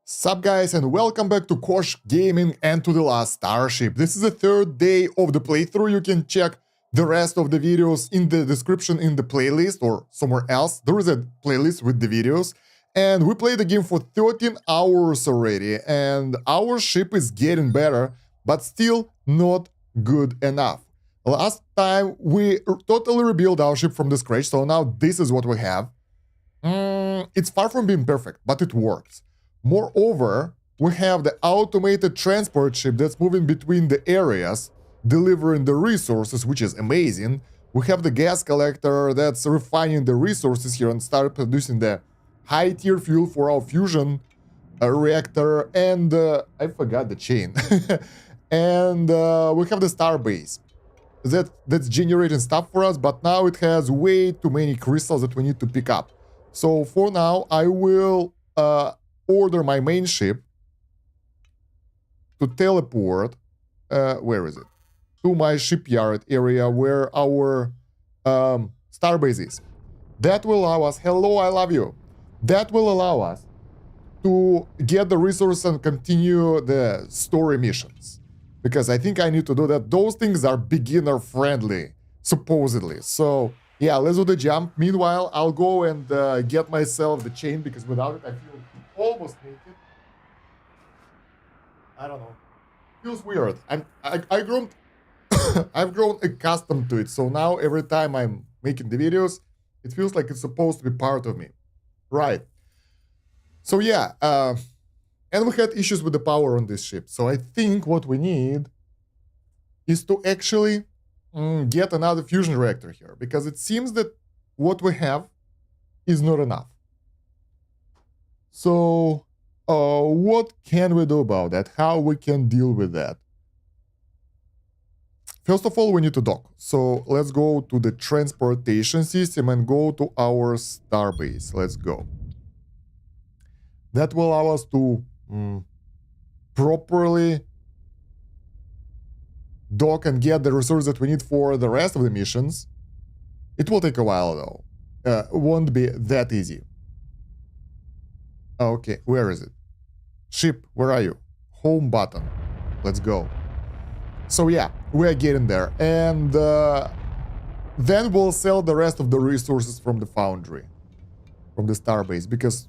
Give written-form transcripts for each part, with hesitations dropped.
Sup guys, and welcome back to Kosh Gaming and to the Last Starship. This is the third day of the playthrough. You can check the rest of the videos in the description in the playlist or somewhere else. There is a playlist with the videos. And we played the game for 13 hours already, and our ship is getting better, but still not good enough. Last time we totally rebuilt our ship from the scratch, so now this is what we have. It's far from being perfect, but it works. Moreover, we have the automated transport ship that's moving between the areas, delivering the resources, which is amazing. We have the gas collector that's refining the resources here and start producing the high-tier fuel for our fusion reactor, and I forgot the chain. And we have the starbase that's generating stuff for us, but now it has way too many crystals that we need to pick up. So for now, I will order my main ship to teleport, where is it? To my shipyard area where our starbase is. That will allow us, hello, I love you. That will allow us to get the resource and continue the story missions. Because I think I need to do that. Those things are beginner friendly, supposedly. So yeah, let's do the jump. Meanwhile, I'll go and get myself the chain, because without it I feel almost naked. I don't know. Feels weird. I've grown I've grown accustomed to it. So now every time I'm making the videos, it feels like it's supposed to be part of me. Right. So yeah, and we had issues with the power on this ship. So I think what we need is to actually get another fusion reactor here, because it seems that what we have is not enough. So what can we do about that? How we can deal with that? First of all, we need to dock. So let's go to the transportation system and go to our starbase. Let's go. That will allow us to properly dock and get the resources that we need for the rest of the missions. It will take a while though. It won't be that easy. Okay, where is it? Ship, where are you? Home button. Let's go. So yeah, we are getting there. And then we'll sell the rest of the resources from the foundry, from the starbase, because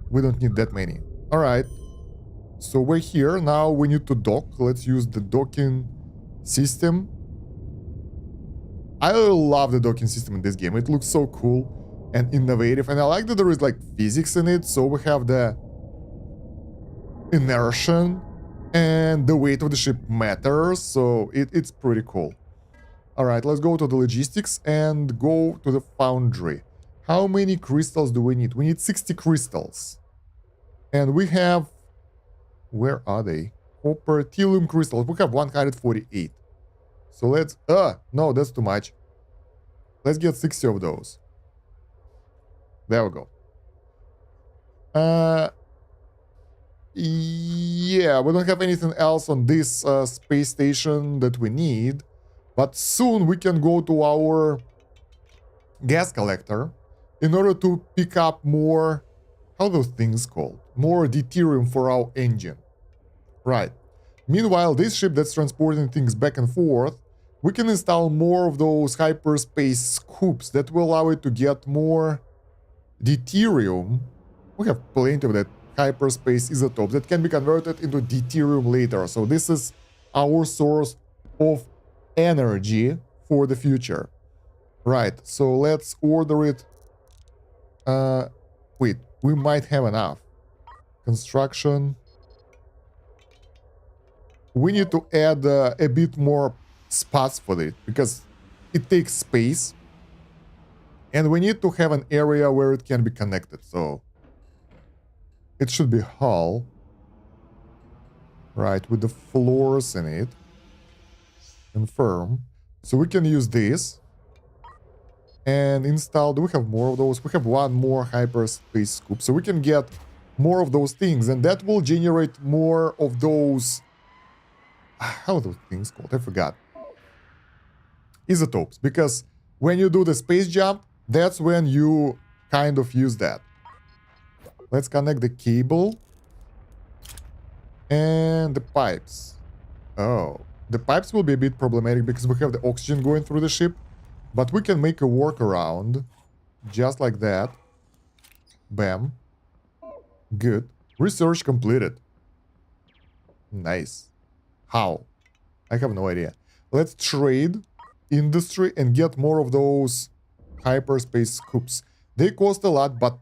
we don't need that many. All right. So we're here. Now we need to dock. Let's use the docking system. I love the docking system in this game. It looks so cool and innovative. And I like that there is like physics in it. So we have the inertia and the weight of the ship matters. So it's pretty cool. All right, let's go to the logistics and go to the foundry. How many crystals do we need? We need 60 crystals. And we have... Where are they? Copper, tellurium crystals. We have 148. So let's... no, that's too much. Let's get 60 of those. There we go. Yeah, we don't have anything else on this space station that we need. But soon we can go to our gas collector in order to pick up more... How are those things called? More deuterium for our engine. Right. Meanwhile, this ship that's transporting things back and forth, we can install more of those hyperspace scoops that will allow it to get more deuterium. We have plenty of that hyperspace isotopes that can be converted into deuterium later. So this is our source of energy for the future. Right. So let's order it. Wait, we might have enough. Construction. We need to add a bit more spots for it, because it takes space. And we need to have an area where it can be connected. So it should be hull. Right, with the floors in it. Confirm. So we can use this. And install... Do we have more of those? We have one more hyperspace scoop. So we can get more of those things. And that will generate more of those... How are those things called? I forgot. Isotopes. Because when you do the space jump, that's when you kind of use that. Let's connect the cable. And the pipes. Oh, the pipes will be a bit problematic because we have the oxygen going through the ship. But we can make a workaround. Just like that. Bam. Good. Research completed. Nice. How? I have no idea. Let's trade industry and get more of those hyperspace scoops. They cost a lot, but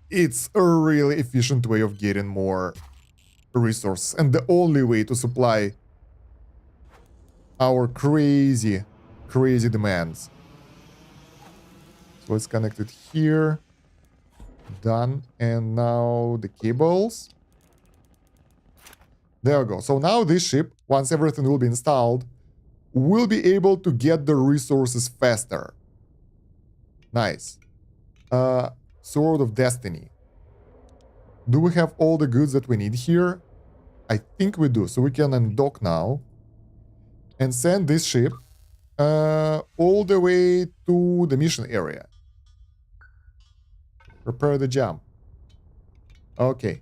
it's a really efficient way of getting more resources. And the only way to supply our crazy demands. So let's connect it here. Done. And now the cables. There we go. So now this ship, once everything will be installed, will be able to get the resources faster. Nice. Sword of Destiny. Do we have all the goods that we need here? I think we do. So we can undock now and send this ship all the way to the mission area. Prepare the jump. Okay.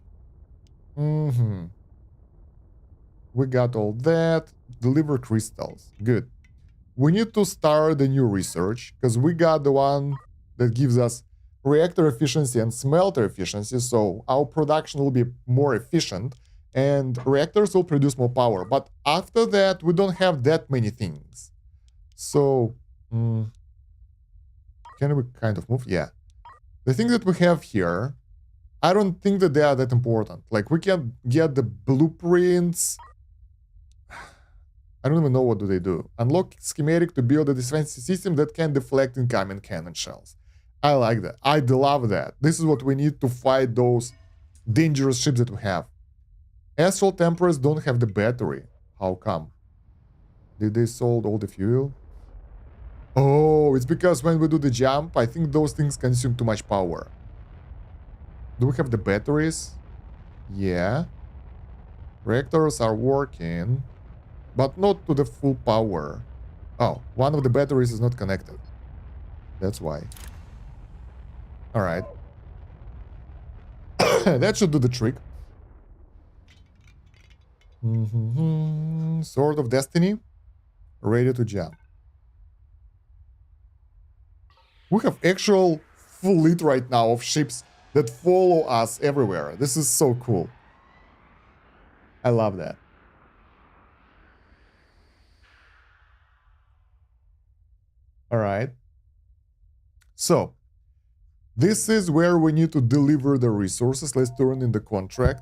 We got all that. Deliver crystals. Good. We need to start the new research because we got the one that gives us reactor efficiency and smelter efficiency. So our production will be more efficient and reactors will produce more power. But after that, we don't have that many things. So, can we kind of move? Yeah. The things that we have here, I don't think that they are that important. Like, we can get the blueprints. I don't even know what do they do. Unlock schematic to build a defensive system that can deflect incoming cannon shells. I like that. I love that. This is what we need to fight those dangerous ships that we have. Astral Temperers don't have the battery. How come? Did they sold all the fuel? Oh, it's because when we do the jump, I think those things consume too much power. Do we have the batteries? Yeah. Reactors are working, but not to the full power. Oh, one of the batteries is not connected. That's why. Alright. That should do the trick. Sword of Destiny. Ready to jump. We have actual fleet right now of ships that follow us everywhere. This is so cool. I love that. Alright. So, this is where we need to deliver the resources. Let's turn in the contract.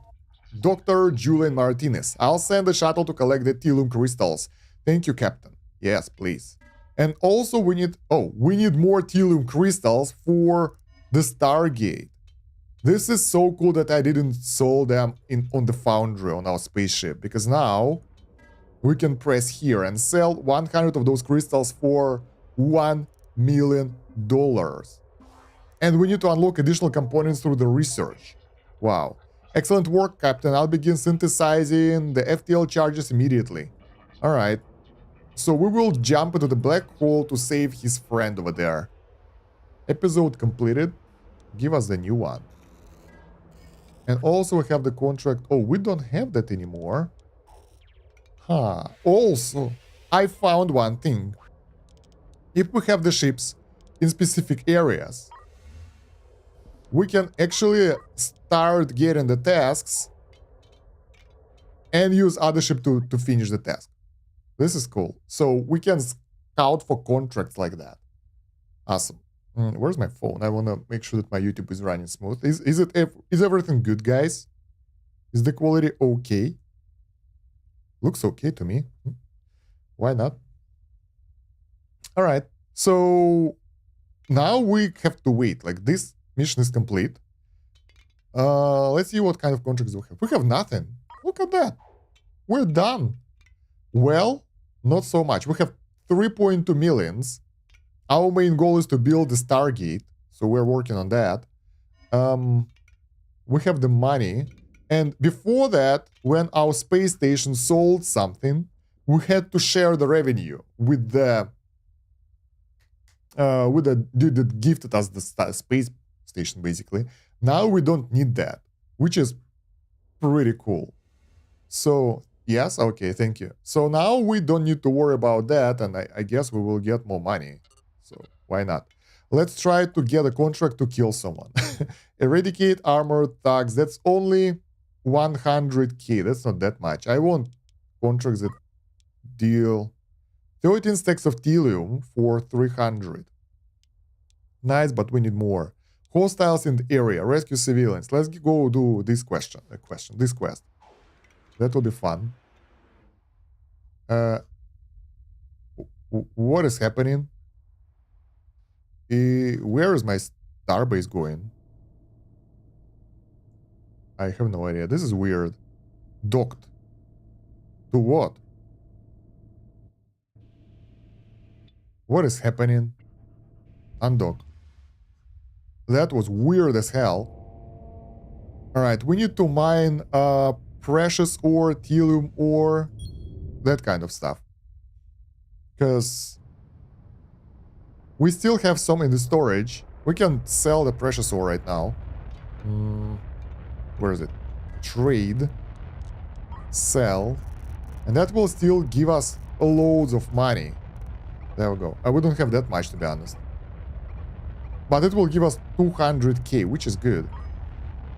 Dr. Julian Martinez. I'll send the shuttle to collect the Tellurium crystals. Thank you, Captain. Yes, please. And also we need more Tellurium crystals for the Stargate. This is so cool that I didn't sell them on the foundry on our spaceship, because now we can press here and sell 100 of those crystals for $1 million. And we need to unlock additional components through the research. Wow. Excellent work, Captain. I'll begin synthesizing the FTL charges immediately. Alright. So we will jump into the black hole to save his friend over there. Episode completed. Give us the new one. And also we have the contract. Oh, we don't have that anymore. Huh. Also, I found one thing. If we have the ships in specific areas, we can actually start getting the tasks and use other ship to finish the task. This is cool. So we can scout for contracts like that. Awesome. Where's my phone? I want to make sure that my YouTube is running smooth. Is everything good, guys? Is the quality okay? Looks okay to me. Why not? All right. So now we have to wait. Like, this mission is complete. Let's see what kind of contracts we have. We have nothing. Look at that. We're done. Well, not so much. We have 3.2 millions. Our main goal is to build the Stargate, so we're working on that. We have the money. And before that, when our space station sold something, we had to share the revenue with the dude that gifted us the space station, basically. Now we don't need that, which is pretty cool. So, yes, okay, thank you. So now we don't need to worry about that, and I guess we will get more money. So, why not? Let's try to get a contract to kill someone. Eradicate armored thugs. That's only 100k. That's not that much. I want contracts that deal 13 stacks of telium for 300. Nice, but we need more. Hostiles in the area. Rescue civilians. Let's go do this this quest. That will be fun. Uh, what is happening? Where is my starbase going? I have no idea. This is weird. Docked. To what? What is happening? Undock. That was weird as hell. Alright, we need to mine precious ore, telium ore, that kind of stuff. Because we still have some in the storage. We can sell the precious ore right now. Where is it? Trade. Sell. And that will still give us loads of money. There we go. We don't have that much, to be honest. But it will give us 200k, which is good.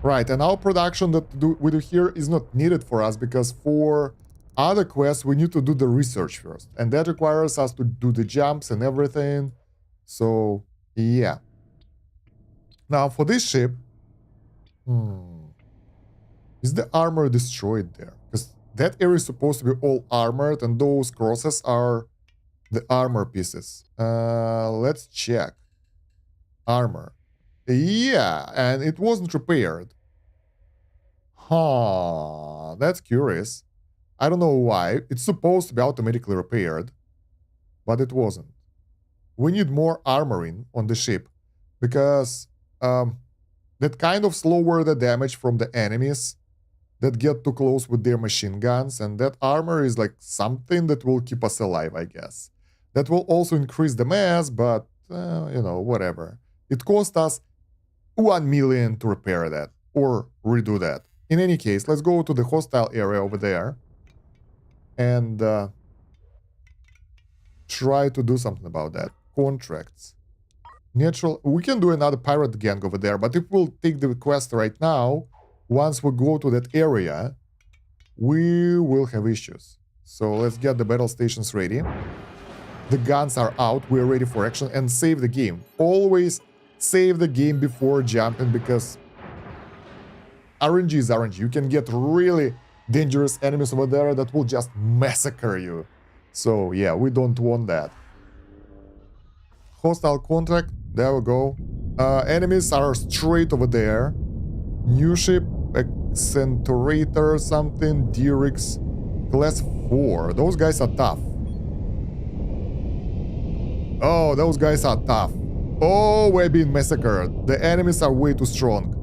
Right, and our production that we do here is not needed for us, because for other quests we need to do the research first. And that requires us to do the jumps and everything. So, yeah. Now, for this ship... Is the armor destroyed there? Because that area is supposed to be all armored, and those crosses are the armor pieces. Let's check. Armor. Yeah, and it wasn't repaired. Huh, that's curious. I don't know why. It's supposed to be automatically repaired, but it wasn't. We need more armoring on the ship, because that kind of lower the damage from the enemies that get too close with their machine guns, and that armor is like something that will keep us alive, I guess. That will also increase the mass, but, you know, whatever. It cost us 1 million to repair that, or redo that. In any case, let's go to the hostile area over there and try to do something about that. Contracts. Natural. We can do another pirate gang over there, but if we'll take the quest right now, once we go to that area, we will have issues. So let's get the battle stations ready. The guns are out. We're ready for action, and save the game. Always save the game before jumping, because RNG is RNG. You can get really dangerous enemies over there that will just massacre you. So yeah, we don't want that. Hostile contract. There we go. Enemies are straight over there. New ship, Accentrator something, Dirix, class 4. Those guys are tough. Oh, those guys are tough. Oh, we're being massacred. The enemies are way too strong.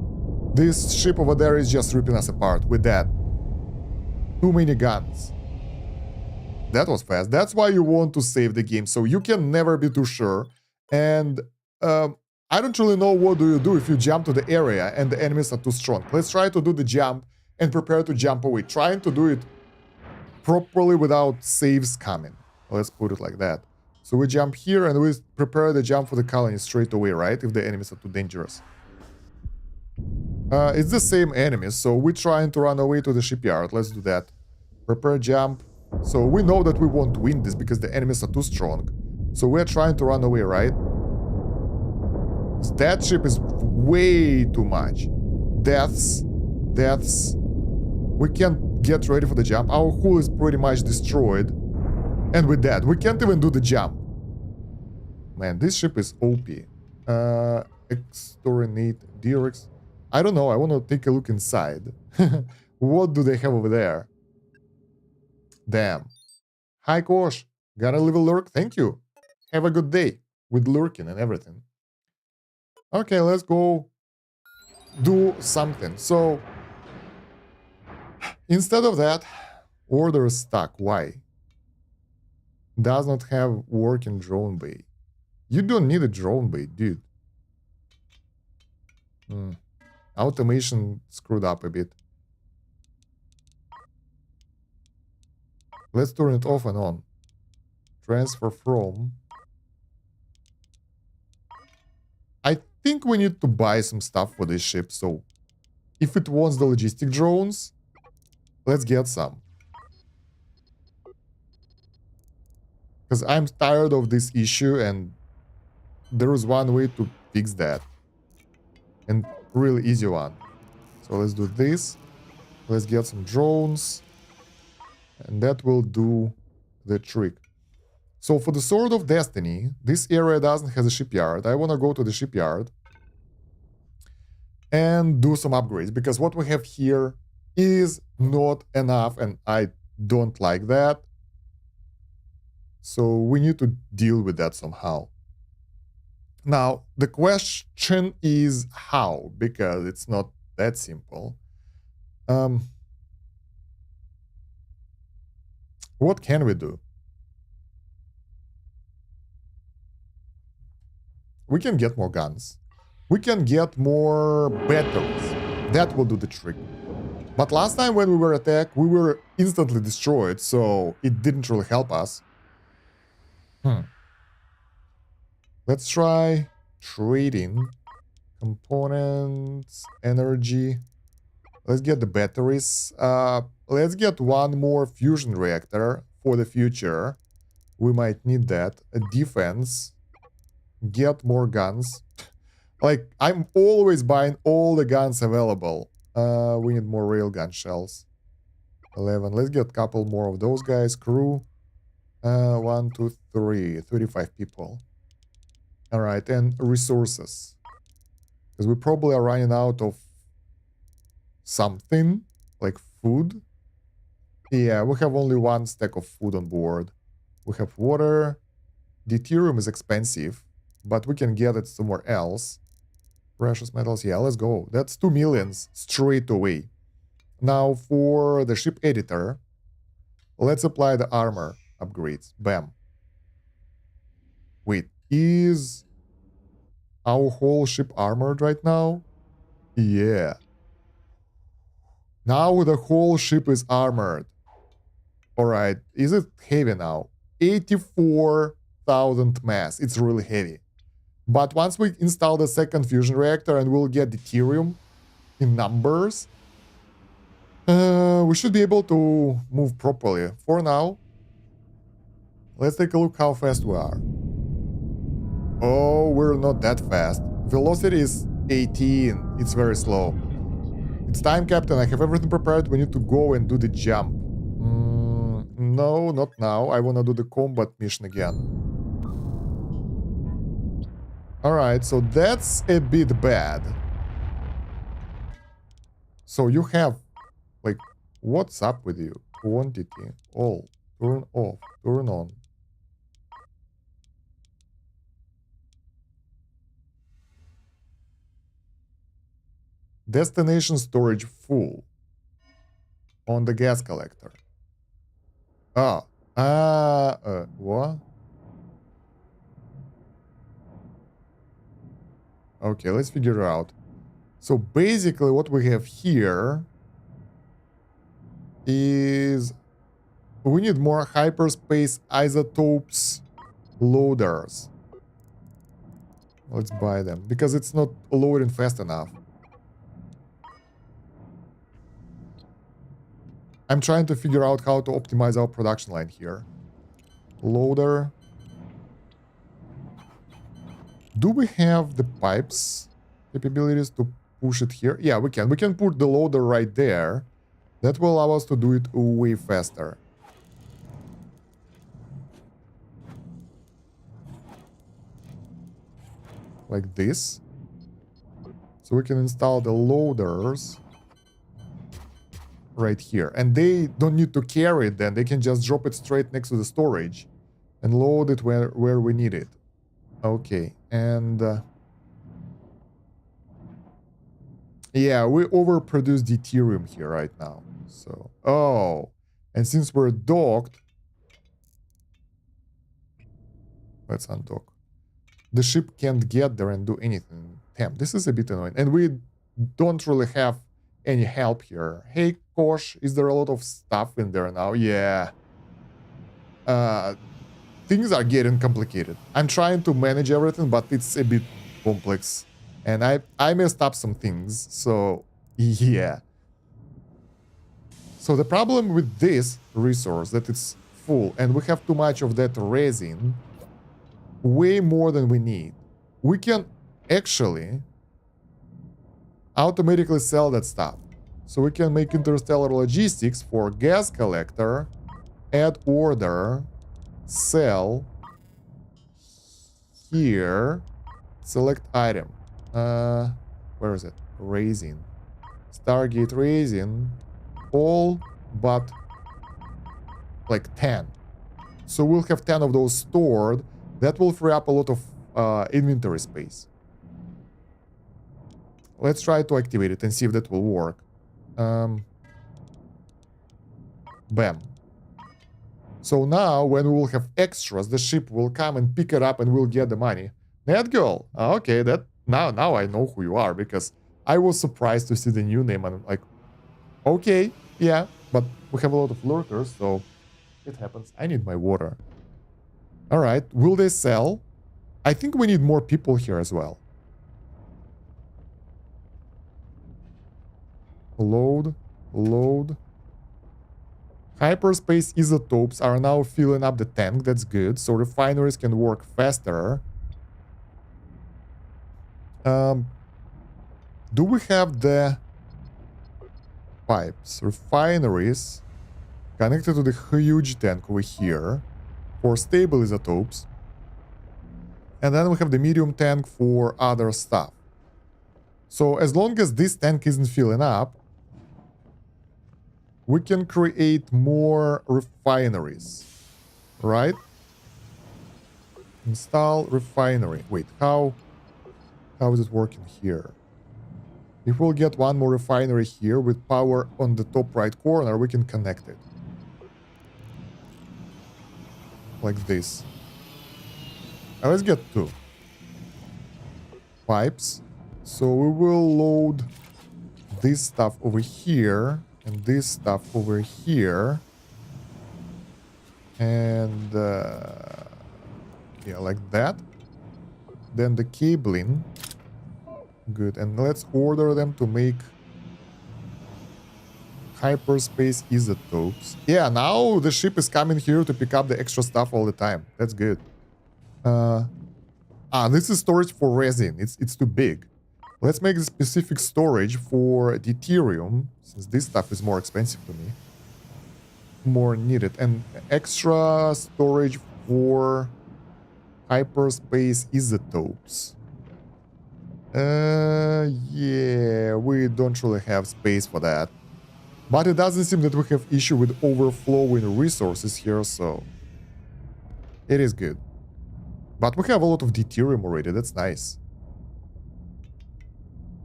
This ship over there is just ripping us apart with that. Too many guns. That was fast. That's why you want to save the game, so you can never be too sure. And I don't really know what do you do if you jump to the area and the enemies are too strong. Let's try to do the jump and prepare to jump away. Trying to do it properly without saves coming. Let's put it like that. So we jump here and we prepare the jump for the colony straight away, right? If the enemies are too dangerous. It's the same enemies, so we're trying to run away to the shipyard. Let's do that. Prepare jump. So we know that we won't win this because the enemies are too strong. So we're trying to run away, right? That ship is way too much. Deaths. We can't get ready for the jump. Our hull is pretty much destroyed. And with that, we can't even do the jump. Man, this ship is OP. Exterminate Dirix. I don't know, I want to take a look inside. What do they have over there? Damn. Hi, Kosh. Got a little lurk? Thank you. Have a good day. With lurking and everything. Okay, let's go do something. So, instead of that, order is stuck. Why? Does not have working drone bay. You don't need a drone bay, dude. Automation screwed up a bit. Let's turn it off and on. Transfer from. I think we need to buy some stuff for this ship, so if it wants the logistic drones, let's get some. Because I'm tired of this issue and there is one way to fix that. And really easy one. So let's do this. Let's get some drones. And that will do the trick. So for the Sword of Destiny, this area doesn't have a shipyard. I want to go to the shipyard and do some upgrades, because what we have here is not enough and I don't like that. So we need to deal with that somehow. Now, the question is how, because it's not that simple. What can we do? We can get more guns. We can get more batteries. That will do the trick. But last time when we were attacked, we were instantly destroyed, so it didn't really help us. Let's try trading components, energy. Let's get the batteries. Let's get one more fusion reactor for the future. We might need that. A defense. Get more guns. Like, I'm always buying all the guns available. We need more railgun shells. 11. Let's get a couple more of those guys. Crew. 1, 2, 3. 35 people. Alright, and resources. Because we probably are running out of something, like food. Yeah, we have only one stack of food on board. We have water. Deuterium is expensive, but we can get it somewhere else. Precious metals, yeah, let's go. That's 2 millions straight away. Now for the ship editor, let's apply the armor upgrades. Bam. Wait, is our whole ship armored right now? Yeah. Now the whole ship is armored. Alright, is it heavy now? 84,000 mass. It's really heavy. But once we install the second fusion reactor and we'll get deuterium in numbers, we should be able to move properly. For now, let's take a look how fast we are. Oh, we're not that fast. Velocity is 18. It's very slow. It's time, Captain. I have everything prepared. We need to go and do the jump. No, not now. I want to do the combat mission again. Alright, so that's a bit bad. So you have, like, what's up with you? Quantity, all, turn off, turn on. Destination storage full. On the gas collector. What? Okay, let's figure it out. So basically what we have here is we need more hyperspace isotopes loaders. Let's buy them because it's not loading fast enough. I'm trying to figure out how to optimize our production line here. Loader. Do we have the pipes capabilities to push it here? Yeah, we can. We can put the loader right there. That will allow us to do it way faster. Like this. So we can install the loaders right here. And they don't need to carry it then. They can just drop it straight next to the storage and load it where we need it. Okay, and yeah, we overproduce deuterium here right now. So, oh, and since we're docked, let's undock. The ship can't get there and do anything. Damn, this is a bit annoying. And we don't really have any help here. Hey, Kosh, is there a lot of stuff in there now? Yeah. uh, things are getting complicated. I'm trying to manage everything, but it's a bit complex. And I messed up some things, so yeah. So the problem with this resource that it's full and we have too much of that resin, way more than we need. We can actually automatically sell that stuff. So we can make interstellar logistics for gas collector, add order, sell, here, select item. Where is it? Resin. Stargate resin, all but like 10. So we'll have 10 of those stored. That will free up a lot of inventory space. Let's try to activate it and see if that will work. Bam. So now, when we will have extras, the ship will come and pick it up and we'll get the money. Net girl. Okay, that now I know who you are, because I was surprised to see the new name and I'm like, okay, yeah, but we have a lot of lurkers, so it happens. I need my water. All right, will they sell? I think we need more people here as well. Load, load. Hyperspace isotopes are now filling up the tank. That's good. So refineries can work faster. Do we have the pipes? Refineries connected to the huge tank over here for stable isotopes. And then we have the medium tank for other stuff. So as long as this tank isn't filling up, we can create more refineries, right? Install refinery. Wait, how is it working here? If we'll get one more refinery here with power on the top right corner, we can connect it. Like this. Now let's get 2 pipes. So we will load this stuff over here and this stuff over here. And yeah, like that. Then the cabling. Good. And let's order them to make hyperspace isotopes. Yeah, now the ship is coming here to pick up the extra stuff all the time. That's good. This is storage for resin. It's too big. Let's make a specific storage for deuterium, since this stuff is more expensive to me. More needed. And extra storage for hyperspace isotopes. Yeah, we don't really have space for that. But it doesn't seem that we have issue with overflowing resources here, so it is good. But we have a lot of deuterium already, that's nice.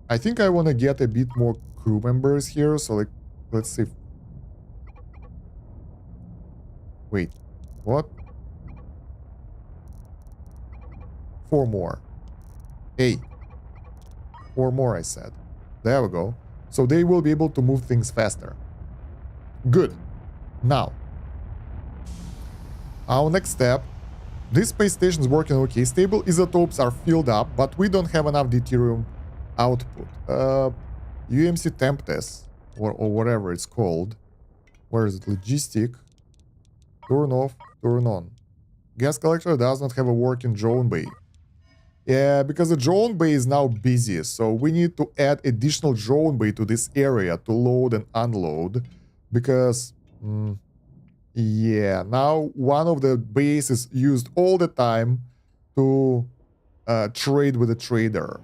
I think I want to get a bit more crew members here, so like, let's see. Wait, what? 4 more. Hey. 4 more, I said. There we go. So they will be able to move things faster. Good. Now, our next step. This space station is working okay. Stable isotopes are filled up, but we don't have enough deuterium output. UMC temp test, or whatever it's called. Where is it? Logistic. Turn off, turn on. Gas collector does not have a working drone bay. Yeah, because the drone bay is now busy, so we need to add additional drone bay to this area to load and unload. Because, yeah, now one of the bays is used all the time to trade with a trader.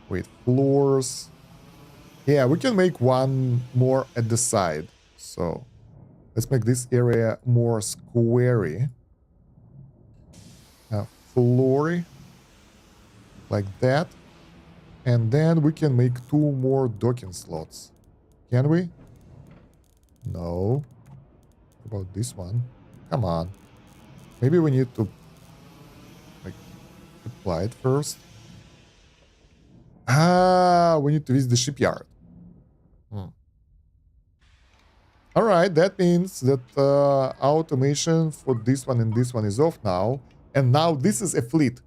Wait, floors. Yeah, we can make one more at the side. So, let's make this area more squarey. Floory. Like that. And then we can make 2 more docking slots. Can we? No. What about this one? Come on. Maybe we need to like apply it first. We need to visit the shipyard. All right, that means that automation for this one and this one is off now. And now this is a fleet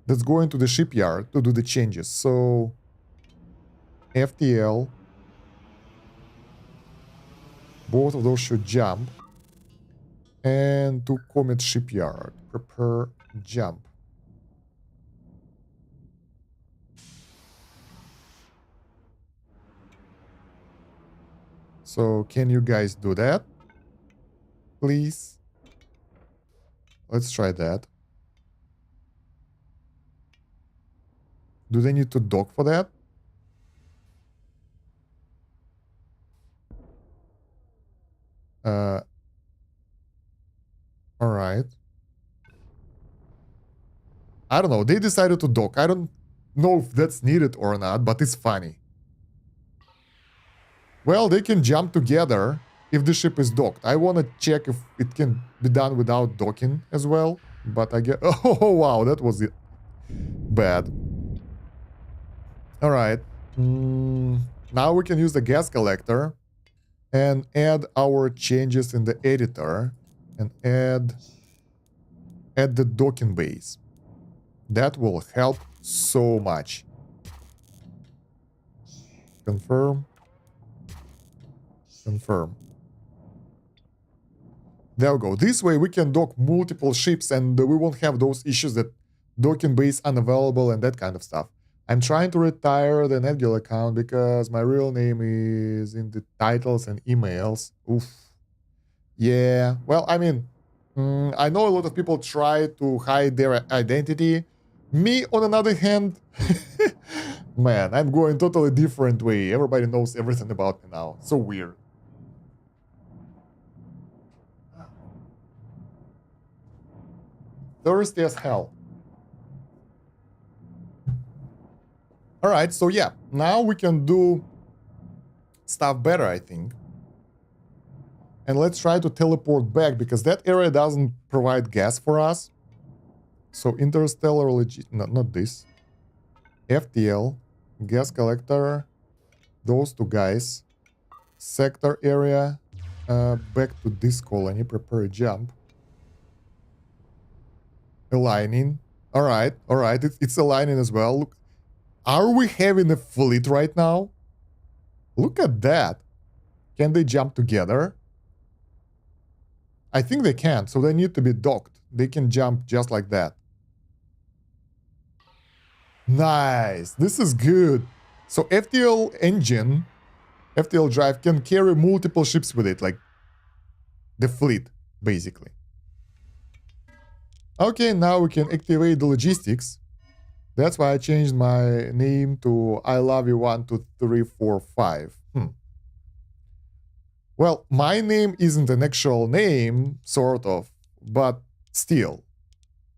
that's going to the shipyard to do the changes. So FTL, both of those should jump. And to Comet shipyard, prepare jump. So can you guys do that? Please. Let's try that. Do they need to dock for that? All right. I don't know. They decided to dock. I don't know if that's needed or not, but it's funny. Well, they can jump together if the ship is docked. I want to check if it can be done without docking as well. But I get... Oh, wow. That was it. Bad. All right. Now we can use the gas collector and add our changes in the editor and add the docking base. That will help so much. Confirm. Confirm. There we go. This way we can dock multiple ships and we won't have those issues that docking base unavailable and that kind of stuff. I'm trying to retire the Netgil account because my real name is in the titles and emails. Oof. Yeah, well, I mean, I know a lot of people try to hide their identity. Me, on another hand, man, I'm going totally different way. Everybody knows everything about me now. So weird. Thirsty as hell. All right, so yeah, now we can do stuff better, I think. And let's try to teleport back because that area doesn't provide gas for us. So interstellar not this. FTL, gas collector, those two guys. Sector area, back to this colony, prepare a jump. Aligning. All right, it's aligning as well. Look, are we having a fleet right now? Look at that. Can they jump together? I think they can, so they need to be docked. They can jump just like that. Nice. This is good. So FTL engine, FTL drive can carry multiple ships with it, like the fleet, basically. Okay, now we can activate the logistics. That's why I changed my name to I love you 1, 2, 3, 4, 5. Well, my name isn't an actual name, sort of, but still.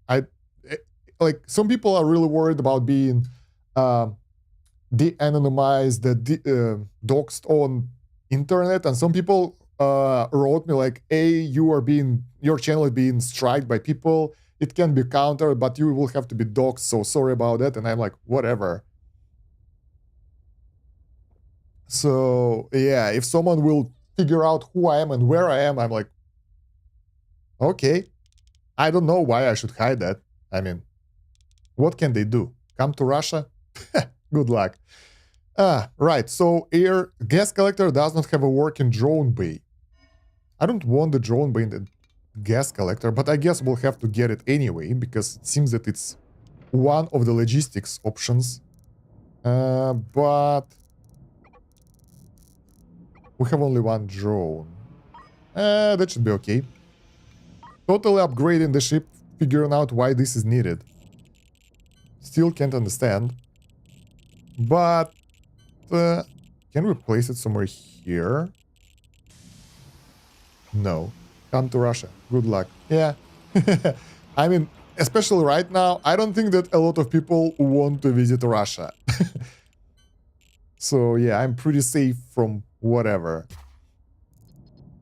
Like, some people are really worried about being de-anonymized, doxed on internet, and some people wrote me like, hey, your channel is being striked by people. It can be countered, but you will have to be doxed, so sorry about that. And I'm like, whatever. So, yeah, if someone will figure out who I am and where I am, I'm like, okay. I don't know why I should hide that. I mean, what can they do? Come to Russia? Good luck. Right, so gas collector does not have a working drone bay. I don't want the drone bay in the gas collector, but I guess we'll have to get it anyway, because it seems that it's one of the logistics options. But we have only one drone. That should be okay. Totally upgrading the ship, figuring out why this is needed. Still can't understand. But can we place it somewhere here? No. Come to Russia. Good luck. Yeah. I mean, especially right now, I don't think that a lot of people want to visit Russia. So yeah, I'm pretty safe from whatever.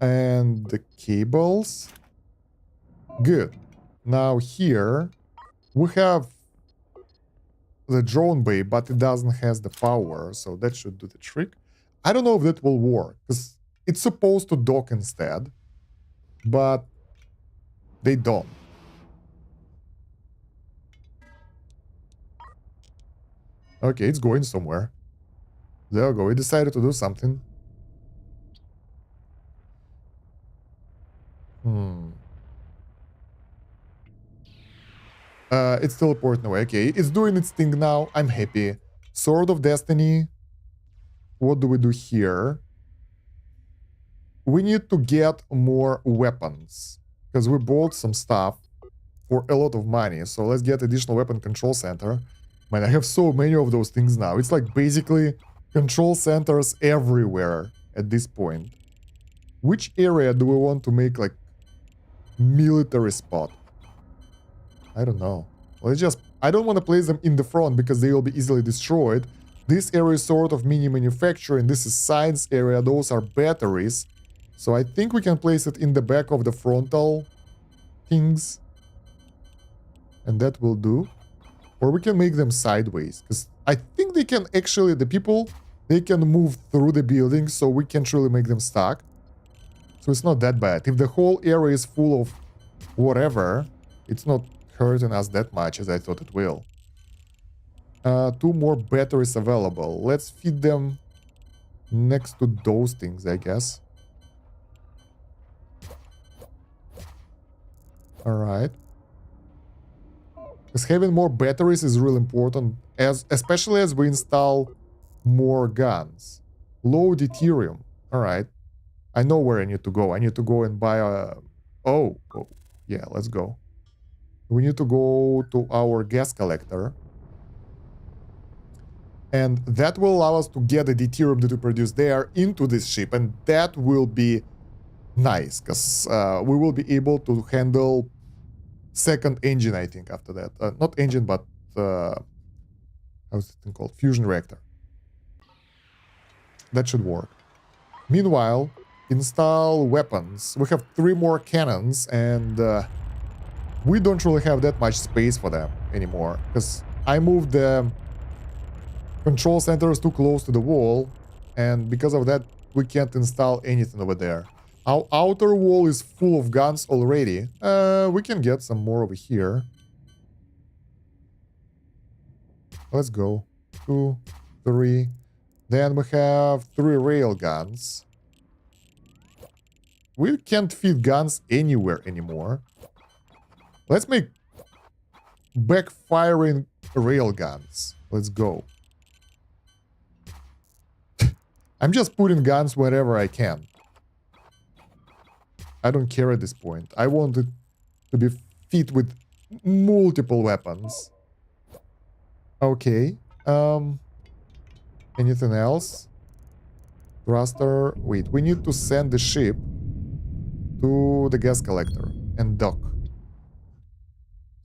And the cables. Good. Now here we have the drone bay, but it doesn't have the power, so that should do the trick. I don't know if that will work, because it's supposed to dock instead, but they don't. Okay, it's going somewhere. There we go. We decided to do something. It's teleporting away. Okay, it's doing its thing now. I'm happy. Sword of Destiny. What do we do here? We need to get more weapons because we bought some stuff for a lot of money. So let's get additional weapon control center. Man, I have so many of those things now. It's like basically control centers everywhere at this point. Which area do we want to make like military spot? I don't know. Let's just... I don't want to place them in the front because they will be easily destroyed. This area is sort of mini manufacturing. This is science area. Those are batteries. So I think we can place it in the back of the frontal things. And that will do. Or we can make them sideways. Because I think they can actually... The people, they can move through the building. So we can't really make them stuck. So it's not that bad. If the whole area is full of whatever, it's not hurting us that much as I thought it will. 2 more batteries available. Let's feed them next to those things, I guess. Alright. Because having more batteries is really important, especially as we install more guns. Low deuterium. Alright. I know where I need to go. I need to go and buy a... Oh, yeah, let's go. We need to go to our gas collector. And that will allow us to get the deuterium that we produce there into this ship. And that will be nice, because we will be able to handle second engine, I think, after that. Not engine, but... how's it thing called? Fusion reactor. That should work. Meanwhile, install weapons. We have 3 more cannons, and we don't really have that much space for them anymore, because I moved the control centers too close to the wall, and because of that, we can't install anything over there. Our outer wall is full of guns already. We can get some more over here. Let's go. 2, 3. Then we have 3 rail guns. We can't feed guns anywhere anymore. Let's make backfiring rail guns. Let's go. I'm just putting guns wherever I can. I don't care at this point. I want it to be fit with multiple weapons. Okay. Anything else? Thruster. Wait, we need to send the ship to the gas collector and dock.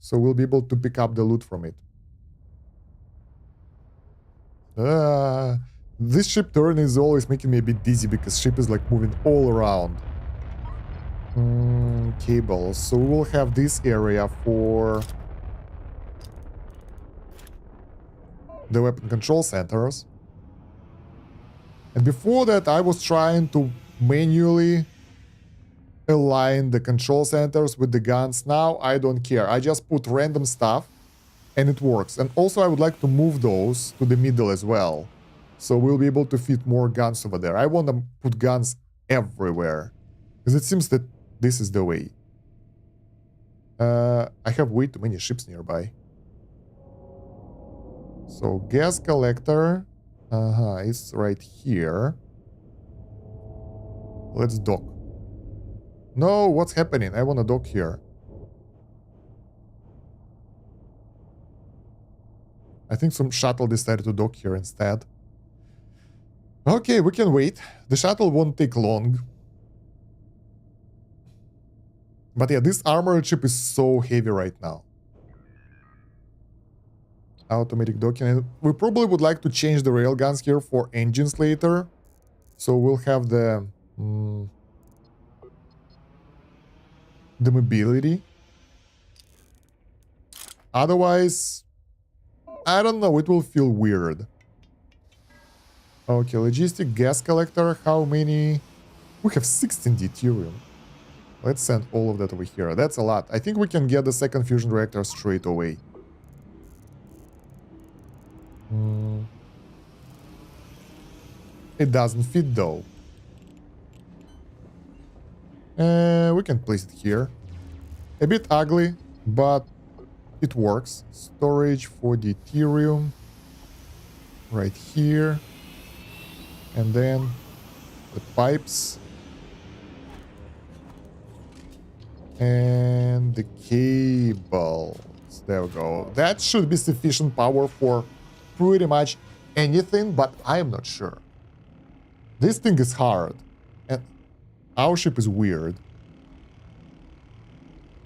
So we'll be able to pick up the loot from it. This ship turn is always making me a bit dizzy because ship is like moving all around. Cables. So we will have this area for the weapon control centers. And before that, I was trying to manually align the control centers with the guns. Now I don't care. I just put random stuff and it works. And also I would like to move those to the middle as well. So we'll be able to fit more guns over there. I want to put guns everywhere, because it seems that this is the way. I have way too many ships nearby. So gas collector, it's right here. Let's dock. No, what's happening? I want to dock here. I think some shuttle decided to dock here instead. Okay, we can wait. The shuttle won't take long. But yeah, this armored ship is so heavy right now. Automatic docking. And we probably would like to change the railguns here for engines later. So we'll have the mobility. Otherwise, I don't know, it will feel weird. Okay, logistic gas collector, how many We have 16 deuterium. Let's send all of that over here. That's a lot. I think we can get the second fusion reactor straight away. It doesn't fit though. We can place it here. A bit ugly, but it works. Storage for deuterium. Right here. And then the pipes. And the cables. There we go. That should be sufficient power for pretty much anything, but I'm not sure. This thing is hard. And our ship is weird.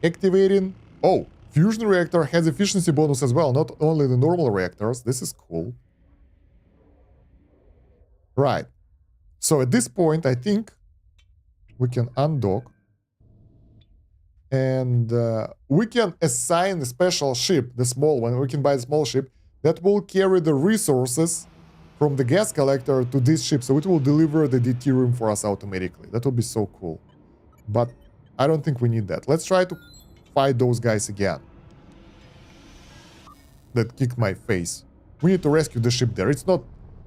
Activating. Oh, fusion reactor has efficiency bonus as well, not only the normal reactors. This is cool. Right. So at this point, I think we can undock. And we can assign a special ship, the small one. We can buy a small ship that will carry the resources from the gas collector to this ship. So it will deliver the deuterium for us automatically. That would be so cool. But I don't think we need that. Let's try to fight those guys again. That kicked my face. We need to rescue the ship there. It's not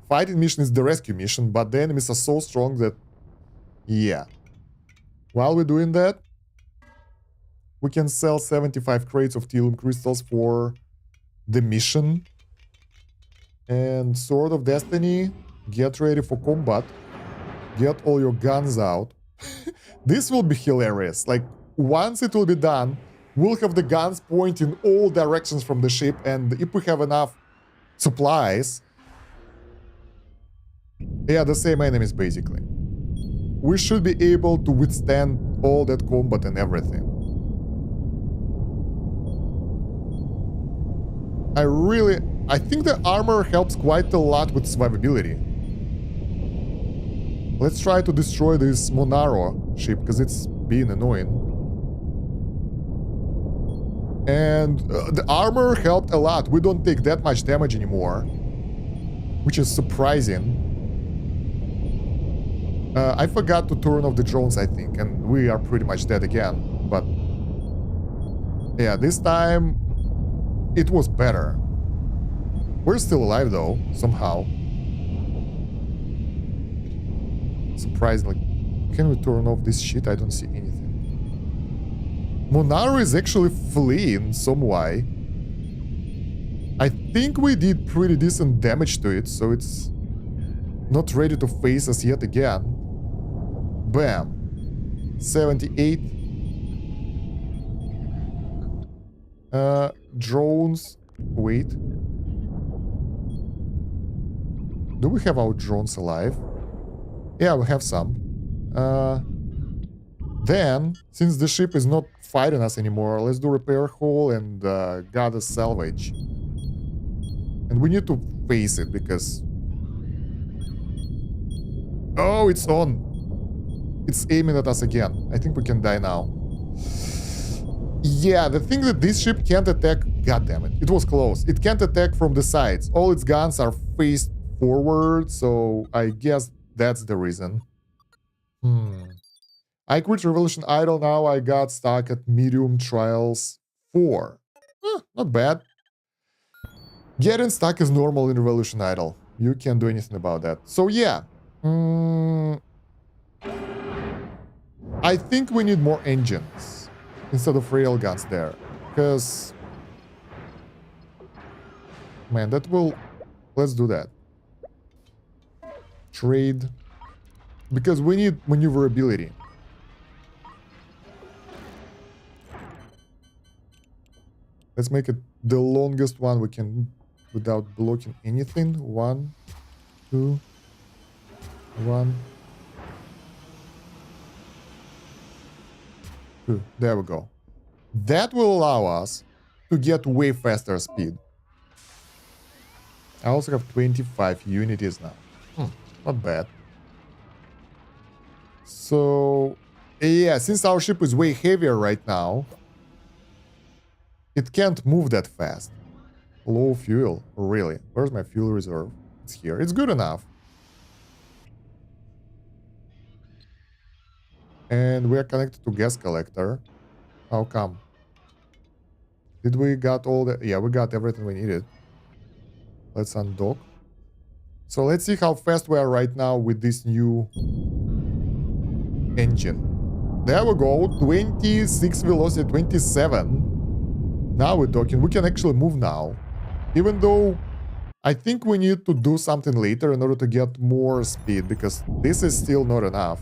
fighting mission, it's the rescue mission. But the enemies are so strong that... yeah. While we're doing that, we can sell 75 crates of Telium crystals for the mission. And Sword of Destiny, get ready for combat. Get all your guns out. This will be hilarious. Like, once it will be done, we'll have the guns pointing all directions from the ship. And if we have enough supplies... yeah, the same enemies basically. We should be able to withstand all that combat and everything. I think the armor helps quite a lot with survivability. Let's try to destroy this Monaro ship, because it's being annoying. And the armor helped a lot. We don't take that much damage anymore, which is surprising. I forgot to turn off the drones, I think, and we are pretty much dead again. But yeah, this time it was better. We're still alive though, somehow. Surprisingly. Can we turn off this shit? I don't see anything. Monaro is actually fleeing some way. I think we did pretty decent damage to it, so it's not ready to face us yet again. Bam. 78. Drones. Wait. Do we have our drones alive? Yeah, we have some. Then, since the ship is not fighting us anymore, let's do repair hull and gather salvage. And we need to face it because... oh, it's on. It's aiming at us again. I think we can die now. Yeah, the thing that this ship can't attack... god damn it, it was close. It can't attack from the sides. All its guns are faced forward, so I guess that's the reason. I quit Revolution Idol now. I got stuck at Medium Trials 4. Not bad. Getting stuck is normal in Revolution Idol. You can't do anything about that. So yeah. I think we need more engines instead of railguns there. Because... man, that will... let's do that. Trade. Because we need maneuverability. Let's make it the longest one we can without blocking anything. 1, 2, 1, 2. There we go. That will allow us to get way faster speed. I also have 25 unities now. Not bad. So, yeah, since our ship is way heavier right now, it can't move that fast. Low fuel, really. Where's my fuel reserve? It's here. It's good enough. And we are connected to gas collector. How come? Did we got all the... Yeah, we got everything we needed. Let's undock. So let's see how fast we are right now with this new engine. There we go. 26 velocity, 27. Now we're docking. We can actually move now. Even though I think we need to do something later in order to get more speed, because this is still not enough.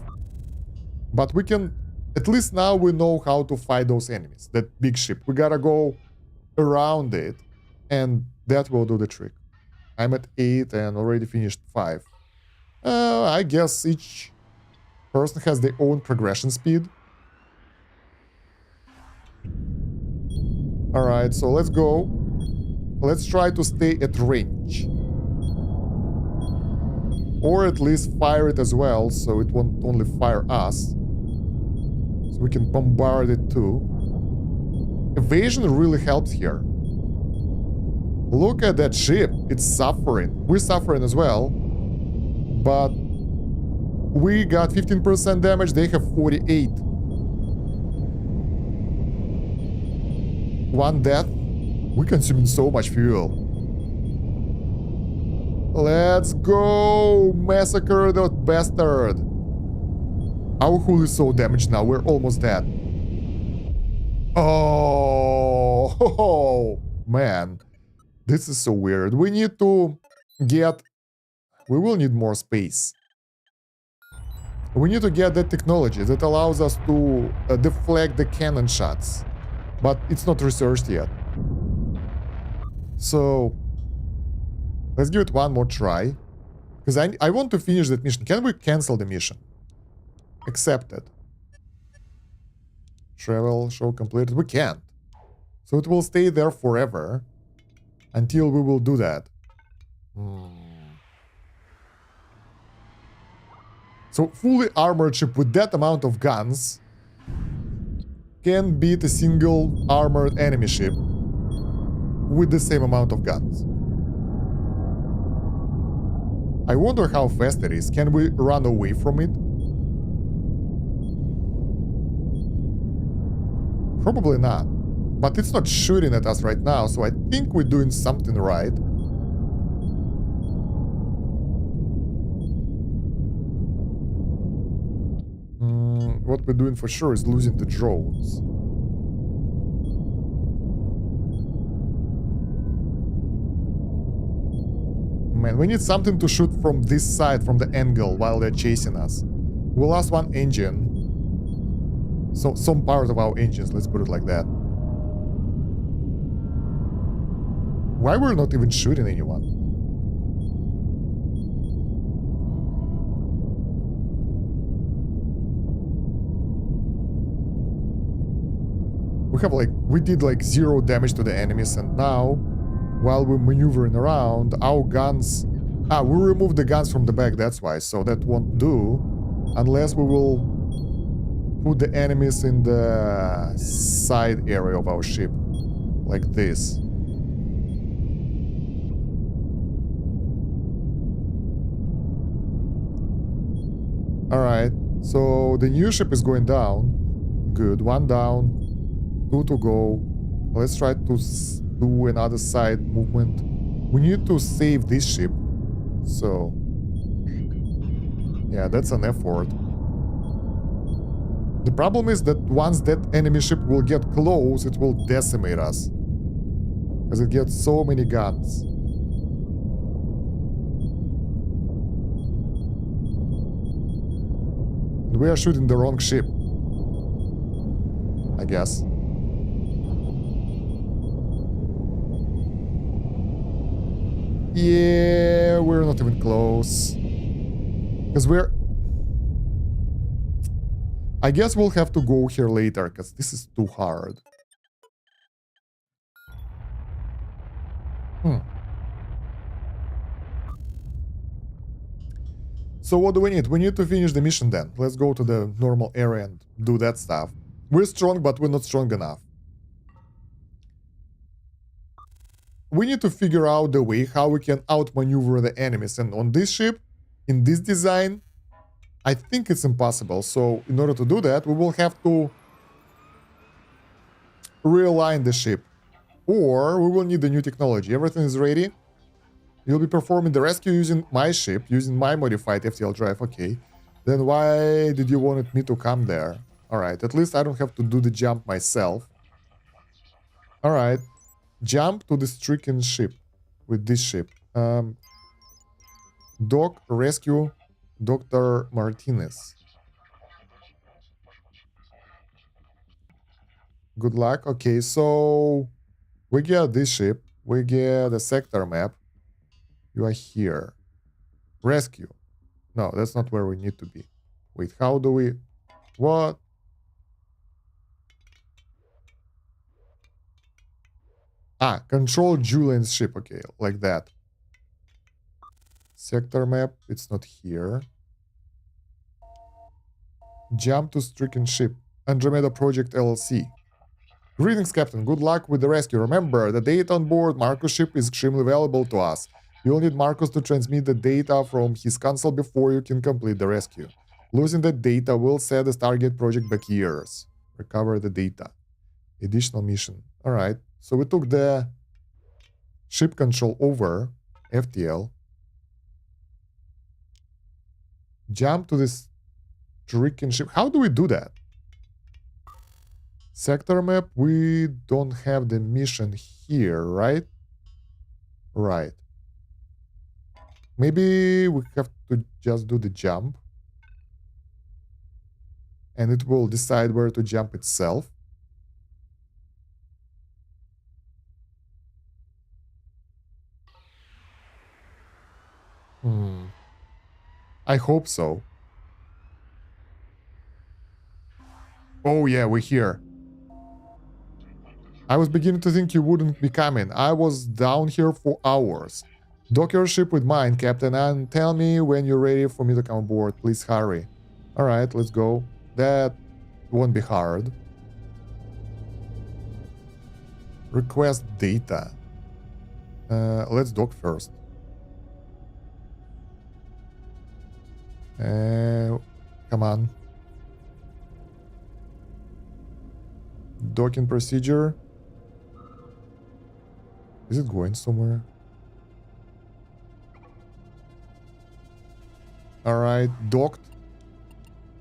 But we can... At least now we know how to fight those enemies. That big ship. We gotta go around it, and that will do the trick. I'm at 8 and already finished 5. I guess each person has their own progression speed. Alright, so let's go. Let's try to stay at range. Or at least fire it as well, so it won't only fire us. So we can bombard it too. Evasion really helps here. Look at that ship. It's suffering. We're suffering as well. But we got 15% damage. They have 48. One death. We're consuming so much fuel. Let's go. Massacre that bastard. Our hull is so damaged now. We're almost dead. Oh, man. This is so weird. We need to get... We will need more space. We need to get that technology that allows us to deflect the cannon shots. But it's not researched yet. So... Let's give it one more try. Because I want to finish that mission. Can we cancel the mission? Accepted. Travel, show completed. We can't. So it will stay there forever. Until we will do that. So fully armored ship with that amount of guns can beat a single armored enemy ship with the same amount of guns. I wonder how fast it is. Can we run away from it? Probably not. But it's not shooting at us right now, so I think we're doing something right. What we're doing for sure is losing the drones. Man, we need something to shoot from this side, from the angle, while they're chasing us. We lost one engine. So, some part of our engines, let's put it like that. Why we're not even shooting anyone? We did like 0 damage to the enemies, and now, while we're maneuvering around, our guns... we removed the guns from the back, that's why, so that won't do, unless we will put the enemies in the side area of our ship, like this. Alright, so the new ship is going down. Good, 1 down, 2 to go. Let's try to do another side movement. We need to save this ship. So... yeah, that's an effort. The problem is that once that enemy ship will get close, it will decimate us. Because it gets so many guns. And we are shooting the wrong ship. I guess. Yeah, we're not even close. Because we're... I guess we'll have to go here later, because this is too hard. So what do we need? We need to finish the mission then. Let's go to the normal area and do that stuff. We're strong, but we're not strong enough. We need to figure out the way how we can outmaneuver the enemies. And on this ship, in this design, I think it's impossible. So in order to do that, we will have to realign the ship. Or we will need the new technology. Everything is ready. You'll be performing the rescue using my ship, using my modified FTL drive. Okay. Then why did you want me to come there? Alright, at least I don't have to do the jump myself. Alright. Jump to the stricken ship with this ship. Dock, rescue Dr. Martinez. Good luck. Okay, so we get this ship. We get a sector map. You are here. Rescue. No, that's not where we need to be. Wait, how do we... What? Ah, control Julian's ship. Okay, like that. Sector map. It's not here. Jump to stricken ship. Andromeda Project LLC. Greetings, Captain. Good luck with the rescue. Remember, the data on board Marcus' ship is extremely valuable to us. You'll need Marcus to transmit the data from his console before you can complete the rescue. Losing that data will set the Stargate project back years. Recover the data. Additional mission. Alright, so we took the ship control over. FTL. Jump to this stricken ship. How do we do that? Sector map, we don't have the mission here, right? Right. Maybe we have to just do the jump. And it will decide where to jump itself. I hope so. Oh yeah, we're here. I was beginning to think you wouldn't be coming. I was down here for hours. Dock your ship with mine, Captain, and tell me when you're ready for me to come aboard. Please hurry. Alright, let's go. That won't be hard. Request data. Let's dock first. Come on. Docking procedure. Is it going somewhere? Alright, docked.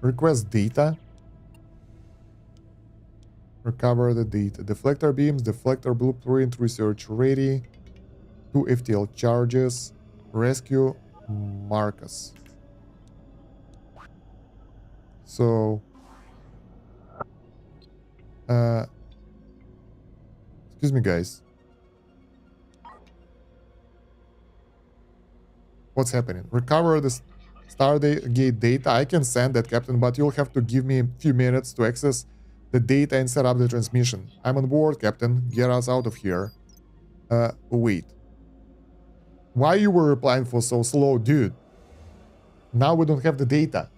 Request data. Recover the data. Deflector beams, deflector blueprint, research ready. 2 FTL charges. Rescue Marcus. So... excuse me, guys. What's happening? Recover the Stargate data. I can send that, Captain, but you'll have to give me a few minutes to access the data and set up the transmission. I'm on board, Captain. Get us out of here. Wait. Why you were replying for so slow, dude? Now we don't have the data.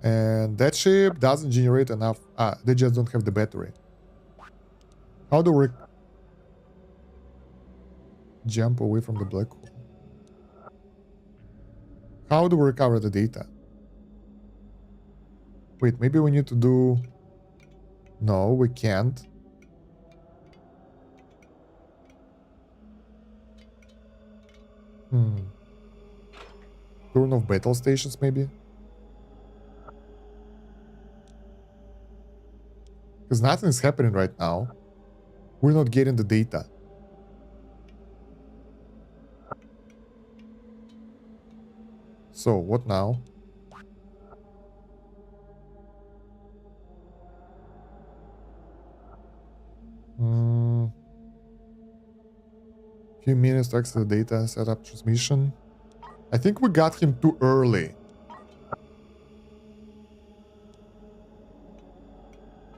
And that ship doesn't generate enough. They just don't have the battery. How do we jump away from the black hole? How do we recover the data? Wait, maybe we need to do... No, we can't. Turn off battle stations, maybe? Because nothing is happening right now. We're not getting the data. So, what now? Few minutes to access the data, set up transmission. I think we got him too early.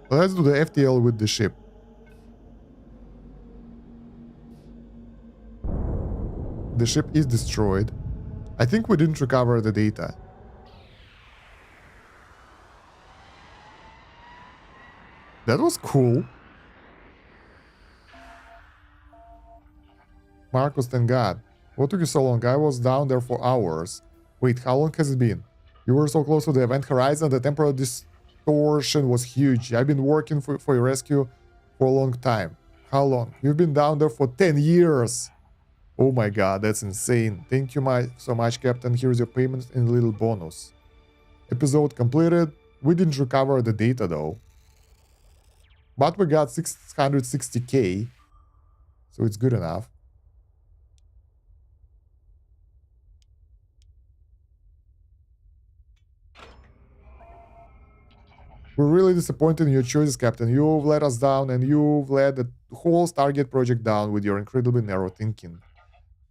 Let's do the FTL with the ship. The ship is destroyed. I think we didn't recover the data. That was cool. Marcus, thank God. What took you so long? I was down there for hours. Wait, how long has it been? You were so close to the event horizon, the temporal distortion was huge. I've been working for your rescue for a long time. How long? You've been down there for 10 years. Oh my god, that's insane. Thank you so much, Captain. Here's your payment and a little bonus. Episode completed. We didn't recover the data though. But we got 660k. So it's good enough. We're really disappointed in your choices, Captain. You've let us down and you've let the whole Stargate project down with your incredibly narrow thinking.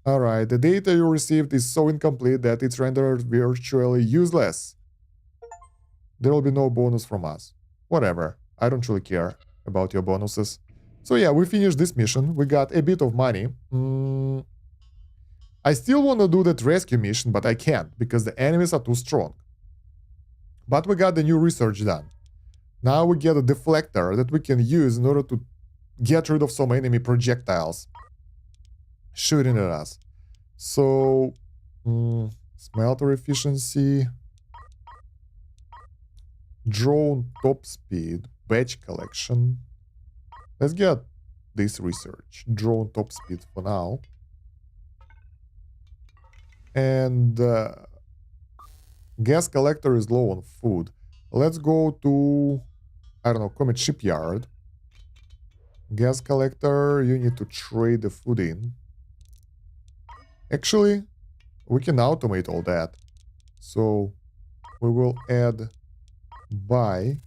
Alright, the data you received is so incomplete that it's rendered virtually useless. There will be no bonus from us. Whatever, I don't really care about your bonuses. So yeah, we finished this mission. We got a bit of money. I still want to do that rescue mission, but I can't because the enemies are too strong. But we got the new research done. Now we get a deflector that we can use in order to get rid of some enemy projectiles shooting at us. So, smelter efficiency, drone top speed, batch collection. Let's get this research. Drone top speed for now. And gas collector is low on food. Let's go to, I don't know, Comet Shipyard. Gas collector, you need to trade the food in. Actually, we can automate all that. So we will add buy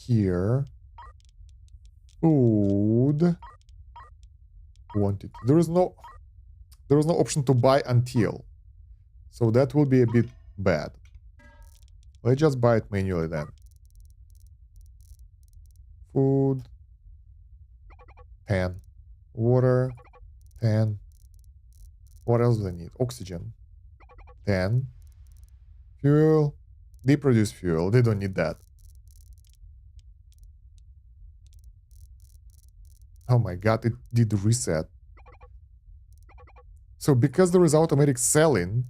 here. Food quantity. There is no option to buy until. So that will be a bit bad. Let's just buy it manually then. Food 10. Water 10. What else do they need? Oxygen 10. Fuel. They produce fuel. They don't need that. Oh my god, it did reset. So because there is automatic selling,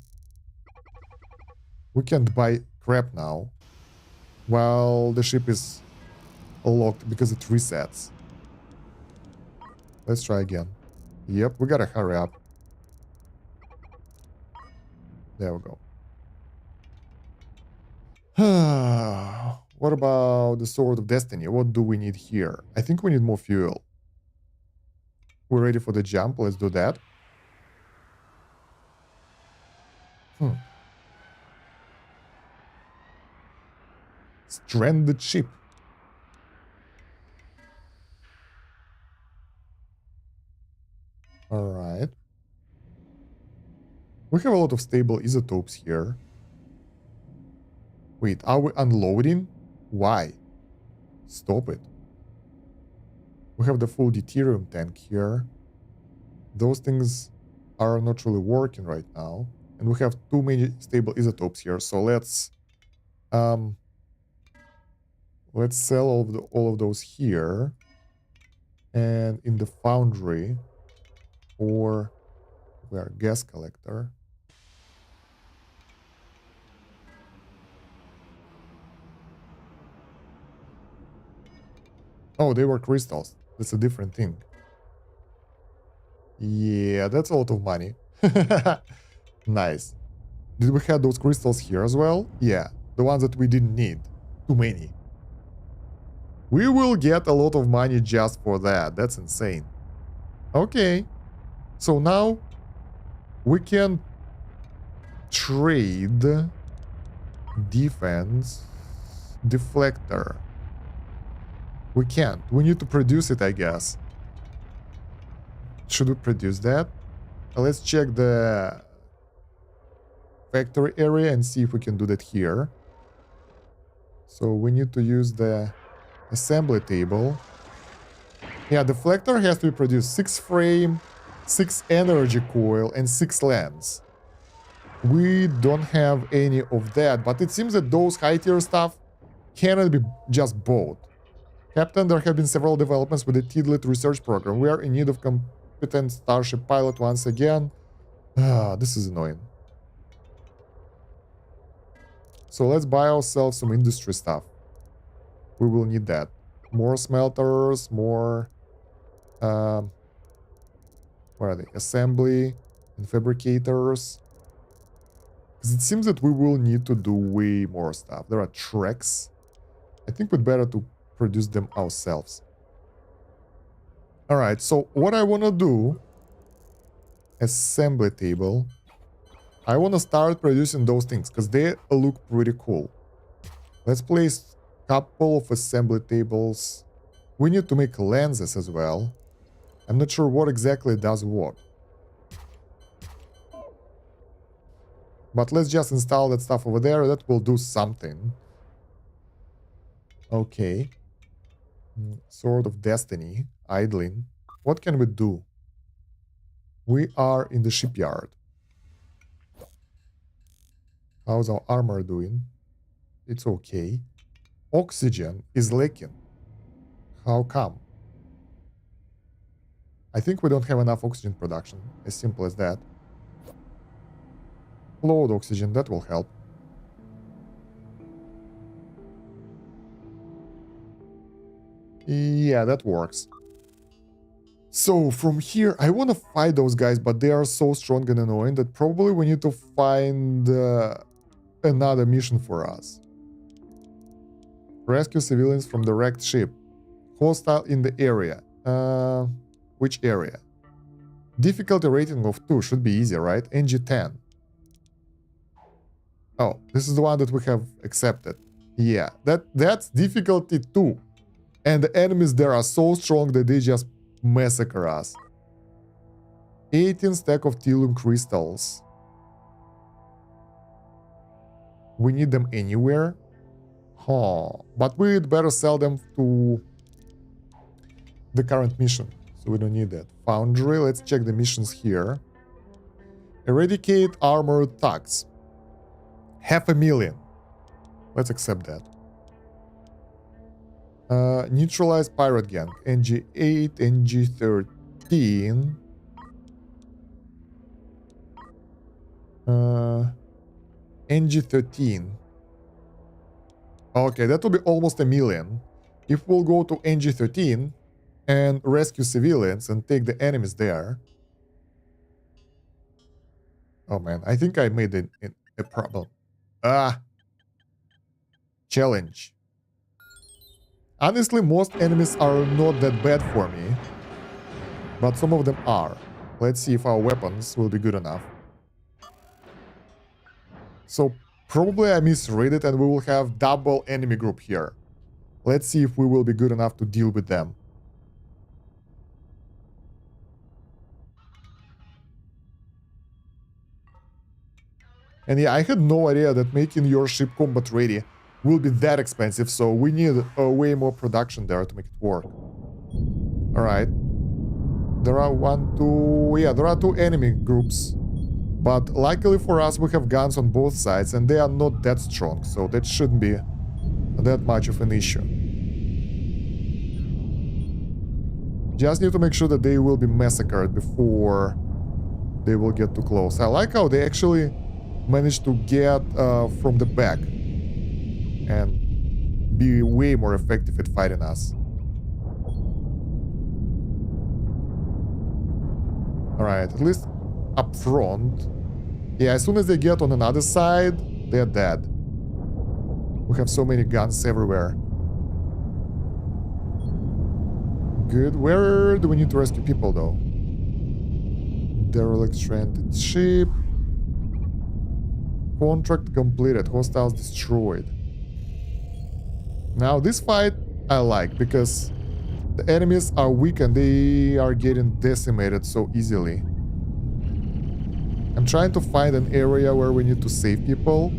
we can't buy crap now while the ship is locked because it resets. Let's try again. Yep, we gotta hurry up. There we go. What about the Sword of Destiny? What do we need here? I think we need more fuel. We're ready for the jump. Let's do that. Stranded ship. Alright. We have a lot of stable isotopes here. Wait, are we unloading? Why? Stop it. We have the full deuterium tank here. Those things are not really working right now. And we have too many stable isotopes here. So let's sell all of those here. And in the foundry or where gas collector. Oh, they were crystals. That's a different thing. Yeah, that's a lot of money. Nice. Did we have those crystals here as well? Yeah, the ones that we didn't need. Too many. We will get a lot of money just for that. That's insane. Okay. So now we can trade defense deflector. We can't. We need to produce it, I guess. Should we produce that? Let's check the factory area and see if we can do that here. So we need to use the assembly table. Yeah, deflector has to be produced 6 frame, 6 energy coil, and 6 lens. We don't have any of that, but it seems that those high tier stuff cannot be just bought. Captain, there have been several developments with the Tidlit research program. We are in need of competent Starship pilot once again. Ah, this is annoying. So let's buy ourselves some industry stuff. We will need that. More smelters, more... where are they? Assembly and fabricators. Because it seems that we will need to do way more stuff. There are tracks. I think we'd better to produce them ourselves. Alright, so what I want to do... Assembly table. I want to start producing those things because they look pretty cool. Let's place a couple of assembly tables. We need to make lenses as well. I'm not sure what exactly does what. But let's just install that stuff over there. That will do something. Okay. Sword of Destiny. Idling. What can we do? We are in the shipyard. How's our armor doing? It's okay. Oxygen is lacking. How come? I think we don't have enough oxygen production. As simple as that. Load oxygen, that will help. Yeah, that works. So from here, I want to fight those guys, but they are so strong and annoying that probably we need to find another mission for us. Rescue civilians from the wrecked ship. Hostile in the area. Which area? Difficulty rating of 2 should be easy, right? NG10. Oh, this is the one that we have accepted. Yeah, that's difficulty 2. And the enemies there are so strong that they just massacre us. 18 stack of tellurium crystals. We need them anywhere? Huh. But we'd better sell them to the current mission. So we don't need that. Foundry, let's check the missions here. Eradicate armored thugs. 500,000. Let's accept that. Neutralize pirate gang. NG8, NG13. NG13. Okay, that will be almost 1,000,000. If we'll go to NG13 and rescue civilians and take the enemies there. Oh man, I think I made a problem. Challenge. Honestly, most enemies are not that bad for me, but some of them are. Let's see if our weapons will be good enough. So probably I misread it and we will have double enemy group here. Let's see if we will be good enough to deal with them. And yeah, I had no idea that making your ship combat ready will be that expensive, so we need way more production there to make it work. Alright. There are there are 2 enemy groups. But luckily for us, we have guns on both sides, and they are not that strong, so that shouldn't be that much of an issue. Just need to make sure that they will be massacred before they will get too close. I like how they actually managed to get from the back and be way more effective at fighting us. Alright, at least up front. Yeah, as soon as they get on another side, they're dead. We have so many guns everywhere. Good. Where do we need to rescue people, though? Derelict stranded ship. Contract completed. Hostiles destroyed. Now, this fight I like, because the enemies are weak and they are getting decimated so easily. I'm trying to find an area where we need to save people.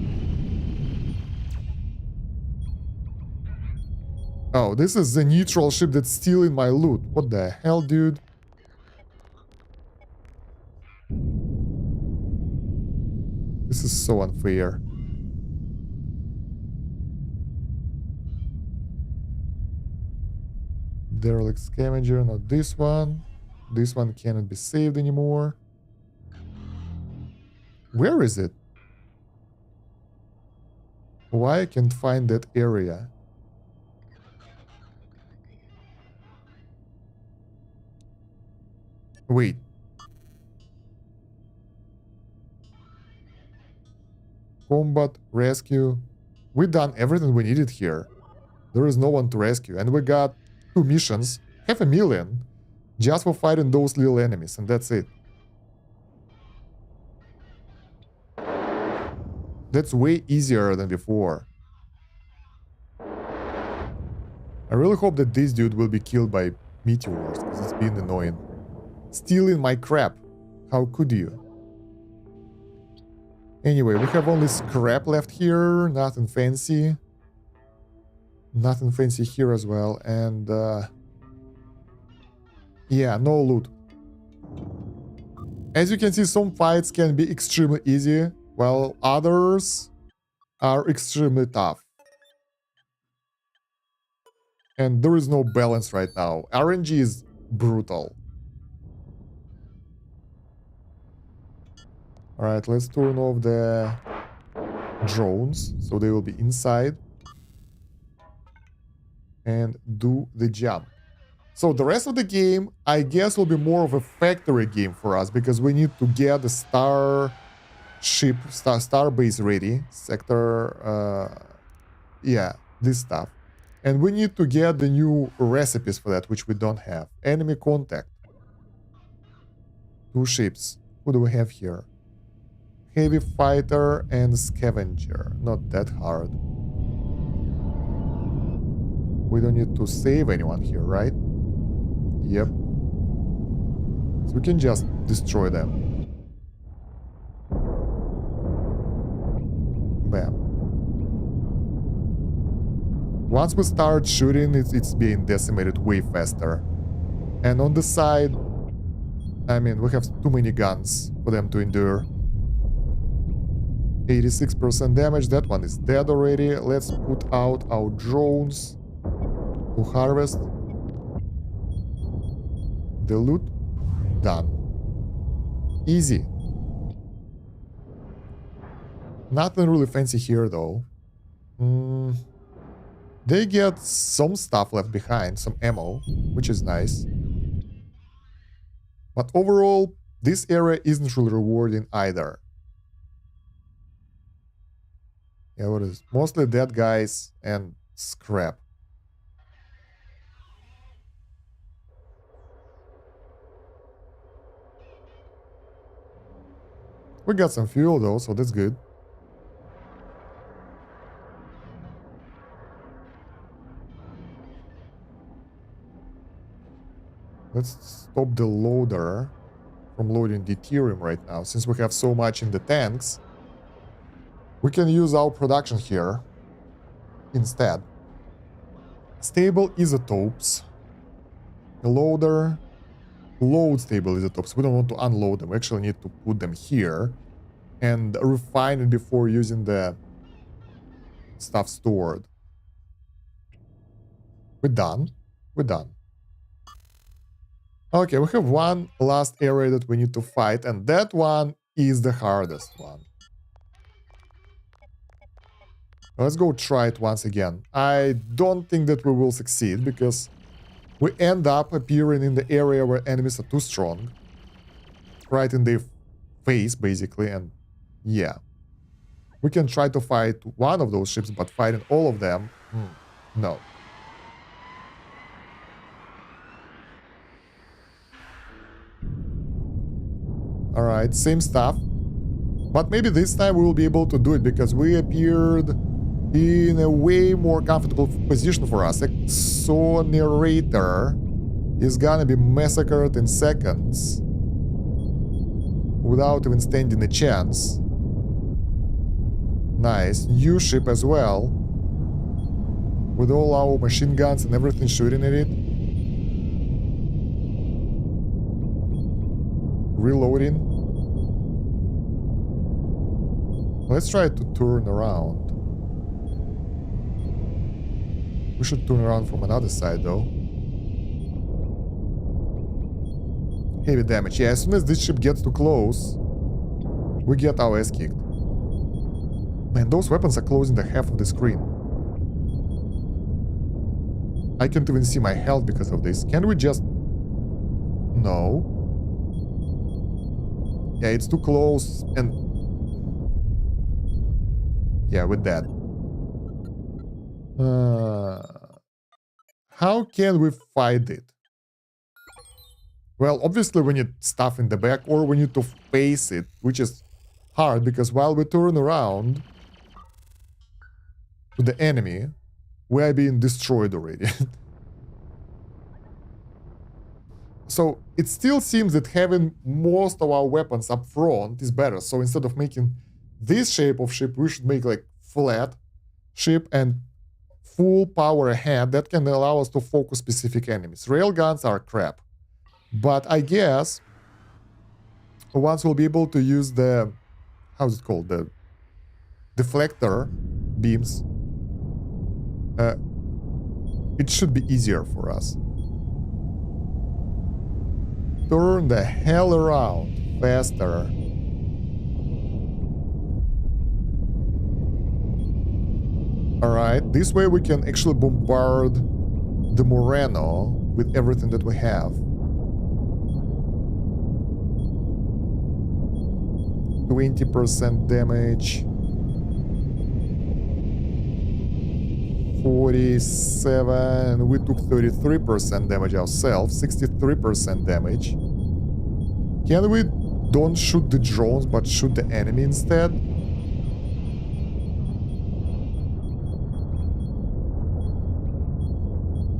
Oh, this is the neutral ship that's stealing my loot. What the hell, dude? This is so unfair. Derelict scavenger, not this one. This one cannot be saved anymore. Where is it? Why I can't find that area? Wait. Combat, rescue. We done everything we needed here. There is no one to rescue. And we got 2 missions. 500,000. Just for fighting those little enemies. And that's it. That's way easier than before. I really hope that this dude will be killed by meteors, because it's been annoying. Stealing my crap. How could you? Anyway, we have only scrap left here. Nothing fancy. Nothing fancy here as well. And yeah, no loot. As you can see, some fights can be extremely easy, while others are extremely tough. And there is no balance right now. RNG is brutal. Alright, let's turn off the drones, so they will be inside. And do the jump. So the rest of the game, I guess, will be more of a factory game for us, because we need to get the Starship, Starbase ready. Sector, yeah, this stuff. And we need to get the new recipes for that, which we don't have. Enemy contact. 2 ships. Who do we have here? Heavy fighter and scavenger. Not that hard. We don't need to save anyone here, right? Yep. So we can just destroy them. Bam. Once we start shooting, it's being decimated way faster. And on the side, I mean, we have too many guns for them to endure. 86% damage, that one is dead already. Let's put out our drones to harvest. The loot, done. Easy. Nothing really fancy here though. They get some stuff left behind, some ammo, which is nice. But overall, this area isn't really rewarding either. Yeah, what is it? Mostly dead guys and scrap. We got some fuel though, so that's good. Let's stop the loader from loading deuterium right now. Since we have so much in the tanks, we can use our production here instead. Stable isotopes. The loader. Load stable isotopes. We don't want to unload them. We actually need to put them here and refine it before using the stuff stored. We're done. We're done. Okay, we have one last area that we need to fight, and that one is the hardest one. Let's go try it once again. I don't think that we will succeed, because we end up appearing in the area where enemies are too strong. Right in their face, basically, and yeah. We can try to fight one of those ships, but fighting all of them, no. Alright, same stuff. But maybe this time we will be able to do it, because we appeared in a way more comfortable position for us. Exonerator is gonna be massacred in seconds without even standing a chance. Nice. New ship as well, with all our machine guns and everything shooting at it. Reloading. Let's try to turn around. We should turn around from another side though. Heavy damage. Yeah, as soon as this ship gets too close, we get our ass kicked. Man, those weapons are closing the half of the screen. I can't even see my health because of this. Can we just... No. Yeah, it's too close and... Yeah, with that. How can we fight it? Well, obviously we need stuff in the back, or we need to face it, which is hard because while we turn around to the enemy, we are being destroyed already. So it still seems that having most of our weapons up front is better. So instead of making this shape of ship, we should make like flat ship and full power ahead. That can allow us to focus specific enemies. Railguns are crap. But I guess once we'll be able to use the... How's it called? The deflector beams. It should be easier for us. Turn the hell around faster. Alright, this way we can actually bombard the Moreno with everything that we have. 20% damage. 47. We took 33% damage ourselves. 63% damage. Can we don't shoot the drones but shoot the enemy instead?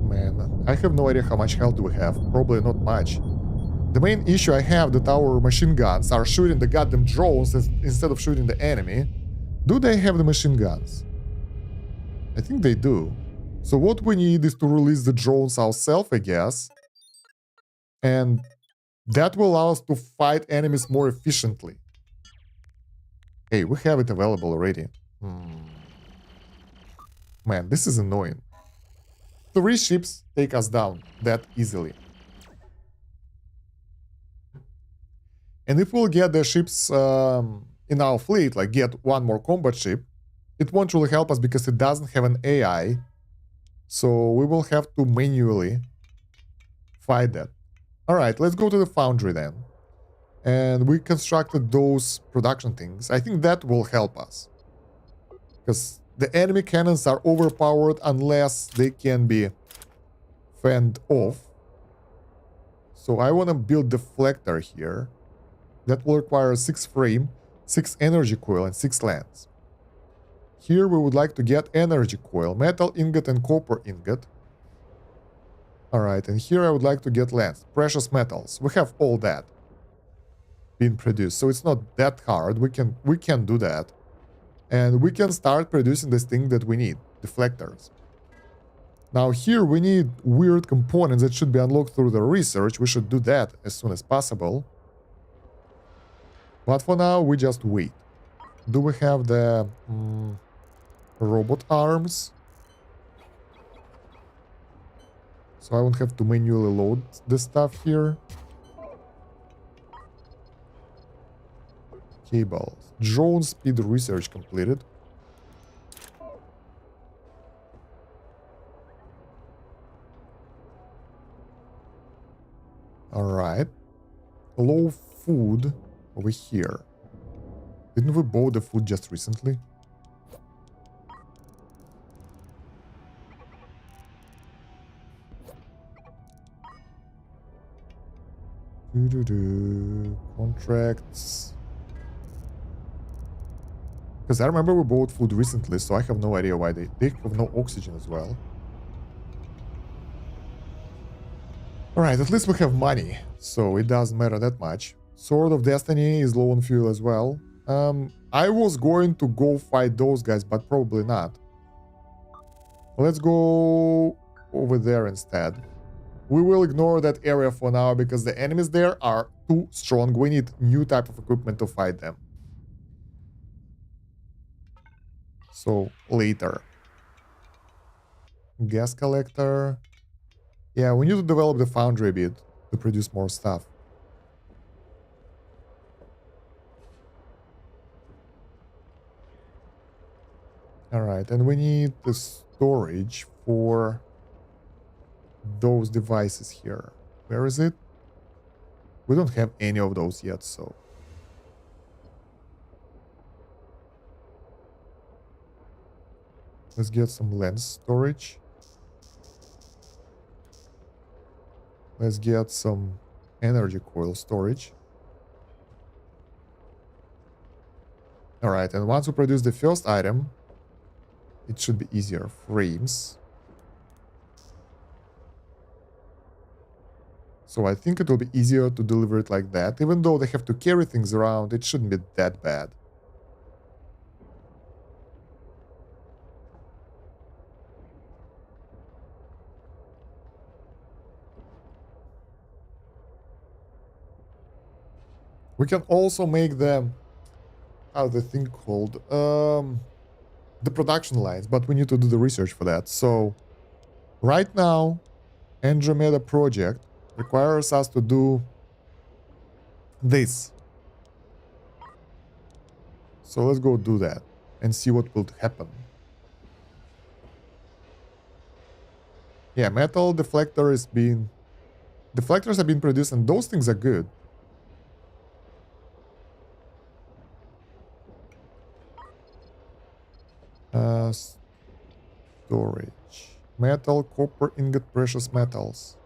Man, I have no idea how much health do we have. Probably not much. The main issue I have that our machine guns are shooting the goddamn drones instead of shooting the enemy. Do they have the machine guns? I think they do. So what we need is to release the drones ourselves, I guess. And that will allow us to fight enemies more efficiently. Hey, we have it available already. Man, this is annoying. 3 ships take us down that easily. And if we'll get the ships in our fleet, like get one more combat ship, it won't really help us because it doesn't have an AI. So we will have to manually fight that. Alright, let's go to the foundry then. And we constructed those production things. I think that will help us. Because the enemy cannons are overpowered unless they can be fended off. So I want to build deflector here. That will require 6 frame, 6 energy coil, and 6 lands. Here we would like to get energy coil, metal ingot, and copper ingot. Alright, and here I would like to get lands, precious metals. We have all that being produced, so it's not that hard. We can do that. And we can start producing this thing that we need, deflectors. Now here we need weird components that should be unlocked through the research. We should do that as soon as possible. But for now, we just wait. Do we have the robot arms? So I won't have to manually load the stuff here. Cables. Drone speed research completed. Alright. Low food over here. Didn't we buy the food just recently? Contracts. Because I remember we bought food recently, so I have no idea why they have no oxygen as well. Alright, at least we have money, so it doesn't matter that much. Sword of Destiny is low on fuel as well. I was going to go fight those guys, but probably not. Let's go over there instead. We will ignore that area for now because the enemies there are too strong. We need new type of equipment to fight them. So, later. Gas collector. Yeah, we need to develop the foundry a bit to produce more stuff. Alright, and we need the storage for those devices here. Where is it? We don't have any of those yet, so... Let's get some lens storage. Let's get some energy coil storage. Alright, and once we produce the first item, it should be easier. Frames. So I think it will be easier to deliver it like that. Even though they have to carry things around, it shouldn't be that bad. We can also make the... how's the thing called? The production lines, but we need to do the research for that. So right now, Andromeda project requires us to do this. So let's go do that and see what will happen. Yeah, metal deflector is being... deflectors have been produced and those things are good. Storage. Metal, copper, ingot, precious metals.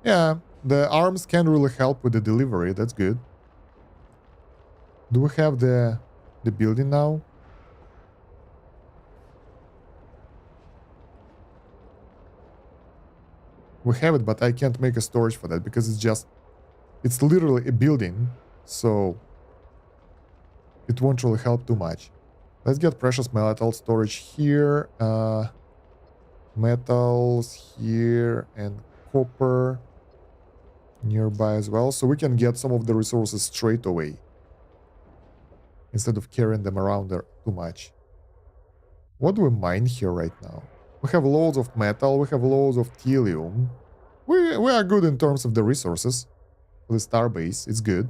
Yeah, the arms can really help with the delivery. That's good. Do we have the building now? We have it, but I can't make a storage for that because it's literally a building, so it won't really help too much. Let's get precious metal storage here, metals here, and copper nearby as well, so we can get some of the resources straight away instead of carrying them around there too much. What do we mine here right now? We have loads of metal, we have loads of helium. We are good in terms of the resources. The starbase, it's good.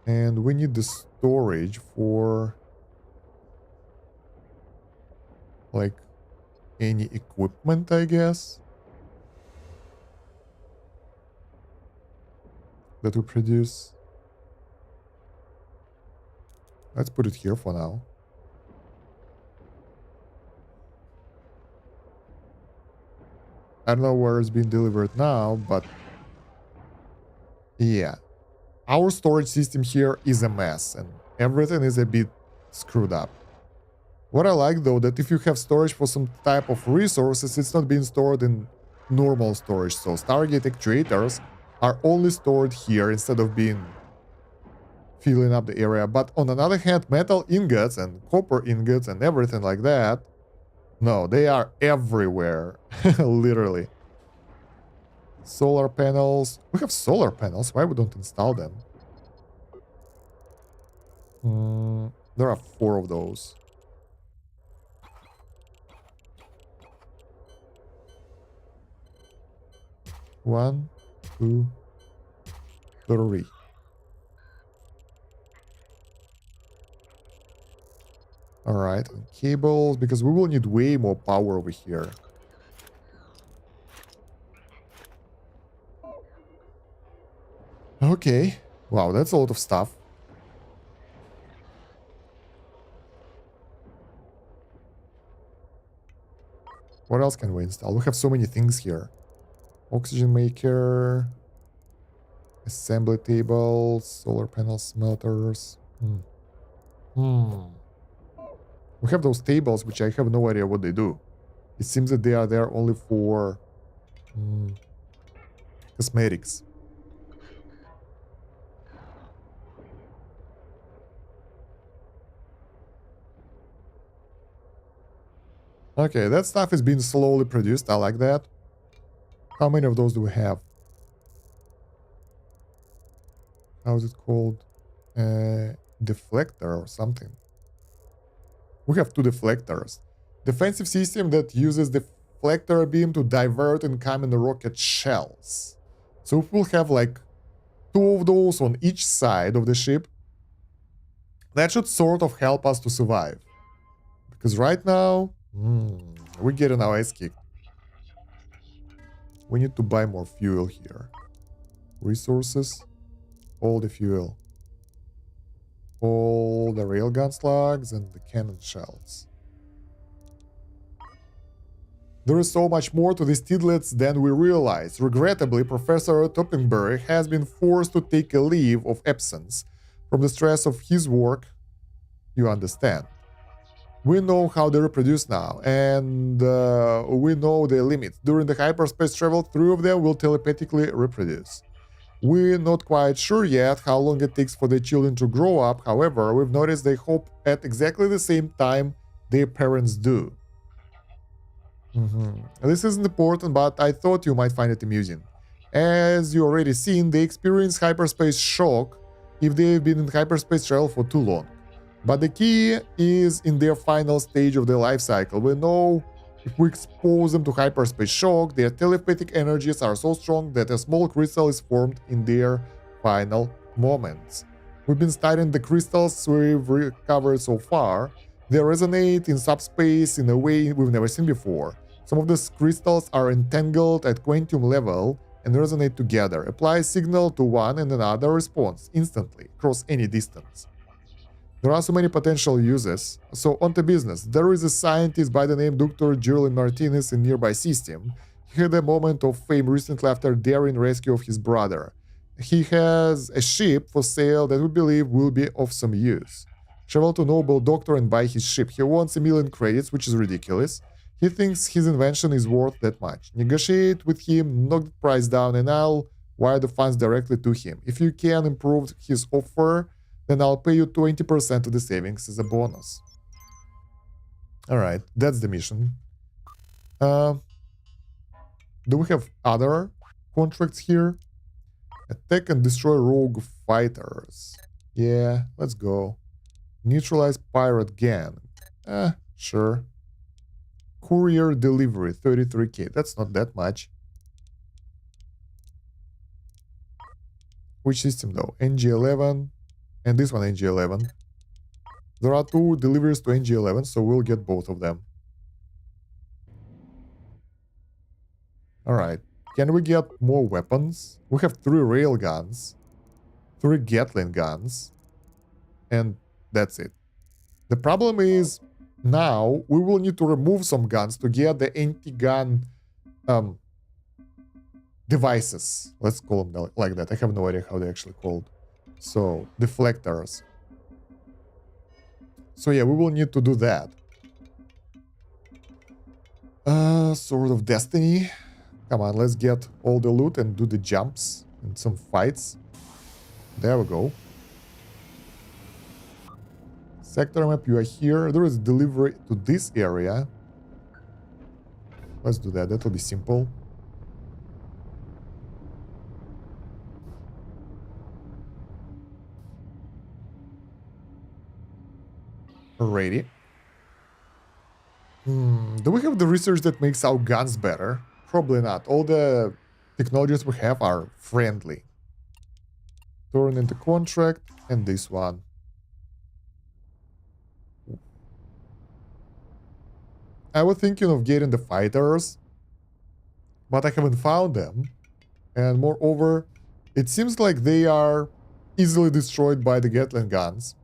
And we need the storage for like any equipment, I guess, that we produce. Let's put it here for now. I don't know where it's being delivered now, but yeah. Our storage system here is a mess and everything is a bit screwed up. What I like though, that if you have storage for some type of resources, it's not being stored in normal storage. So Stargate actuators are only stored here instead of being filling up the area. But on another hand, metal ingots and copper ingots and everything like that, no, they are everywhere, literally. Solar panels. We have solar panels. Why we don't install them? There are 4 of those. One, 2, 3. Alright, cables, because we will need way more power over here. Okay. Wow, that's a lot of stuff. What else can we install? We have so many things here. Oxygen maker, assembly tables, solar panel smelters. We have those tables, which I have no idea what they do. It seems that they are there only for cosmetics. Okay, that stuff is being slowly produced. I like that. How many of those do we have? How is it called? Deflector or something. We have 2 deflectors. Defensive system that uses the deflector beam to divert incoming rocket shells. So if we'll have like 2 of those on each side of the ship, that should sort of help us to survive. Because right now, we're getting our ass kicked. We need to buy more fuel here. Resources, all the fuel. All the railgun slugs and the cannon shells. There is so much more to these tidlets than we realize. Regrettably, Professor Toppingbury has been forced to take a leave of absence from the stress of his work. You understand. We know how they reproduce now, and we know their limits. During the hyperspace travel, 3 of them will telepathically reproduce. We're not quite sure yet how long it takes for the children to grow up. However, we've noticed they hope at exactly the same time their parents do. This isn't important, but I thought you might find it amusing. As you already seen, they experience hyperspace shock if they've been in hyperspace travel for too long. But the key is in their final stage of their life cycle. We know if we expose them to hyperspace shock, their telepathic energies are so strong that a small crystal is formed in their final moments. We've been studying the crystals we've recovered so far. They resonate in subspace in a way we've never seen before. Some of these crystals are entangled at quantum level and resonate together. Apply a signal to one and another responds instantly across any distance. There are so many potential uses. So on to business. There is a scientist by the name Dr. Julian Martinez in nearby system. He had a moment of fame recently after daring rescue of his brother. He has a ship for sale that we believe will be of some use. Travel to Noble Doctor and buy his ship. He wants 1 million credits, which is ridiculous. He thinks his invention is worth that much. Negotiate with him, knock the price down, and I'll wire the funds directly to him. If you can improve his offer, then I'll pay you 20% of the savings as a bonus. Alright, that's the mission. Do we have other contracts here? Attack and destroy rogue fighters. Yeah, let's go. Neutralize pirate gang. Sure. Courier delivery, 33k. That's not that much. Which system though? NG11 and this one NG11. There are 2 deliveries to NG11, so we'll get both of them. Alright. Can we get more weapons? We have 3 railguns, 3 Gatling guns, and that's it. The problem is, now we will need to remove some guns to get the anti-gun devices. Let's call them like that. I have no idea how they're actually called. So, deflectors. So yeah, we will need to do that. Sword of Destiny. Come on, let's get all the loot and do the jumps and some fights. There we go. Sector map, you are here. There is delivery to this area. Let's do that. That'll be simple. Alrighty. Do we have the research that makes our guns better? Probably not. All the technologies we have are friendly. Turn into contract and this one. I was thinking of getting the fighters, but I haven't found them. And moreover, it seems like they are easily destroyed by the Gatling guns.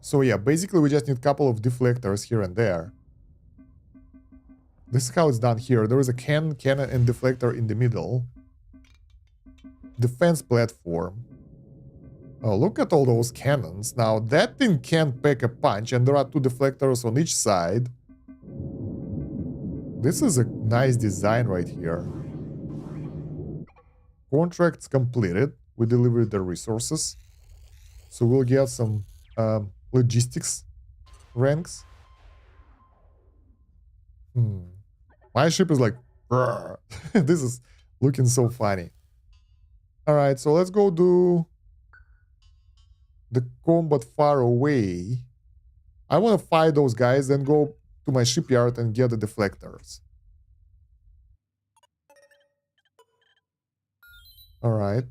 So yeah, basically we just need a couple of deflectors here and there. This is how it's done here. There is a cannon, and deflector in the middle. Defense platform. Oh, look at all those cannons. Now, that thing can't pack a punch, and there are 2 deflectors on each side. This is a nice design right here. Contracts completed. We delivered the resources. So we'll get some logistics ranks. My ship is like, this is looking so funny. Alright, so let's go do the combat far away. I want to fight those guys, then go to my shipyard and get the deflectors. Alright.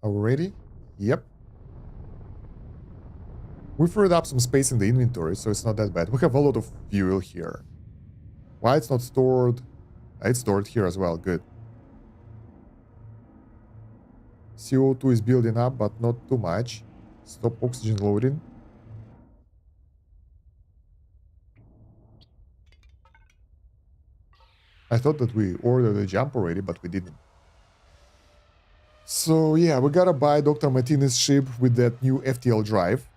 Are we ready? Yep. We freed up some space in the inventory, so it's not that bad. We have a lot of fuel here. Why it's not stored? It's stored here as well, good. CO2 is building up, but not too much. Stop oxygen loading. I thought that we ordered a jump already, but we didn't. So yeah, we gotta buy Dr. Martinez's ship with that new FTL drive.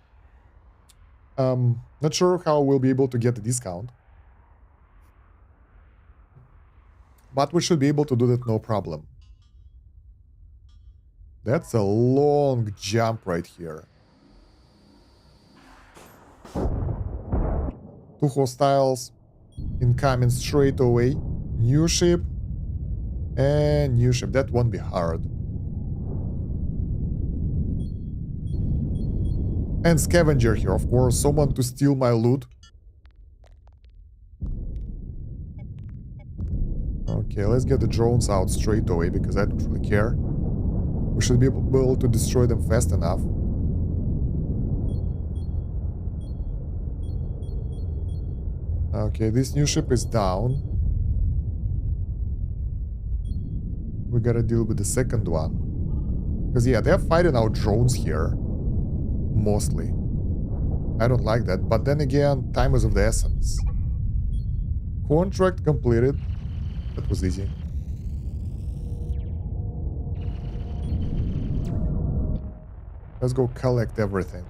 Not sure how we'll be able to get the discount. But we should be able to do that no problem. That's a long jump right here. Two hostiles incoming straight away. New ship and new ship. That won't be hard. And scavenger here, of course. Someone to steal my loot. Okay, let's get the drones out straight away because I don't really care. We should be able to destroy them fast enough. Okay, this new ship is down. We gotta deal with the second one. Because yeah, they're fighting our drones here. Mostly. I don't like that, but then again, time is of the essence. Contract completed. That was easy. Let's go collect everything.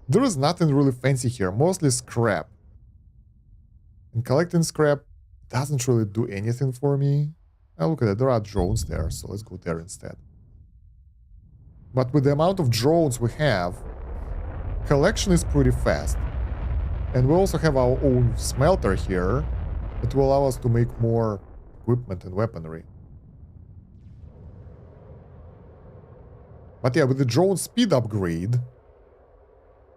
There is nothing really fancy here, mostly scrap. And collecting scrap doesn't really do anything for me. Oh, look at that, there are drones there, so let's go there instead. But with the amount of drones we have, collection is pretty fast. And we also have our own smelter here that will allow us to make more equipment and weaponry. But yeah, with the drone speed upgrade,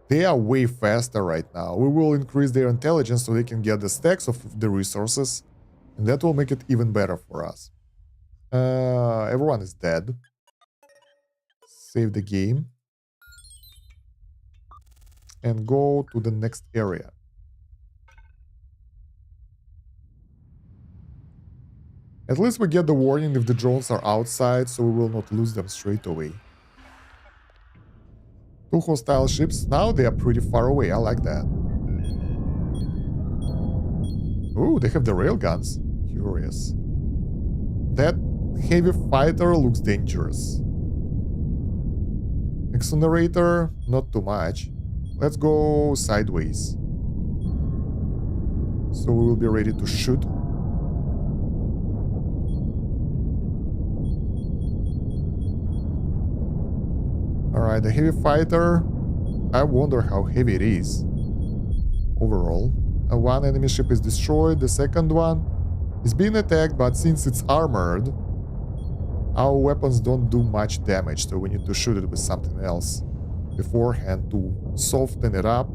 they are way faster right now. We will increase their intelligence so they can get the stacks of the resources, and that will make it even better for us. Everyone is dead. Save the game. And go to the next area. At least we get the warning if the drones are outside, so we will not lose them straight away. Two hostile ships. Now they are pretty far away. I like that. Ooh, they have the railguns. Curious. That heavy fighter looks dangerous. Accelerator, not too much. Let's go sideways. So we will be ready to shoot. Alright, the heavy fighter. I wonder how heavy it is. Overall. One enemy ship is destroyed. The second one is being attacked, but since it's armored, our weapons don't do much damage, so we need to shoot it with something else beforehand to soften it up.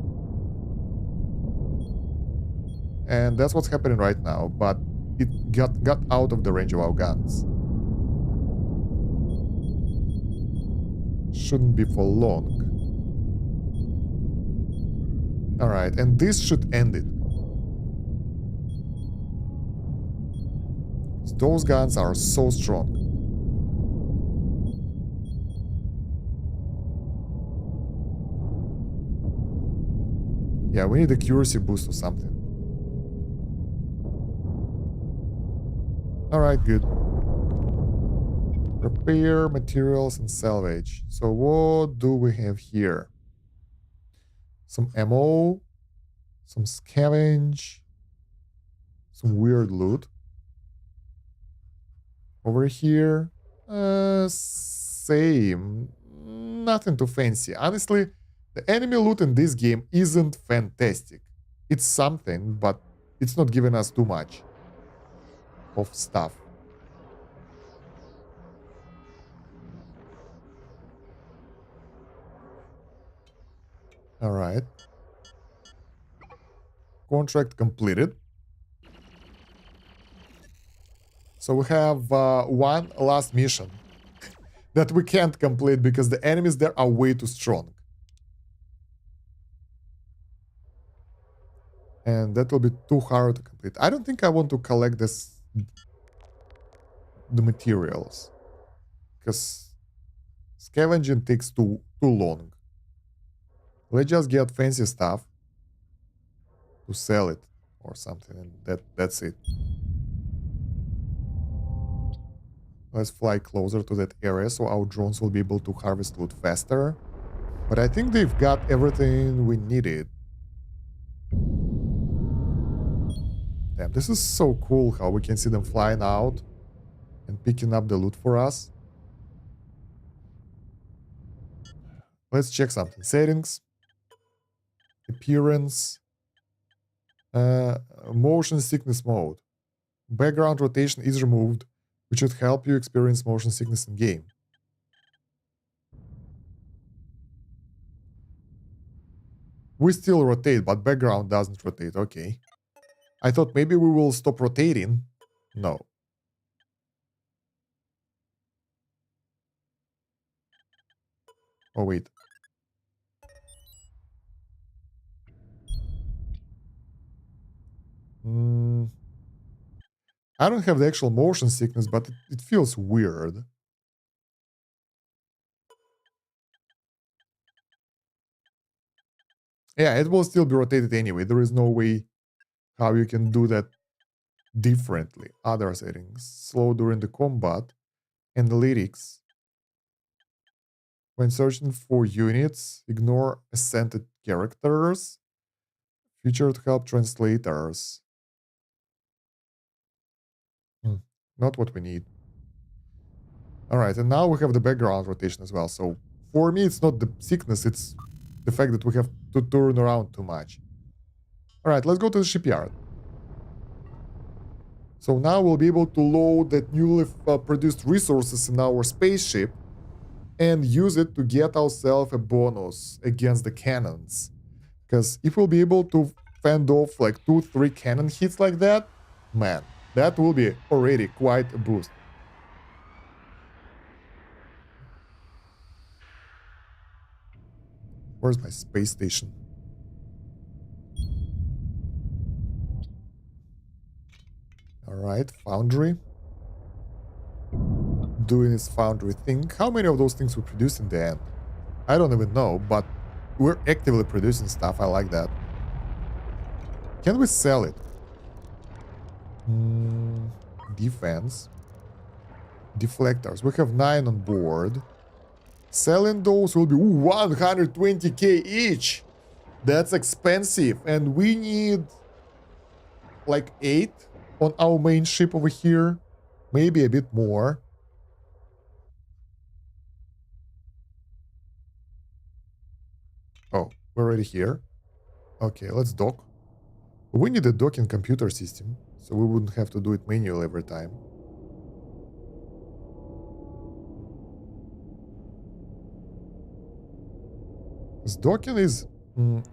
And that's what's happening right now, but it got out of the range of our guns. Shouldn't be for long. Alright, and this should end it. Those guns are so strong. Yeah, we need a accuracy boost or something. Alright, good. Repair, materials, and salvage. So what do we have here? Some ammo, some scavenge, some weird loot. Over here, same. Nothing too fancy. Honestly, the enemy loot in this game isn't fantastic. It's something, but it's not giving us too much of stuff. All right. Contract completed. So we have one last mission that we can't complete because the enemies there are way too strong. And that will be too hard to complete. I don't think I want to collect the materials because scavenging takes too long. Let's just get fancy stuff to sell it or something, and that's it. Let's fly closer to that area so our drones will be able to harvest loot faster. But I think they've got everything we needed. Damn, this is so cool how we can see them flying out and picking up the loot for us. Let's check something. Settings, appearance, uh, motion sickness mode. Background rotation is removed, which should help you experience motion sickness in game. We still rotate, but background doesn't rotate. Okay. I thought maybe we will stop rotating. No. Oh, wait. I don't have the actual motion sickness, but it feels weird. Yeah, it will still be rotated anyway. There is no way how you can do that differently. Other settings. Slow during the combat. Analytics. When searching for units, ignore accented characters. Featured help translators. Not what we need. Alright, and now we have the background rotation as well. So for me, it's not the sickness, it's the fact that we have to turn around too much. Alright, let's go to the shipyard. So now we'll be able to load that newly produced resources in our spaceship and use it to get ourselves a bonus against the cannons. Because if we'll be able to fend off like 2-3 cannon hits like that, man, that will be already quite a boost. Where's my space station? Alright, foundry. Doing its foundry thing. How many of those things we produce in the end? I don't even know, but we're actively producing stuff. I like that. Can we sell it? Defense. Deflectors. We have 9 on board. Selling those will be 120k each. That's expensive. And we need like 8 on our main ship over here. Maybe a bit more. Oh, we're already here. Okay, let's dock. We need a docking computer system, so we wouldn't have to do it manually every time. This docking is...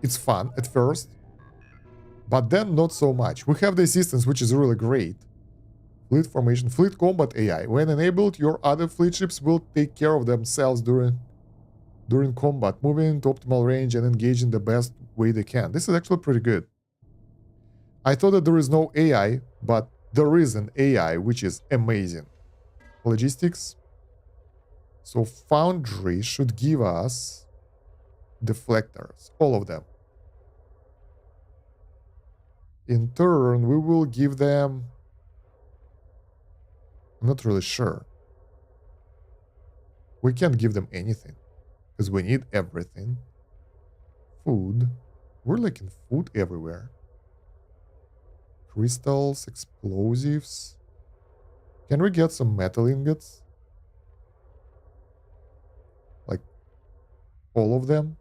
it's fun at first, but then not so much. We have the assistance, which is really great. Fleet formation, fleet combat AI. When enabled, your other fleet ships will take care of themselves during combat, moving into optimal range and engaging the best way they can. This is actually pretty good. I thought that there is no AI, but there is an AI, which is amazing. Logistics. So Foundry should give us deflectors, all of them. In turn, we will give them... I'm not really sure. We can't give them anything, because we need everything. Food. We're lacking food everywhere. Crystals, explosives. Can we get some metal ingots? Like, all of them?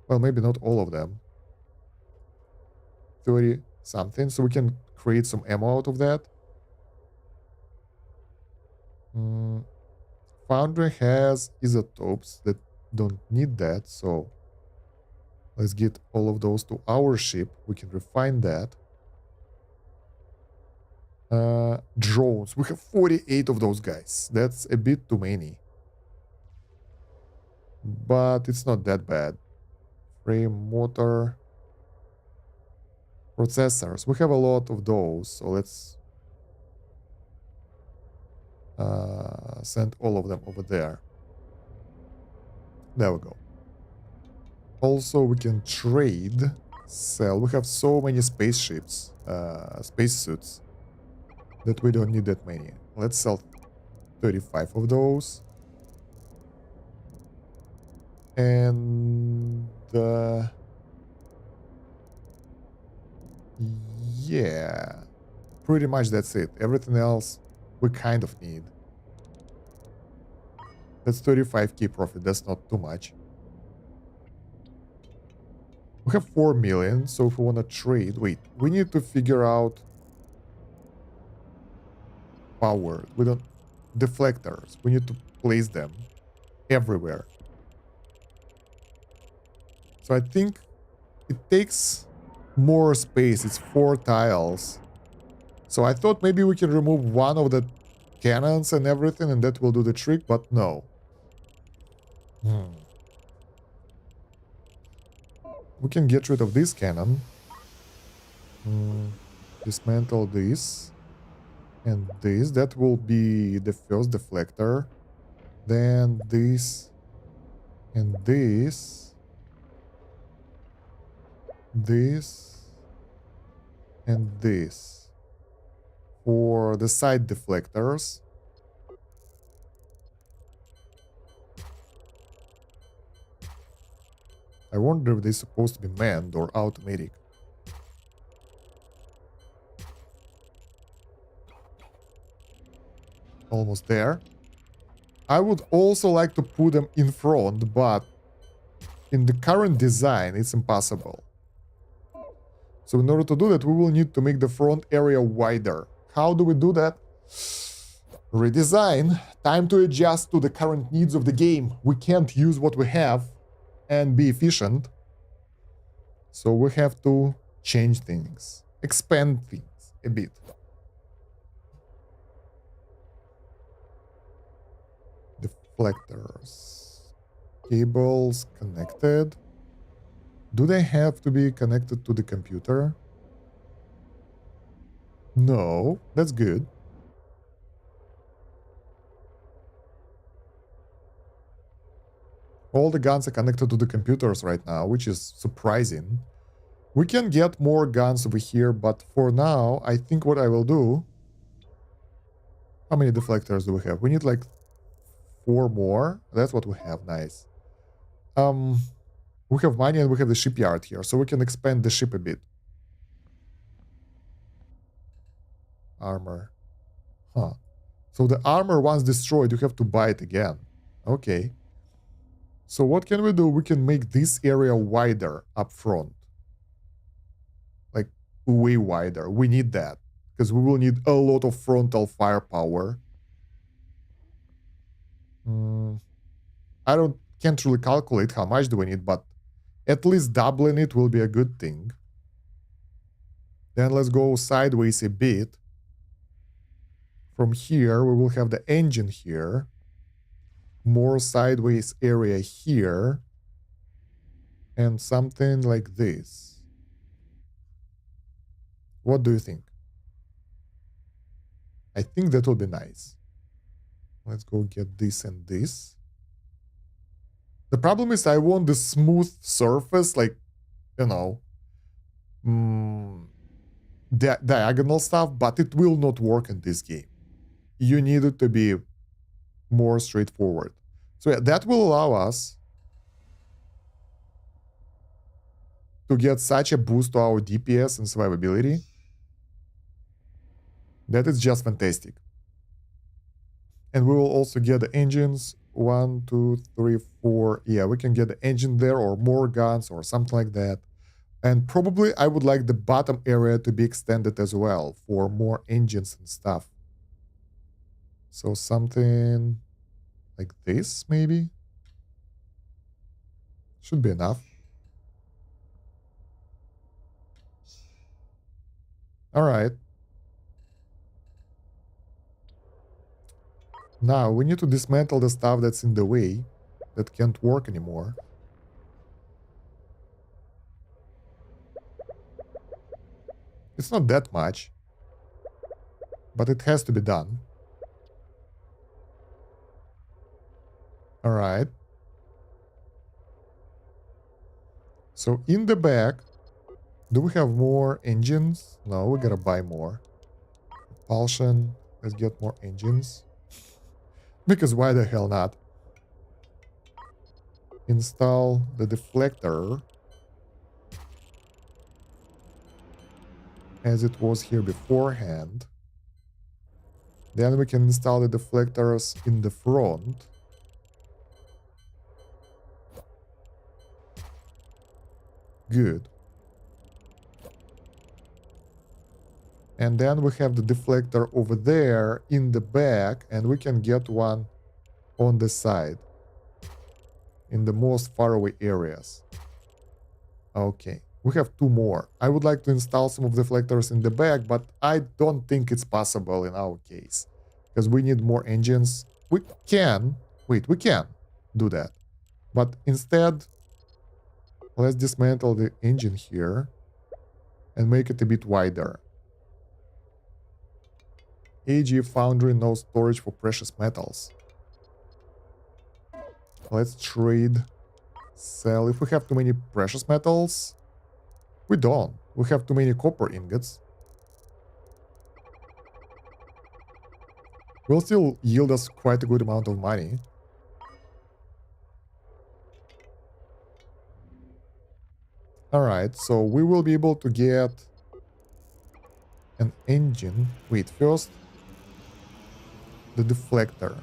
Well, maybe not all of them. 30 something, so we can create some ammo out of that. Foundry has isotopes that don't need that, so Let's get all of those to our ship. We can refine that. Drones. We have 48 of those guys. That's a bit too many. But it's not that bad. Frame, motor, processors. We have a lot of those. So let's send all of them over there. There we go. Also, we can trade, sell. We have so many spaceships, spacesuits, that we don't need that many. Let's sell 35 of those. And yeah, pretty much that's it. Everything else we kind of need. That's 35k profit. That's not too much. We have 4 million, so if we want to trade... Wait, we need to figure out power. We don't... Deflectors. We need to place them everywhere. So I think it takes more space. It's 4 tiles. So I thought maybe we can remove one of the cannons and everything and that will do the trick, but no. We can get rid of this cannon. Dismantle this. And this. That will be the first deflector. Then this. And this. This. And this. For the side deflectors. I wonder if they're supposed to be manned or automatic. Almost there. I would also like to put them in front, but in the current design, it's impossible. So in order to do that, we will need to make the front area wider. How do we do that? Redesign. Time to adjust to the current needs of the game. We can't use what we have and be efficient. So we have to change things. Expand things a bit. Deflectors. Cables connected. Do they have to be connected to the computer? No, that's good. All the guns are connected to the computers right now, which is surprising. We can get more guns over here, but for now, I think what I will do... How many deflectors do we have? We need like 4 more. That's what we have. Nice. We have money and we have the shipyard here, so we can expand the ship a bit. Armor. Huh. So the armor, once destroyed, you have to buy it again. Okay. So what can we do? We can make this area wider up front. Like, way wider. We need that. Because we will need a lot of frontal firepower. I can't really calculate how much do we need, but at least doubling it will be a good thing. Then let's go sideways a bit. From here, we will have the engine here. More sideways area here. And something like this. What do you think? I think that will be nice. Let's go get this and this. The problem is I want the smooth surface, like, you know, diagonal stuff, but it will not work in this game. You need it to be more straightforward. So yeah, that will allow us to get such a boost to our DPS and survivability. That is just fantastic. And we will also get the engines. 1, 2, 3, 4. Yeah, we can get the engine there or more guns or something like that. And probably I would like the bottom area to be extended as well for more engines and stuff. So something like this, maybe? Should be enough. Alright. Now, we need to dismantle the stuff that's in the way, that can't work anymore. It's not that much, but it has to be done. Alright. So in the back, do we have more engines? No, we gotta buy more. Propulsion, let's get more engines. Because why the hell not? Install the deflector as it was here beforehand. Then we can install the deflectors in the front. Good. And then we have the deflector over there in the back, and we can get one on the side in the most faraway areas. Okay, we have two more. I would like to install some of the deflectors in the back, but I don't think it's possible in our case because we need more engines. We can do that, but instead let's dismantle the engine here and make it a bit wider. AG Foundry, no storage for precious metals. Let's trade, sell. If we have too many precious metals, we don't. We have too many copper ingots. Will still yield us quite a good amount of money. Alright, so we will be able to get an engine. Wait, first the deflector.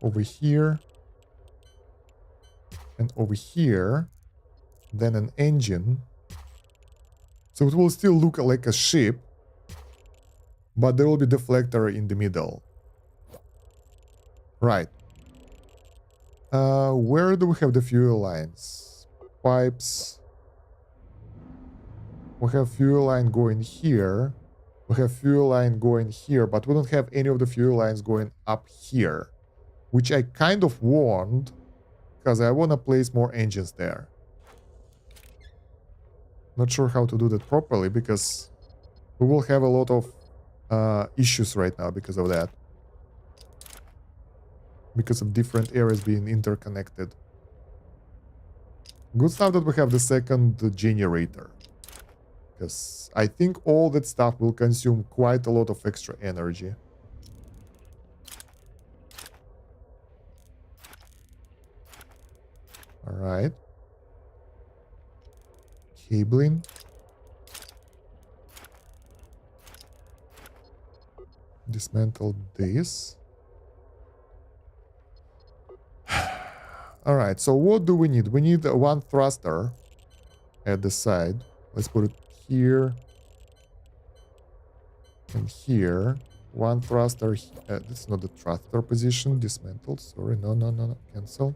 Over here. And over here. Then an engine. So it will still look like a ship. But there will be deflector in the middle. Right. Where do we have the fuel lines? Pipes. We have fuel line going here. We have fuel line going here, but we don't have any of the fuel lines going up here. Which I kind of want, because I want to place more engines there. Not sure how to do that properly, because we will have a lot of issues right now because of that. Because of different areas being interconnected. Good stuff that we have the second generator. Because I think all that stuff will consume quite a lot of extra energy. Alright. Cabling. Dismantle this. Alright, so what do we need? We need one thruster at the side. Let's put it here and here. One thruster. This is not the thruster position. Dismantled. Sorry, no. Cancel.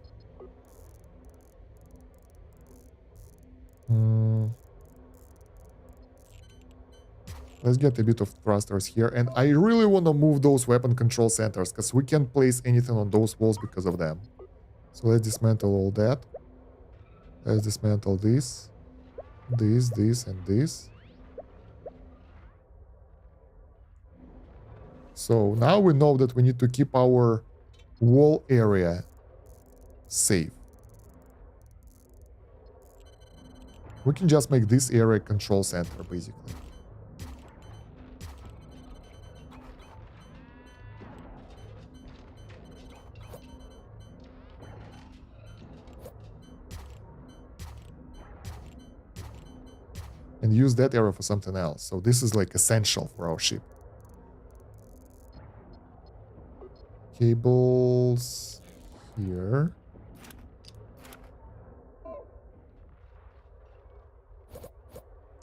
Let's get a bit of thrusters here. And I really want to move those weapon control centers because we can't place anything on those walls because of them. So let's dismantle all that. Let's dismantle this, and this. So now we know that we need to keep our wall area safe. We can just make this area a control center, basically. And use that area for something else. So this is like essential for our ship. Cables here.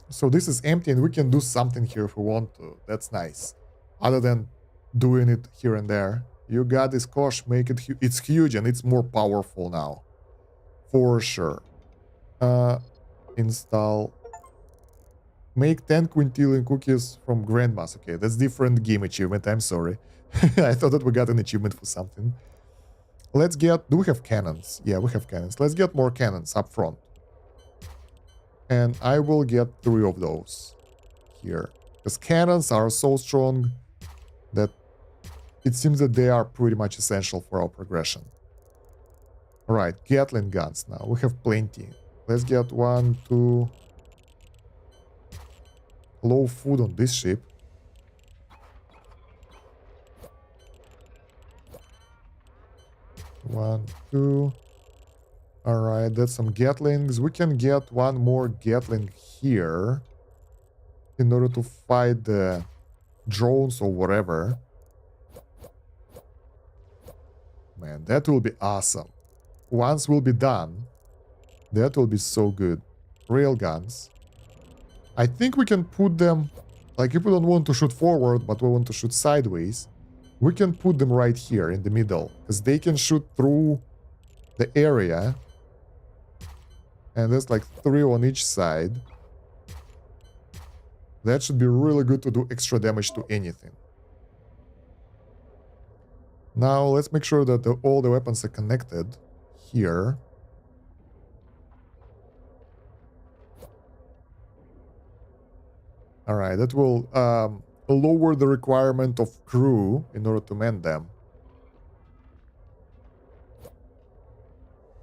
So this is empty and we can do something here if we want to. That's nice. Other than doing it here and there. You got this, Kosh, make it it's huge and it's more powerful now. For sure. Install. Make 10 quintillion cookies from Grandma's. Okay, that's different game achievement. I'm sorry. I thought that we got an achievement for something. Let's get... Do we have cannons? Yeah, we have cannons. Let's get more cannons up front. And I will get 3 of those here. Because cannons are so strong that it seems that they are pretty much essential for our progression. Alright, Gatling guns now. We have plenty. Let's get 1, 2... Low food on this ship. One, 2. Alright, that's some Gatlings. We can get 1 more Gatling here in order to fight the drones or whatever. Man, that will be awesome. Once we'll be done, that will be so good. Railguns. I think we can put them, like if we don't want to shoot forward, but we want to shoot sideways, we can put them right here in the middle, because they can shoot through the area. And there's like 3 on each side. That should be really good to do extra damage to anything. Now let's make sure that all the weapons are connected here. Alright, that will lower the requirement of crew in order to man them.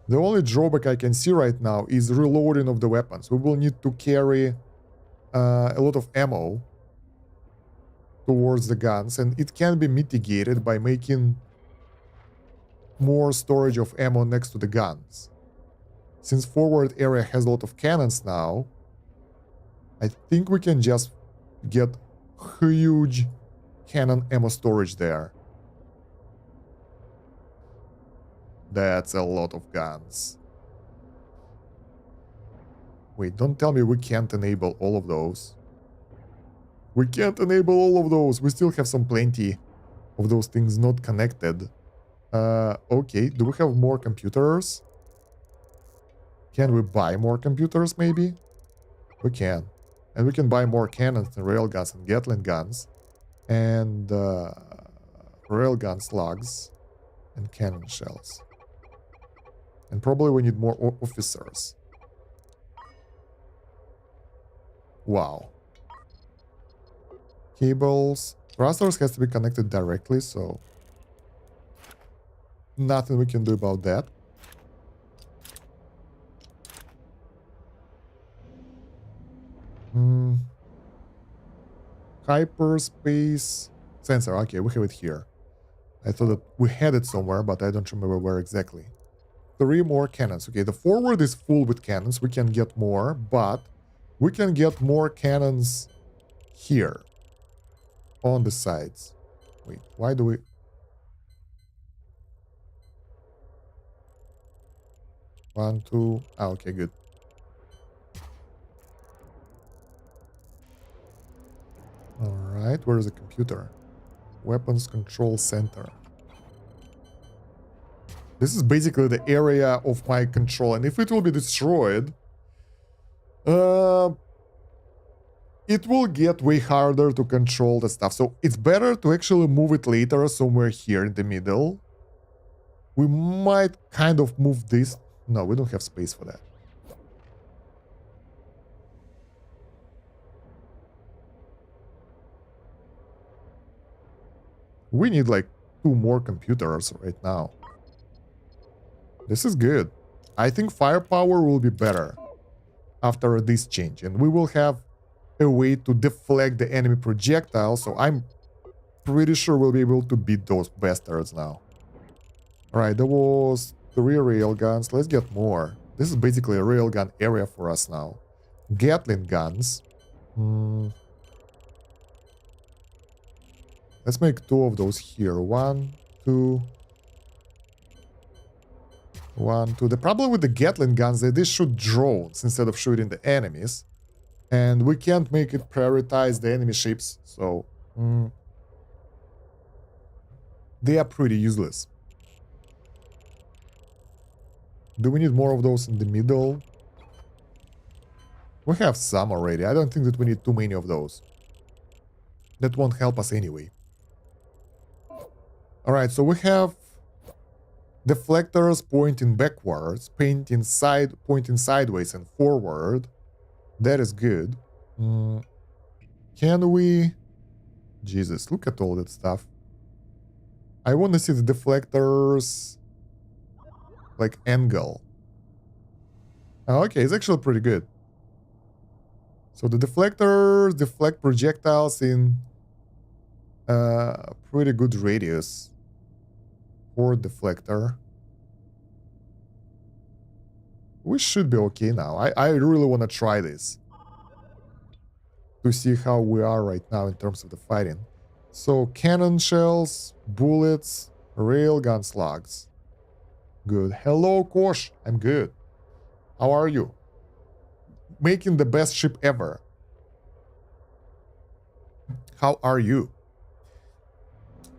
The only drawback I can see right now is reloading of the weapons. We will need to carry a lot of ammo towards the guns, and it can be mitigated by making more storage of ammo next to the guns. Since forward area has a lot of cannons now, I think we can just get huge cannon ammo storage there. That's a lot of guns. Wait, don't tell me we can't enable all of those. We can't enable all of those. We still have some plenty of those things not connected. Okay, do we have more computers? Can we buy more computers, maybe? We can. And we can buy more cannons and railguns and Gatling guns. And railgun slugs and cannon shells. And probably we need more officers. Wow. Cables. Thrusters has to be connected directly, so nothing we can do about that. Hyperspace sensor. Okay, we have it here. I thought that we had it somewhere, but I don't remember where exactly. 3 more cannons. Okay, the forward is full with cannons. We can get more, but we can get more cannons here on the sides. Wait, why do we... One, 2... Ah, okay, good. Alright, where is the computer? Weapons Control Center. This is basically the area of my control, and if it will be destroyed, it will get way harder to control the stuff. So it's better to actually move it later somewhere here in the middle. We might kind of move this. No, we don't have space for that. We need like 2 more computers right now. This is good. I think firepower will be better after this change, and we will have a way to deflect the enemy projectile, so I'm pretty sure we'll be able to beat those bastards now. Alright, there was 3 railguns. Let's get more. This is basically a railgun area for us now. Gatling guns. Let's make 2 of those here. 1, 2. 1, 2. The problem with the Gatling guns is they shoot drones instead of shooting the enemies. And we can't make it prioritize the enemy ships, so... they are pretty useless. Do we need more of those in the middle? We have some already. I don't think that we need too many of those. That won't help us anyway. Alright, so we have deflectors pointing backwards, pointing sideways and forward. That is good. Can we... Jesus, look at all that stuff. I want to see the deflectors... like angle. Okay, it's actually pretty good. So the deflectors deflect projectiles in pretty good radius for deflector. We should be okay now. I really want to try this to see how we are right now in terms of the fighting. So cannon shells, bullets, railgun slugs. Good. Hello, Kosh. I'm good. How are you? Making the best ship ever. How are you?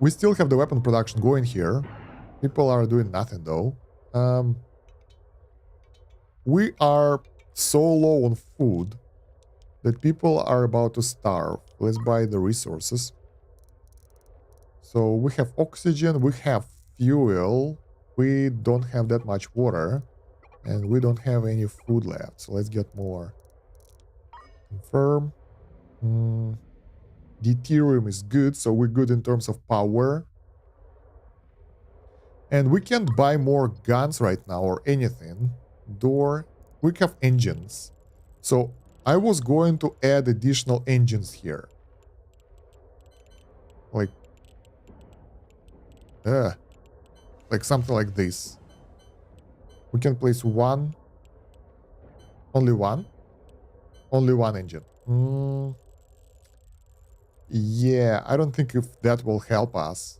We still have the weapon production going here. People are doing nothing though. We are so low on food that people are about to starve. Let's buy the resources. So we have oxygen, we have fuel, we don't have that much water, and we don't have any food left. So let's get more. Confirm. Deuterium is good, so we're good in terms of power. And we can't buy more guns right now or anything. Door. We have engines. So I was going to add additional engines here. Like something like this. We can place one. Only one? Only one engine. Yeah, I don't think if that will help us.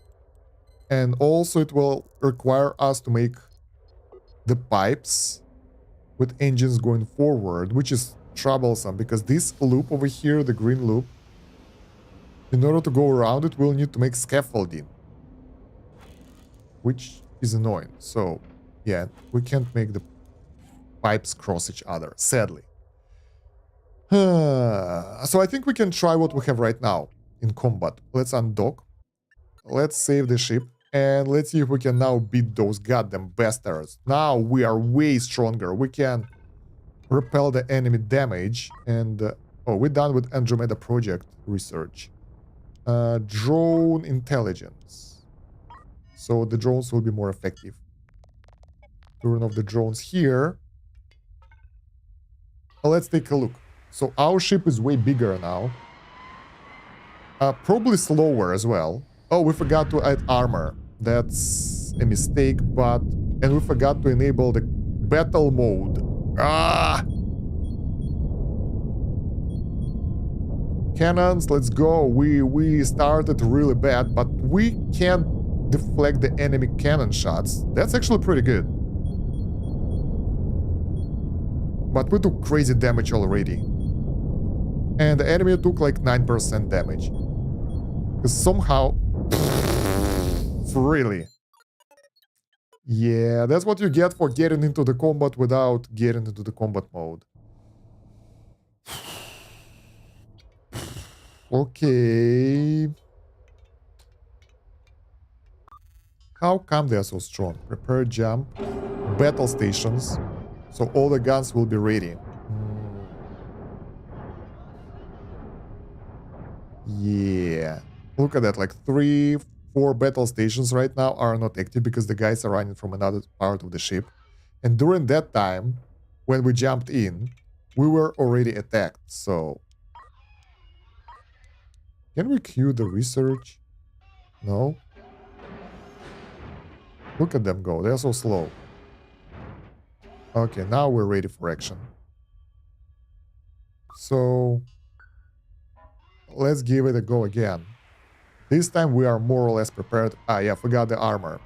And also it will require us to make the pipes with engines going forward, which is troublesome because this loop over here, the green loop, in order to go around it, we'll need to make scaffolding, which is annoying. So yeah, we can't make the pipes cross each other, sadly. So I think we can try what we have right now in combat. Let's undock. Let's save the ship. And let's see if we can now beat those goddamn bastards. Now we are way stronger. We can repel the enemy damage. And, oh, we're done with Andromeda Project research. Drone intelligence. So the drones will be more effective. Turn off the drones here. Let's take a look. So our ship is way bigger now. Probably slower as well. Oh, we forgot to add armor. That's a mistake, but... And we forgot to enable the battle mode. Cannons, let's go. We started really bad, but we can't deflect the enemy cannon shots. That's actually pretty good. But we took crazy damage already. And the enemy took like 9% damage. Because somehow... Really? Yeah, that's what you get for getting into the combat without getting into the combat mode. Okay. How come they are so strong? Prepare jump. Battle stations. So all the guns will be ready. Yeah. Look at that, like 3-4 battle stations right now are not active because the guys are running from another part of the ship. And during that time, when we jumped in, we were already attacked, so... Can we queue the research? No? Look at them go, they're so slow. Okay, now we're ready for action. So... Let's give it a go again. This time we are more or less prepared. Ah, yeah, forgot the armor.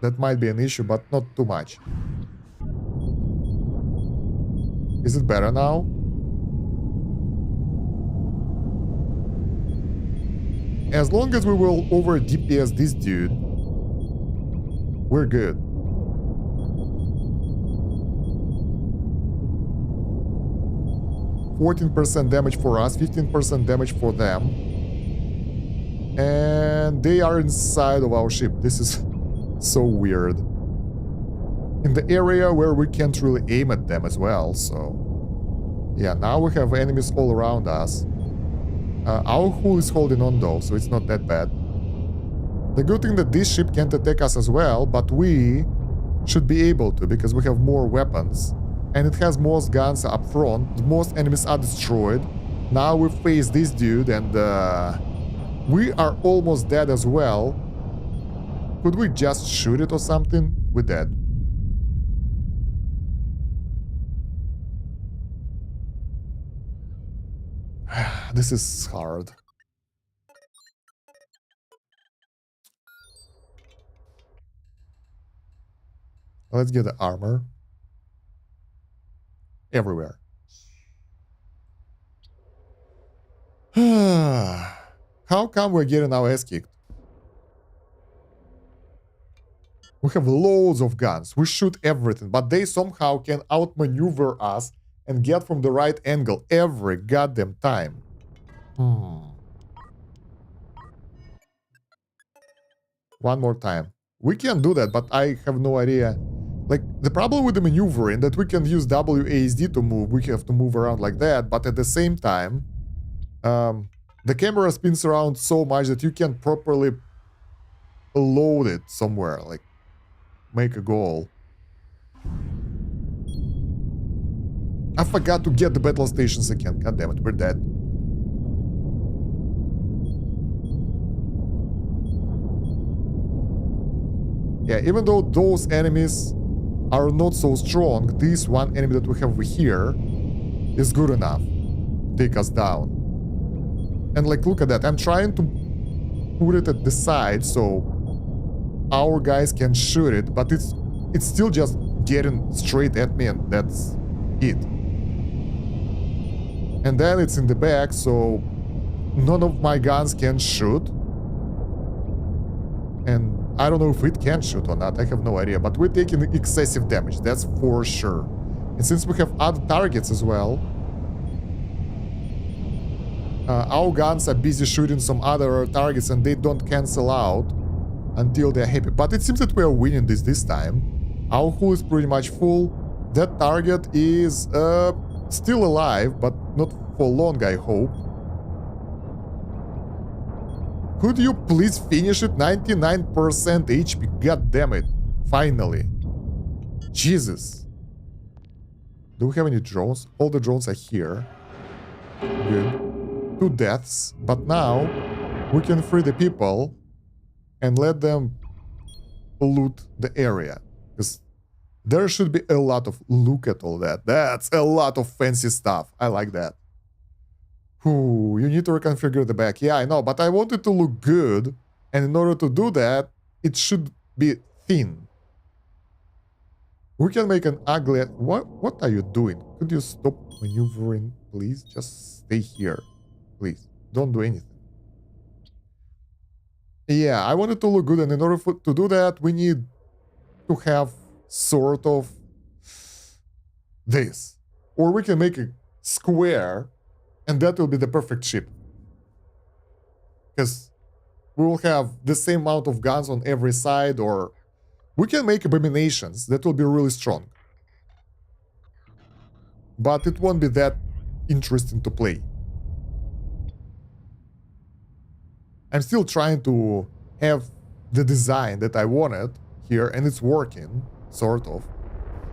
That might be an issue, but not too much. Is it better now? As long as we will over DPS this dude, we're good. 14% damage for us, 15% damage for them. And they are inside of our ship. This is so weird. In the area where we can't really aim at them as well, so... Yeah, now we have enemies all around us. Our hull is holding on though, so it's not that bad. The good thing that this ship can't attack us as well, but we should be able to, because we have more weapons. And it has most guns up front. Most enemies are destroyed. Now we face this dude and we are almost dead as well. Could we just shoot it or something? We're dead. This is hard. Let's get the armor. Everywhere. How come we're getting our ass kicked? We have loads of guns. We shoot everything, but they somehow can outmaneuver us and get from the right angle every goddamn time. One more time. We can do that, but I have no idea. Like, the problem with the maneuvering that we can use WASD to move, we have to move around like that, but at the same time, the camera spins around so much that you can't properly load it somewhere, like, make a goal. I forgot to get the battle stations again. God damn it, we're dead. Yeah, even though those enemies are not so strong, this one enemy that we have over here is good enough to take us down. And like, look at that. I'm trying to put it at the side so our guys can shoot it, but it's still just getting straight at me, and that's it. And then it's in the back, so none of my guns can shoot. And I don't know if it can shoot or not, I have no idea, but we're taking excessive damage, that's for sure. And since we have other targets as well, our guns are busy shooting some other targets and they don't cancel out until they're happy. But it seems that we are winning this time. Our hull is pretty much full. That target is still alive, but not for long, I hope. Could you please finish it? 99% HP. God damn it. Finally. Jesus. Do we have any drones? All the drones are here. Good. 2 deaths. But now we can free the people and let them loot the area. Because there should be a lot of... Look at all that. That's a lot of fancy stuff. I like that. Ooh, you need to reconfigure the back. Yeah, I know, but I want it to look good. And in order to do that, it should be thin. We can make an ugly... What are you doing? Could you stop maneuvering, please? Just stay here. Please, don't do anything. Yeah, I want it to look good, and in order to do that, we need to have sort of this. Or we can make a square, and that will be the perfect ship. Because we will have the same amount of guns on every side, or we can make abominations that will be really strong. But it won't be that interesting to play. I'm still trying to have the design that I wanted here, and it's working, sort of.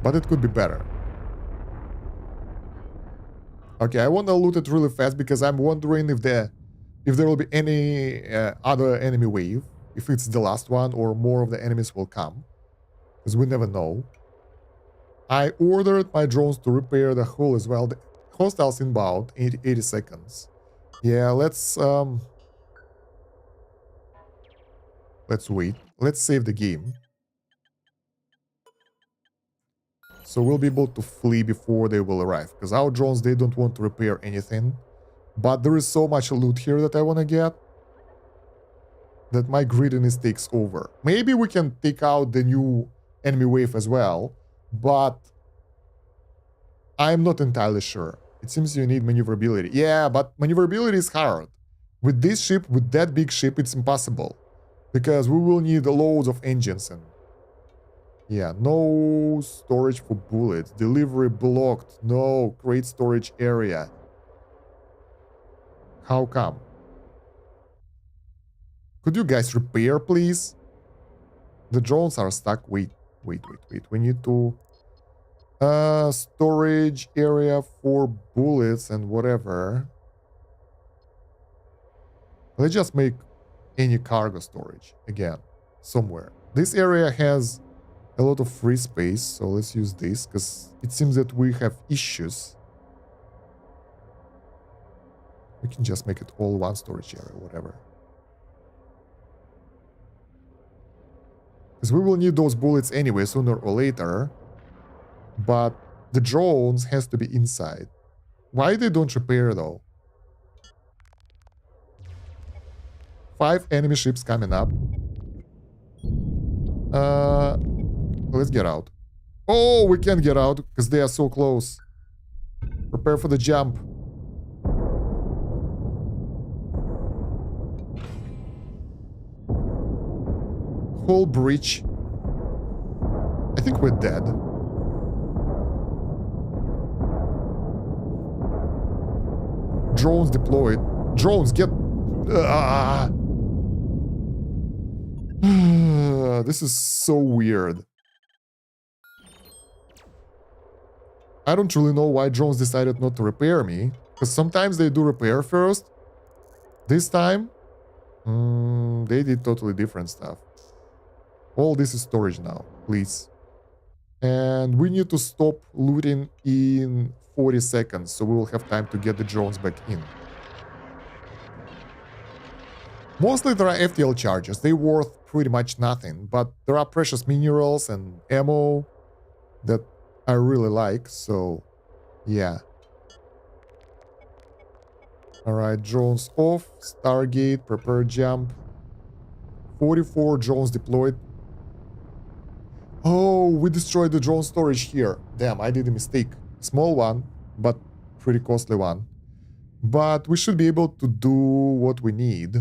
But it could be better. Okay, I want to loot it really fast because I'm wondering if there will be any other enemy wave, if it's the last one or more of the enemies will come, because we never know. I ordered my drones to repair the hull as well. The hostiles inbound 80 seconds. Yeah, let's wait. Let's save the game. So we'll be able to flee before they will arrive. Because our drones, they don't want to repair anything. But there is so much loot here that I want to get, that my greediness takes over. Maybe we can take out the new enemy wave as well. But I'm not entirely sure. It seems you need maneuverability. Yeah, but maneuverability is hard. With this ship, with that big ship, it's impossible. Because we will need loads of engines and... Yeah, no storage for bullets. Delivery blocked. No, create storage area. How come? Could you guys repair, please? The drones are stuck. Wait. We need to... storage area for bullets and whatever. Let's just make any cargo storage again somewhere. This area has a lot of free space, so let's use this because it seems that we have issues. We can just make it all one storage area, whatever. Because we will need those bullets anyway, sooner or later. But the drones has to be inside. Why they don't repair though? 5 enemy ships coming up. Let's get out. Oh, we can't get out because they are so close. Prepare for the jump. Whole breach. I think we're dead. Drones deployed. Drones, get... This is so weird. I don't really know why drones decided not to repair me. Because sometimes they do repair first. This time, they did totally different stuff. All this is storage now, please. And we need to stop looting in 40 seconds, so we will have time to get the drones back in. Mostly there are FTL charges. They're worth pretty much nothing, but there are precious minerals and ammo that I really like, so yeah. Alright, drones off. Stargate, prepare jump. 44 drones deployed. Oh, we destroyed the drone storage here. Damn, I did a mistake. Small one, but pretty costly one. But we should be able to do what we need.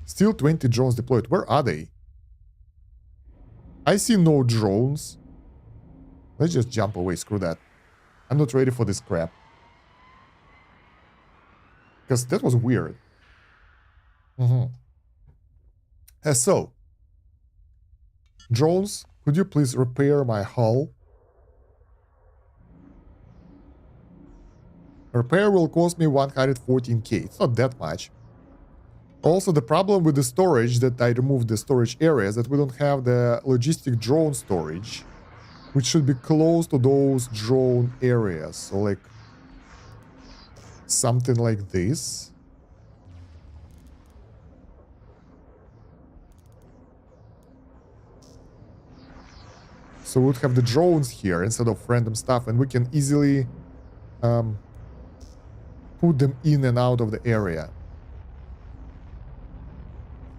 Still 20 drones deployed. Where are they? I see no drones. Let's just jump away. Screw that. I'm not ready for this crap. Because that was weird. So, drones, could you please repair my hull? Repair will cost me 114k. It's not that much. Also, the problem with the storage that I removed the storage areas that we don't have the logistic drone storage, which should be close to those drone areas. So, like, something like this. So we would have the drones here instead of random stuff, and we can easily put them in and out of the area.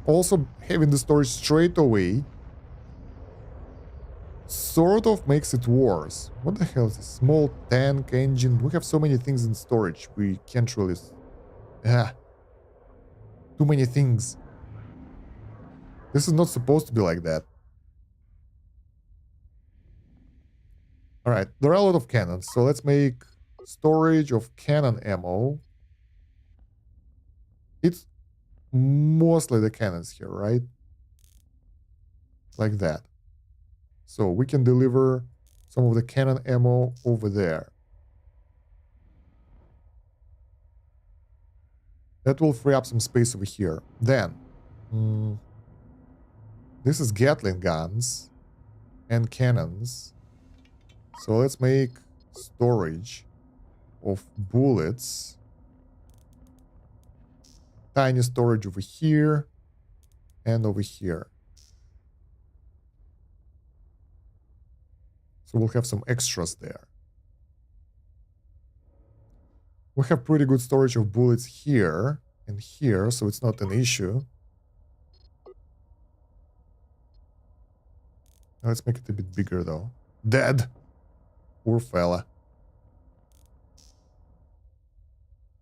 Also, having the storage straight away sort of makes it worse. What the hell is this? Small tank engine. We have so many things in storage. We can't really... Too many things. This is not supposed to be like that. Alright, there are a lot of cannons, so let's make storage of cannon ammo. It's mostly the cannons here, right? Like that. So we can deliver some of the cannon ammo over there. That will free up some space over here. Then, this is Gatling guns and cannons. So let's make storage of bullets. Tiny storage over here and over here. So we'll have some extras there. We have pretty good storage of bullets here and here, so it's not an issue. Let's make it a bit bigger though. Dead! Poor fella.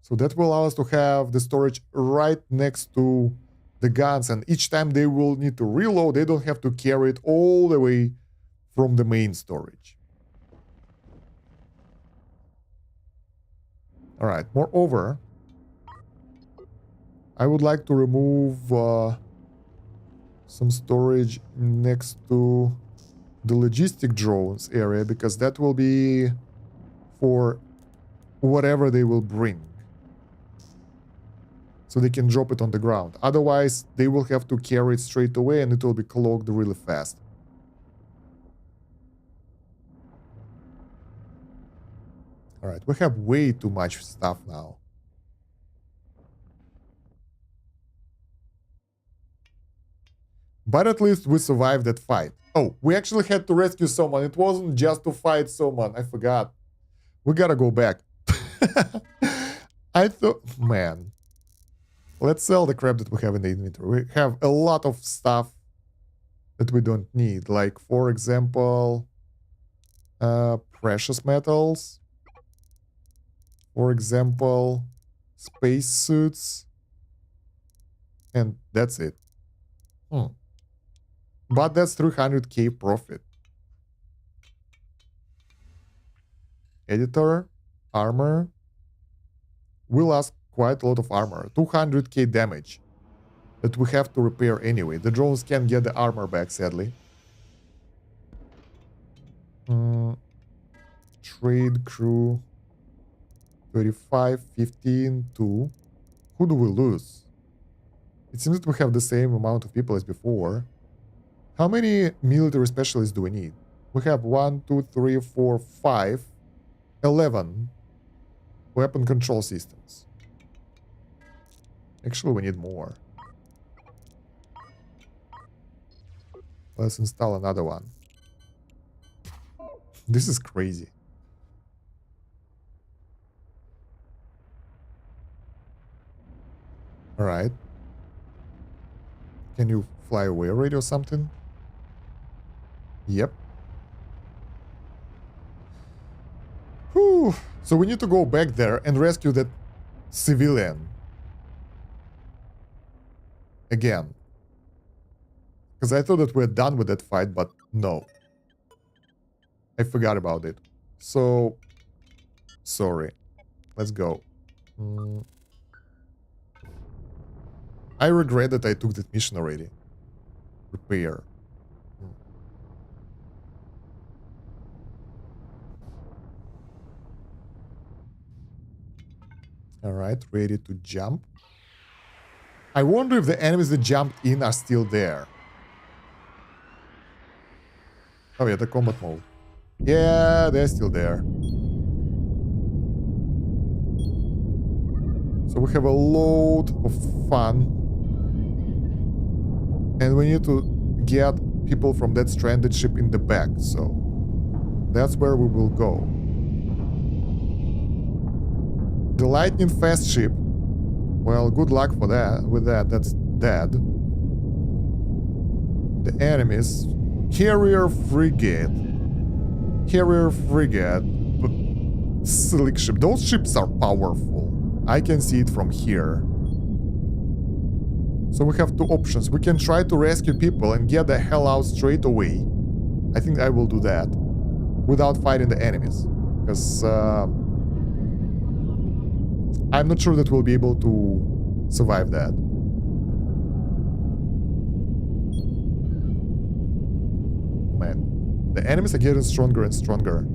So that will allow us to have the storage right next to the guns, and each time they will need to reload, they don't have to carry it all the way from the main storage. All right, moreover, I would like to remove some storage next to the logistic drones area, because that will be for whatever they will bring. So they can drop it on the ground. Otherwise, they will have to carry it straight away and it will be clogged really fast. All right, we have way too much stuff now. But at least we survived that fight. Oh, we actually had to rescue someone. It wasn't just to fight someone. I forgot. We gotta go back. I thought, man. Let's sell the crap that we have in the inventory. We have a lot of stuff that we don't need. Like, for example, precious metals. For example, space suits. And that's it. But that's 300k profit. Editor, armor. We'll ask quite a lot of armor. 200k damage that we have to repair anyway. The drones can't get the armor back, sadly. Trade crew. 35, 15, 2. Who do we lose? It seems that we have the same amount of people as before. How many military specialists do we need? We have 1, 2, 3, 4, 5, 11 weapon control systems. Actually, we need more. Let's install another one. This is crazy. All right. Can you fly away already or something? Yep. Whew. So we need to go back there and rescue that civilian. Again. Because I thought that we're done with that fight, but no. I forgot about it. So, sorry. Let's go. I regret that I took that mission already. Repair. Alright, ready to jump. I wonder if the enemies that jumped in are still there. Oh yeah, the combat mode. Yeah, they're still there. So we have a load of fun. And we need to get people from that stranded ship in the back, so that's where we will go. The lightning fast ship, well, good luck for that. With that, that's dead. The enemies, carrier frigate, slick ship. Those ships are powerful. I can see it from here. So we have two options. We can try to rescue people and get the hell out straight away. I think I will do that without fighting the enemies, because I'm not sure that we'll be able to survive that. Man, the enemies are getting stronger and stronger.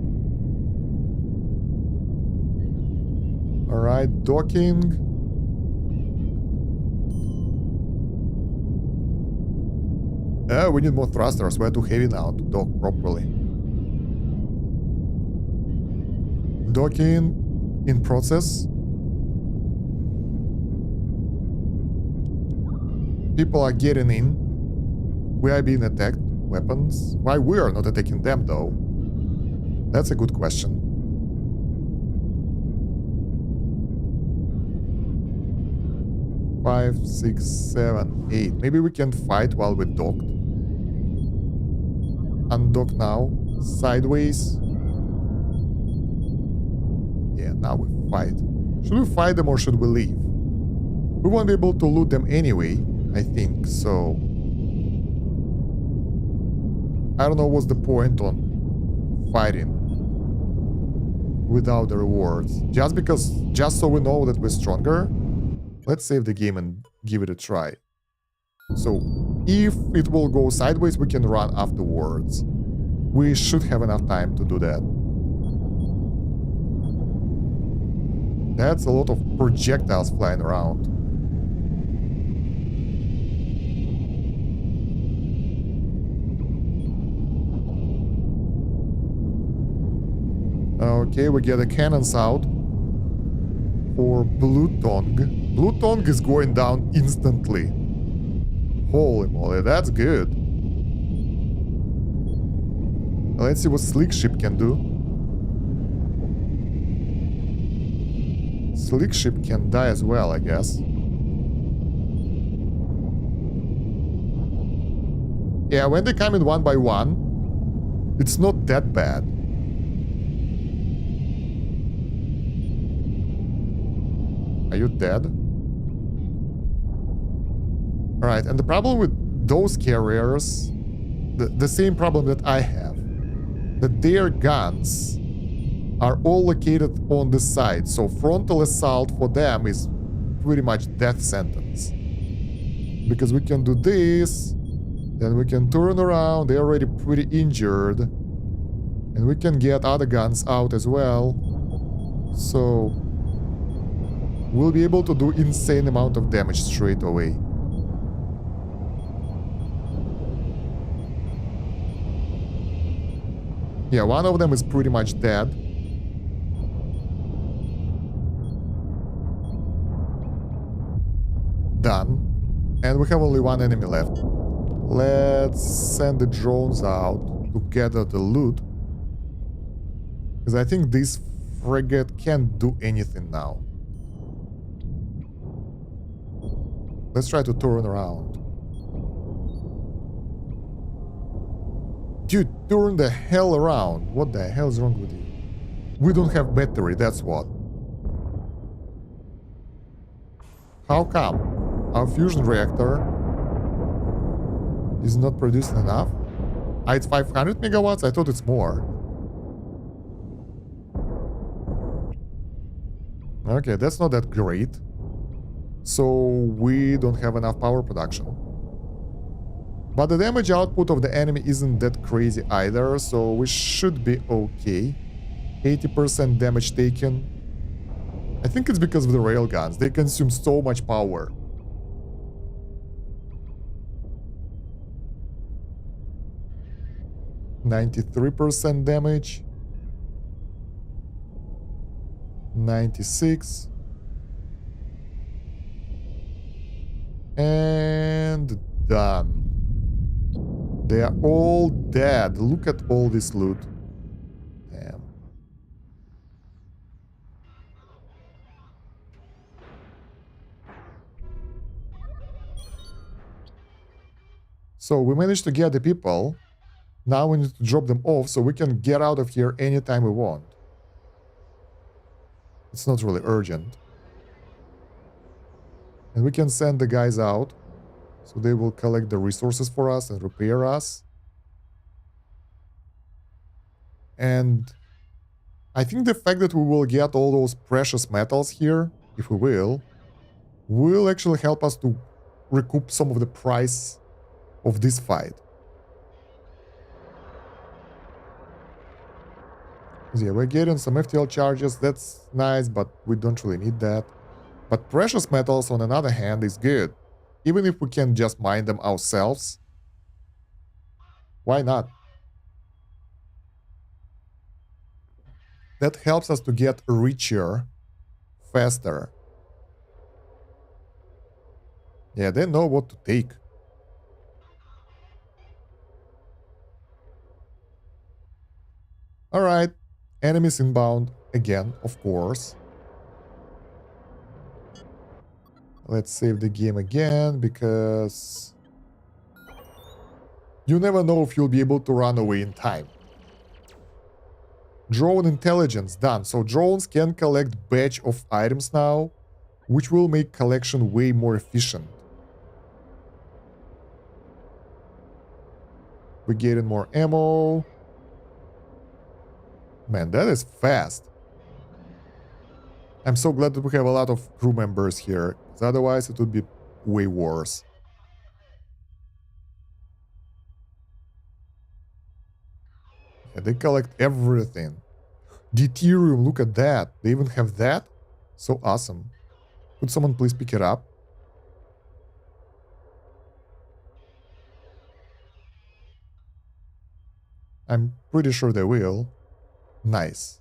Alright, docking. We need more thrusters. We're too heavy now to dock properly. Docking in process. People are getting in. We are being attacked. Weapons. Why we are not attacking them, though? That's a good question. Five, 6, 7, 8. Maybe we can fight while we're docked. Undock now. Sideways. Yeah, now we fight. Should we fight them or should we leave? We won't be able to loot them anyway, I think, so... I don't know what's the point on fighting without the rewards. Just so we know that we're stronger, let's save the game and give it a try. So, if it will go sideways, we can run afterwards. We should have enough time to do that. That's a lot of projectiles flying around. Okay, we get the cannons out for Blue Tongue. Blue Tongue is going down instantly. Holy moly, that's good. Let's see what Slick Ship can do. Slick Ship can die as well, I guess. Yeah, when they come in one by one, it's not that bad. Are you dead? Alright, and the problem with those carriers, the same problem that I have, that their guns are all located on the side, so frontal assault for them is pretty much death sentence. Because we can do this, then we can turn around, they're already pretty injured, and we can get other guns out as well, so we'll be able to do insane amount of damage straight away. Yeah, one of them is pretty much dead. Done. And we have only one enemy left. Let's send the drones out to gather the loot. Because I think this frigate can't do anything now. Let's try to turn around. Dude, turn the hell around. What the hell is wrong with you? We don't have battery, that's what. How come? Our fusion reactor is not producing enough? Ah, it's 500 megawatts? I thought it's more. Okay, that's not that great. So we don't have enough power production. But the damage output of the enemy isn't that crazy either, so we should be okay. 80% damage taken. I think it's because of the railguns. They consume so much power. %93 damage. 96. And done. They are all dead. Look at all this loot. Damn. So we managed to get the people. Now we need to drop them off so we can get out of here anytime we want. It's not really urgent. And we can send the guys out, so they will collect the resources for us and repair us. And I think the fact that we will get all those precious metals here, if we will actually help us to recoup some of the price of this fight. Yeah, we're getting some FTL charges, that's nice, but we don't really need that. But precious metals, on the other hand, is good. Even if we can just mine them ourselves. Why not? That helps us to get richer faster. Yeah, they know what to take. Alright, enemies inbound again, of course. Let's save the game again, because you never know if you'll be able to run away in time. Drone intelligence done. So drones can collect batch of items now, which will make collection way more efficient. We're getting more ammo. Man, that is fast. I'm so glad that we have a lot of crew members here, because otherwise it would be way worse. Yeah, they collect everything. Deuterium, look at that. They even have that? So awesome. Could someone please pick it up? I'm pretty sure they will. Nice.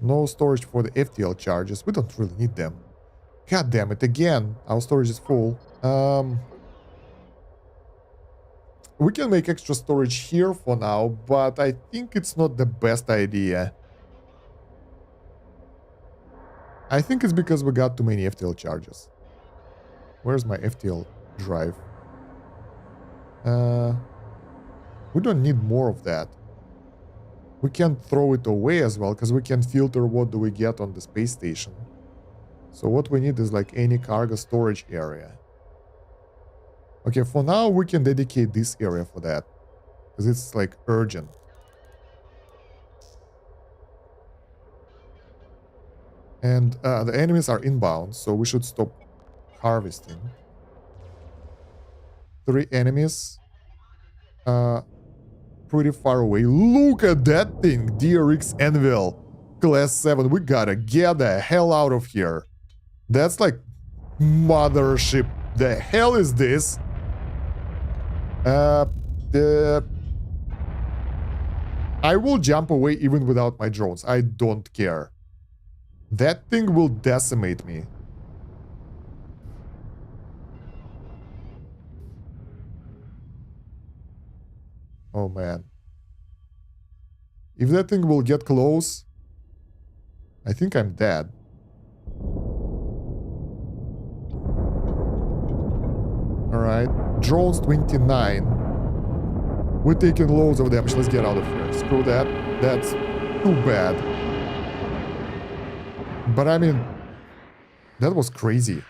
No storage for the FTL charges. We don't really need them. God damn it, again. Our storage is full. We can make extra storage here for now, but I think it's not the best idea. I think it's because we got too many FTL charges. Where's my FTL drive? We don't need more of that. We can throw it away as well, because we can filter what do we get on the space station. So what we need is like any cargo storage area. Okay, for now we can dedicate this area for that, because it's like urgent. And the enemies are inbound, so we should stop harvesting. 3 enemies. Pretty far away. Look at that thing! DRX Anvil. Class 7. We gotta get the hell out of here. That's like mothership. The hell is this? I will jump away even without my drones. I don't care. That thing will decimate me. Oh man. If that thing will get close, I think I'm dead. Alright. Drones 29. We're taking loads of damage. Let's get out of here. Screw that. That's too bad. But I mean, that was crazy.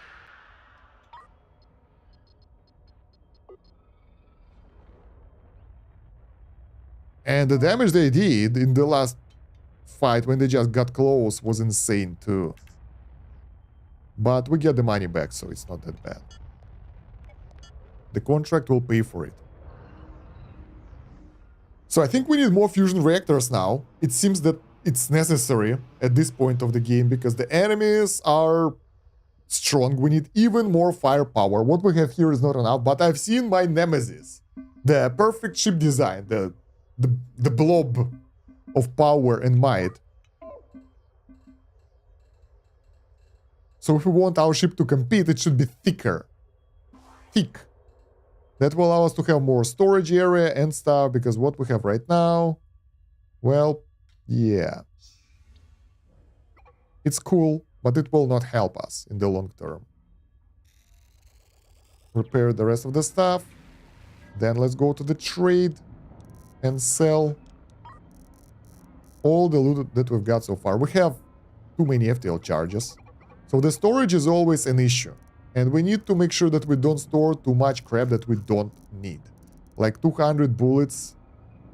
And the damage they did in the last fight when they just got close was insane too. But we get the money back, so it's not that bad. The contract will pay for it. So I think we need more fusion reactors now. It seems that it's necessary at this point of the game because the enemies are strong. We need even more firepower. What we have here is not enough, but I've seen my nemesis. The perfect ship design, the blob of power and might. So if we want our ship to compete, it should be thicker. Thick. That will allow us to have more storage area and stuff, because what we have right now, well, yeah. It's cool, but it will not help us in the long term. Repair the rest of the stuff. Then let's go to the trade and sell all the loot that we've got so far. We have too many FTL charges. So the storage is always an issue. And we need to make sure that we don't store too much crap that we don't need. Like 200 bullets,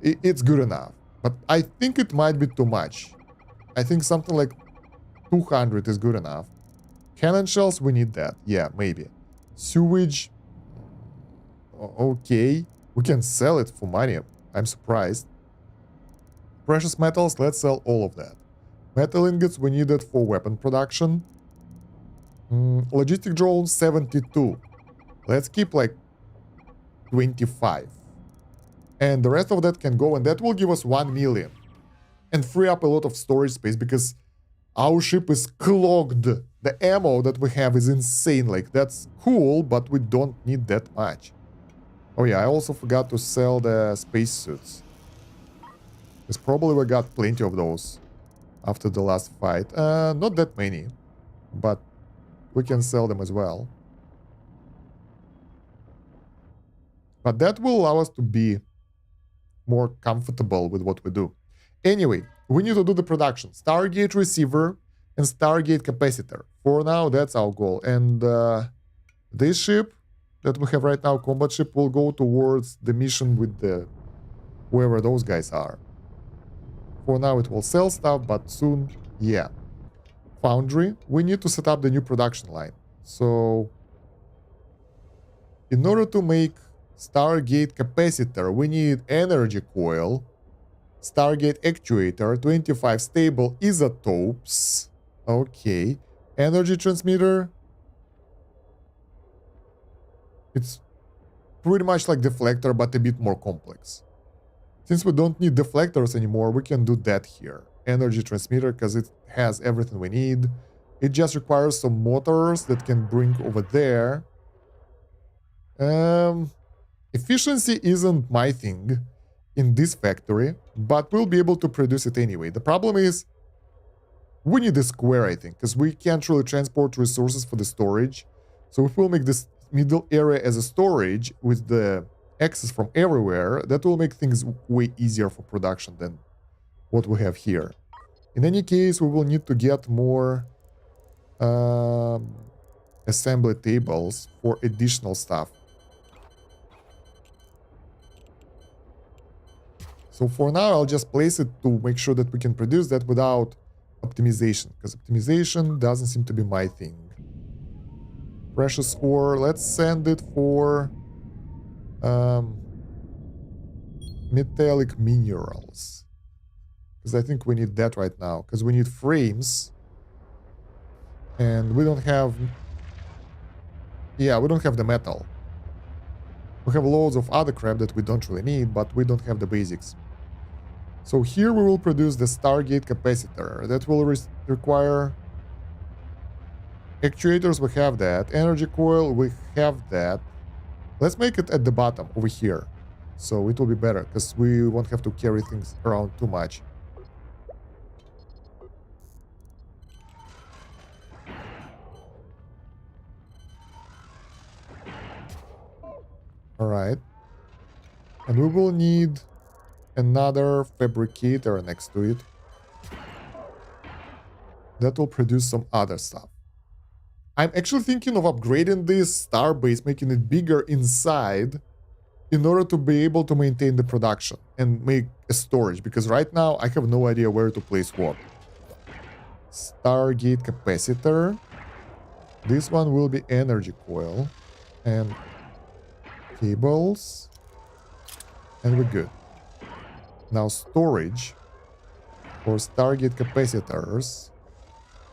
it's good enough. But I think it might be too much. I think something like 200 is good enough. Cannon shells, we need that. Yeah, maybe. Sewage, okay. We can sell it for money. I'm surprised. Precious metals, let's sell all of that. Metal ingots, we need it for weapon production. Logistic drones, 72. Let's keep like 25. And the rest of that can go, and that will give us 1 million. And free up a lot of storage space, because our ship is clogged. The ammo that we have is insane. Like, that's cool, but we don't need that much. Oh yeah, I also forgot to sell the spacesuits. Because probably we got plenty of those after the last fight. Not that many, but we can sell them as well. But that will allow us to be more comfortable with what we do. Anyway, we need to do the production. Stargate receiver and Stargate capacitor. For now, that's our goal. And this ship that we have right now, combat ship, will go towards the mission with the whoever those guys are. For now, it will sell stuff, but soon, yeah. Foundry, we need to set up the new production line. So, in order to make Stargate capacitor, we need energy coil, Stargate actuator, 25 stable isotopes. Okay. Energy transmitter. It's pretty much like deflector, but a bit more complex. Since we don't need deflectors anymore, we can do that here. Energy transmitter, because it has everything we need. It just requires some motors that can bring over there. Efficiency isn't my thing in this factory, but we'll be able to produce it anyway. The problem is we need a square, I think, because we can't really transport resources for the storage. So if we'll make this middle area as a storage with the access from everywhere, that will make things way easier for production than what we have here. In any case, we will need to get more assembly tables for additional stuff. So for now, I'll just place it to make sure that we can produce that without optimization, because optimization doesn't seem to be my thing. Precious ore, let's send it for metallic minerals, because I think we need that right now, because we need frames, and we don't have, yeah, we don't have the metal. We have loads of other crap that we don't really need, but we don't have the basics. So here we will produce the Stargate capacitor. That will require actuators, we have that. Energy coil, we have that. Let's make it at the bottom over here. So it will be better, because we won't have to carry things around too much. Alright. And we will need another fabricator next to it. That will produce some other stuff. I'm actually thinking of upgrading this starbase, making it bigger inside, in order to be able to maintain the production and make a storage, because right now I have no idea where to place what. Stargate capacitor. This one will be energy coil and cables, and we're good. Now storage for Stargate capacitors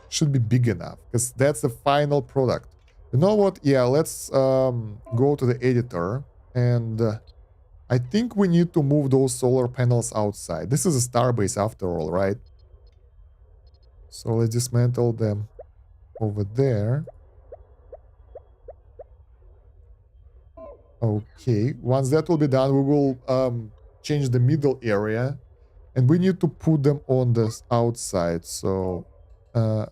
should be big enough, because that's the final product. You know what? Yeah, let's go to the editor, and I think we need to move those solar panels outside. This is a starbase after all, right? So let's dismantle them over there. Okay, once that will be done, we will change the middle area, and we need to put them on the outside. So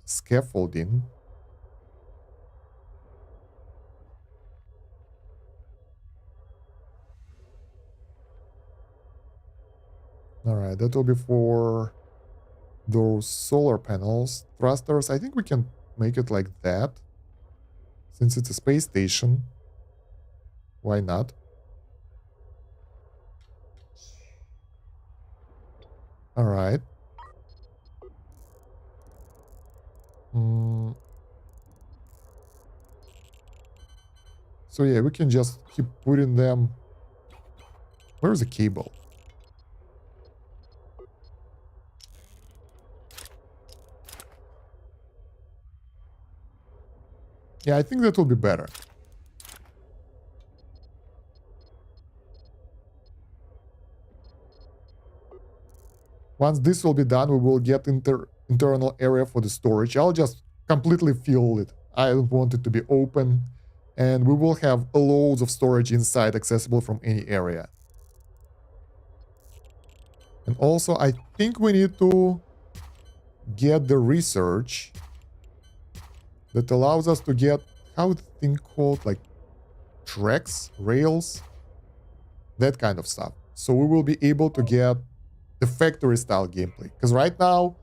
scaffolding. All right, that will be for those solar panels. Thrusters, I think we can make it like that, since it's a space station. Why not? All right. So yeah, we can just keep putting them. Where's the cable? Yeah, I think that will be better. Once this will be done, we will get internal area for the storage. I'll just completely fill it. I don't want it to be open. And we will have loads of storage inside, accessible from any area. And also, I think we need to get the research that allows us to get, how the thing called, like tracks, rails, that kind of stuff. So we will be able to get the factory style gameplay. Because right now,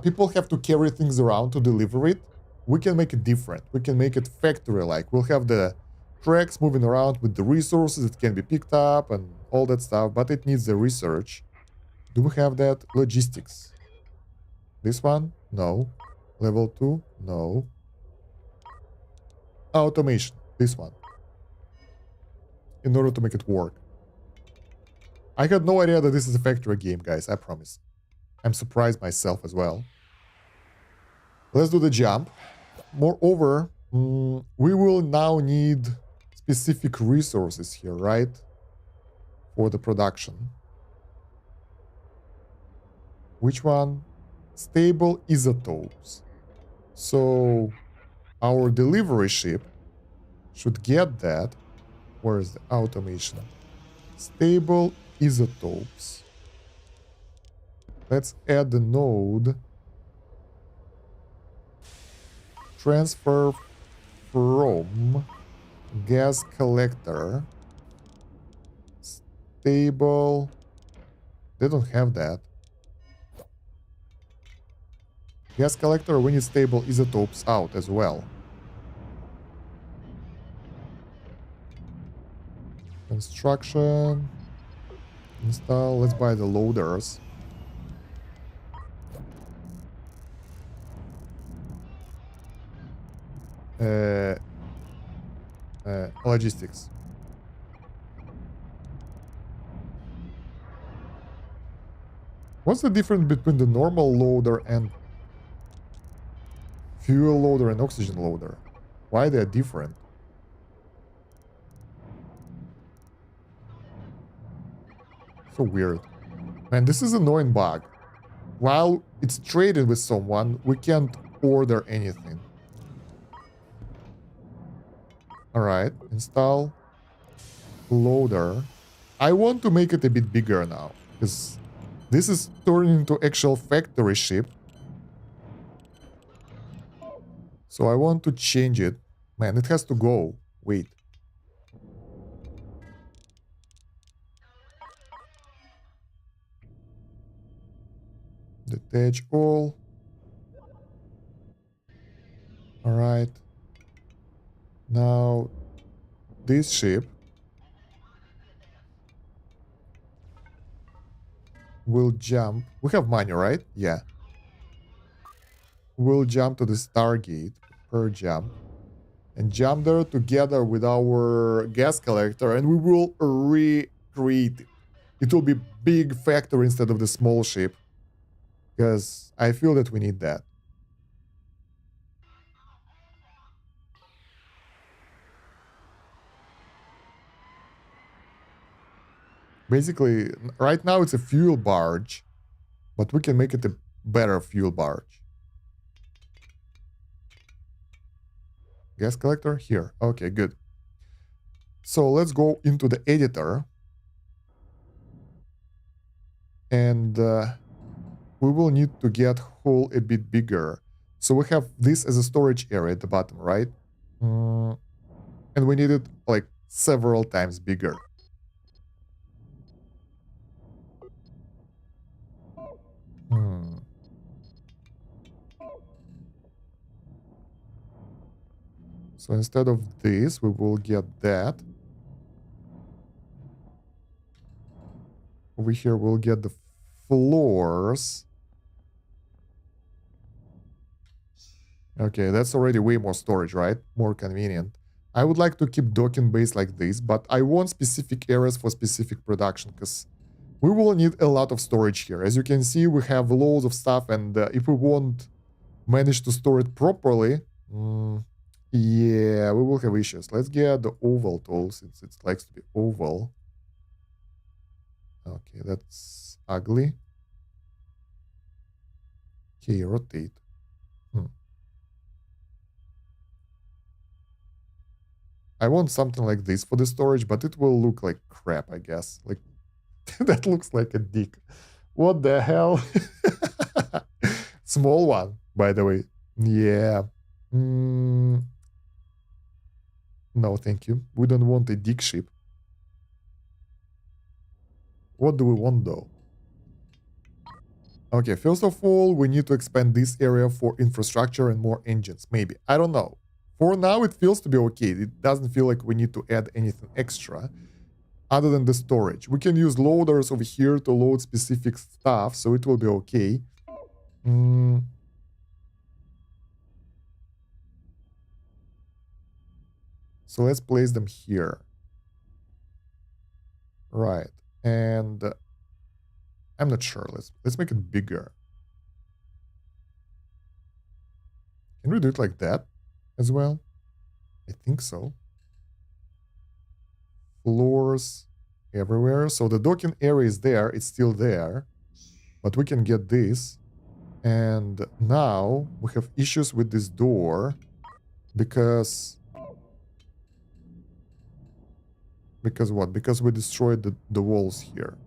people have to carry things around to deliver it. We can make it different. We can make it factory-like. We'll have the tracks moving around with the resources that can be picked up and all that stuff, but it needs the research. Do we have that? Logistics. This one? No. Level 2? No. Automation. This one. In order to make it work. I had no idea that this is a factory game, guys, I promise. I'm surprised myself as well. Let's do the jump. Moreover, we will now need specific resources here, right? For the production. Which one? Stable isotopes. So our delivery ship should get that. Where is the automation? Stable isotopes. Let's add the node. Transfer from gas collector. Stable. They don't have that. Gas collector, we need stable isotopes out as well. Construction. Install. Let's buy the loaders. Logistics. What's the difference between the normal loader and fuel loader and oxygen loader? Why they're different? So weird. Man, this is an annoying bug. While it's traded with someone, we can't order anything. Alright, install loader. I want to make it a bit bigger now, because this is turning into actual factory ship. So I want to change it. Man, it has to go. Wait. Detach all. Alright. Now, this ship will jump. We have money, right? Yeah. We'll jump to the Stargate per jump. And jump there together with our gas collector, and we will recreate it. It will be big factory instead of the small ship. Because I feel that we need that. Basically, right now it's a fuel barge, but we can make it a better fuel barge. Gas collector here. Okay, good. So let's go into the editor. And we will need to get hull a bit bigger. So we have this as a storage area at the bottom, right? And we need it like several times bigger. So instead of this, we will get that. Over here, we'll get the floors. Okay, that's already way more storage, right? More convenient. I would like to keep docking base like this, but I want specific areas for specific production, because we will need a lot of storage here. As you can see, we have loads of stuff, and if we won't manage to store it properly, yeah, we will have issues. Let's get the oval tool, since it likes to be oval. Okay, that's ugly. Okay, rotate. I want something like this for the storage, but it will look like crap, I guess. Like, that looks like a dick. What the hell? Small one, by the way. Yeah. No, thank you. We don't want a dick ship. What do we want, though? Okay, first of all, we need to expand this area for infrastructure and more engines. Maybe. I don't know. For now, it feels to be okay. It doesn't feel like we need to add anything extra other than the storage. We can use loaders over here to load specific stuff, so it will be okay. So let's place them here. Right. And I'm not sure. Let's make it bigger. Can we do it like that as well? I think so. Floors everywhere. So the docking area is there. It's still there. But we can get this. And now we have issues with this door because... Because what? Because we destroyed the walls here.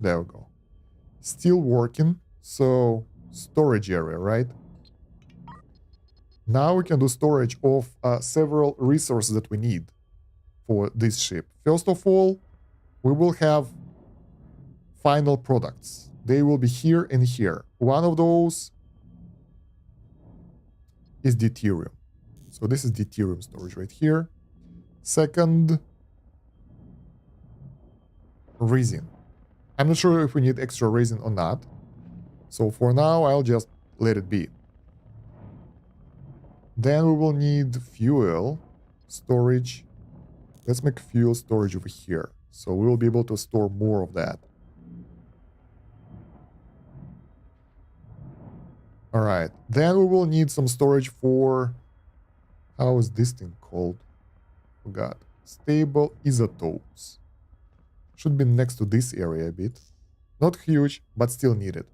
There we go. Still working. So, storage area, right? Now we can do storage of several resources that we need for this ship. First of all, we will have final products. They will be here and here. One of those is deuterium. So this is deuterium storage right here. Second, resin. I'm not sure if we need extra resin or not. So for now, I'll just let it be. Then we will need fuel storage. Let's make fuel storage over here. So we will be able to store more of that. All right. Then we will need some storage for... How is this thing called? Forgot. Stable isotopes. Should be next to this area a bit. Not huge, but still needed.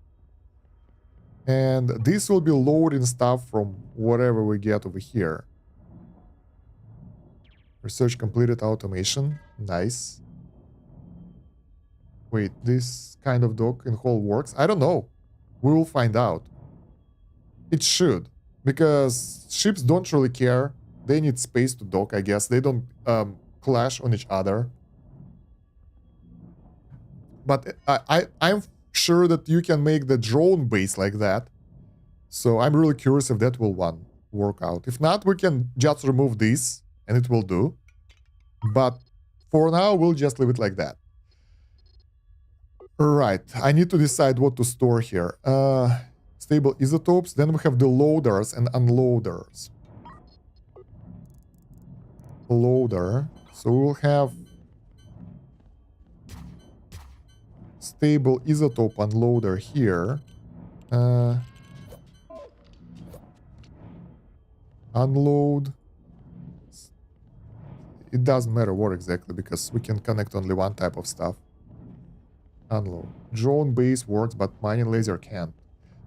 And this will be loading stuff from whatever we get over here. Research completed automation. Nice. Wait, this kind of dock and hole works? I don't know. We will find out. It should. Because ships don't really care. They need space to dock, I guess. They don't clash on each other. But I'm sure that you can make the drone base like that. So I'm really curious if that will work out. If not, we can just remove this and it will do. But for now, we'll just leave it like that. Right. I need to decide what to store here. Stable isotopes. Then we have the loaders and unloaders. Loader. So we'll have stable isotope unloader here. Unload. It doesn't matter what exactly because we can connect only one type of stuff. Unload. Drone base works, but mining laser can't.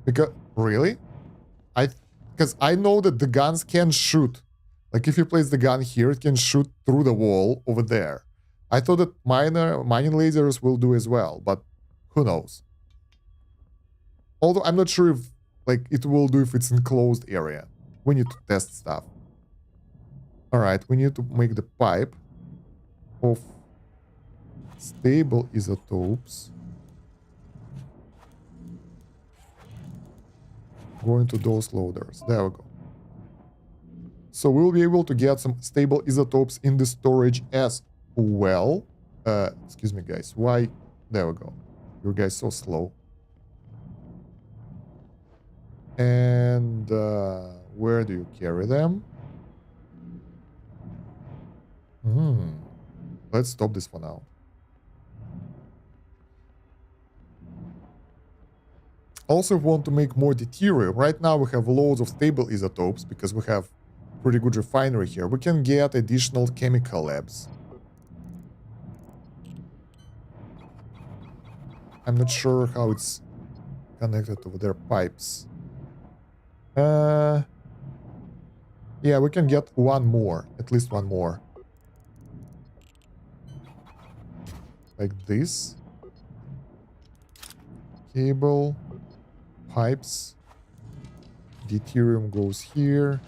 Because really? Because I know that the guns can shoot. Like if you place the gun here, it can shoot through the wall over there. I thought that mining lasers will do as well, but who knows? Although I'm not sure if like it will do if it's enclosed area. We need to test stuff. All right, we need to make the pipe of stable isotopes. Going to those loaders. There we go. So we'll be able to get some stable isotopes in the storage as well. Excuse me, guys. Why? There we go. You guys so slow. And where do you carry them? Let's stop this for now. Also, if we want to make more deuterium, right now we have loads of stable isotopes because we have pretty good refinery here. We can get additional chemical labs. I'm not sure how it's connected over their pipes. Yeah, we can get one more, at least one more. Like this. Cable. Pipes. Deuterium goes here.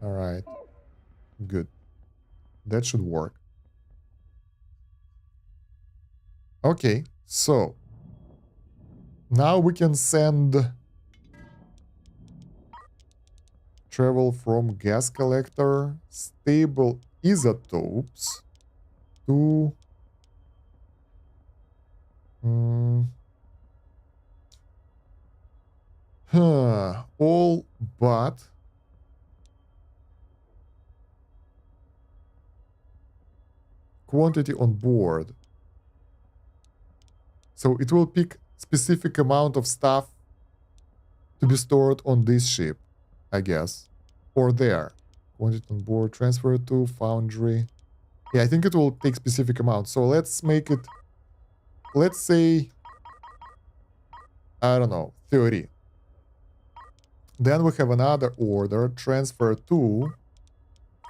All right. Good. That should work. Okay, so now we can send travel from gas collector stable isotopes to all but quantity on board. So it will pick specific amount of stuff to be stored on this ship, I guess. Or there. Quantity on board, transfer to foundry. Yeah, I think it will take specific amount. So let's make it, let's say, I don't know, 30. Then we have another order, transfer to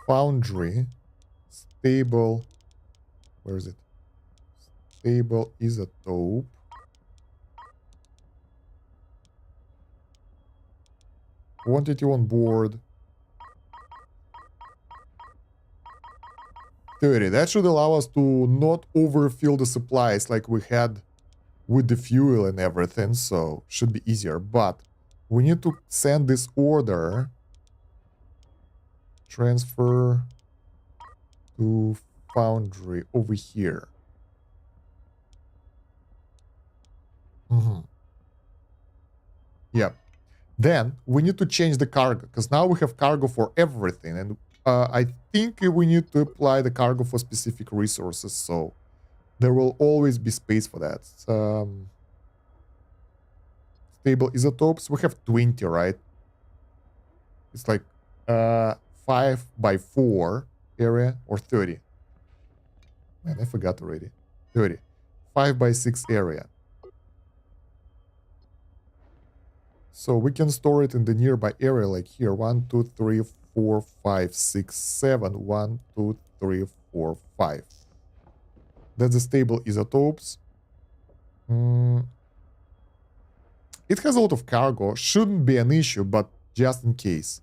foundry, stable, where is it? Stable isotope. Quantity on board 30. That should allow us to not overfill the supplies like we had with the fuel and everything, so should be easier. But we need to send this order, transfer to foundry over here. Yep. Then we need to change the cargo, because now we have cargo for everything, and I think we need to apply the cargo for specific resources, so there will always be space for that. Stable isotopes, we have 20, right? It's like 5 by 4 area, or 30. Man, I forgot already. 30. 5 by 6 area. So we can store it in the nearby area, like here. 1, 2, 3, 4, 5, 6, 7. 1, 2, 3, 4, 5. That's the stable isotopes. It has a lot of cargo. Shouldn't be an issue, but just in case.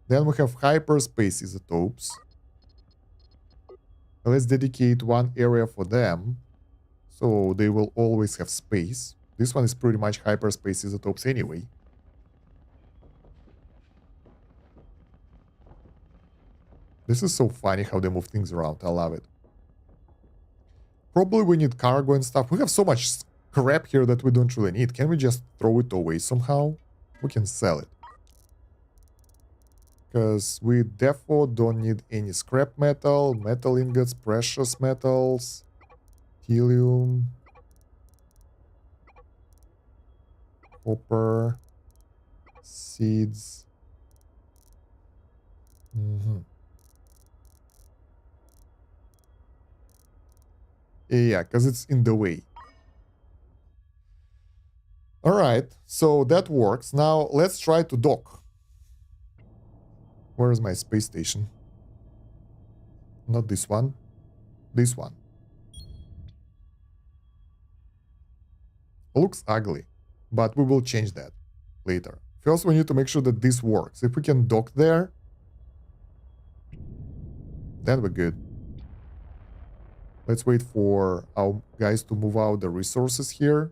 Then we have hyperspace isotopes. Let's dedicate one area for them, so they will always have space. This one is pretty much hyperspace isotopes anyway. This is so funny how they move things around. I love it. Probably we need cargo and stuff. We have so much crap here that we don't really need. Can we just throw it away somehow? We can sell it. Because we therefore don't need any scrap metal, metal ingots, precious metals, helium, copper, seeds. Yeah, because it's in the way. Alright, so that works. Now let's try to dock. Where is my space station? Not this one. This one. It looks ugly, but we will change that later. First, we need to make sure that this works. If we can dock there, then we're good. Let's wait for our guys to move out the resources here.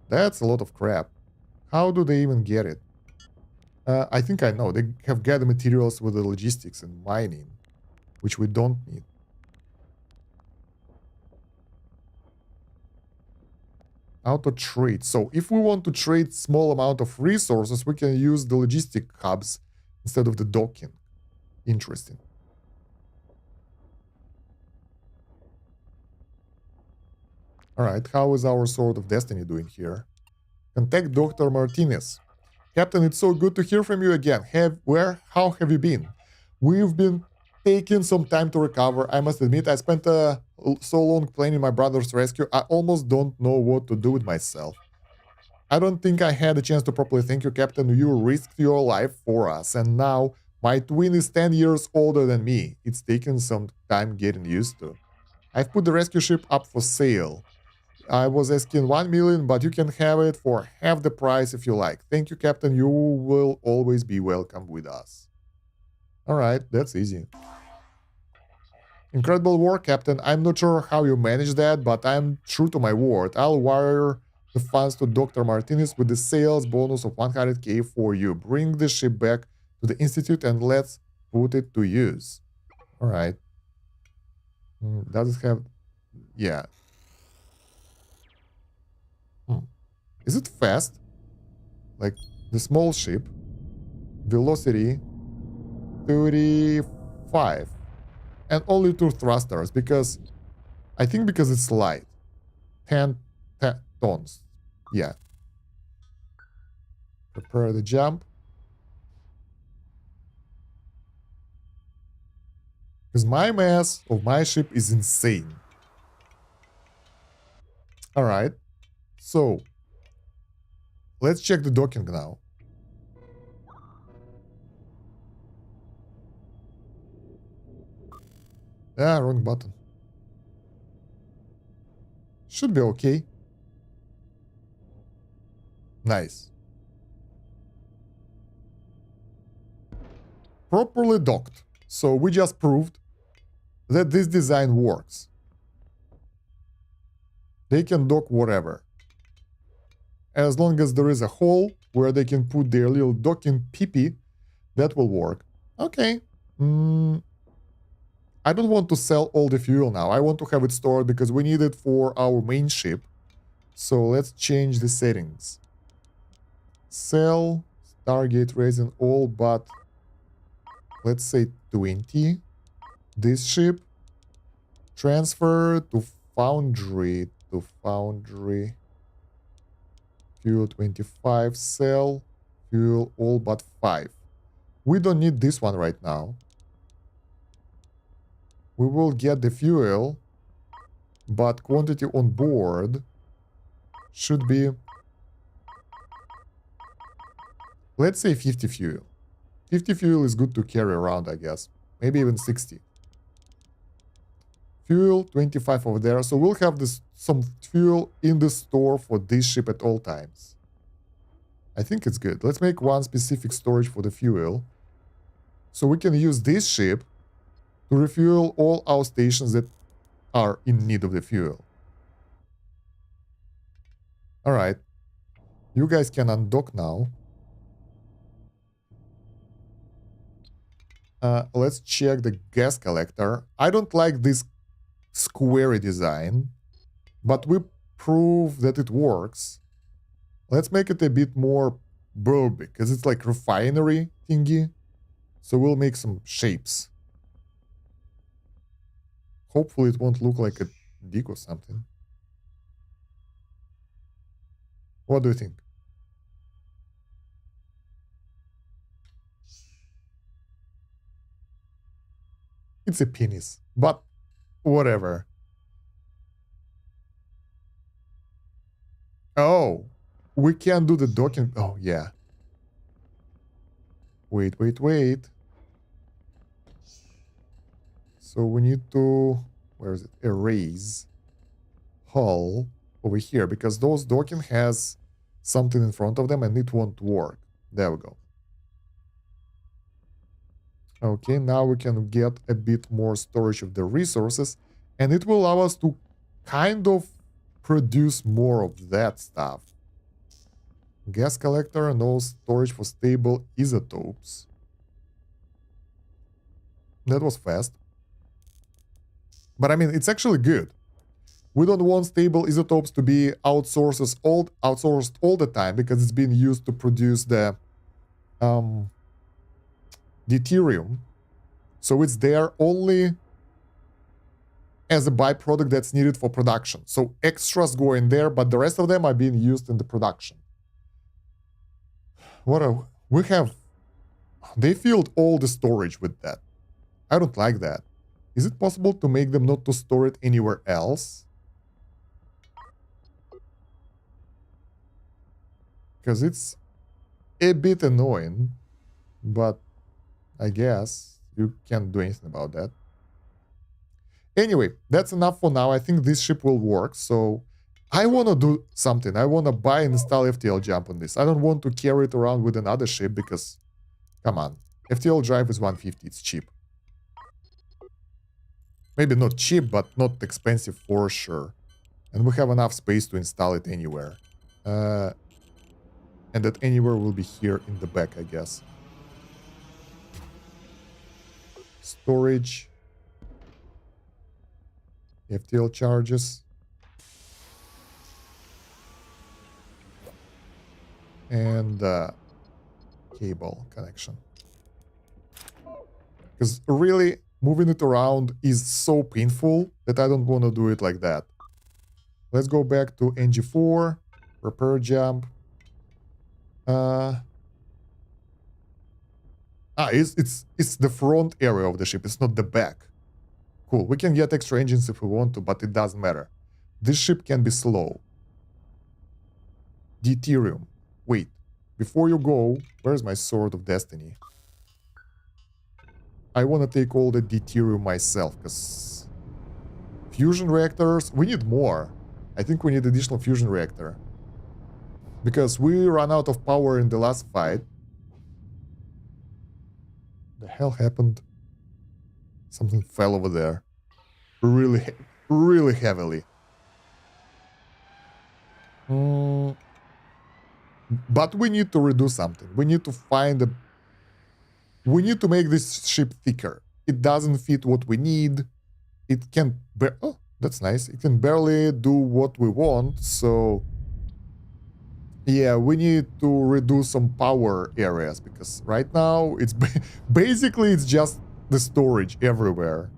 That's a lot of crap. How do they even get it? I think I know. They have gathered materials with the logistics and mining, which we don't need. Auto trade. So if we want to trade small amount of resources, we can use the logistic hubs instead of the docking. Interesting. Alright, how is our Sword of Destiny doing here? Contact Dr. Martinez. Captain, it's so good to hear from you again. How have you been? We've been taking some time to recover. I must admit, I spent so long planning my brother's rescue, I almost don't know what to do with myself. I don't think I had a chance to properly thank you, Captain. You risked your life for us, and now my twin is 10 years older than me. It's taken some time getting used to. I've put the rescue ship up for sale. I was asking 1 million, but you can have it for half the price if you like. Thank you, Captain. You will always be welcome with us. Alright, that's easy. Incredible work, Captain. I'm not sure how you managed that, but I'm true to my word. I'll wire the funds to Dr. Martinez with the sales bonus of 100k for you. Bring the ship back to the Institute and let's put it to use. Alright. Does it have... Yeah. Is it fast? Like the small ship. Velocity 35. And only 2 thrusters because... I think because it's light. 10 tons. Yeah. Prepare the jump. Because my mass of my ship is insane. Alright. So, let's check the docking now. Ah, wrong button. Should be okay. Nice. Properly docked. So we just proved that this design works. They can dock whatever. As long as there is a hole where they can put their little docking peepee, that will work. Okay. I don't want to sell all the fuel now. I want to have it stored because we need it for our main ship. So let's change the settings. Sell, Stargate raising all but, let's say 20. This ship. Transfer to Foundry. Fuel 25, sell, fuel all but 5. We don't need this one right now. We will get the fuel, but quantity on board should be, let's say 50 fuel. 50 fuel is good to carry around, I guess. Maybe even 60. Fuel, 25 over there. So we'll have some fuel in the store for this ship at all times. I think it's good. Let's make one specific storage for the fuel. So we can use this ship to refuel all our stations that are in need of the fuel. Alright. You guys can undock now. Let's check the gas collector. I don't like this square design, but we prove that it works. Let's make it a bit more bulby, because it's like refinery thingy. So we'll make some shapes. Hopefully it won't look like a dick or something. What do you think? It's a penis, but whatever. Oh, we can do the docking. Oh, yeah. Wait. So we need to, where is it? Erase hull over here, because those docking has something in front of them and it won't work. There we go. Okay, now we can get a bit more storage of the resources, and it will allow us to kind of produce more of that stuff. Gas collector, no storage for stable isotopes. That was fast. But I mean, it's actually good. We don't want stable isotopes to be outsourced all the time, because it's being used to produce the deuterium. So it's there only as a byproduct that's needed for production. So extras go in there, but the rest of them are being used in the production. They filled all the storage with that. I don't like that. Is it possible to make them not to store it anywhere else? Because it's a bit annoying, but I guess you can't do anything about that. Anyway, that's enough for now. I think this ship will work, so I want to do something. I want to buy and install FTL jump on this. I don't want to carry it around with another ship because, come on. FTL drive is 150, it's cheap. Maybe not cheap, but not expensive for sure. And we have enough space to install it anywhere. And that anywhere will be here in the back, I guess. Storage. FTL charges. And cable connection. Because really, moving it around is so painful that I don't want to do it like that. Let's go back to NG4, repair jump. It's the front area of the ship, it's not the back. Cool, we can get extra engines if we want to, but it doesn't matter. This ship can be slow. Deuterium. Wait, before you go, where's my Sword of Destiny? I want to take all the deuterium myself, because fusion reactors, we need more. I think we need additional fusion reactor. Because we ran out of power in the last fight. The hell happened? Something fell over there. Really heavily. But we need to redo something. We need to find a... We need to make this ship thicker. It doesn't fit what we need. It can... Oh, that's nice. It can barely do what we want, so... Yeah, we need to redo some power areas, because right now it's basically it's just the storage everywhere.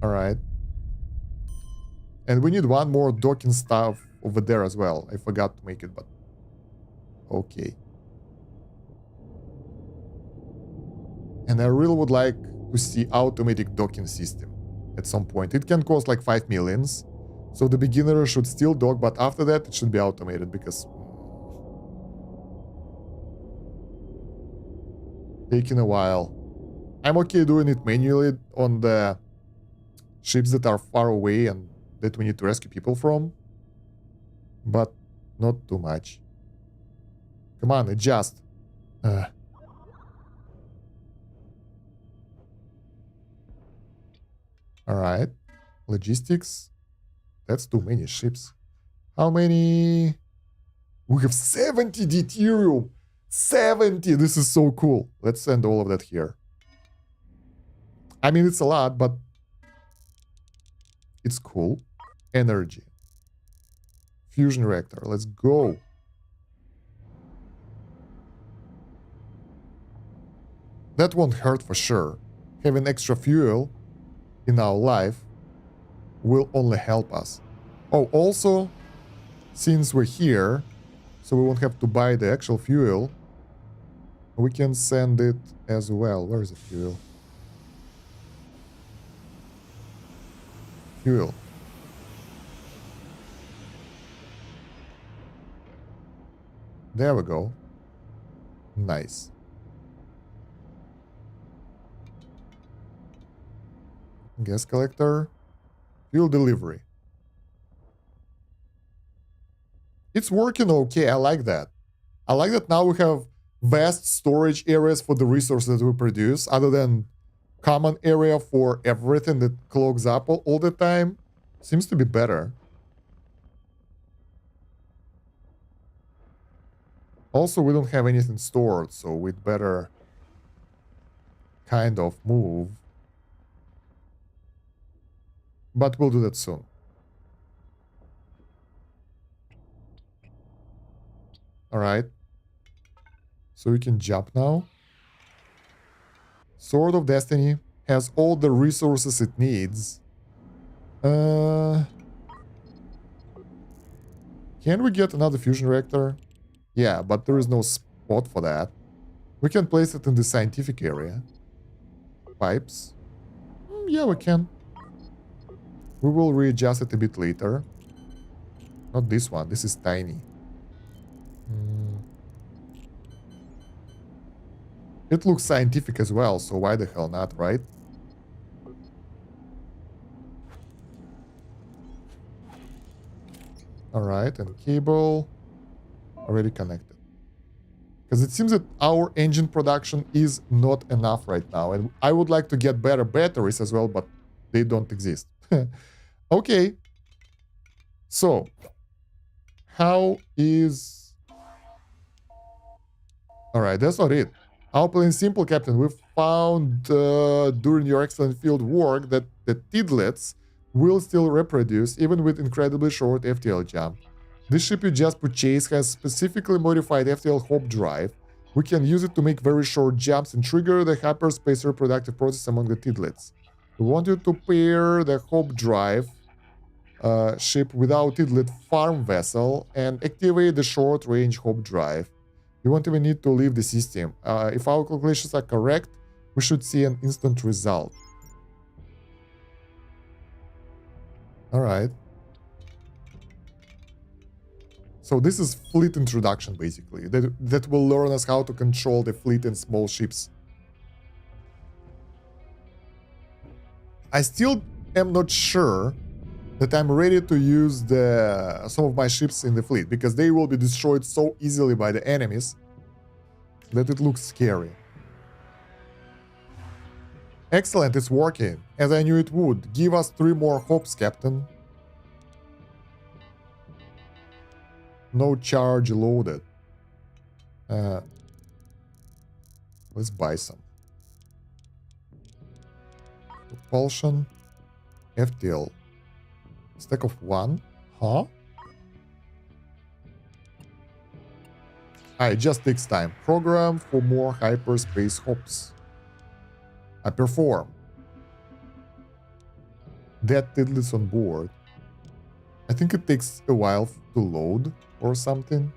Alright. And we need one more docking stuff over there as well. I forgot to make it, but... Okay. And I really would like to see automatic docking system at some point. It can cost like 5 millions. So the beginner should still dock, but after that it should be automated, because... Taking a while. I'm okay doing it manually on the ships that are far away and that we need to rescue people from. But not too much. Come on, adjust. Alright. Logistics. That's too many ships. How many? We have 70 deuterium. 70! This is so cool. Let's send all of that here. I mean, it's a lot, but it's cool. Energy. Fusion reactor. Let's go. That won't hurt for sure. Having extra fuel in our life will only help us. Oh, also, since we're here, so we won't have to buy the actual fuel, we can send it as well. Where is the fuel? Fuel. There we go. Nice. Gas collector. Fuel delivery. It's working okay. I like that. I like that now we have vast storage areas for the resources that we produce, other than common area for everything that clogs up all the time. Seems to be better. Also, we don't have anything stored, so we'd better kind of move. But we'll do that soon. Alright. So we can jump now. Sword of Destiny has all the resources it needs. Can we get another fusion reactor? Yeah, but there is no spot for that. We can place it in the scientific area. Pipes. Yeah, we can. We will readjust it a bit later. Not this one. This is tiny. It looks scientific as well, so why the hell not, right? Alright, and cable already connected. Because it seems that our engine production is not enough right now. And I would like to get better batteries as well, but they don't exist. Okay. So, how is... Alright, that's not it. Our plan is simple, Captain. We found during your excellent field work that the tidlets will still reproduce even with incredibly short FTL jump. This ship you just purchased has specifically modified FTL hop drive. We can use it to make very short jumps and trigger the hyperspace reproductive process among the tidlets. We want you to pair the hop drive ship without tidlet farm vessel and activate the short-range hop drive. You won't even need to leave the system. If our calculations are correct, we should see an instant result. Alright. So this is fleet introduction, basically. That will learn us how to control the fleet and small ships. I still am not sure that I'm ready to use some of my ships in the fleet, because they will be destroyed so easily by the enemies that it looks scary. Excellent, it's working, as I knew it would. Give us 3 more hops, Captain. No charge loaded. Let's buy some. Propulsion. FTL. Stack of 1. Huh? It just takes time. Program for more hyperspace hops. I perform. That tidlet's on board. I think it takes a while to load or something.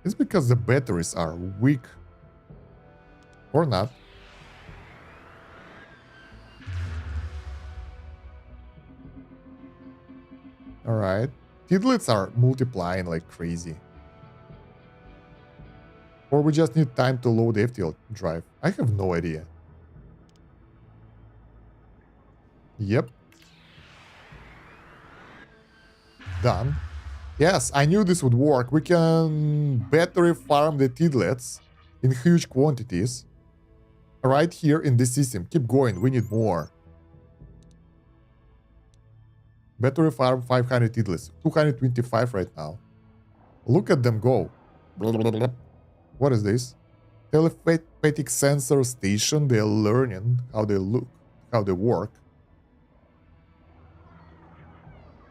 It's because the batteries are weak. Or not. Alright. Tidlets are multiplying like crazy. Or we just need time to load the FTL drive. I have no idea. Yep. Done. Yes, I knew this would work. We can battery farm the tidlets in huge quantities. Right here in this system. Keep going, we need more. Battery farm 500 tidlets. 225 right now. Look at them go. What is this? Telepathic sensor station. They're learning how they look, how they work.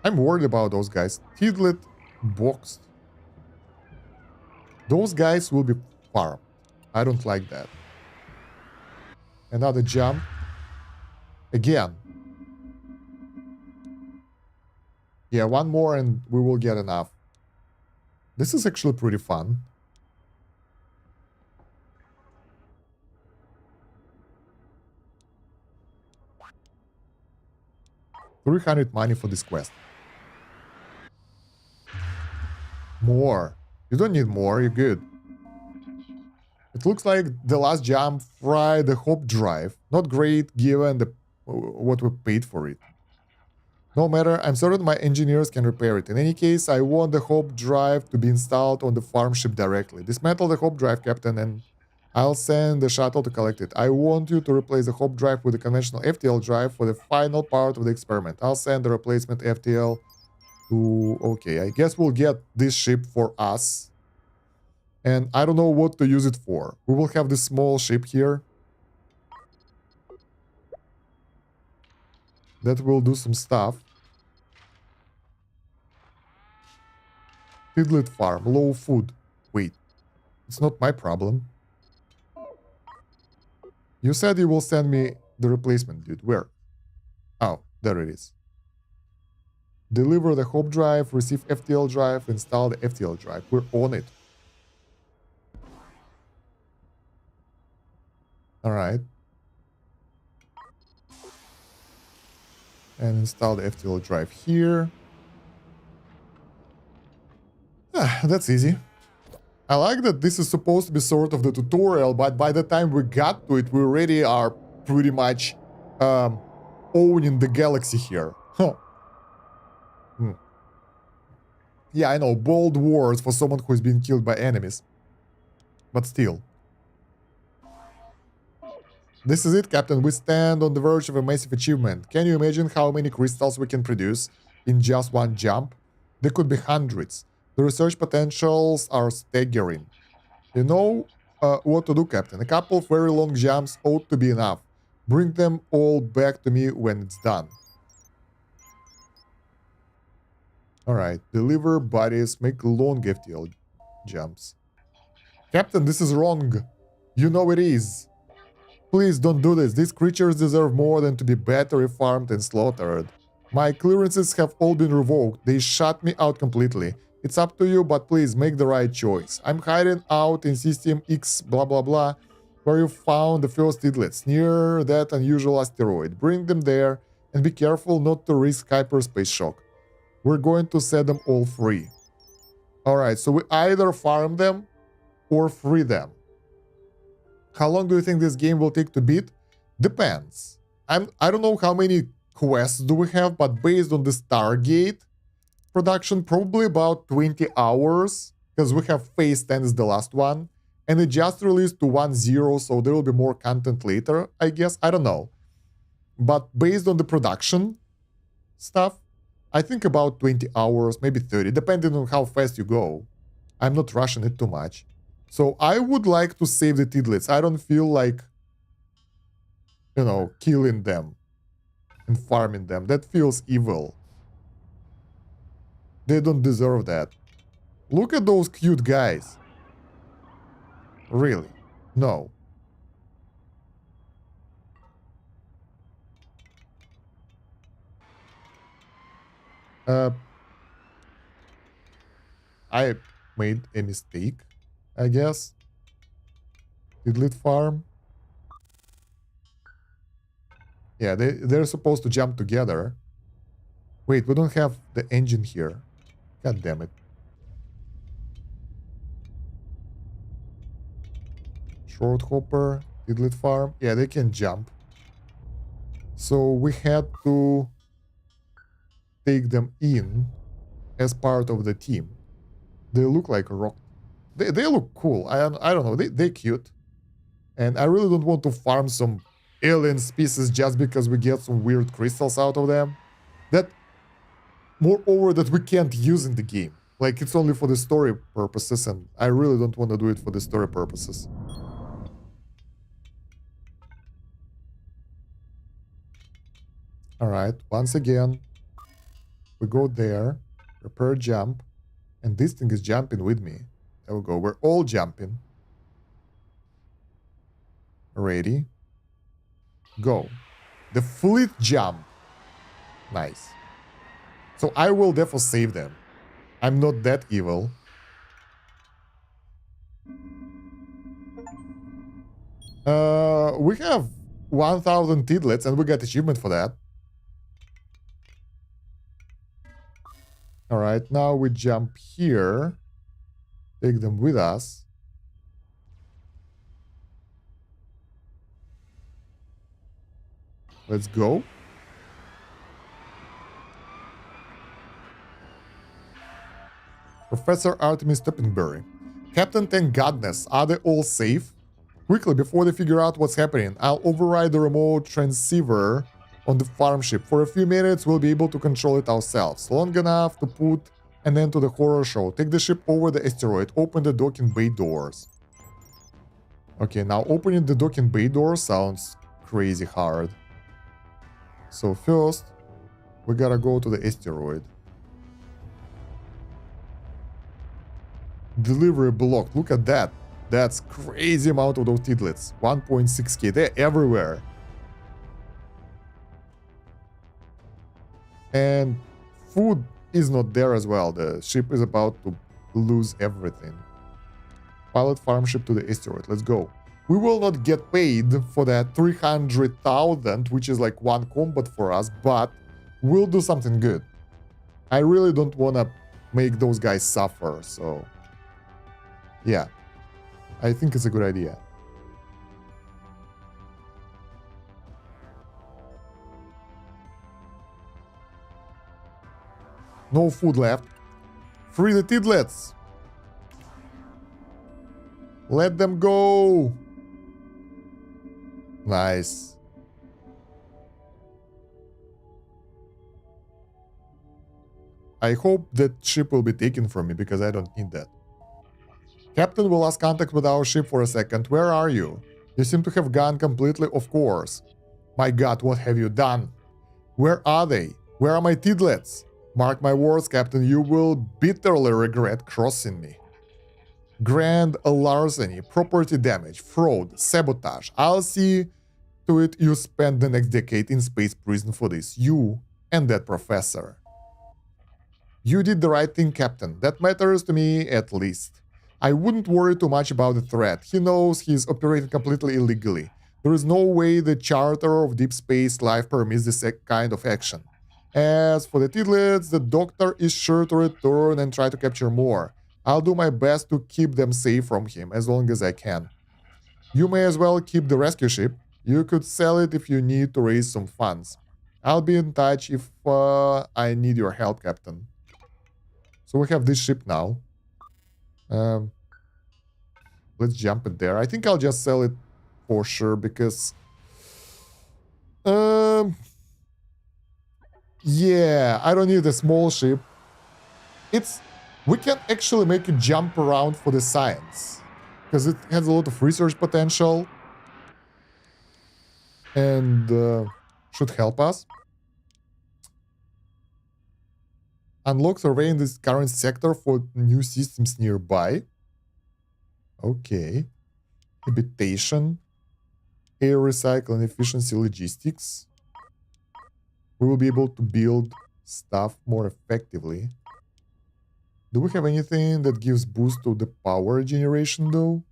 I'm worried about those guys. Tidlet boxed. Those guys will be farmed. I don't like that. Another jump. Again. Yeah, one more and we will get enough. This is actually pretty fun. $300 money for this quest. More. You don't need more, you're good. It looks like the last jump fried the hop drive. Not great given what we paid for it. No matter, I'm certain my engineers can repair it. In any case, I want the hop drive to be installed on the farm ship directly. Dismantle the hop drive, Captain, and I'll send the shuttle to collect it. I want you to replace the hop drive with a conventional FTL drive for the final part of the experiment. I'll send the replacement FTL to... Okay, I guess we'll get this ship for us. And I don't know what to use it for. We will have this small ship here. That will do some stuff. Tidlet farm, low food. Wait, it's not my problem. You said you will send me the replacement, dude. Where? Oh, there it is. Deliver the hop drive, receive FTL drive, install the FTL drive. We're on it. Alright. And install the FTL drive here. That's easy. I like that this is supposed to be sort of the tutorial, but by the time we got to it, we already are pretty much owning the galaxy here. Huh. Yeah, I know, bold words for someone who is being killed by enemies. But still. This is it, Captain. We stand on the verge of a massive achievement. Can you imagine how many crystals we can produce in just one jump? There could be hundreds. The research potentials are staggering. You know what to do, Captain. A couple of very long jumps ought to be enough. Bring them all back to me when it's done. Alright, deliver bodies, make long FTL jumps. Captain, this is wrong. You know it is. Please don't do this. These creatures deserve more than to be battery farmed and slaughtered. My clearances have all been revoked. They shut me out completely. It's up to you, but please make the right choice. I'm hiding out in System X blah blah blah, where you found the first idlets, near that unusual asteroid. Bring them there, and be careful not to risk hyperspace shock. We're going to set them all free. Alright, so we either farm them or free them. How long do you think this game will take to beat? Depends. I don't know how many quests do we have, but based on the Stargate production, probably about 20 hours, because we have Phase 10 is the last one, and it just released to 1.0, so there will be more content later, I guess. I don't know. But based on the production stuff, I think about 20 hours, maybe 30, depending on how fast you go. I'm not rushing it too much. So I would like to save the Tidlets. I don't feel like, you know, killing them and farming them. That feels evil. They don't deserve that. Look at those cute guys. Really? No. I made a mistake, I guess. Tidlet farm. Yeah, they're supposed to jump together. Wait, we don't have the engine here. God damn it. Short hopper, Tidlet farm. Yeah, they can jump. So we had to take them in as part of the team. They look like rock. They look cool. I don't know. They're cute. And I really don't want to farm some alien species just because we get some weird crystals out of them. That, moreover, that we can't use in the game. Like, it's only for the story purposes, and I really don't want to do it for the story purposes. Alright, once again, we go there, prepare jump, and this thing is jumping with me. There we go, we're all jumping. Ready? Go. The fleet jump. Nice. So I will therefore save them. I'm not that evil. We have 1,000 tidlets and we got achievement for that. Alright, now we jump here. Take them with us. Let's go. Professor Artemis Toppenberry. Captain, thank goodness. Are they all safe? Quickly, before they figure out what's happening, I'll override the remote transceiver on the farm ship. For a few minutes, we'll be able to control it ourselves. Long enough to put an end to the horror show. Take the ship over the asteroid. Open the docking bay doors. Okay, now opening the docking bay door sounds crazy hard. So first, we gotta go to the asteroid. Delivery blocked. Look at that. That's crazy amount of those tidlets. 1.6k. They're everywhere. And food is not there as well. The ship is about to lose everything. Pilot farm ship to the asteroid. Let's go. We will not get paid for that 300,000, which is like one combat for us, but we'll do something good. I really don't want to make those guys suffer, so yeah, I think it's a good idea. No food left. Free the tidlets. Let them go. Nice. I hope that ship will be taken from me because I don't need that. Captain, we lost contact with our ship for a second. Where are you? You seem to have gone completely off course. My god, what have you done? Where are they? Where are my tidlets? Mark my words, Captain, you will bitterly regret crossing me. Grand larceny, property damage, fraud, sabotage. I'll see to it you spend the next decade in space prison for this. You and that professor. You did the right thing, Captain. That matters to me at least. I wouldn't worry too much about the threat. He knows he's operating completely illegally. There is no way the Charter of Deep Space Life permits this kind of action. As for the tidlets, the Doctor is sure to return and try to capture more. I'll do my best to keep them safe from him as long as I can. You may as well keep the rescue ship. You could sell it if you need to raise some funds. I'll be in touch if I need your help, Captain. So we have this ship now. Let's jump it there. I think I'll just sell it for sure because... yeah, I don't need a small ship. We can actually make it jump around for the science. Because it has a lot of research potential. And should help us. Unlock surveying this current sector for new systems nearby. Okay. Habitation. Air recycling, efficiency, logistics. We will be able to build stuff more effectively. Do we have anything that gives boost to the power generation though?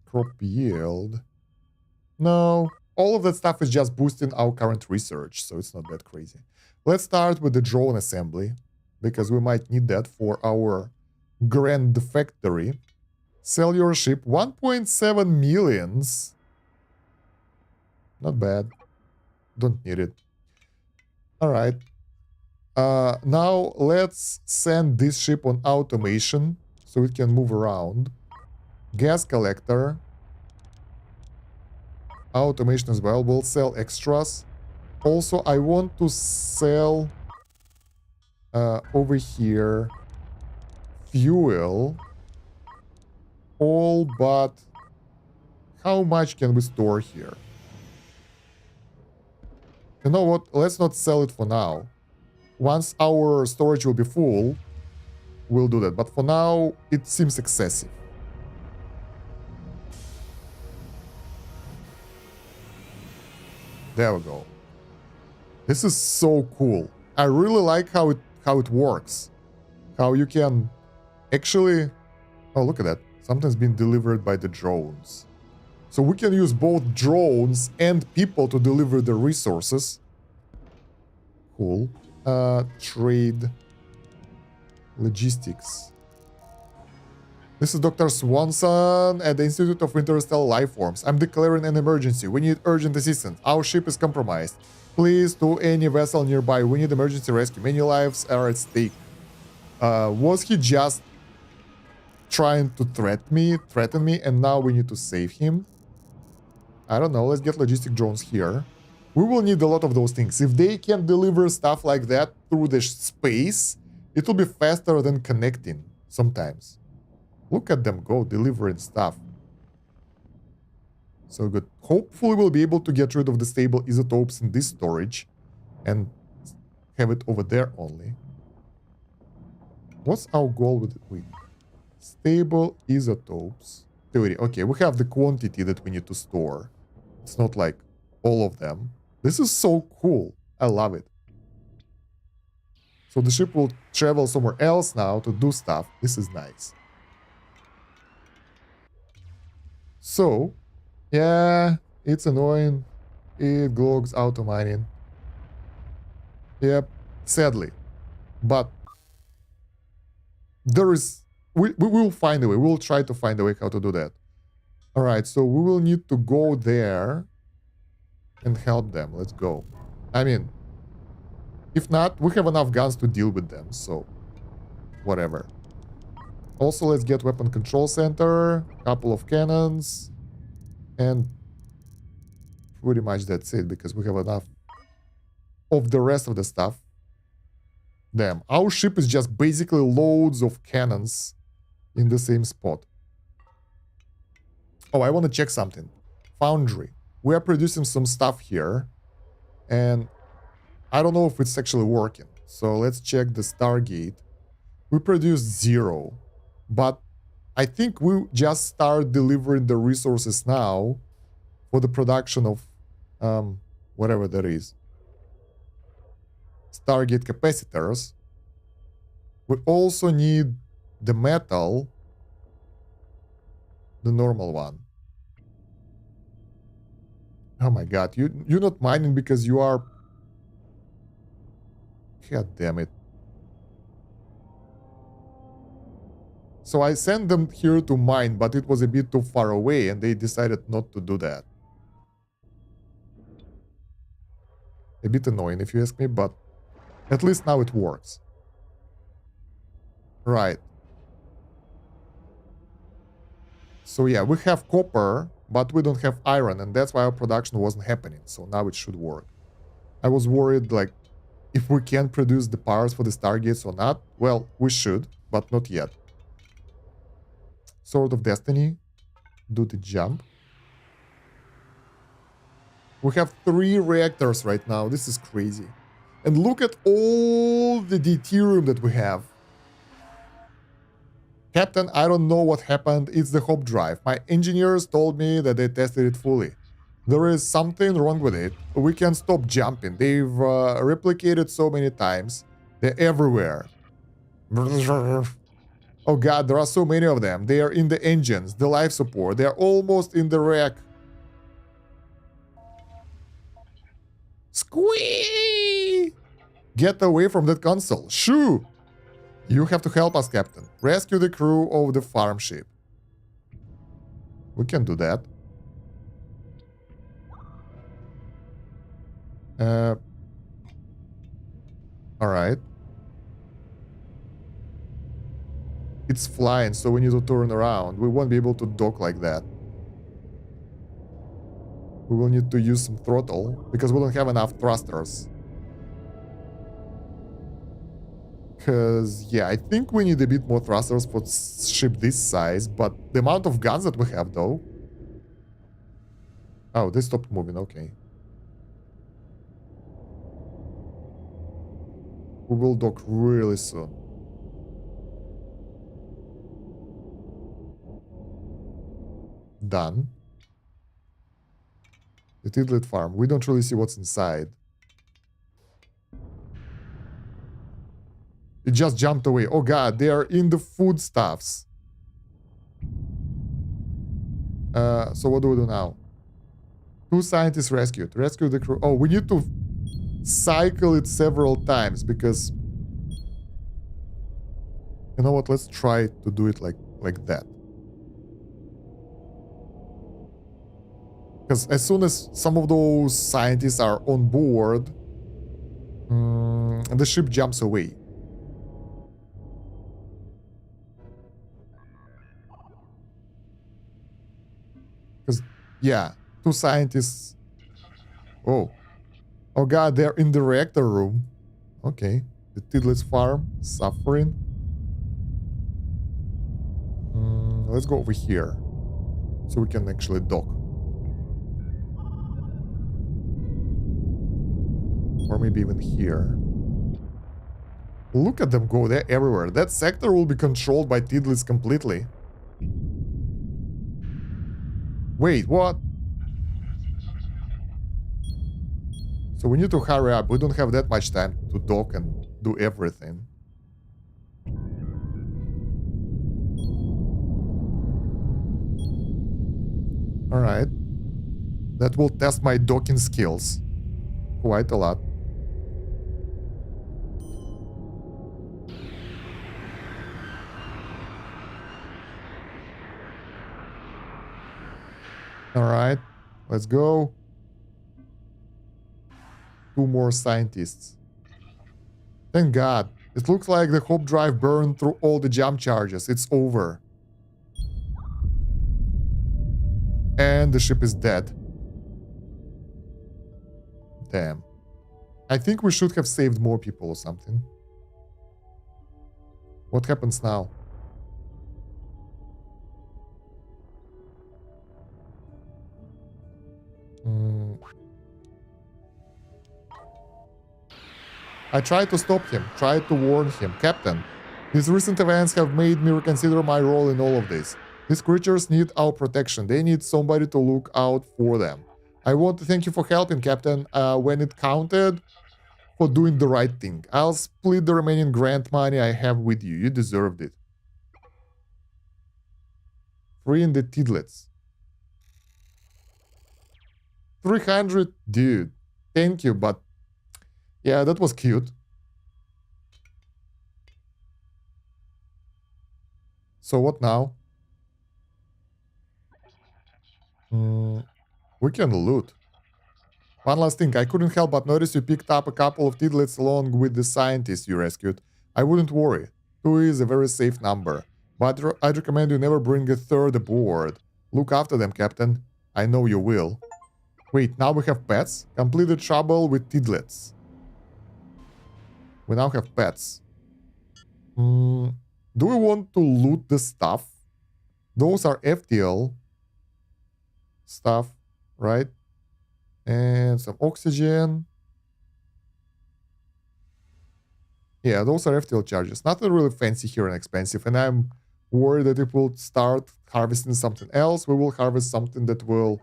Crop yield. No, all of that stuff is just boosting our current research, so it's not that crazy. Let's start with the drone assembly, because we might need that for our grand factory. Sell your ship, 1.7 millions. Not bad. Don't need it. Alright. Now let's send this ship on automation, so it can move around. Gas collector. Automation as well. We'll sell extras. Also, I want to sell over here fuel. All but how much can we store here? You know what? Let's not sell it for now. Once our storage will be full, we'll do that. But for now, it seems excessive. There we go. This is so cool. I really like how it works. How you can actually... Oh, look at that. Something's been delivered by the drones. So we can use both drones and people to deliver the resources. Cool. Trade. Logistics. This is Dr. Swanson at the Institute of Interstellar Lifeforms. I'm declaring an emergency. We need urgent assistance. Our ship is compromised. Please, to any vessel nearby, we need emergency rescue. Many lives are at stake. Was he just trying to threaten me, and now we need to save him? I don't know. Let's get logistic drones here. We will need a lot of those things. If they can deliver stuff like that through the space, it will be faster than connecting sometimes. Look at them go, delivering stuff. So good. Hopefully we'll be able to get rid of the stable isotopes in this storage and have it over there only. What's our goal with it? Wait. Stable isotopes. Theory. Okay, we have the quantity that we need to store. It's not like all of them. This is so cool. I love it. So the ship will travel somewhere else now to do stuff. This is nice. So, yeah, it's annoying. It glogs auto mining. Yep, sadly. But there is... We will find a way. We'll try to find a way how to do that. Alright, so we will need to go there. and help them. Let's go. I mean, if not, we have enough guns to deal with them, so whatever. Also, let's get weapon control center, couple of cannons, and pretty much that's it, because we have enough of the rest of the stuff. Damn, our ship is just basically loads of cannons in the same spot. Oh, I want to check something. Foundry. We are producing some stuff here, and I don't know if it's actually working. So let's check the Stargate. We produced 0, but I think we just start delivering the resources now for the production of whatever that is. Stargate capacitors. We also need the metal, the normal one. Oh my god, you're not mining because you are... God damn it. So I sent them here to mine, but it was a bit too far away and they decided not to do that. A bit annoying if you ask me, but at least now it works. Right. So yeah, we have copper, but we don't have iron, and that's why our production wasn't happening. So now it should work. I was worried, like, if we can produce the parts for the Stargates or not. Well, we should, but not yet. Sword of Destiny. Do the jump. We have 3 reactors right now. This is crazy. And look at all the deuterium that we have. Captain, I don't know what happened. It's the hop drive. My engineers told me that they tested it fully. There is something wrong with it. We can't stop jumping. They've replicated so many times. They're everywhere. Oh god, there are so many of them. They are in the engines, the life support. They are almost in the wreck. Squee! Get away from that console. Shoo! You have to help us, Captain. Rescue the crew of the farm ship. We can do that. Alright. It's flying, so we need to turn around. We won't be able to dock like that. We will need to use some throttle, because we don't have enough thrusters. Because, yeah, I think we need a bit more thrusters for ship this size, but the amount of guns that we have, though... Oh, they stopped moving, okay. We will dock really soon. Done. The Tidlet farm. We don't really see what's inside. It just jumped away. Oh god, they are in the foodstuffs. So what do we do now? 2 scientists rescued. Rescue the crew. Oh, we need to cycle it several times because... You know what? Let's try to do it like that. Because as soon as some of those scientists are on board, the ship jumps away. Because, yeah, 2 scientists... Oh. Oh god, they're in the reactor room. Okay. The Tidlet's farm, suffering. Let's go over here. So we can actually dock. Or maybe even here. Look at them go, they're everywhere. That sector will be controlled by Tidlets completely. Wait, what? So we need to hurry up. We don't have that much time to dock and do everything. Alright. That will test my docking skills. Quite a lot. Alright. Let's go. 2 more scientists. Thank God. It looks like the Hope Drive burned through all the jump charges. It's over. And the ship is dead. Damn. I think we should have saved more people or something. What happens now? I tried to stop him, tried to warn him. Captain, these recent events have made me reconsider my role in all of this. These creatures need our protection. They need somebody to look out for them. I want to thank you for helping, Captain, when it counted, for doing the right thing. I'll split the remaining grant money I have with you. You deserved it. Freeing the Tidlets. 300? Dude, thank you, but yeah, that was cute. So what now? We can loot. One last thing, I couldn't help but notice you picked up a couple of Tidlets along with the scientists you rescued. I wouldn't worry. 2 is a very safe number. But I'd recommend you never bring a third aboard. Look after them, Captain. I know you will. Wait, now we have pets? Completed trouble with Tidlets. We now have pets. Do we want to loot the stuff? Those are FTL stuff, right? And some oxygen. Yeah, those are FTL charges. Nothing really fancy here and expensive. And I'm worried that if we'll start harvesting something else, we will harvest something that will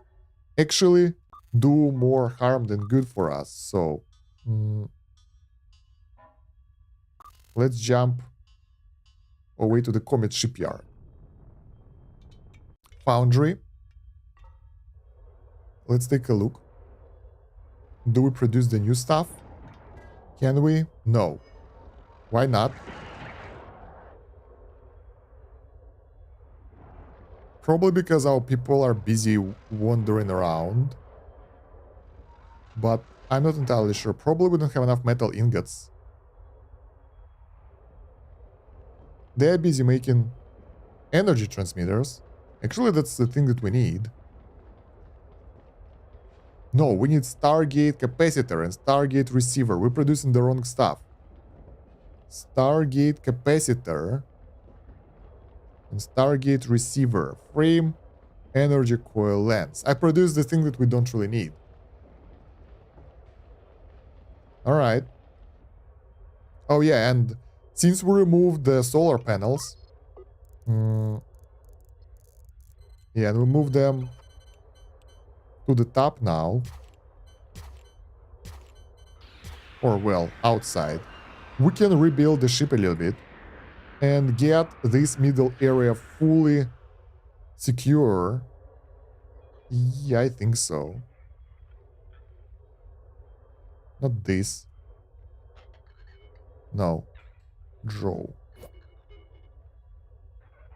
actually do more harm than good for us. So let's jump away to the Comet shipyard. Foundry. Let's take a look. Do we produce the new stuff? Can we? No. Why not? Probably because our people are busy wandering around. But I'm not entirely sure. Probably we don't have enough metal ingots. They're busy making energy transmitters. Actually, that's the thing that we need. No, we need Stargate capacitor and Stargate receiver. We're producing the wrong stuff. Stargate capacitor and Stargate receiver. Frame, energy coil lens. I produce the thing that we don't really need. Alright. Oh yeah, and since we removed the solar panels, yeah, we move them to the top now. Or, well, outside. We can rebuild the ship a little bit and get this middle area fully secure. Yeah, I think so. Not this. No. Draw.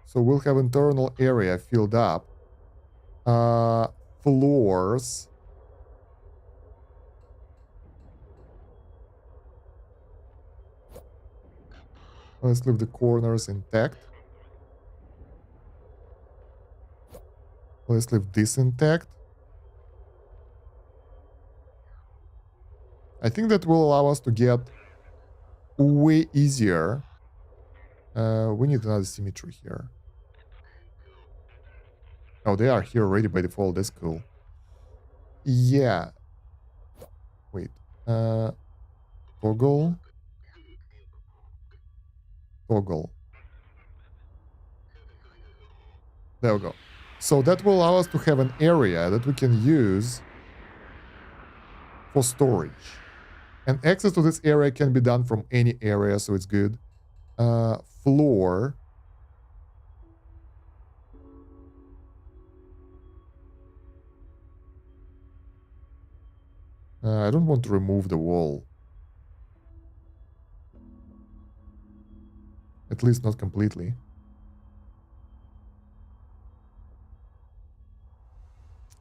So we'll have internal area filled up. Floors. Let's leave the corners intact. Let's leave this intact. I think that will allow us to get way easier. We need another symmetry here. Oh, they are here already by default. That's cool. Yeah. Wait. Toggle. Toggle. There we go. So that will allow us to have an area that we can use for storage. And access to this area can be done from any area, so it's good. Floor. I don't want to remove the wall. At least not completely.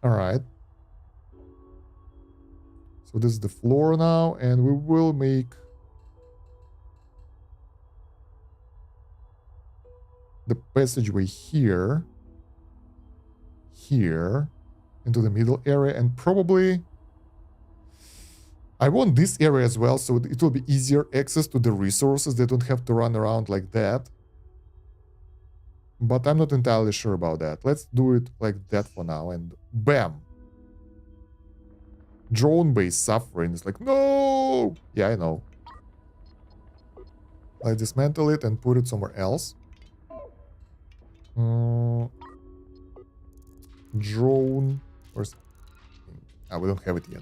Alright. So this is the floor now, and we will make the passageway here, into the middle area, and probably I want this area as well, so it will be easier access to the resources. They don't have to run around like that. But I'm not entirely sure about that. Let's do it like that for now, and bam! Drone base suffering. It's like, no! Yeah, I know. Let's dismantle it and put it somewhere else. Drone. Where's... Ah, we don't have it yet.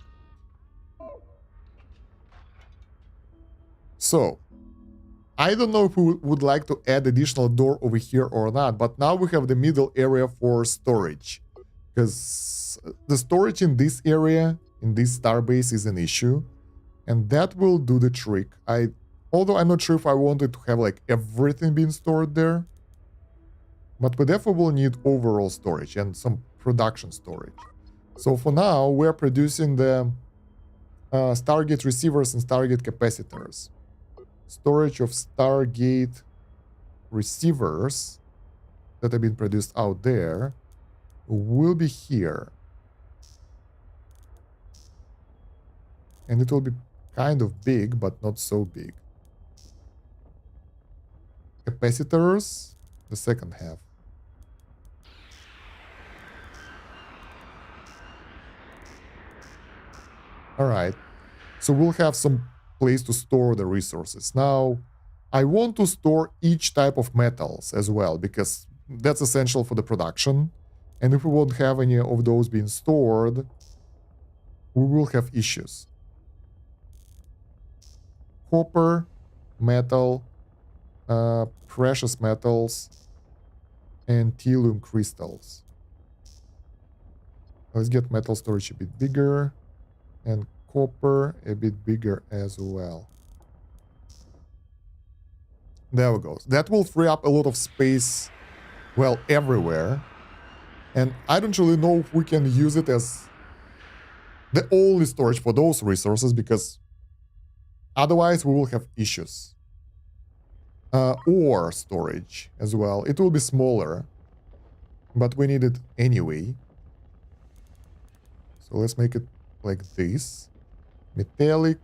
So, I don't know if we would like to add additional door over here or not, but now we have the middle area for storage. Because the storage in this area, in this starbase, is an issue. And that will do the trick. Although I'm not sure if I wanted to have like everything being stored there. But we definitely will need overall storage and some production storage. So for now, we're producing the Stargate receivers and Stargate capacitors. Storage of Stargate receivers that have been produced out there will be here. And it will be kind of big, but not so big. Capacitors, the second half. Alright, so we'll have some place to store the resources. Now, I want to store each type of metals as well, because that's essential for the production. And if we won't have any of those being stored, we will have issues. Copper, metal, precious metals, and tellurium crystals. Let's get metal storage a bit bigger, and copper a bit bigger as well. There we go. That will free up a lot of space, well, everywhere. And I don't really know if we can use it as the only storage for those resources, because otherwise we will have issues. Ore storage as well. It will be smaller, but we need it anyway. So let's make it like this. Metallic,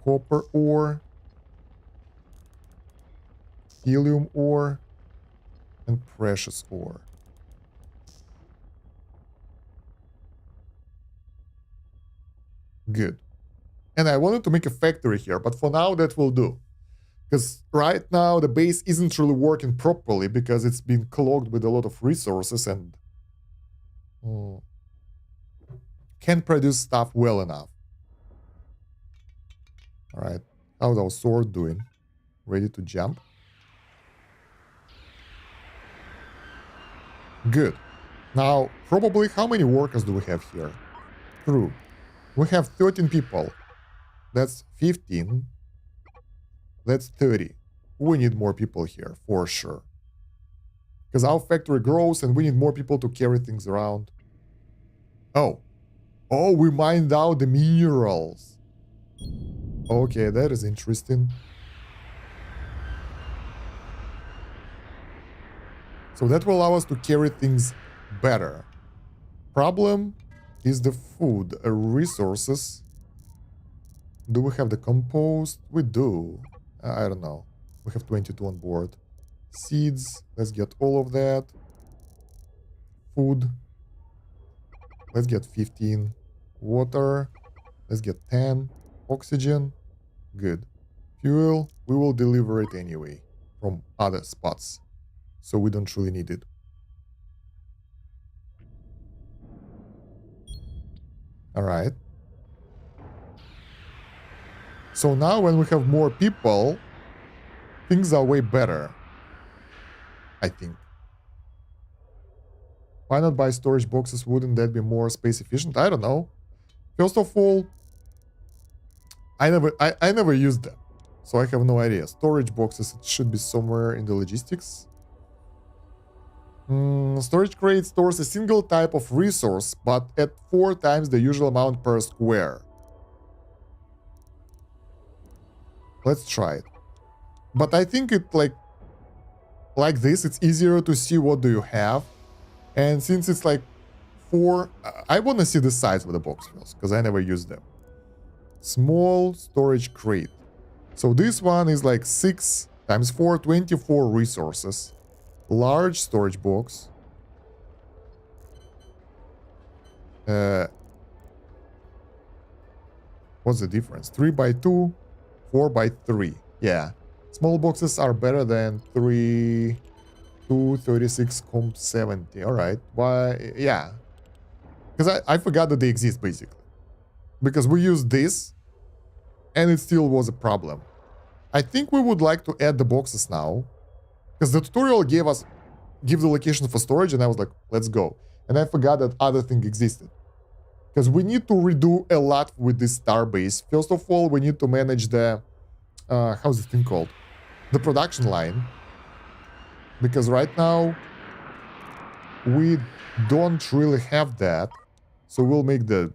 copper ore, helium ore, and precious ore. Good. And I wanted to make a factory here, but for now that will do. Because right now the base isn't really working properly because it's been clogged with a lot of resources and can't produce stuff well enough. Alright, how's our sword doing? Ready to jump? Good. Now, probably how many workers do we have here? True. We have 13 people. That's 15. That's 30. We need more people here, for sure. Because our factory grows and we need more people to carry things around. Oh. Oh, we mined out the minerals. Okay, that is interesting. So that will allow us to carry things better. Problem is the food, resources. Do we have the compost? We do. I don't know. We have 22 on board. Seeds, let's get all of that. Food, let's get 15. Water, let's get 10. Oxygen, good. Fuel, we will deliver it anyway from other spots, so we don't really need it. Alright. So now when we have more people, things are way better, I think. Why not buy storage boxes? Wouldn't that be more space efficient? I don't know. First of all, I never used them, so I have no idea. Storage boxes, it should be somewhere in the logistics. Storage crate stores a single type of resource, but at 4 times the usual amount per square. Let's try it. But I think it like this, it's easier to see what do you have. And since it's like 4, I want to see the size of the box first, because I never use them. Small storage crate. So this one is like 6 times 4, 24 resources. Large storage box. What's the difference? 3 by 2, 4 by 3. Yeah. Small boxes are better than 3, 2, 36, comp 70. Alright. Why? Yeah. Because I forgot that they exist, basically. Because we used this, and it still was a problem. I think we would like to add the boxes now. Because the tutorial give the location for storage, and I was like, let's go. And I forgot that other thing existed. Because we need to redo a lot with this starbase. First of all, we need to manage the... how's this thing called? The production line. Because right now, we don't really have that. So we'll make the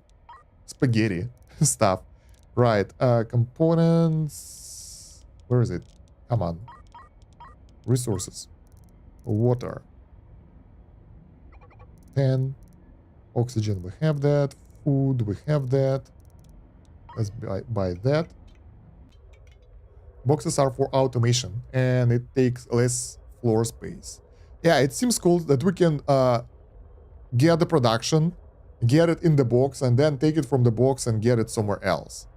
spaghetti stuff. Right, components... Where is it? Come on. Resources. Water. 10. Oxygen, we have that. Food, we have that. Let's buy that. Boxes are for automation, and it takes less floor space. Yeah, it seems cool that we can get the production, get it in the box, and then take it from the box and get it somewhere else.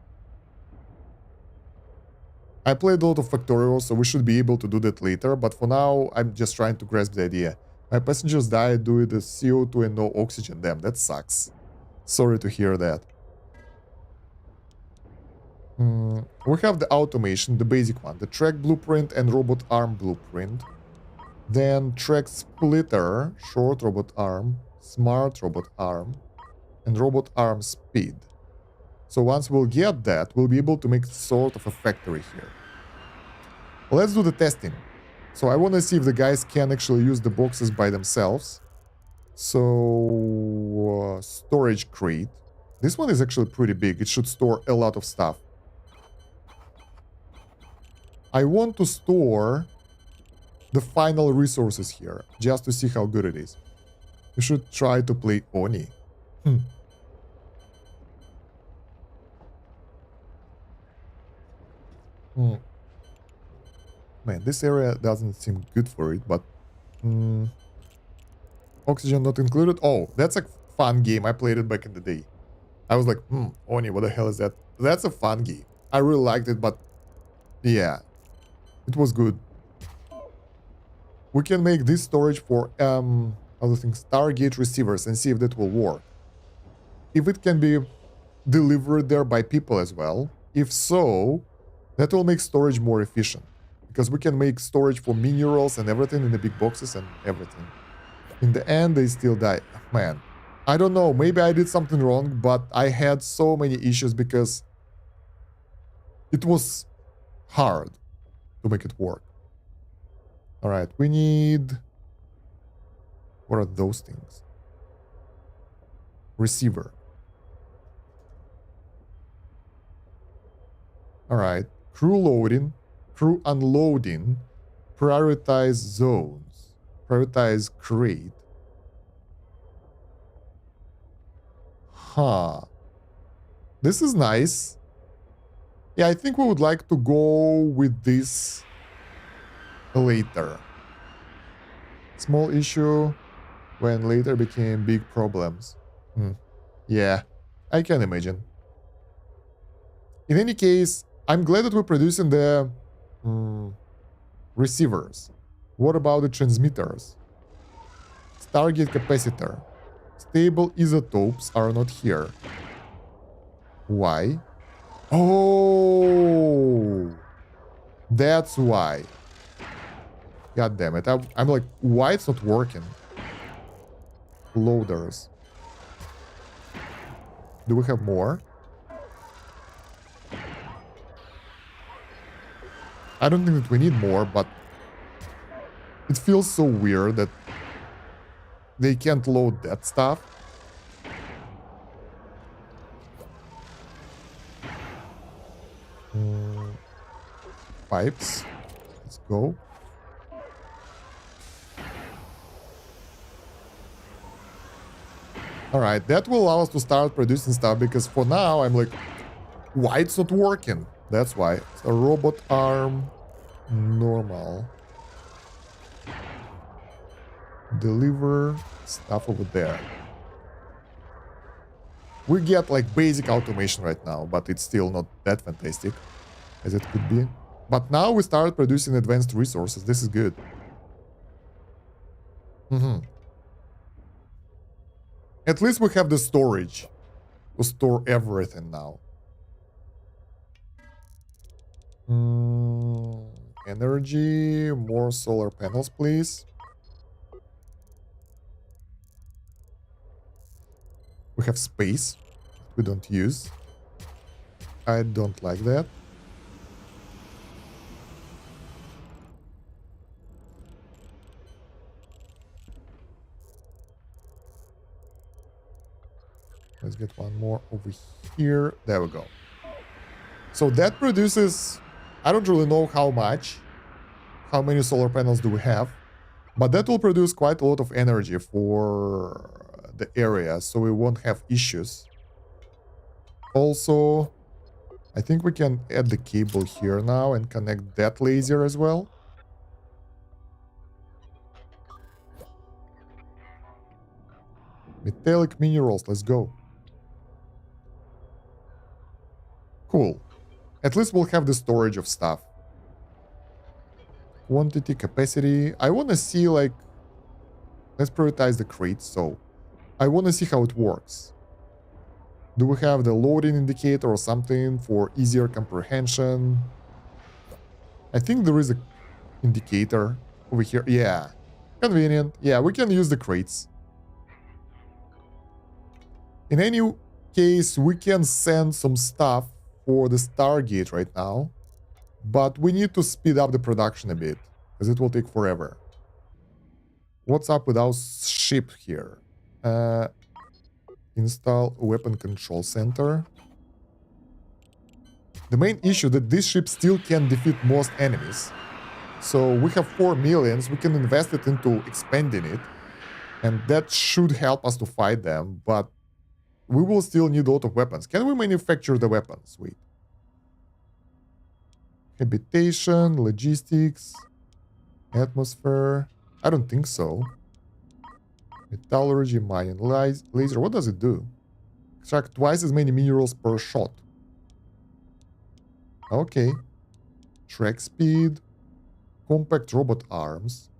I played a lot of Factorial, so we should be able to do that later, but for now, I'm just trying to grasp the idea. My passengers died due to CO2 and no oxygen. Damn, that sucks. Sorry to hear that. We have the automation, the basic one, the track blueprint and robot arm blueprint. Then track splitter, short robot arm, smart robot arm, and robot arm speed. So once we'll get that, we'll be able to make sort of a factory here. Let's do the testing. So I want to see if the guys can actually use the boxes by themselves. So storage crate. This one is actually pretty big. It should store a lot of stuff. I want to store the final resources here, just to see how good it is. We should try to play Oni. Man, this area doesn't seem good for it, but... Oxygen not included? Oh, that's a fun game. I played it back in the day. I was like, Oni, what the hell is that? That's a fun game. I really liked it, but... yeah. It was good. We can make this storage for, other things, Stargate receivers, and see if that will work. If it can be delivered there by people as well. If so, that will make storage more efficient. Because we can make storage for minerals and everything in the big boxes and everything. In the end, they still die. Man, I don't know. Maybe I did something wrong, but I had so many issues because it was hard to make it work. Alright, we need... what are those things? Receiver. Alright, crew loading, crew unloading, prioritize zones, prioritize crate. Huh. This is nice. Yeah, I think we would like to go with this later. Small issue when later became big problems. Yeah, I can imagine. In any case, I'm glad that we're producing the receivers. What about the transmitters? Stargate capacitor. Stable isotopes are not here. Why? Oh, that's why. God damn it. I'm like, why it's not working? Loaders. Do we have more? I don't think that we need more, but it feels so weird that they can't load that stuff. Pipes. Let's go. Alright, that will allow us to start producing stuff, because for now I'm like, why it's not working? That's why. It's a robot arm. Normal. Deliver stuff over there. We get like basic automation right now, but it's still not that fantastic as it could be. But now we start producing advanced resources. This is good. At least we have the storage to store everything now. Energy, more solar panels, please. We have space we don't use. I don't like that. Let's get one more over here. There we go. So that produces, I don't really know how much, how many solar panels do we have, but that will produce quite a lot of energy for the area, so we won't have issues. Also, I think we can add the cable here now and connect that laser as well. Metallic minerals, let's go. Cool. At least we'll have the storage of stuff. Quantity, capacity. I want to see, like, let's prioritize the crates, so I want to see how it works. Do we have the loading indicator or something for easier comprehension? I think there is an indicator over here. Yeah, convenient. Yeah, we can use the crates. In any case, we can send some stuff for the Stargate right now, but we need to speed up the production a bit, because it will take forever. What's up with our ship here? Install weapon control center. The main issue that this ship still can defeat most enemies. So we have 4 millions, we can invest it into expanding it, and that should help us to fight them, but we will still need a lot of weapons. Can we manufacture the weapons? Wait. Habitation, logistics, atmosphere. I don't think so. Metallurgy, mining, laser. What does it do? Extract twice as many minerals per shot. Okay. Track speed. Compact robot arms.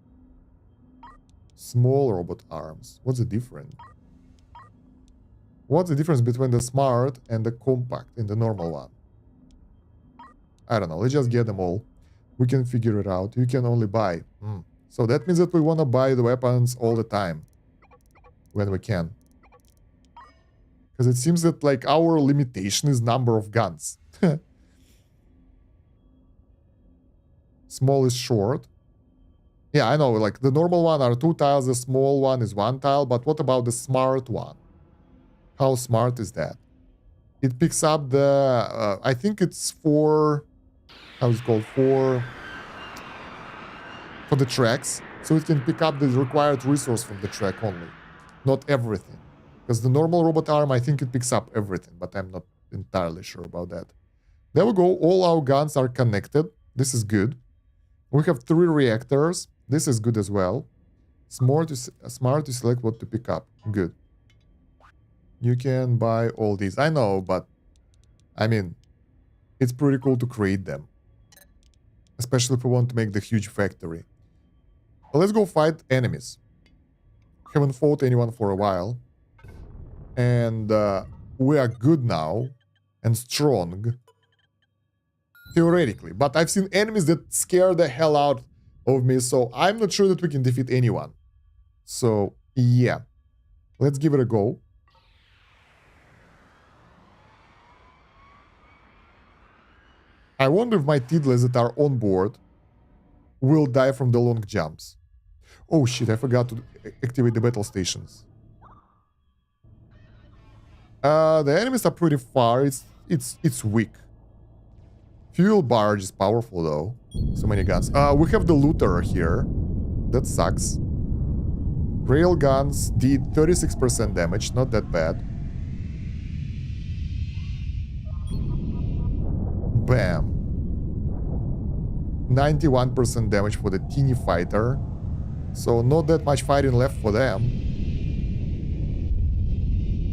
Small robot arms. What's the difference? What's the difference between the smart and the compact in the normal one? I don't know. Let's just get them all. We can figure it out. You can only buy. So that means that we want to buy the weapons all the time. When we can. Because it seems that like our limitation is number of guns. Small is short. Yeah, I know, like the normal one are 2 tiles, the small one is 1 tile, but what about the smart one? How smart is that? It picks up the, I think it's for, how's it called, for the tracks, so it can pick up the required resource from the track only, not everything. Because the normal robot arm, I think it picks up everything, but I'm not entirely sure about that. There we go, all our guns are connected, this is good. We have 3 reactors. This is good as well. Smart to select what to pick up. Good. You can buy all these. I know, but I mean, it's pretty cool to create them. Especially if we want to make the huge factory. But let's go fight enemies. Haven't fought anyone for a while. And we are good now. And strong. Theoretically, but I've seen enemies that scare the hell out of me, so I'm not sure that we can defeat anyone. So, yeah. Let's give it a go. I wonder if my Tidlers that are on board will die from the long jumps. Oh shit, I forgot to activate the battle stations. The enemies are pretty far. It's weak. Fuel barge is powerful though. So many guns. We have the looter here. That sucks. Rail guns did 36% damage, not that bad. Bam. 91% damage for the teeny fighter. So not that much fighting left for them.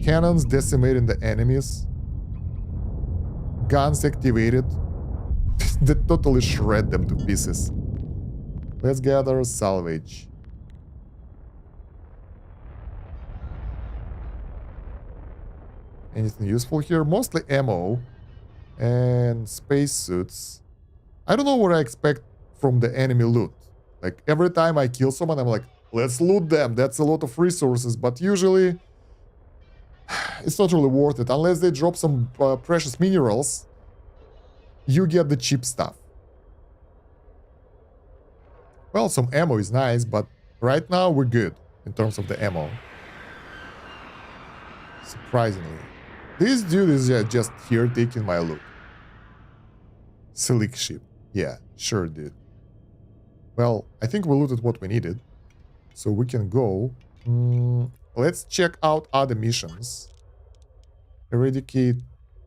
Cannons decimating the enemies. Guns activated. That totally shred them to pieces. Let's gather salvage. Anything useful here? Mostly ammo and spacesuits. I don't know what I expect from the enemy loot. Like every time I kill someone, I'm like, let's loot them. That's a lot of resources, but usually it's not really worth it. Unless they drop some precious minerals, you get the cheap stuff. Well, some ammo is nice, but right now we're good in terms of the ammo. Surprisingly. This dude is just here taking my loot. Slick ship. Yeah, sure, dude. Well, I think we looted what we needed. So we can go. Let's check out other missions. Eradicate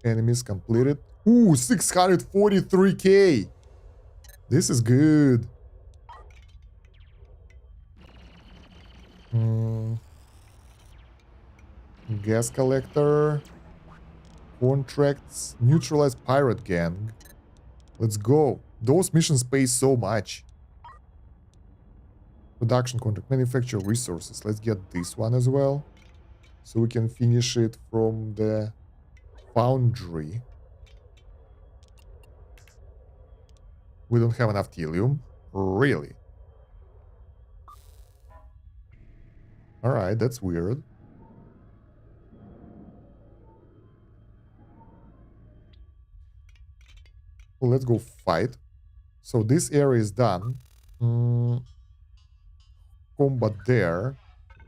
enemies completed. Ooh, 643k. This is good. Gas collector. Contracts. Neutralize pirate gang. Let's go. Those missions pay so much. Production contract. Manufacture resources. Let's get this one as well. So we can finish it from the foundry. We don't have enough helium. Really? Alright, that's weird. Well, let's go fight. So this area is done. Combat there.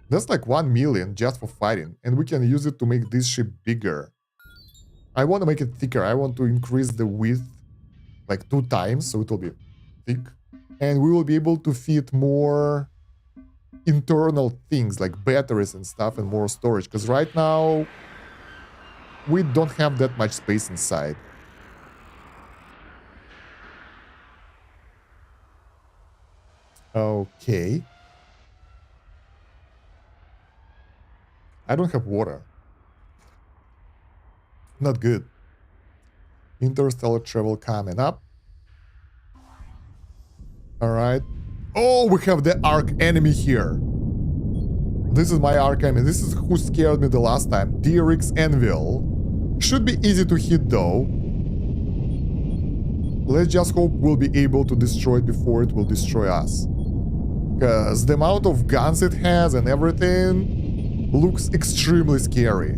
That's like 1 million just for fighting. And we can use it to make this ship bigger. I want to make it thicker. I want to increase the width like 2 times. So it will be thick. And we will be able to fit more internal things like batteries and stuff and more storage. Because right now we don't have that much space inside. Okay. I don't have water. Not good. Interstellar travel coming up. Alright. Oh, we have the arc enemy here. This is my arc enemy. This is who scared me the last time. DRX Anvil. Should be easy to hit though. Let's just hope we'll be able to destroy it before it will destroy us. Because the amount of guns it has and everything looks extremely scary.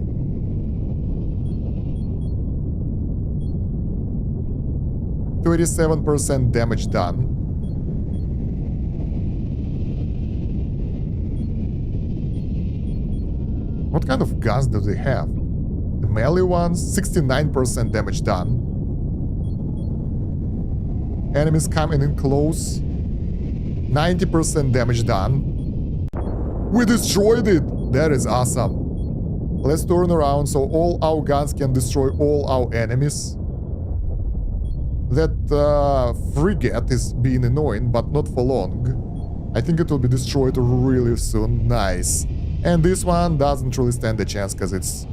%37% damage done. What kind of guns do they have? The melee ones, 69% damage done. Enemies coming in close. 90% damage done. We destroyed it! That is awesome. Let's turn around so all our guns can destroy all our enemies. That frigate is being annoying, but not for long. I think it will be destroyed really soon. Nice. And this one doesn't really stand a chance because it's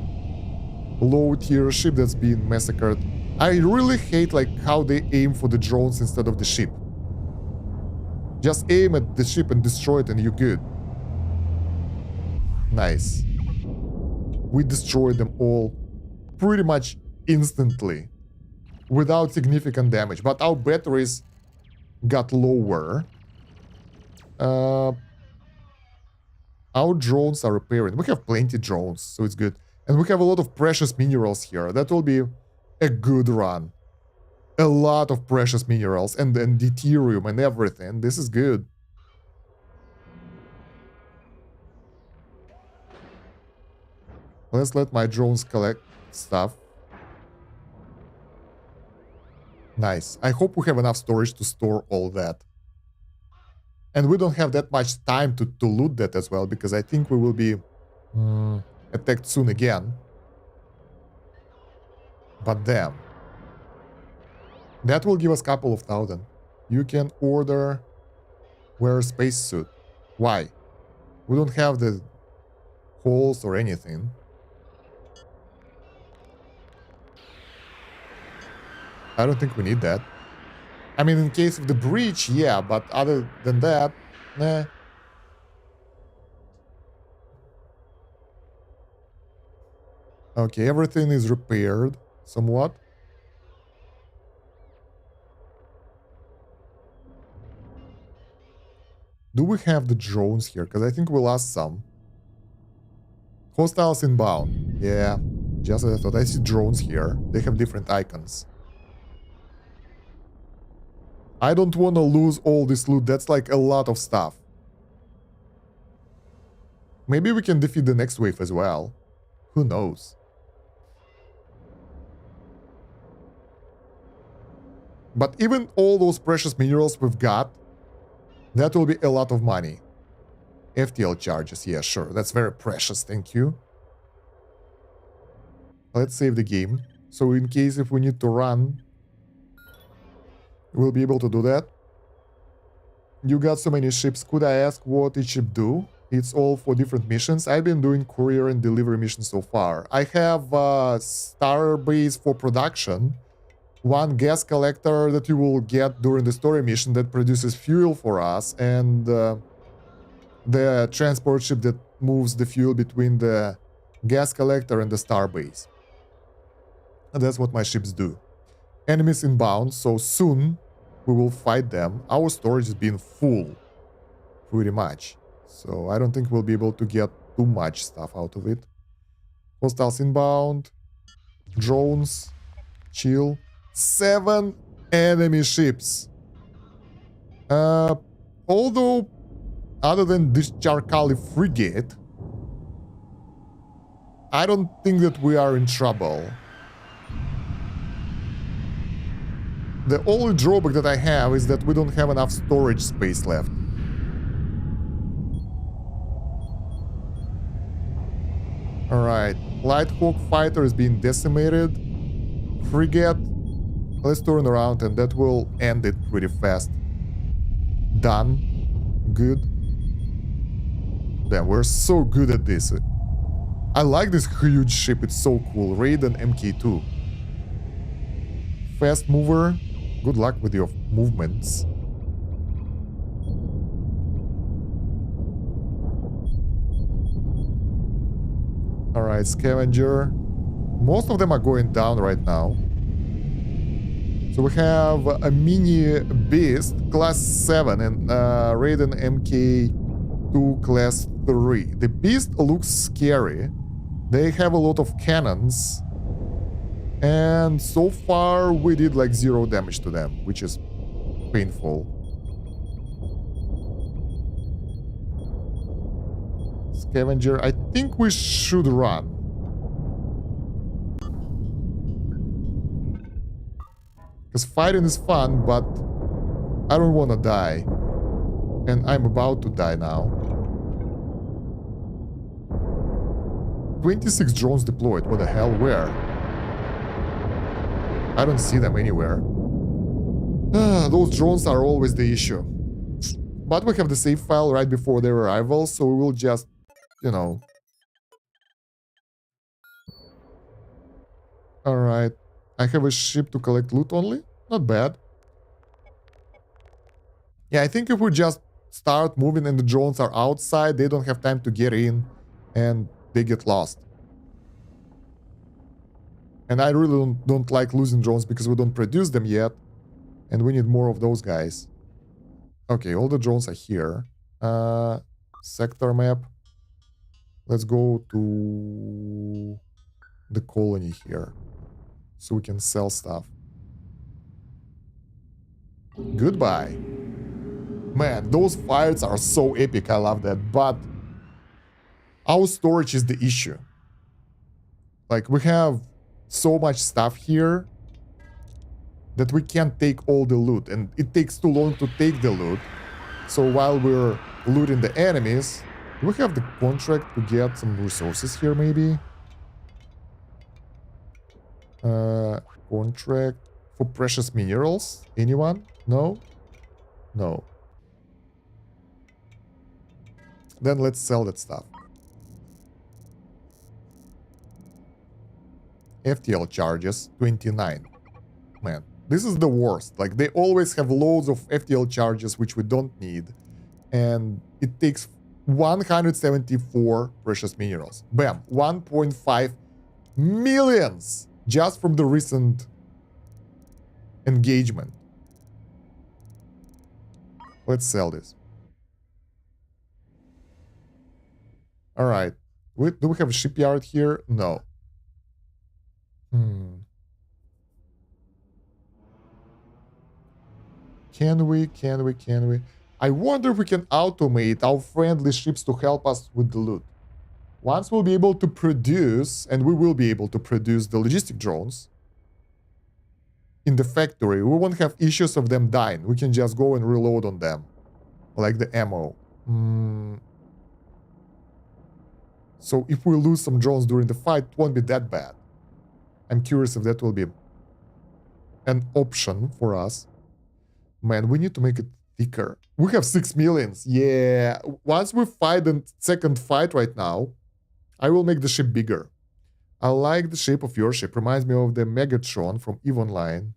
low tier ship that's being massacred. I really hate like how they aim for the drones instead of the ship. Just aim at the ship and destroy it and you're good. Nice. We destroyed them all pretty much instantly without significant damage, but our batteries got lower. Our drones are repairing. We have plenty drones, so it's good. And we have a lot of precious minerals here. That will be a good run. A lot of precious minerals and deuterium and everything. This is good. Let's let my drones collect stuff. Nice. I hope we have enough storage to store all that. And we don't have that much time to loot that as well, because I think we will be attacked soon again. But damn. That will give us a couple of thousand. You can order wear a spacesuit. Why? We don't have the holes or anything. I don't think we need that. I mean, in case of the breach, yeah, but other than that, nah. Okay, everything is repaired somewhat. Do we have the drones here? Because I think we lost some. Hostiles inbound. Yeah, just as I thought. I see drones here. They have different icons. I don't want to lose all this loot. That's like a lot of stuff. Maybe we can defeat the next wave as well. Who knows? But even all those precious minerals we've got, that will be a lot of money. FTL charges, yeah, sure. That's very precious, thank you. Let's save the game. So in case if we need to run, we'll be able to do that. You got so many ships. Could I ask what each ship do? It's all for different missions. I've been doing courier and delivery missions so far. I have Starbase for production. One gas collector that you will get during the story mission that produces fuel for us, and the transport ship that moves the fuel between the gas collector and the starbase. And that's what my ships do. Enemies inbound, so soon we will fight them. Our storage has been full, pretty much. So I don't think we'll be able to get too much stuff out of it. Hostiles inbound. Drones. Chill. 7 enemy ships. Although, other than this Charkali frigate, I don't think that we are in trouble. The only drawback that I have is that we don't have enough storage space left. Alright, Light Hawk fighter is being decimated. Frigate. Let's turn around and that will end it pretty fast. Done. Good. Damn, we're so good at this. I like this huge ship, it's so cool. Raiden MK2. Fast mover. Good luck with your movements. Alright, scavenger. Most of them are going down right now. So we have a mini beast class 7 and Raiden MK2 class 3. The beast looks scary. They have a lot of cannons. And so far we did like 0 damage to them, which is painful. Scavenger, I think we should run. Because fighting is fun, but I don't want to die. And I'm about to die now. 26 drones deployed. What the hell? Where? I don't see them anywhere. Those drones are always the issue. But we have the save file right before their arrival, so we will just, you know... Alright. I have a ship to collect loot only? Not bad. Yeah, I think if we just start moving and the drones are outside, they don't have time to get in and they get lost. And I really don't like losing drones because we don't produce them yet. And we need more of those guys. Okay, all the drones are here. Sector map. Let's go to the colony here. So we can sell stuff. Goodbye. Man, those fights are so epic. I love that. But our storage is the issue. Like, we have so much stuff here that we can't take all the loot, and it takes too long to take the loot. So while we're looting the enemies, do we have the contract to get some resources here, maybe? Contract for precious minerals? Anyone? No? No. Then let's sell that stuff. FTL charges, 29. Man, this is the worst. Like, they always have loads of FTL charges, which we don't need. And it takes 174 precious minerals. Bam, 1.5 millions just from the recent engagement. Let's sell this. All right. Do we have a shipyard here? No. Can we? I wonder if we can automate our friendly ships to help us with the loot. Once we'll be able to produce, and we will be able to produce the logistic drones in the factory, we won't have issues of them dying. We can just go and reload on them, like the ammo. So if we lose some drones during the fight, it won't be that bad. I'm curious if that will be an option for us. Man, we need to make it thicker. We have 6 millions. Yeah. Once we fight the second fight right now, I will make the ship bigger. I like the shape of your ship. Reminds me of the Megatron from EVE Online.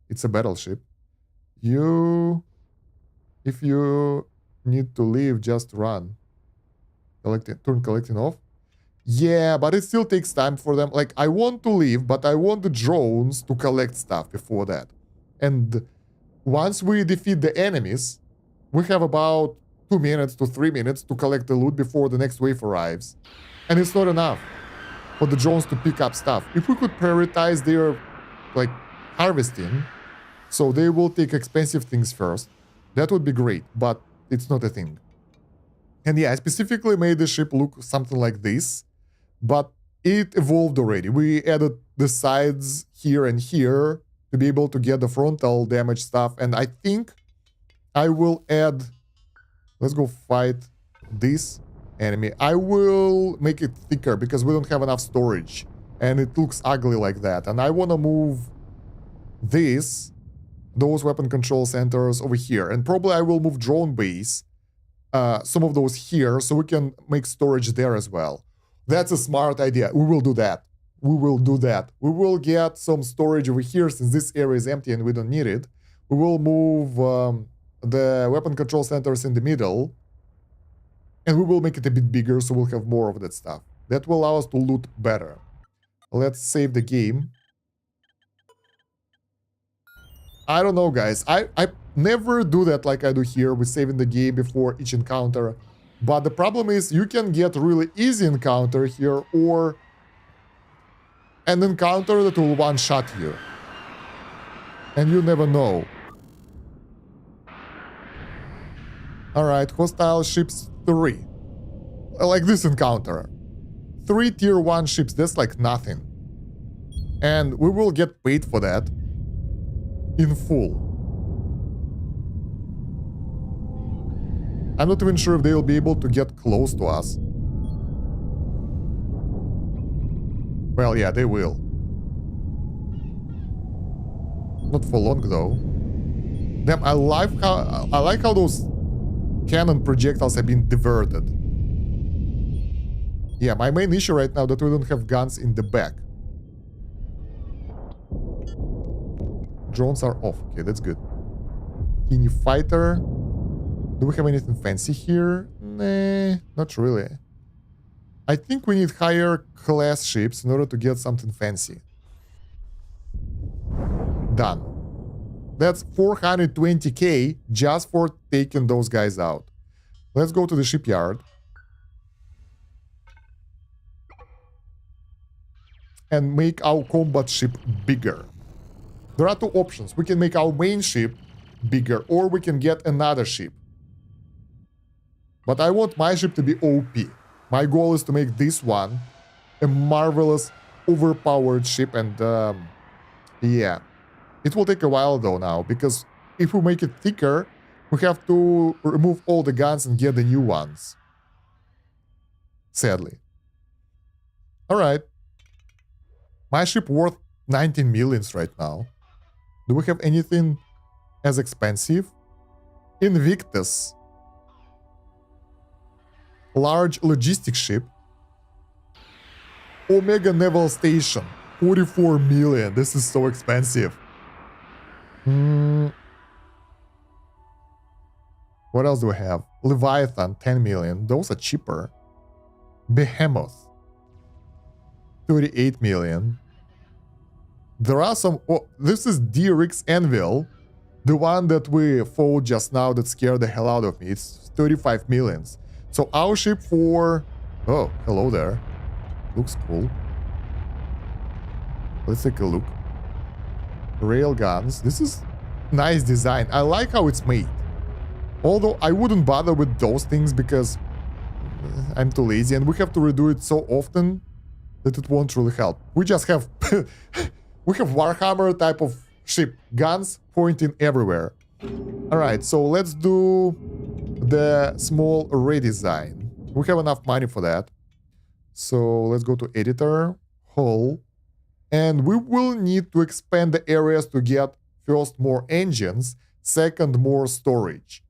It's a battleship. If you need to leave, just run. Turn collecting off. Yeah, but it still takes time for them. Like, I want to leave, but I want the drones to collect stuff before that. And once we defeat the enemies, we have about 2 minutes to 3 minutes to collect the loot before the next wave arrives. And it's not enough for the drones to pick up stuff. If we could prioritize their, like, harvesting, so they will take expensive things first, that would be great, but it's not a thing. And yeah, I specifically made the ship look something like this, but it evolved already. We added the sides here and here to be able to get the frontal damage stuff, and I think I will add... Let's go fight this enemy. I will make it thicker because we don't have enough storage, and it looks ugly like that. And I want to move those weapon control centers over here, and probably I will move drone base, some of those here, so we can make storage there as well. That's a smart idea. We will do that. We will get some storage over here since this area is empty and we don't need it. We will move the weapon control centers in the middle, and we will make it a bit bigger so we'll have more of that stuff. That will allow us to loot better. Let's save the game. I don't know, guys. I never do that like I do here with saving the game before each encounter. But the problem is you can get really easy encounter here or an encounter that will one-shot you. And you never know. Alright, hostile ships 3. Like this encounter. 3 tier 1 ships, that's like nothing. And we will get paid for that in full. I'm not even sure if they will be able to get close to us. Well, yeah, they will. Not for long, though. Damn, I like how those cannon projectiles have been diverted. Yeah, my main issue right now that we don't have guns in the back. Drones are off. Okay, that's good. Teeny fighter. Do we have anything fancy here? Nah, not really. I think we need higher class ships in order to get something fancy. Done. That's 420k just for taking those guys out. Let's go to the shipyard. And make our combat ship bigger. There are two options. We can make our main ship bigger, or we can get another ship. But I want my ship to be OP. My goal is to make this one a marvelous overpowered ship, and yeah, it will take a while though now, because if we make it thicker, we have to remove all the guns and get the new ones. Sadly. Alright. My ship worth 19 millions right now. Do we have anything as expensive? Invictus. Large logistics ship. Omega Naval Station. 44 million. This is so expensive. What else do we have? Leviathan, 10 million. Those are cheaper. Behemoth, 38 million. There are some... Oh, this is DRX Anvil. The one that we fought just now that scared the hell out of me. It's 35 millions. So our ship for... Oh, hello there. Looks cool. Let's take a look. Railguns. This is nice design. I like how it's made. Although I wouldn't bother with those things because I'm too lazy and we have to redo it so often that it won't really help. We just have... we have Warhammer type of ship. Guns pointing everywhere. Alright, so let's do the small redesign. We have enough money for that. So let's go to editor, hull, and we will need to expand the areas to get first more engines, second more storage.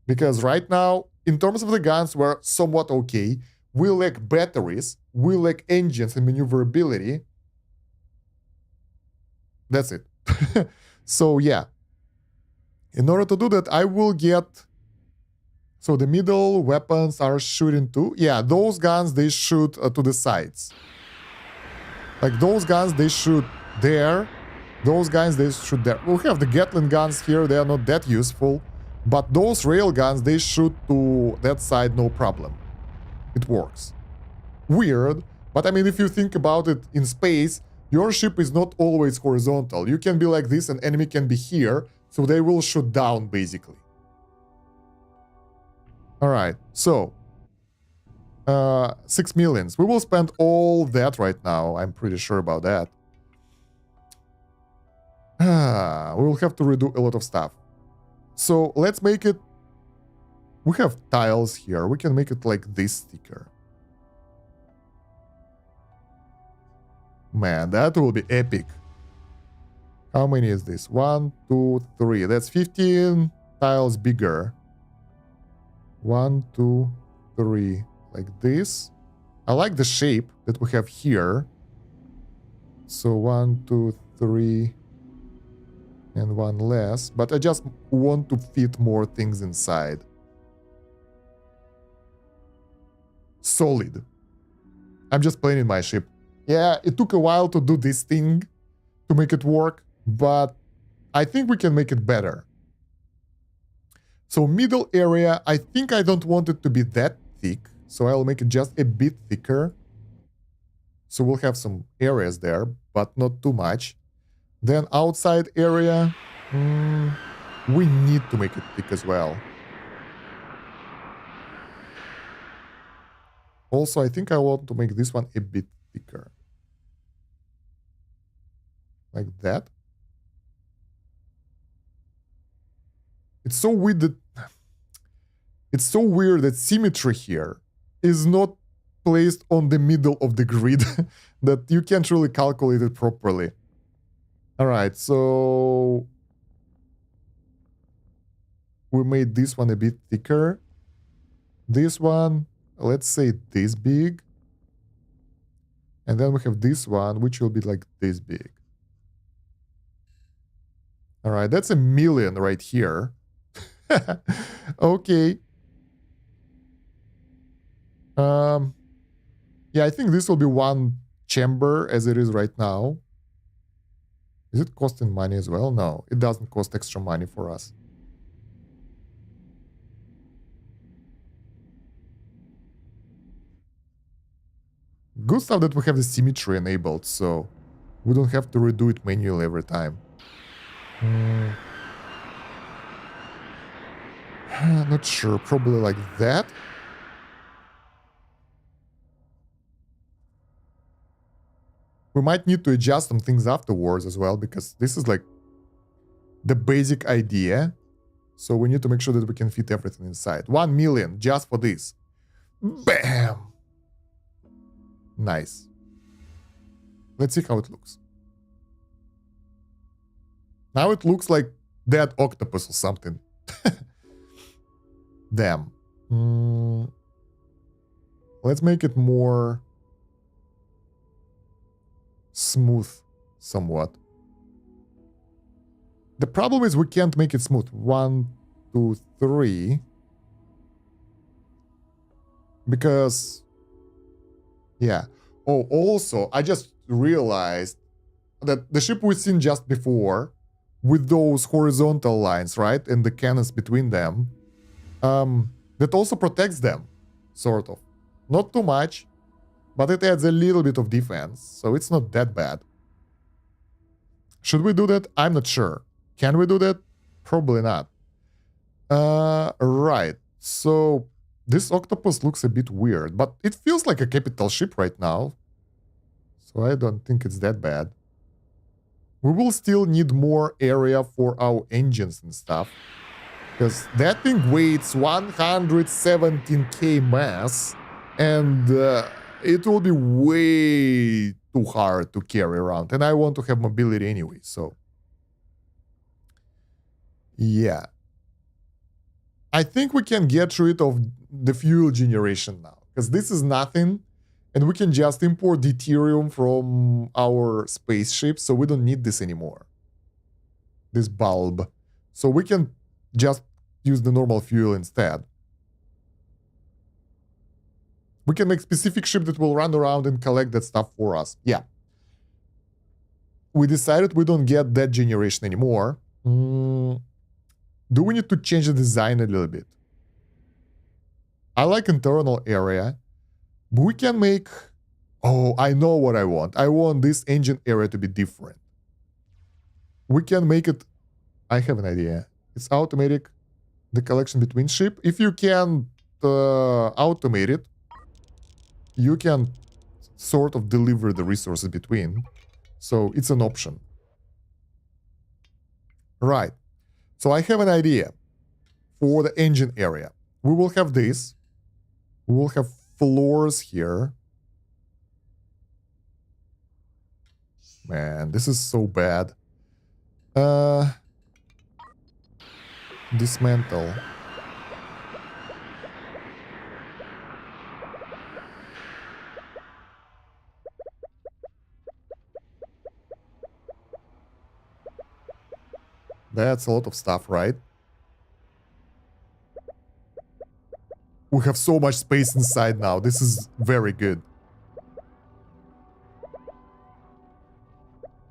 Because right now, in terms of the guns, we're somewhat okay. We lack batteries, we lack engines and maneuverability. That's it. So yeah. In order to do that, I will get... So the middle weapons are shooting too. Yeah, those guns, they shoot to the sides. Like those guns, they shoot there. Those guns, they shoot there. We have the Gatling guns here. They are not that useful. But those rail guns, they shoot to that side, no problem. It works. Weird. But I mean, if you think about it in space, your ship is not always horizontal. You can be like this, an enemy can be here. So they will shoot down, basically. Alright, so 6 millions. We will spend all that right now. I'm pretty sure about that. We will have to redo a lot of stuff. So let's make it... We have tiles here. We can make it like this sticker. Man, that will be epic. How many is this? 1, 2, 3. That's 15 tiles bigger. 1, 2, 3, like this. I like the shape that we have here. So 1, 2, 3, and one less. But I just want to fit more things inside. Solid. I'm just playing in my ship. Yeah, it took a while to do this thing to make it work, but I think we can make it better. So middle area, I think I don't want it to be that thick, so I'll make it just a bit thicker. So we'll have some areas there, but not too much. Then outside area, we need to make it thick as well. Also, I think I want to make this one a bit thicker. Like that. It's so weird that... It's so weird that symmetry here is not placed on the middle of the grid, that you can't really calculate it properly. Alright, so... we made this one a bit thicker. This one, let's say this big. And then we have this one, which will be like this big. Alright, that's 1 million right here. Okay. Yeah, I think this will be one chamber as it is right now. Is it costing money as well? No, it doesn't cost extra money for us. Good stuff that we have the symmetry enabled, so we don't have to redo it manually every time. Not sure, probably like that. We might need to adjust some things afterwards as well, because this is like the basic idea. So we need to make sure that we can fit everything inside. 1 million just for this. Bam! Nice. Let's see how it looks. Now it looks like dead octopus or something. Damn. Let's make it more smooth somewhat. The problem is we can't make it smooth. 1, 2, 3. Because, yeah. Oh, also, I just realized that the ship we've seen just before, with those horizontal lines, right, and the cannons between them, that also protects them, sort of. Not too much, but it adds a little bit of defense, so it's not that bad. Should we do that? I'm not sure. Can we do that? Probably not. Right. So this octopus looks a bit weird, but it feels like a capital ship right now. So I don't think it's that bad. We will still need more area for our engines and stuff, because that thing weighs 117k mass, and it will be way too hard to carry around. And I want to have mobility anyway, so yeah. I think we can get rid of the fuel generation now, because this is nothing, and we can just import deuterium from our spaceship, so we don't need this anymore. This bulb. So we can just use the normal fuel instead. We can make specific ship that will run around and collect that stuff for us. Yeah. We decided we don't get that generation anymore. Do we need to change the design a little bit? I like internal area. But we can make... Oh, I know what I want. I want this engine area to be different. We can make it... I have an idea. It's automatic, the collection between ship. If you can automate it, you can sort of deliver the resources between. So it's an option. Right. So I have an idea for the engine area. We will have this. We will have floors here. Man, this is so bad. Dismantle. That's a lot of stuff, right? We have so much space inside now. This is very good.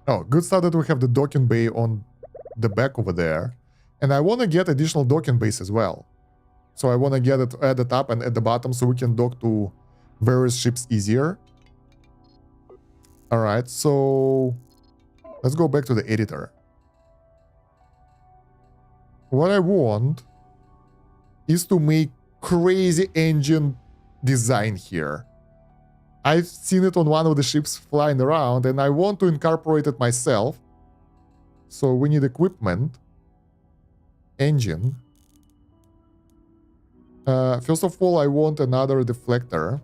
Oh, good stuff that we have the docking bay on the back over there. And I want to get additional docking bays as well. So I want to get it at the top and at the bottom so we can dock to various ships easier. Alright, so let's go back to the editor. What I want is to make crazy engine design here. I've seen it on one of the ships flying around, and I want to incorporate it myself. So we need equipment, engine. First of all, I want another deflector.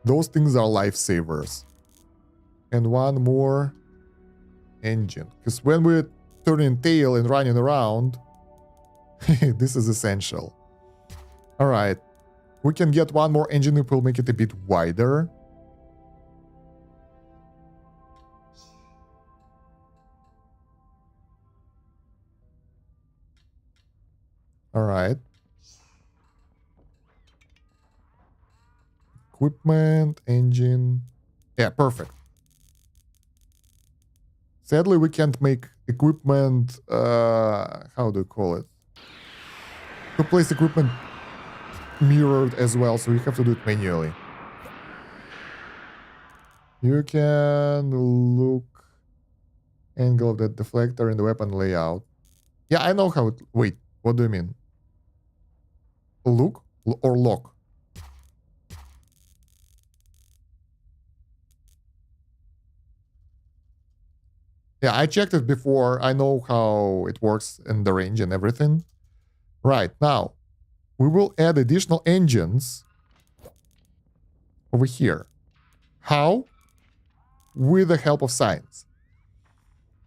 Those things are lifesavers. And one more engine. Because when we're turning tail and running around, this is essential. Alright. We can get one more engine, it will make it a bit wider. Alright. Equipment, engine. Yeah, perfect. Sadly, we can't make equipment, how do you call it? To place equipment mirrored as well, so you have to do it manually. You can look angle of that deflector in the weapon layout. Yeah, I know how it... Wait, what do you mean? Look or lock? Yeah, I checked it before. I know how it works in the range and everything. Right, now, we will add additional engines over here. How? With the help of science.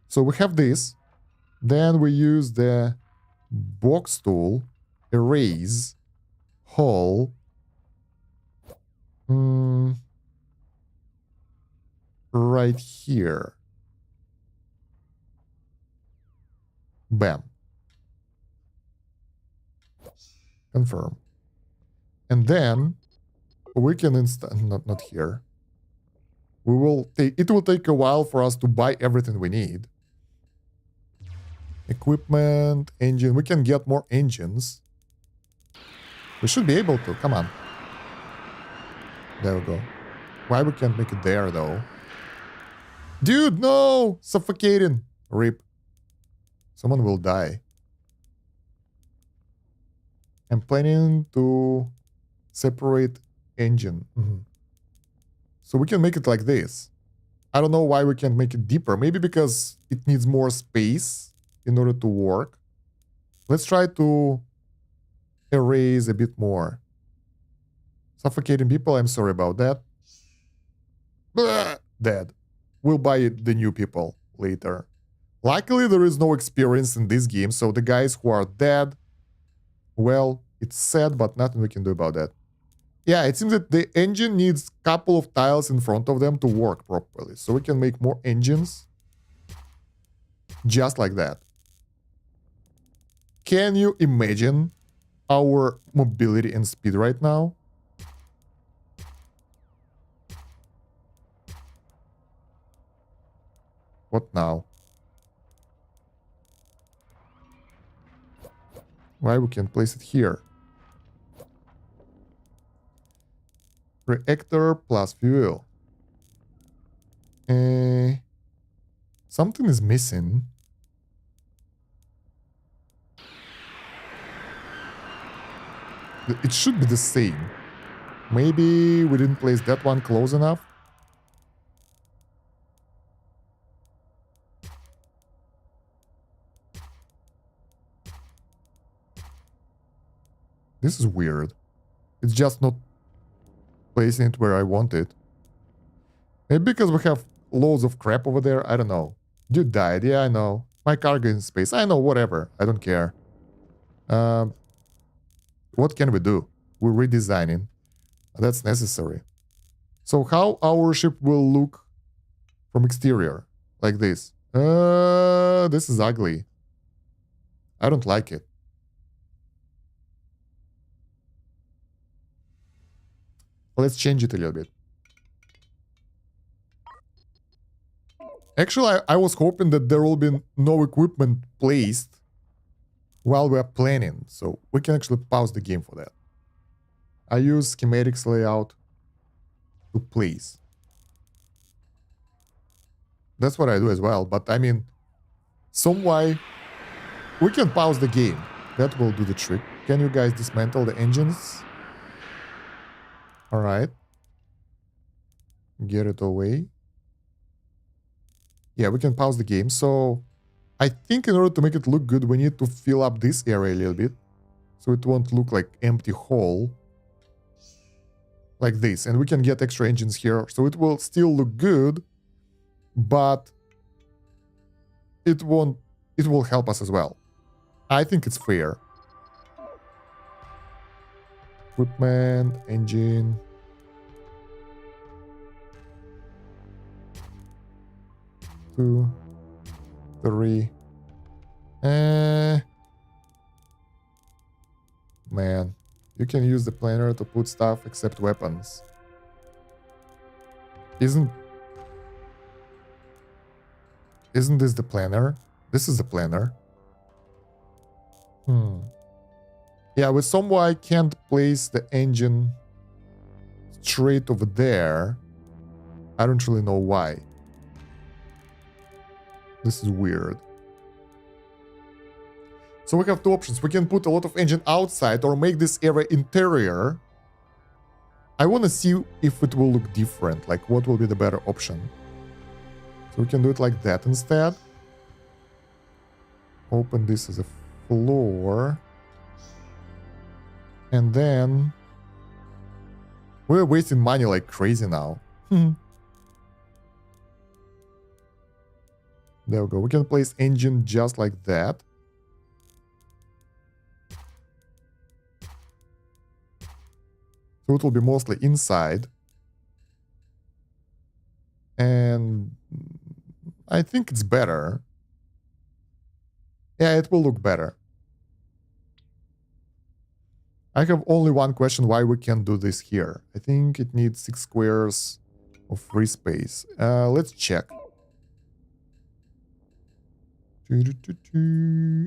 So we have this. Then we use the box tool, erase, hole, right here. Bam. Confirm. And then we can install, not here. We will take, it will take a while for us to buy everything we need. Equipment, engine, we can get more engines. We should be able to, come on. There we go. Why we can't make it there though? Dude, no! Suffocating. RIP. Someone will die. I'm planning to separate engine. So we can make it like this. I don't know why we can't make it deeper. Maybe because it needs more space in order to work. Let's try to erase a bit more. Suffocating people, I'm sorry about that. Blah, dead. We'll buy the new people later. Luckily, there is no experience in this game, so the guys who are dead, well, it's sad, but nothing we can do about that. Yeah, it seems that the engine needs a couple of tiles in front of them to work properly. So we can make more engines. Just like that. Can you imagine our mobility and speed right now? What now? Why we can place it here? Reactor plus fuel. Something is missing. It should be the same. Maybe we didn't place that one close enough. This is weird. It's just not placing it where I want it. Maybe because we have loads of crap over there. I don't know. Dude died. Yeah, I know. My cargo in space. I know, whatever. I don't care. What can we do? We're redesigning. That's necessary. So how our ship will look from exterior? Like this. This is ugly. I don't like it. Let's change it a little bit. Actually, I was hoping that there will be no equipment placed while we're planning, so we can actually pause the game for that. I use schematics layout to place. That's what I do as well, but I mean, some way we can pause the game. That will do the trick. Can you guys dismantle the engines? All right. Get it away. Yeah, we can pause the game. So I think in order to make it look good, we need to fill up this area a little bit. So it won't look like empty hole. Like this. And we can get extra engines here. So it will still look good. But it will help us as well. I think it's fair. Equipment, engine. Two, three. Man, you can use the planner to put stuff except weapons. Isn't this the planner? This is the planner. Yeah, with some way I can't place the engine straight over there. I don't really know why. This is weird. So we have two options. We can put a lot of engine outside or make this area interior. I want to see if it will look different. Like, what will be the better option? So we can do it like that instead. Open this as a floor. And then we're wasting money like crazy now. There we go. We can place engine just like that. So it will be mostly inside. And I think it's better. Yeah, it will look better. I have only one question why we can't do this here. I think it needs 6 squares of free space. Let's check.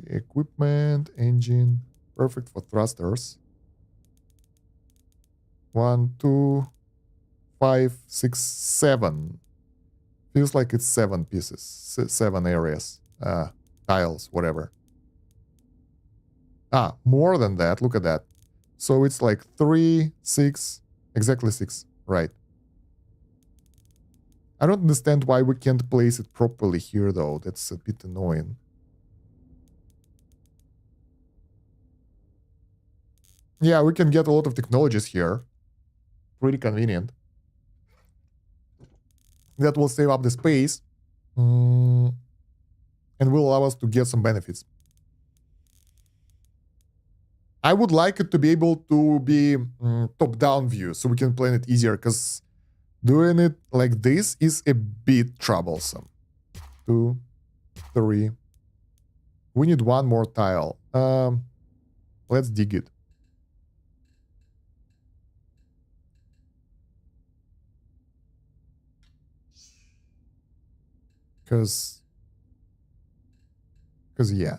Equipment, engine, perfect for thrusters. 1, 2, 5, 6, 7. Feels like it's 7 pieces, 7 areas, tiles, whatever. Ah, more than that, look at that. So it's like 3, 6, exactly 6, right. I don't understand why we can't place it properly here though, that's a bit annoying. Yeah, we can get a lot of technologies here. Pretty convenient. That will save up the space and will allow us to get some benefits. I would like it to be able to be top-down view so we can plan it easier, because doing it like this is a bit troublesome. 2, 3. We need one more tile. Let's dig it. Because yeah.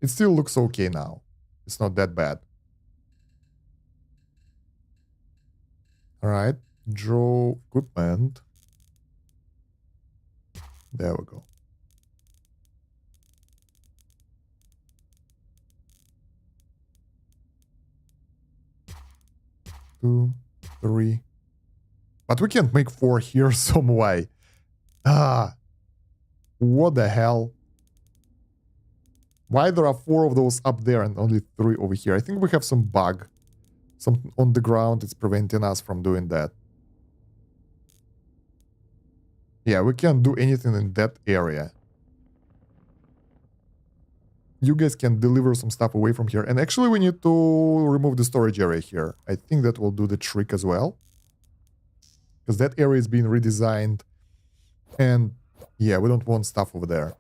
It still looks okay now. It's not that bad. Alright. Draw equipment. There we go. Two, 3. But we can't make 4 here some way. Ah. What the hell? Why there are 4 of those up there and only 3 over here? I think we have some bug. Something on the ground is preventing us from doing that. Yeah, we can't do anything in that area. You guys can deliver some stuff away from here. And actually we need to remove the storage area here. I think that will do the trick as well. Because that area is being redesigned. And yeah, we don't want stuff over there.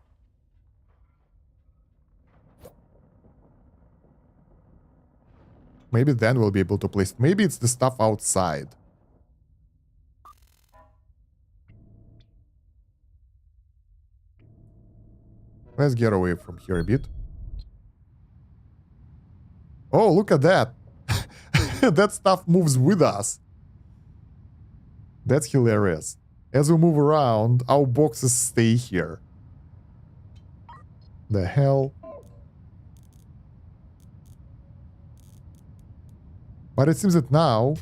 Maybe then we'll be able to place it. Maybe it's the stuff outside. Let's get away from here a bit. Oh, look at that. That stuff moves with us. That's hilarious. As we move around, our boxes stay here. The hell? But it seems that now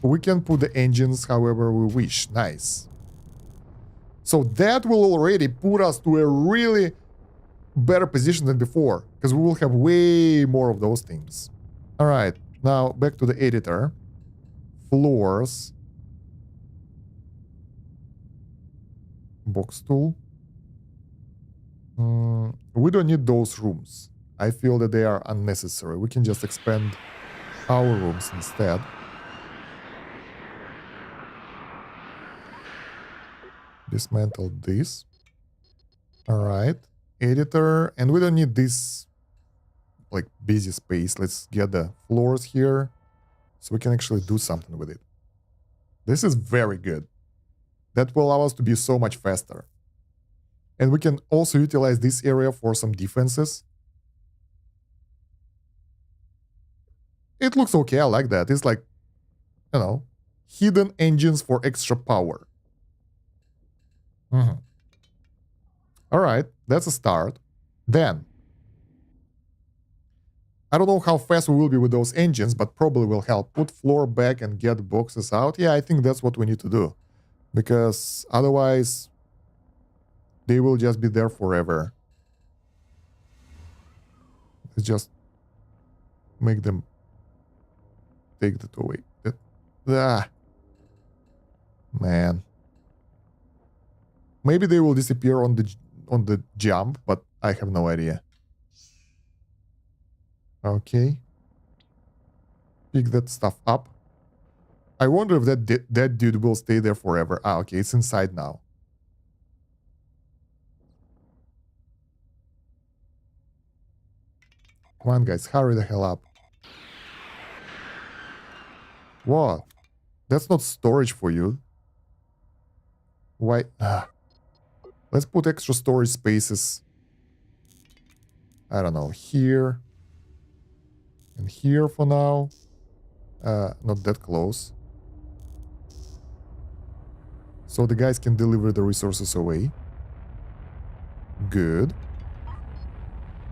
we can put the engines however we wish. Nice. So that will already put us to a really better position than before, because we will have way more of those things. All right, now back to the editor. Floors. Box tool. We don't need those rooms. I feel that they are unnecessary. We can just expand our rooms instead. Dismantle this. All right. Editor. And we don't need this like busy space. Let's get the floors here so we can actually do something with it. This is very good. That will allow us to be so much faster. And we can also utilize this area for some defenses. It looks okay, I like that. It's like, you know, hidden engines for extra power. All right, that's a start. Then, I don't know how fast we will be with those engines, but probably will help. Put floor back and get boxes out. Yeah, I think that's what we need to do. Because otherwise, they will just be there forever. Let's just make them take that away. Man. Maybe they will disappear on the jump, but I have no idea. Okay. Pick that stuff up. I wonder if that dude will stay there forever. Ah, okay, it's inside now. Come on, guys, hurry the hell up. What? That's not storage for you. Why? Let's put extra storage spaces. I don't know, here. And here for now. Not that close. So the guys can deliver the resources away. Good.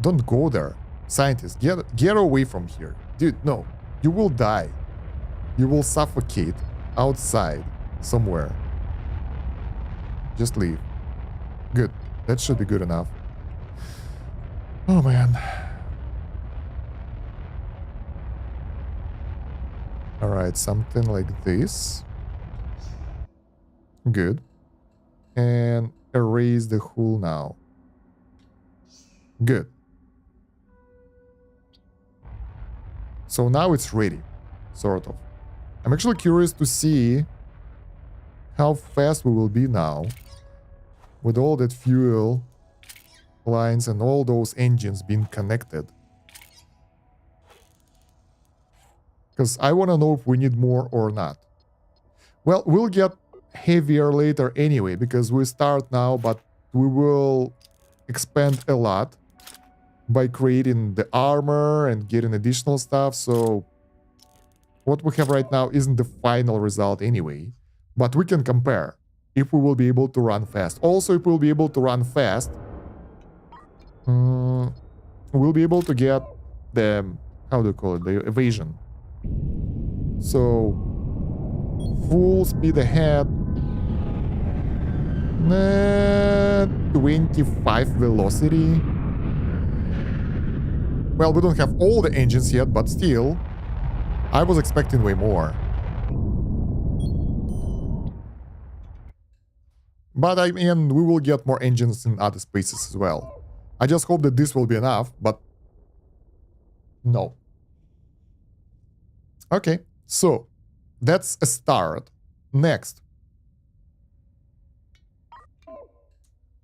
Don't go there. Scientists, get away from here. Dude, no. You will die. You will suffocate outside somewhere. Just leave. Good. That should be good enough. Oh, man. Alright, something like this. Good. And erase the hull now. Good. So now it's ready, sort of. I'm actually curious to see how fast we will be now with all that fuel lines and all those engines being connected. Because I want to know if we need more or not. Well, we'll get heavier later anyway, because we start now, but we will expand a lot by creating the armor and getting additional stuff. So what we have right now isn't the final result anyway, but we can compare if we will be able to run fast. Also, if we'll be able to run fast, we'll be able to get the, how do you call it, the evasion. So full speed ahead, 25 velocity. Well, we don't have all the engines yet, but still, I was expecting way more. But I mean, we will get more engines in other spaces as well. I just hope that this will be enough, but no. Okay, so that's a start. Next.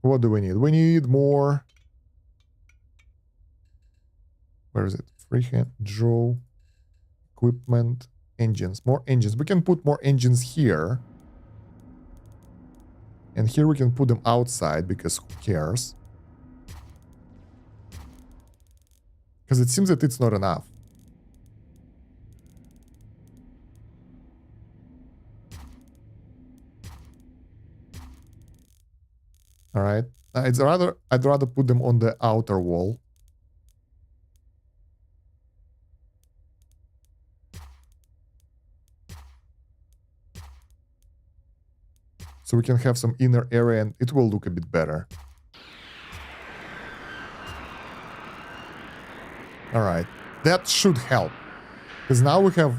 What do we need? We need more. Where is it? Freehand, draw, equipment, engines. More engines. We can put more engines here. And here we can put them outside, because who cares? Because it seems that it's not enough. All right. I'd rather put them on the outer wall. So we can have some inner area and it will look a bit better. All right, that should help. Because now we have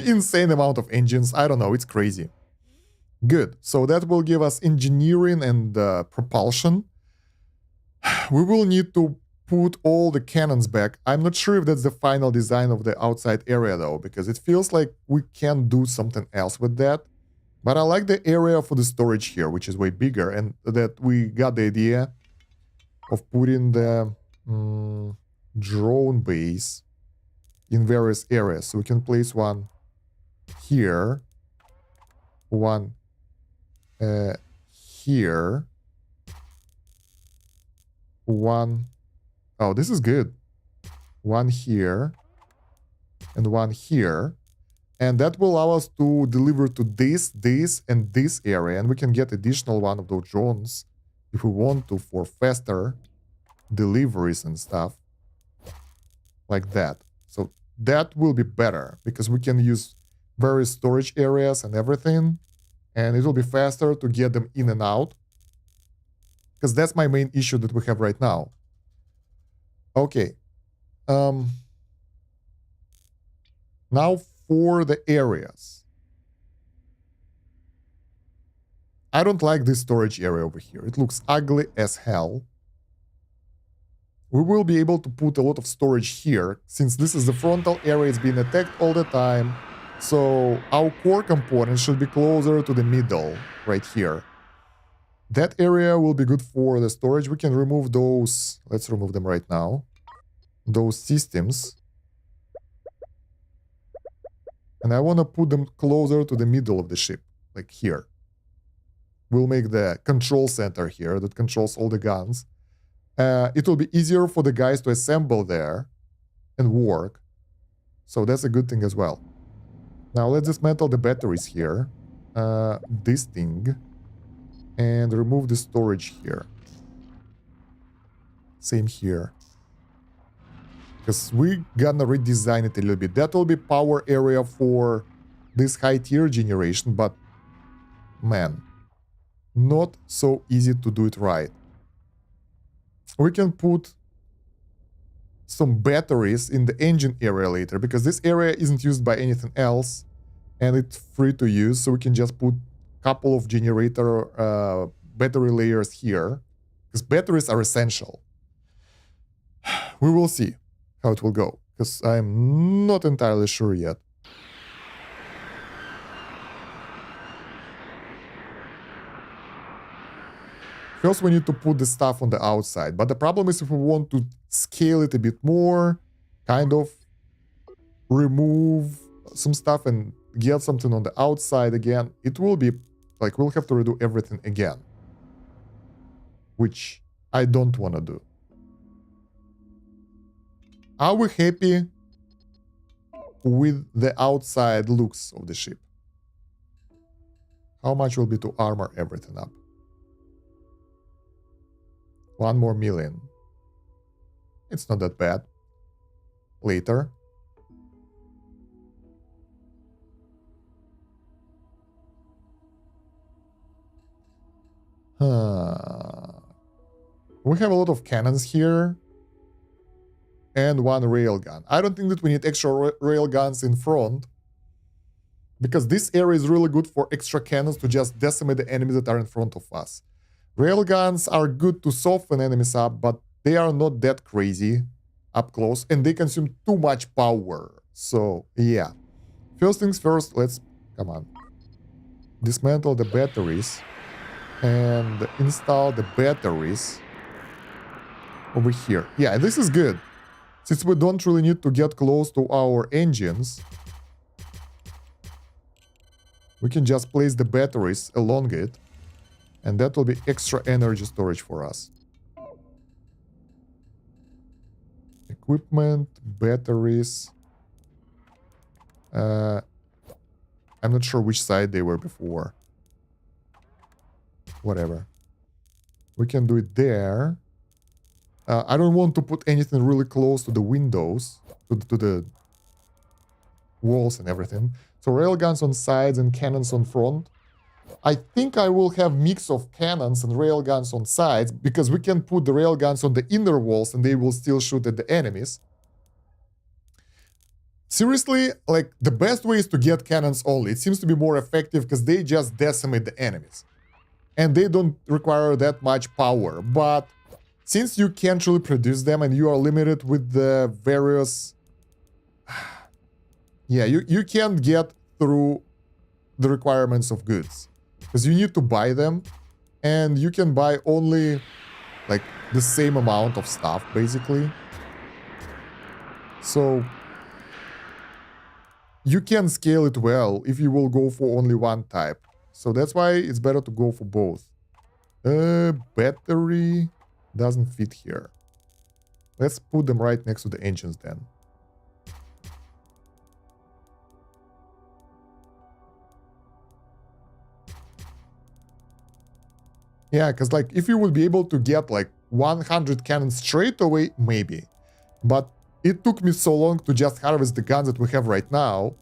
insane amount of engines. I don't know, it's crazy. Good, so that will give us engineering and propulsion. We will need to put all the cannons back. I'm not sure if that's the final design of the outside area though, because it feels like we can do something else with that. But I like the area for the storage here, which is way bigger, and that we got the idea of putting the drone base in various areas. So we can place one here, one here, one, oh, this is good, one here, and one here. And that will allow us to deliver to this, and this area. And we can get additional one of those drones if we want to, for faster deliveries and stuff. Like that. that will be better because we can use various storage areas and everything, and it will be faster to get them in and out, because that's my main issue that we have right now. Okay. Now for the areas. I don't like this storage area over here. It looks ugly as hell. We will be able to put a lot of storage here, since this is the frontal area, it's being attacked all the time. So our core components should be closer to the middle, right here. That area will be good for the storage. We can remove those, let's remove them right now, those systems. And I want to put them closer to the middle of the ship, like here. We'll make the control center here that controls all the guns. It will be easier for the guys to assemble there and work. So that's a good thing as well. Now let's dismantle the batteries here. This thing. And remove the storage here. Same here. Because we're gonna redesign it a little bit. That will be power area for this high tier generation, but man, not so easy to do it right. We can put some batteries in the engine area later, because this area isn't used by anything else and it's free to use, so we can just put a couple of generator battery layers here, because batteries are essential. We will see how it will go, because I'm not entirely sure yet. First, we need to put the stuff on the outside, but the problem is if we want to scale it a bit more, kind of remove some stuff and get something on the outside again, it will be like we'll have to redo everything again, which I don't want to do. Are we happy with the outside looks of the ship? How much will be to armor everything up? 1 more million. It's not that bad. Later. We have a lot of cannons here. And 1 railgun. I don't think that we need extra railguns in front, because this area is really good for extra cannons to just decimate the enemies that are in front of us. Railguns are good to soften enemies up, but they are not that crazy up close, and they consume too much power. So, yeah. First things first, let's... Come on. Dismantle the batteries. And install the batteries over here. Yeah, this is good. Since we don't really need to get close to our engines, we can just place the batteries along it, and that will be extra energy storage for us. Equipment, batteries. I'm not sure which side they were before. Whatever. We can do it there. I don't want to put anything really close to the windows, to the walls and everything. So railguns on sides and cannons on front. I think I will have mix of cannons and railguns on sides, because we can put the railguns on the inner walls and they will still shoot at the enemies. Seriously, like, the best way is to get cannons only. It seems to be more effective because they just decimate the enemies. And they don't require that much power. But since you can't really produce them and you are limited with the various... Yeah, you can't get through the requirements of goods, because you need to buy them, and you can buy only like the same amount of stuff, basically. So you can scale it well if you will go for only one type. So that's why it's better to go for both. Battery doesn't fit here. Let's put them right next to the engines then. Yeah, because like if you would be able to get like 100 cannons straight away, maybe. But It took me so long to just harvest the guns that we have right now.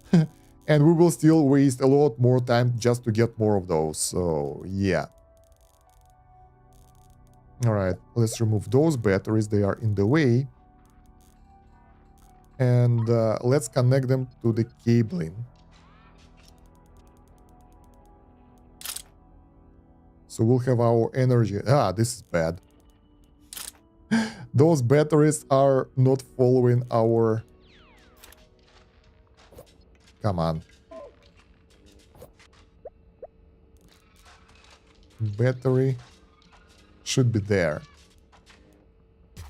And we will still waste a lot more time just to get more of those. So, yeah. Alright, let's remove those batteries. They are in the way. And let's connect them to the cabling. So we'll have our energy. Ah, this is bad. Those batteries are not following our... Come on. Battery should be there.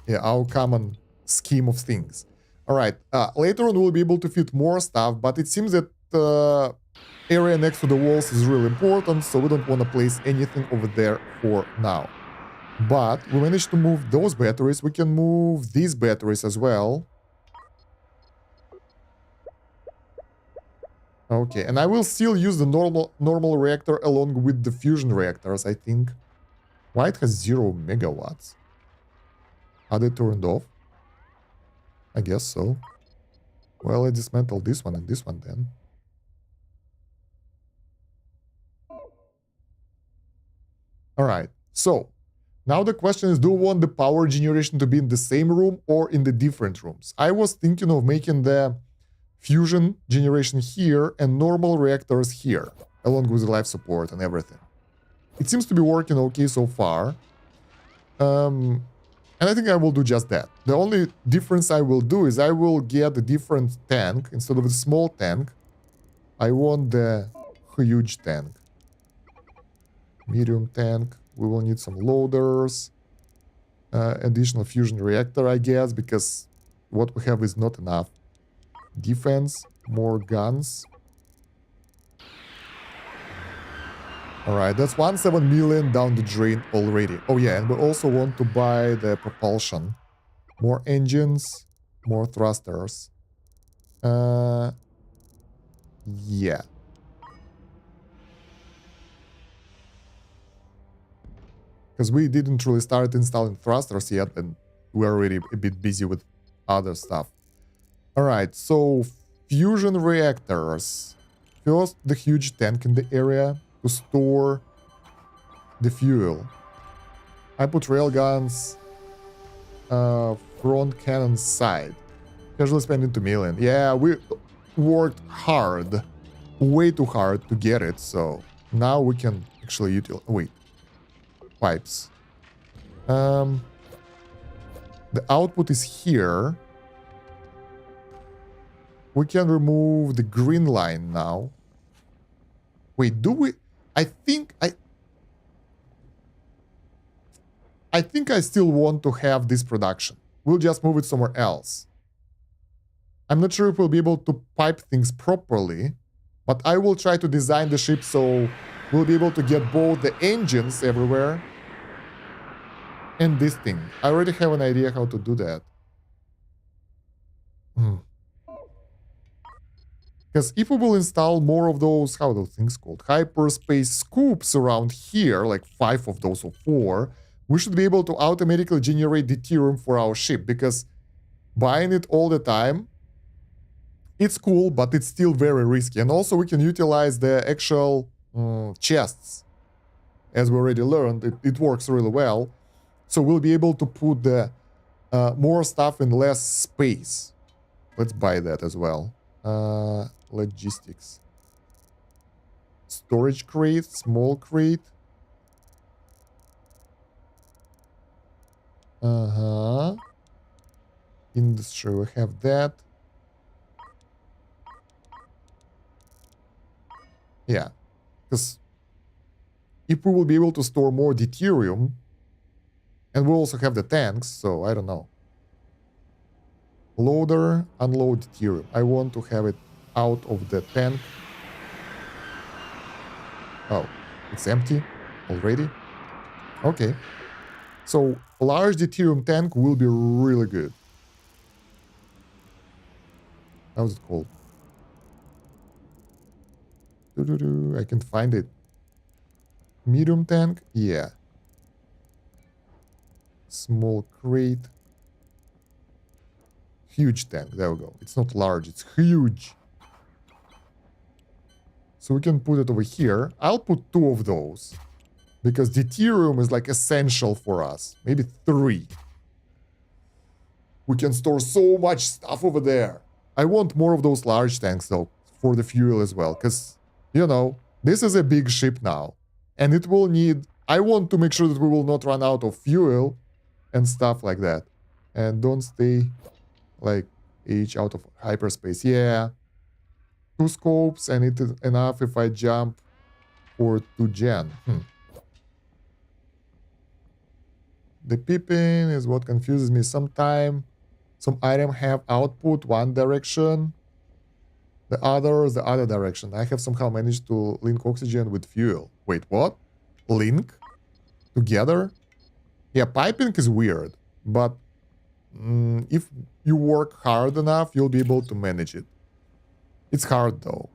Yeah, our common scheme of things. Alright, later on we'll be able to fit more stuff, but it seems that area next to the walls is really important, so we don't want to place anything over there for now. But we managed to move those batteries. We can move these batteries as well. Okay, and I will still use the normal reactor along with the fusion reactors, I think. Why it has 0 megawatts? Are they turned off? I guess so. Well, I dismantle this one and this one then. Alright, so now the question is, do we want the power generation to be in the same room or in the different rooms? I was thinking of making the fusion generation here and normal reactors here, along with the life support and everything. It seems to be working okay so far. And I think I will do just that. The only difference I will do is I will get a different tank. Instead of the small tank, I want the huge tank. Medium tank. We will need some loaders. Additional fusion reactor, I guess, because what we have is not enough. Defense, more guns. Alright, that's 1.7 million down the drain already. Oh yeah, and we also want to buy the propulsion. More engines, more thrusters. Yeah. Because we didn't really start installing thrusters yet, and we're already a bit busy with other stuff. Alright, so fusion reactors. First, the huge tank in the area to store the fuel. I put railguns front cannon side. Casually spending 2 million. Yeah, we worked hard, way too hard to get it, so now we can actually utilize... Wait. Pipes. The output is here. We can remove the green line now. Wait, do we... I think I still want to have this production. We'll just move it somewhere else. I'm not sure if we'll be able to pipe things properly, but I will try to design the ship so we'll be able to get both the engines everywhere and this thing. I already have an idea how to do that. Because if we will install more of those, how are those things called? Hyperspace scoops around here, like 5 of those or 4, we should be able to automatically generate deuterium for our ship, because buying it all the time, it's cool, but it's still very risky. And also we can utilize the actual chests. As we already learned, it works really well. So we'll be able to put the more stuff in less space. Let's buy that as well. Logistics. Storage crate, small crate. Industry, we have that. Yeah, because if we will be able to store more deuterium, and we'll also have the tanks, so I don't know. Loader, unload deuterium. I want to have it out of the tank. Oh, it's empty already? Okay. So, large deuterium tank will be really good. How's it called? I can't find it. Medium tank? Yeah. Small crate. Huge tank. There we go. It's not large. It's huge. So we can put it over here. I'll put 2 of those. Because deuterium is like essential for us. Maybe 3. We can store so much stuff over there. I want more of those large tanks though. For the fuel as well. Because, you know, this is a big ship now. And it will need... I want to make sure that we will not run out of fuel. And stuff like that. And don't stay like out of hyperspace. Yeah. 2 scopes, and it is enough if I jump for 2 gen. The peeping is what confuses me. Sometimes some items have output one direction, the other direction. I have somehow managed to link oxygen with fuel. Wait, what? Link? Together? Yeah, piping is weird, but if you work hard enough, you'll be able to manage it. It's hard though.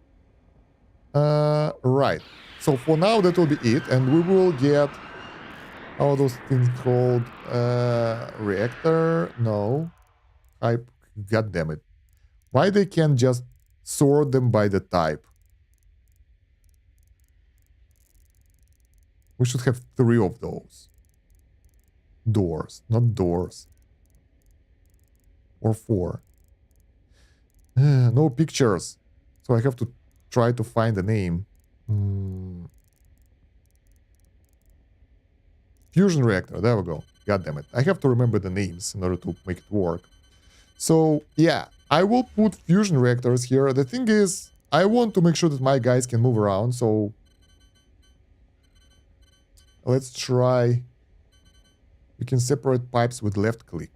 Right. So for now, that will be it. And we will get... How are those things called? Reactor? No. God damn it. Why they can't just sort them by the type? We should have 3 of those. Doors. Not doors. Or 4. No pictures. So I have to try to find a name. Fusion reactor. There we go. God damn it. I have to remember the names in order to make it work. So, yeah. I will put fusion reactors here. The thing is, I want to make sure that my guys can move around. So, let's try. We can separate pipes with left click.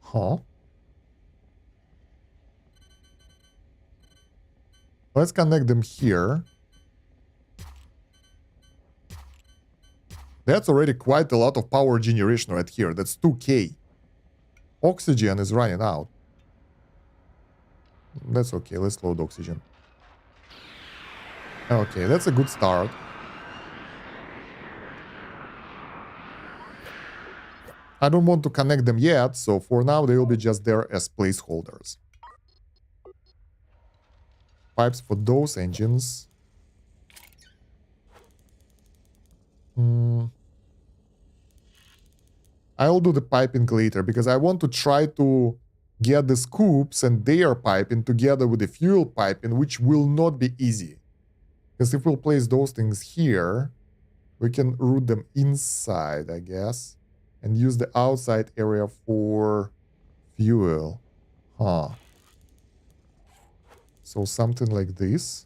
Huh? Let's connect them here. That's already quite a lot of power generation right here. That's 2K. Oxygen is running out. That's okay. Let's load oxygen. Okay, that's a good start. I don't want to connect them yet, so for now they will be just there as placeholders. Pipes for those engines. I'll do the piping later because I want to try to get the scoops and their piping together with the fuel piping, which will not be easy. Because if we'll place those things here, we can route them inside, I guess, and use the outside area for fuel. Huh. So something like this.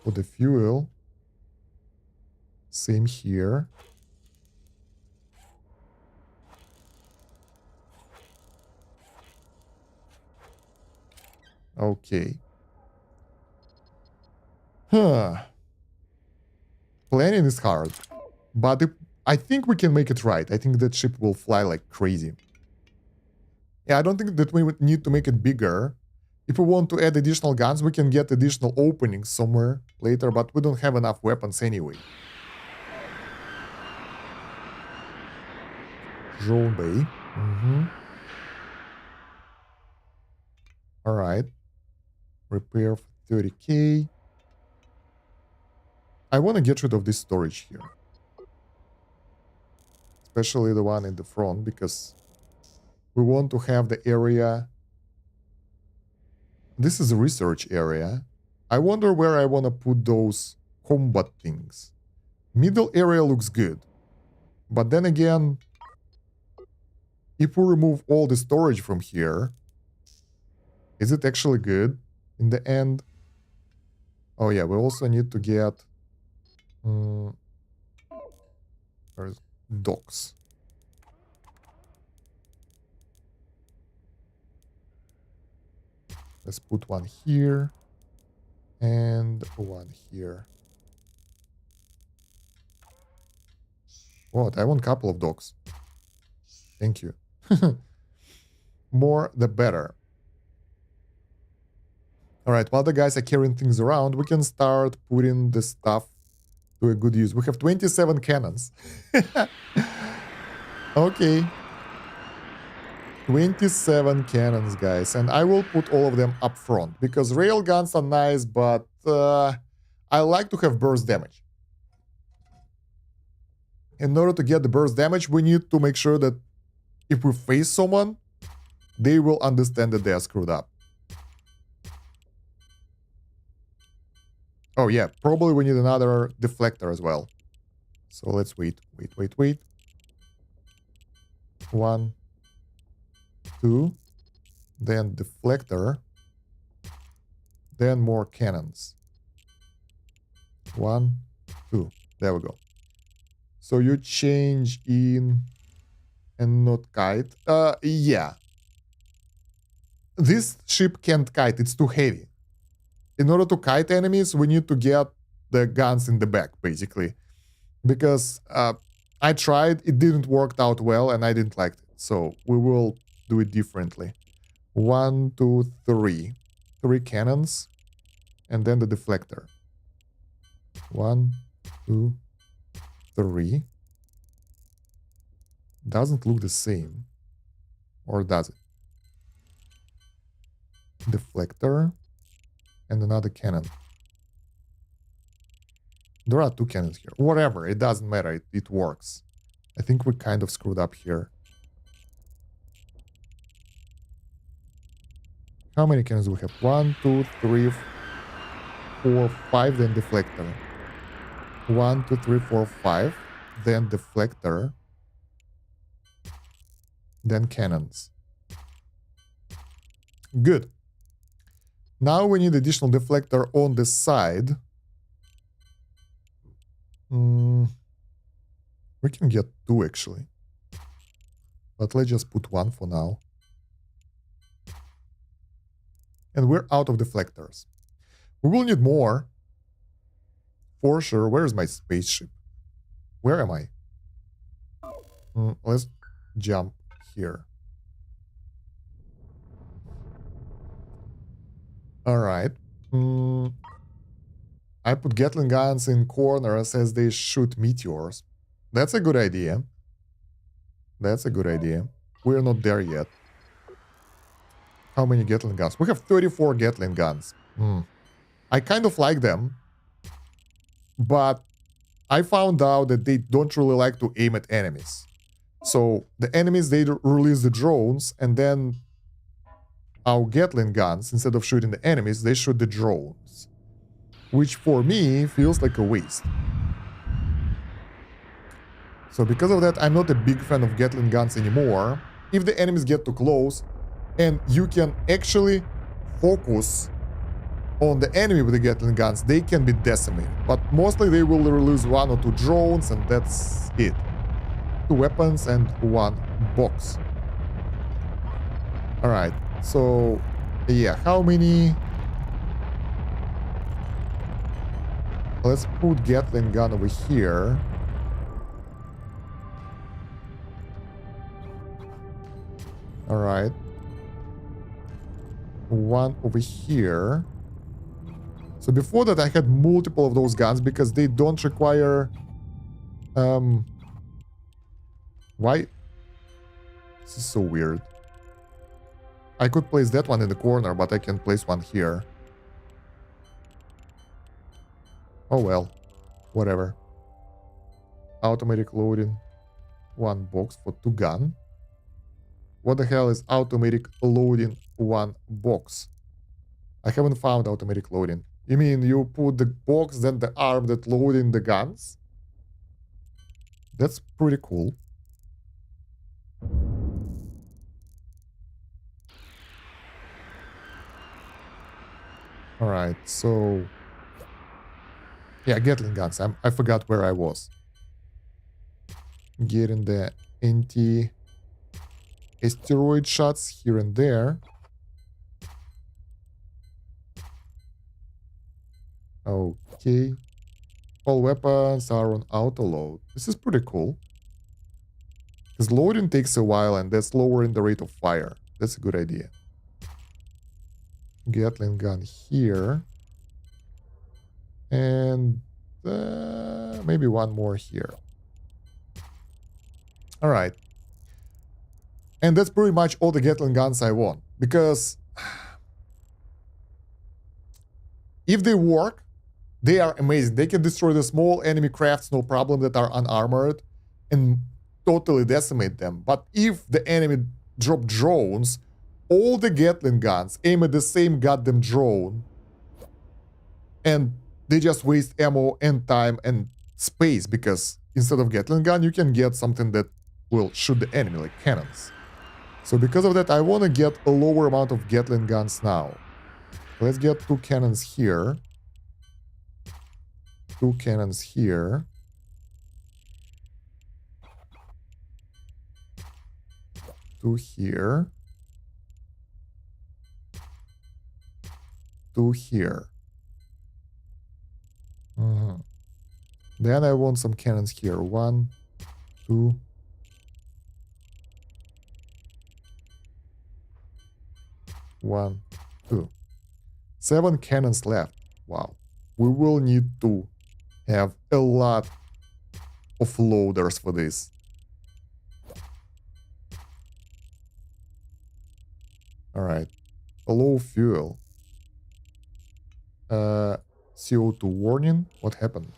For the fuel. Same here. Okay. Huh. Planning is hard. But I think we can make it right. I think that ship will fly like crazy. Yeah, I don't think that we would need to make it bigger. If we want to add additional guns, we can get additional openings somewhere later, but we don't have enough weapons anyway. Drone bay. Alright. Repair for 30k. I want to get rid of this storage here. Especially the one in the front, because we want to have the area. This is a research area. I wonder where I want to put those combat things. Middle area looks good. But then again, if we remove all the storage from here, is it actually good in the end? Oh yeah, we also need to get where's docks. Let's put one here and one here. What? I want a couple of docks. Thank you. More the better. Alright, while the guys are carrying things around, we can start putting the stuff to a good use. We have 27 cannons. Okay. 27 cannons, guys, and I will put all of them up front because rail guns are nice, but I like to have burst damage. In order to get the burst damage, we need to make sure that if we face someone, they will understand that they are screwed up. Oh yeah, probably we need another deflector as well. So let's wait. 1, 2, then deflector, then more cannons. 1, 2, there we go. So you change in and not kite. Yeah. This ship can't kite, it's too heavy. In order to kite enemies, we need to get the guns in the back, basically. Because I tried, it didn't work out well, and I didn't like it. So we will do it differently. 1, 2, 3. 3 cannons, and then the deflector. 1, 2, 3. Doesn't look the same. Or does it? Deflector. And another cannon. There are 2 cannons here. Whatever, it doesn't matter. It works. I think we kind of screwed up here. How many cannons do we have? 1, 2, 3, 4, 5, then deflector. 1, 2, 3, 4, 5, then deflector. Then cannons. Good. Now we need additional deflector on the side. We can get 2 actually. But let's just put 1 for now. And we're out of deflectors. We will need more. For sure. Where is my spaceship? Where am I? Let's jump here. Alright. I put Gatling guns in corners as they shoot meteors. That's a good idea. That's a good idea. We're not there yet. How many Gatling guns? We have 34 Gatling guns. I kind of like them. But I found out that they don't really like to aim at enemies. So the enemies, they release the drones, and then our Gatling guns, instead of shooting the enemies, they shoot the drones. Which for me feels like a waste. So because of that, I'm not a big fan of Gatling guns anymore. If the enemies get too close, and you can actually focus on the enemy with the Gatling guns, they can be decimated. But mostly they will release 1 or 2 drones, and that's it. 2 weapons and 1 box. Alright, so yeah, how many? Let's put Gatling gun over here. Alright. 1 over here. So before that I had multiple of those guns because they don't require... Why? This is so weird. I could place that one in the corner, but I can place one here. Oh well. Whatever. Automatic loading. 1 box for 2 gun. What the hell is automatic loading 1 box? I haven't found automatic loading. You mean you put the box, then the arm that loading the guns? That's pretty cool. Alright, so... Yeah, Gatling guns. I forgot where I was. Getting the anti-asteroid shots here and there. Okay. All weapons are on auto load. This is pretty cool. Because loading takes a while and that's lowering the rate of fire. That's a good idea. Gatling gun here. And maybe 1 more here. Alright. And that's pretty much all the Gatling guns I want. Because if they work, they are amazing. They can destroy the small enemy crafts, no problem, that are unarmored, and totally decimate them. But if the enemy drop drones, all the Gatling guns aim at the same goddamn drone, and they just waste ammo and time and space, because instead of Gatling gun, you can get something that will shoot the enemy, like cannons. So because of that, I want to get a lower amount of Gatling guns now. Let's get 2 cannons here. 2 cannons here. 2 here. 2 here. Then I want some cannons here. 1, 2. 1, 2. 7 cannons left. Wow. We will need to have a lot of loaders for this. Alright. Low fuel. CO2 warning. What happened?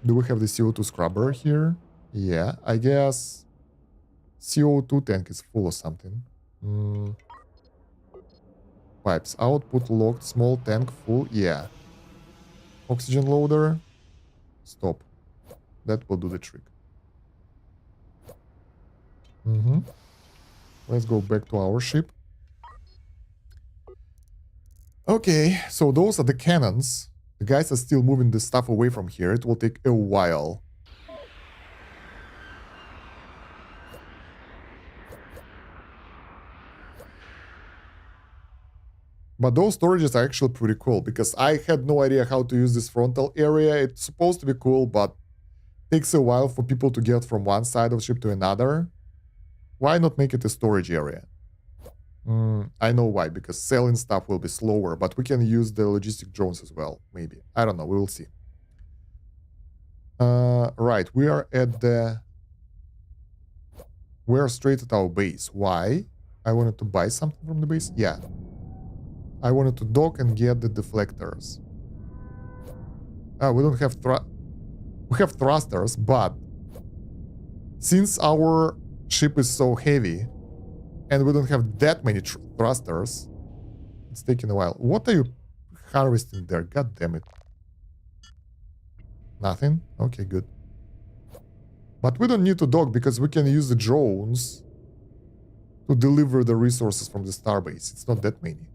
Do we have the CO2 scrubber here? Yeah, I guess CO2 tank is full or something. Pipes. Output locked. Small tank full. Yeah. Oxygen loader. Stop. That will do the trick. Let's go back to our ship. Okay, so those are the cannons. The guys are still moving the stuff away from here. It will take a while. But those storages are actually pretty cool, because I had no idea how to use this frontal area. It's supposed to be cool, but takes a while for people to get from one side of the ship to another. Why not make it a storage area? I know why, because selling stuff will be slower, but we can use the logistic drones as well, maybe. I don't know, we will see. Right, we are at the... We are straight at our base. Why? I wanted to buy something from the base? Yeah. I wanted to dock and get the deflectors. We don't have we have thrusters, but since our ship is so heavy and we don't have that many thrusters, it's taking a while. What are you harvesting there? God damn it. Nothing? Okay, good. But we don't need to dock, because we can use the drones to deliver the resources from the starbase. It's not that many.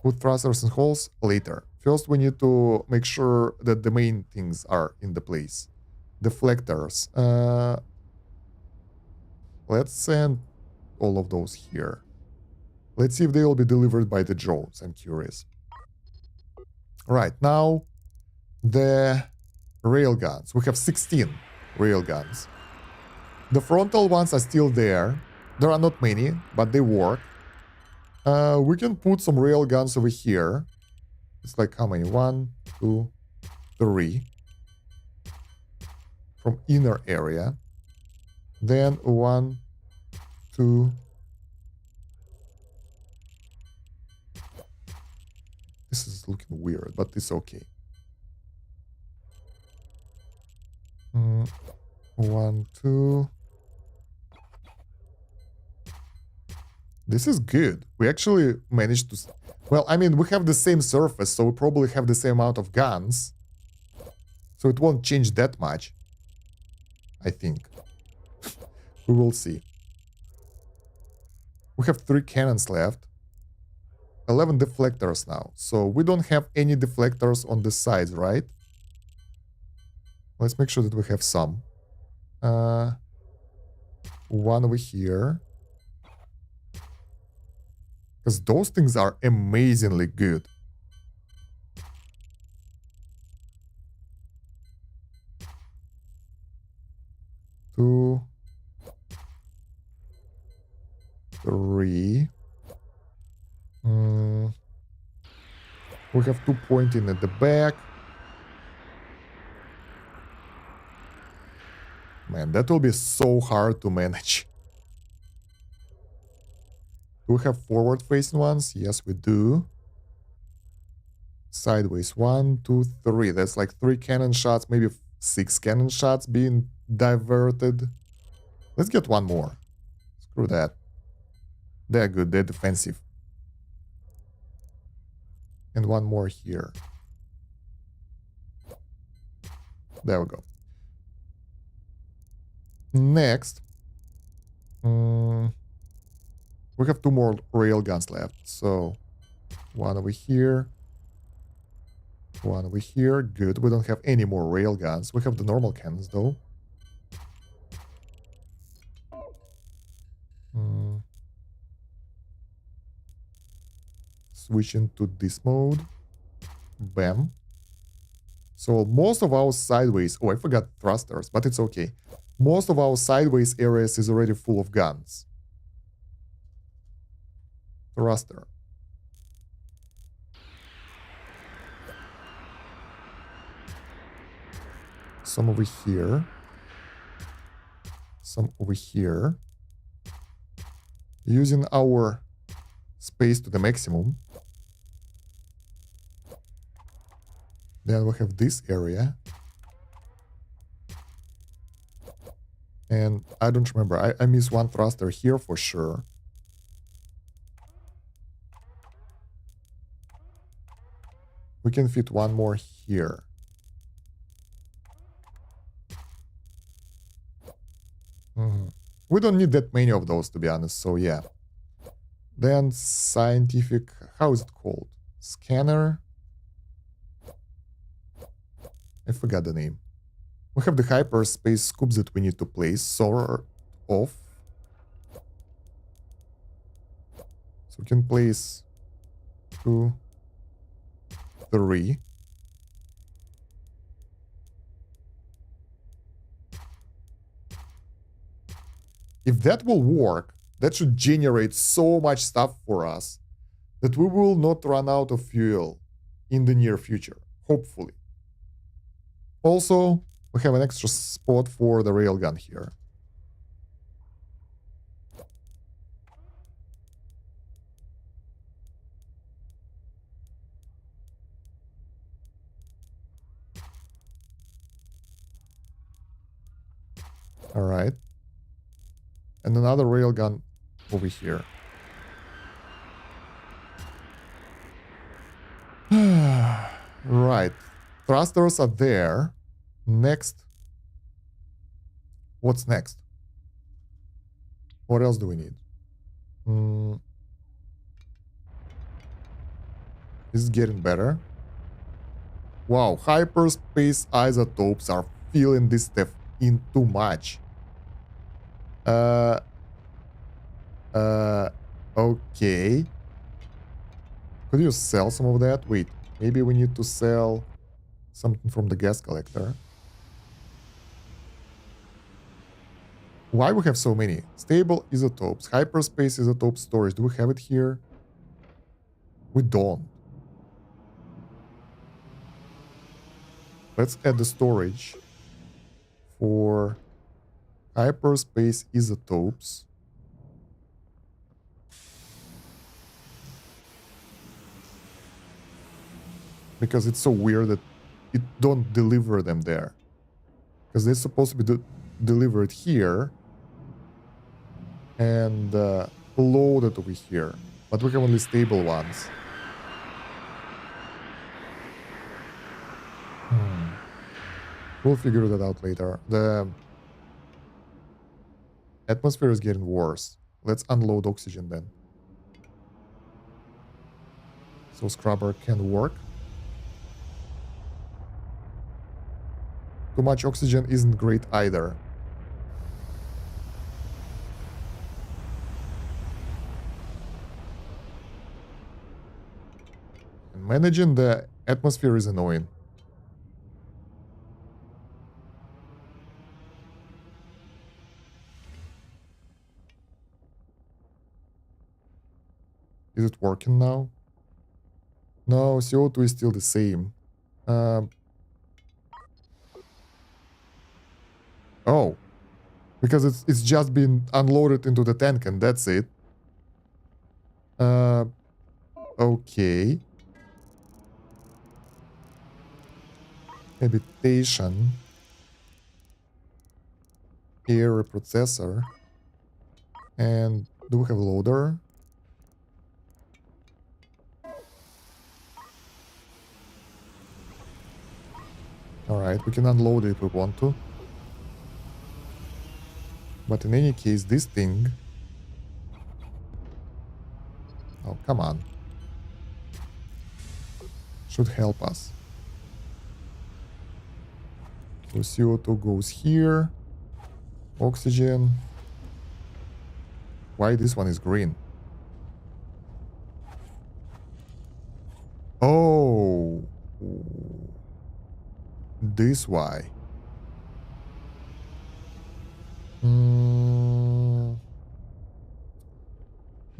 Put thrusters in holes later. First, we need to make sure that the main things are in the place. Deflectors. Let's send all of those here. Let's see if they will be delivered by the drones. I'm curious. Right, now the railguns. We have 16 railguns. The frontal ones are still there. There are not many, but they work. We can put some railguns over here. It's like how many? 1, 2, 3. From inner area. Then 1, 2. This is looking weird, but it's okay. 1, 2. This is good. We actually managed to... Well, I mean, we have the same surface, so we probably have the same amount of guns. So it won't change that much, I think. We will see. We have 3 cannons left. 11 deflectors now. So we don't have any deflectors on the sides, right? Let's make sure that we have some. One over here. Because those things are amazingly good. Two, 3. We have 2 pointing at the back. Man, that will be so hard to manage. Do we have forward-facing ones? Yes, we do. Sideways. 1, 2, 3. That's like 3 cannon shots, maybe 6 cannon shots being diverted. Let's get one more. Screw that. They're good. They're defensive. And one more here. There we go. Next. We have 2 more railguns left. So, one over here. One over here. Good. We don't have any more railguns. We have the normal cannons, though. Switching to this mode. Bam. So most of our sideways... Oh, I forgot thrusters, but it's okay. Most of our sideways areas is already full of guns. Thruster. Some over here. Some over here. Using our space to the maximum. Then we have this area. And I don't remember. I miss one thruster here for sure. We can fit one more here. We don't need that many of those, to be honest, so yeah. Then scientific... How is it called? Scanner? I forgot the name. We have the hyperspace scoops that we need to place, sort of. So we can place 2, 3. If that will work, that should generate so much stuff for us that we will not run out of fuel in the near future, hopefully. Also, we have an extra spot for the railgun here. All right. And another railgun over here. Right. Thrusters are there. Next. What's next? What else do we need? This is getting better. Wow, hyperspace isotopes are filling this stuff in too much. Okay. Could you sell some of that? Wait, maybe we need to sell something from the gas collector. Why we have so many? Stable isotopes, hyperspace isotope storage. Do we have it here? We don't. Let's add the storage for hyperspace isotopes. Because it's so weird that it don't deliver them there. Because they're supposed to be delivered here and loaded over here. But we have only stable ones. We'll figure that out later. The atmosphere is getting worse. Let's unload oxygen then. So scrubber can work. Too much oxygen isn't great either. And managing the atmosphere is annoying. Is it working now? No, CO2 is still the same. Oh. Because it's just been unloaded into the tank and that's it. Okay. Habitation. Air processor. And do we have a loader? Alright, we can unload it if we want to. But in any case, this thing... Oh, come on. Should help us. So CO2 goes here. Oxygen. Why this one is green? Oh. This why.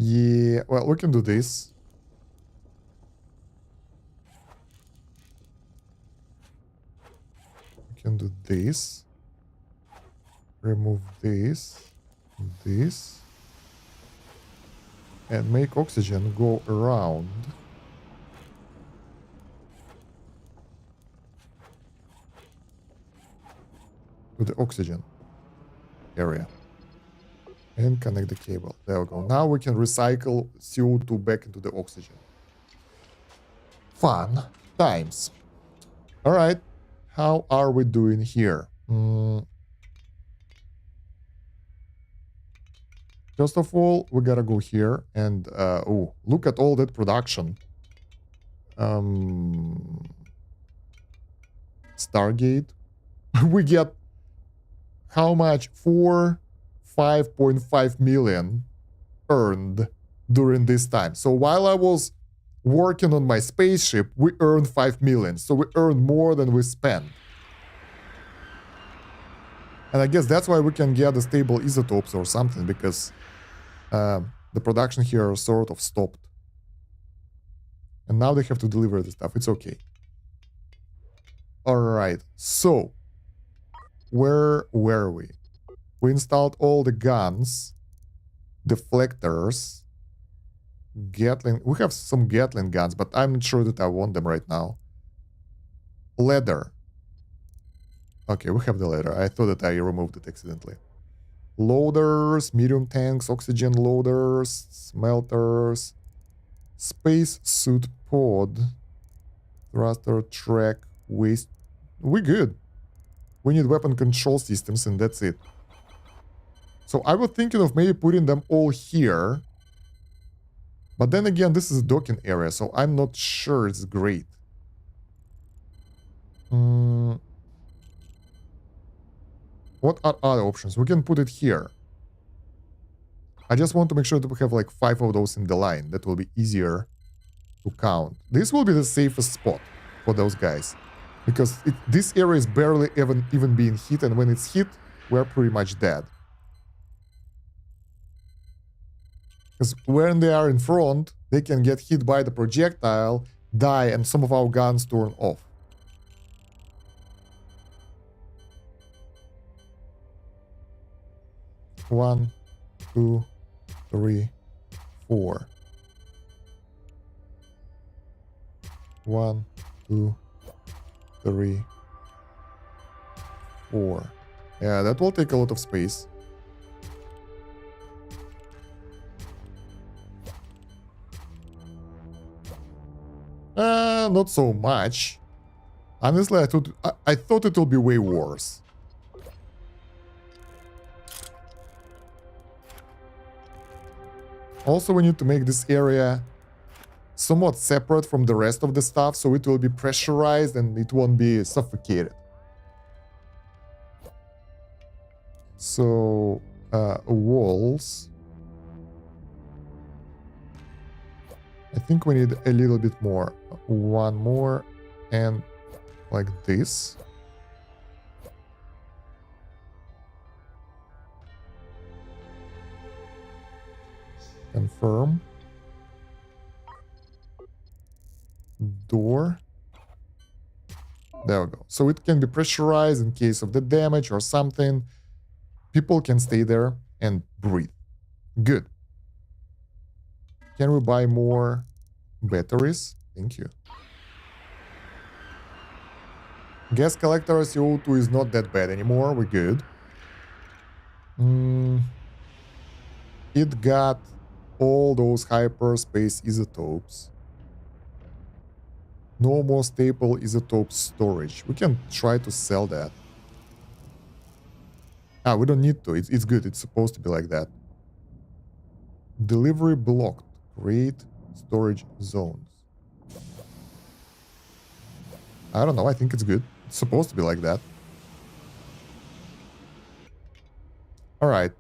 Yeah, well, we can do this. We can do this. Remove this. This. And make oxygen go around. To the oxygen area. And connect the cable. There we go. Now we can recycle CO2 back into the oxygen. Fun times. All right. How are we doing here? First of all, we gotta go here and oh, look at all that production. Stargate. We get how much? 5.5 million earned during this time. So while I was working on my spaceship, we earned 5 million. So we earned more than we spent. And I guess that's why we can get the stable isotopes or something, because the production here sort of stopped. And now they have to deliver the stuff. It's okay. Alright, so where were we? We installed all the guns, deflectors, Gatling. We have some Gatling guns, but I'm not sure that I want them right now. Leather. Okay, we have the leather. I thought that I removed it accidentally. Loaders, medium tanks, oxygen loaders, smelters, space suit pod, thruster, track, waste. We good. We need weapon control systems and that's it. So I was thinking of maybe putting them all here. But then again, this is a docking area, so I'm not sure it's great. What are other options? We can put it here. I just want to make sure that we have like 5 of those in the line. That will be easier to count. This will be the safest spot for those guys. Because this area is barely even being hit, and when it's hit, we're pretty much dead. Because when they are in front, they can get hit by the projectile, die, and some of our guns turn off. One, 2, 3, 4. 1, 2, 3, 4. Yeah, that will take a lot of space. Not so much. Honestly, I thought it will be way worse. Also, we need to make this area somewhat separate from the rest of the stuff, so it will be pressurized and it won't be suffocated. So, walls. I think we need a little bit more. One more, and like this. Confirm. Door. There we go. So it can be pressurized in case of the damage or something. People can stay there and breathe. Good. Can we buy more batteries? Thank you. Gas collector CO2 is not that bad anymore. We're good. It got all those hyperspace isotopes. No more staple isotope storage. We can try to sell that. Ah, we don't need to. It's good. It's supposed to be like that. Delivery blocked. Create storage zones. I don't know. I think it's good. It's supposed to be like that. All right.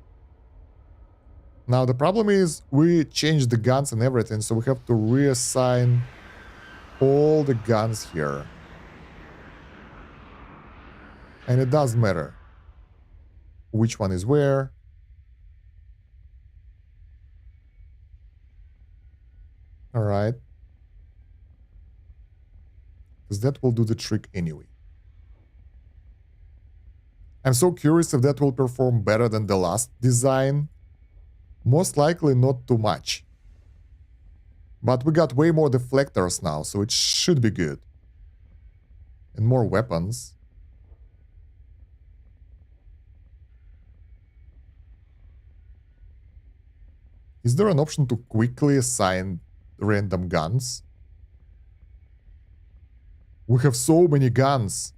Now the problem is we changed the guns and everything, so we have to reassign all the guns here. And it doesn't matter which one is where. All right. Because that will do the trick anyway. I'm so curious if that will perform better than the last design. Most likely not too much. But we got way more deflectors now, so it should be good. And more weapons. Is there an option to quickly assign random guns? We have so many guns.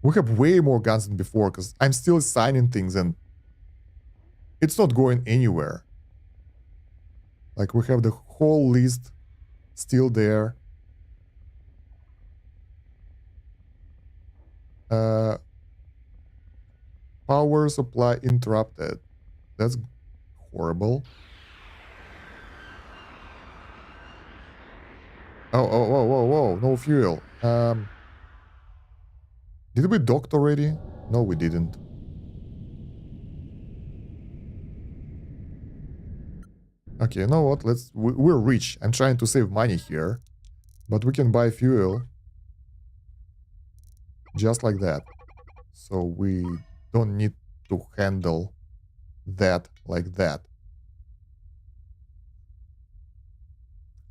We have way more guns than before, because I'm still assigning things and it's not going anywhere. Like, we have the whole list still there. Power supply interrupted. That's horrible. Oh, whoa. No fuel. Did we dock already? No, we didn't. Okay, you know what? We're rich. I'm trying to save money here. But we can buy fuel. Just like that. So we don't need to handle that like that.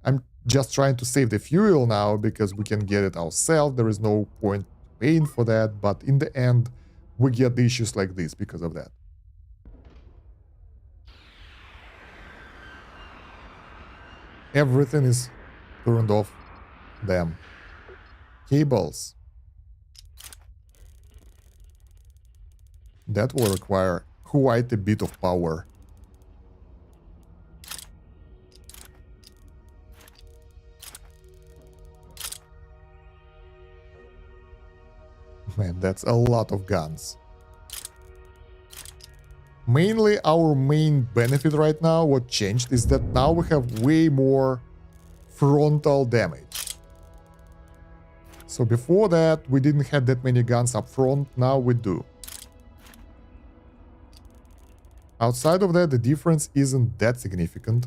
I'm just trying to save the fuel now because we can get it ourselves. There is no point paying for that. But in the end, we get the issues like this because of that. Everything is turned off. Damn. Cables. That will require quite a bit of power. Man, that's a lot of guns. Mainly, our main benefit right now, what changed, is that now we have way more frontal damage. So before that, we didn't have that many guns up front, now we do. Outside of that, the difference isn't that significant.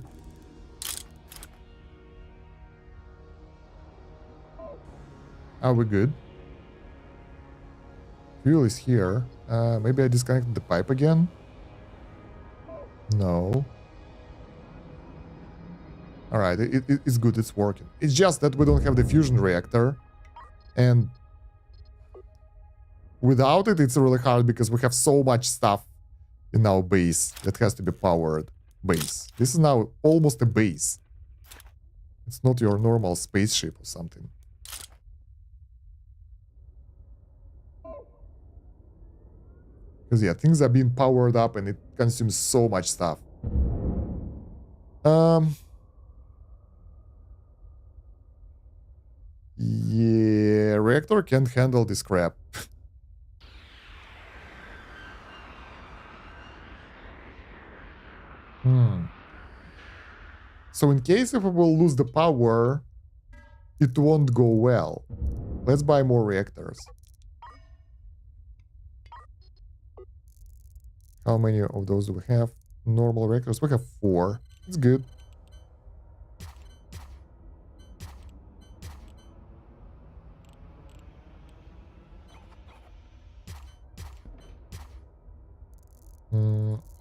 Are we good? Fuel is here. Maybe I disconnected the pipe again? No. Alright, it's good, it's working. It's just that we don't have the fusion reactor. And without it, it's really hard because we have so much stuff in our base that has to be powered base. This is now almost a base. It's not your normal spaceship or something. Because yeah, things are being powered up and it consumes so much stuff. Yeah, reactor can't handle this crap. So in case if we will lose the power, it won't go well. Let's buy more reactors. How many of those do we have? Normal reactors? We have 4. It's good.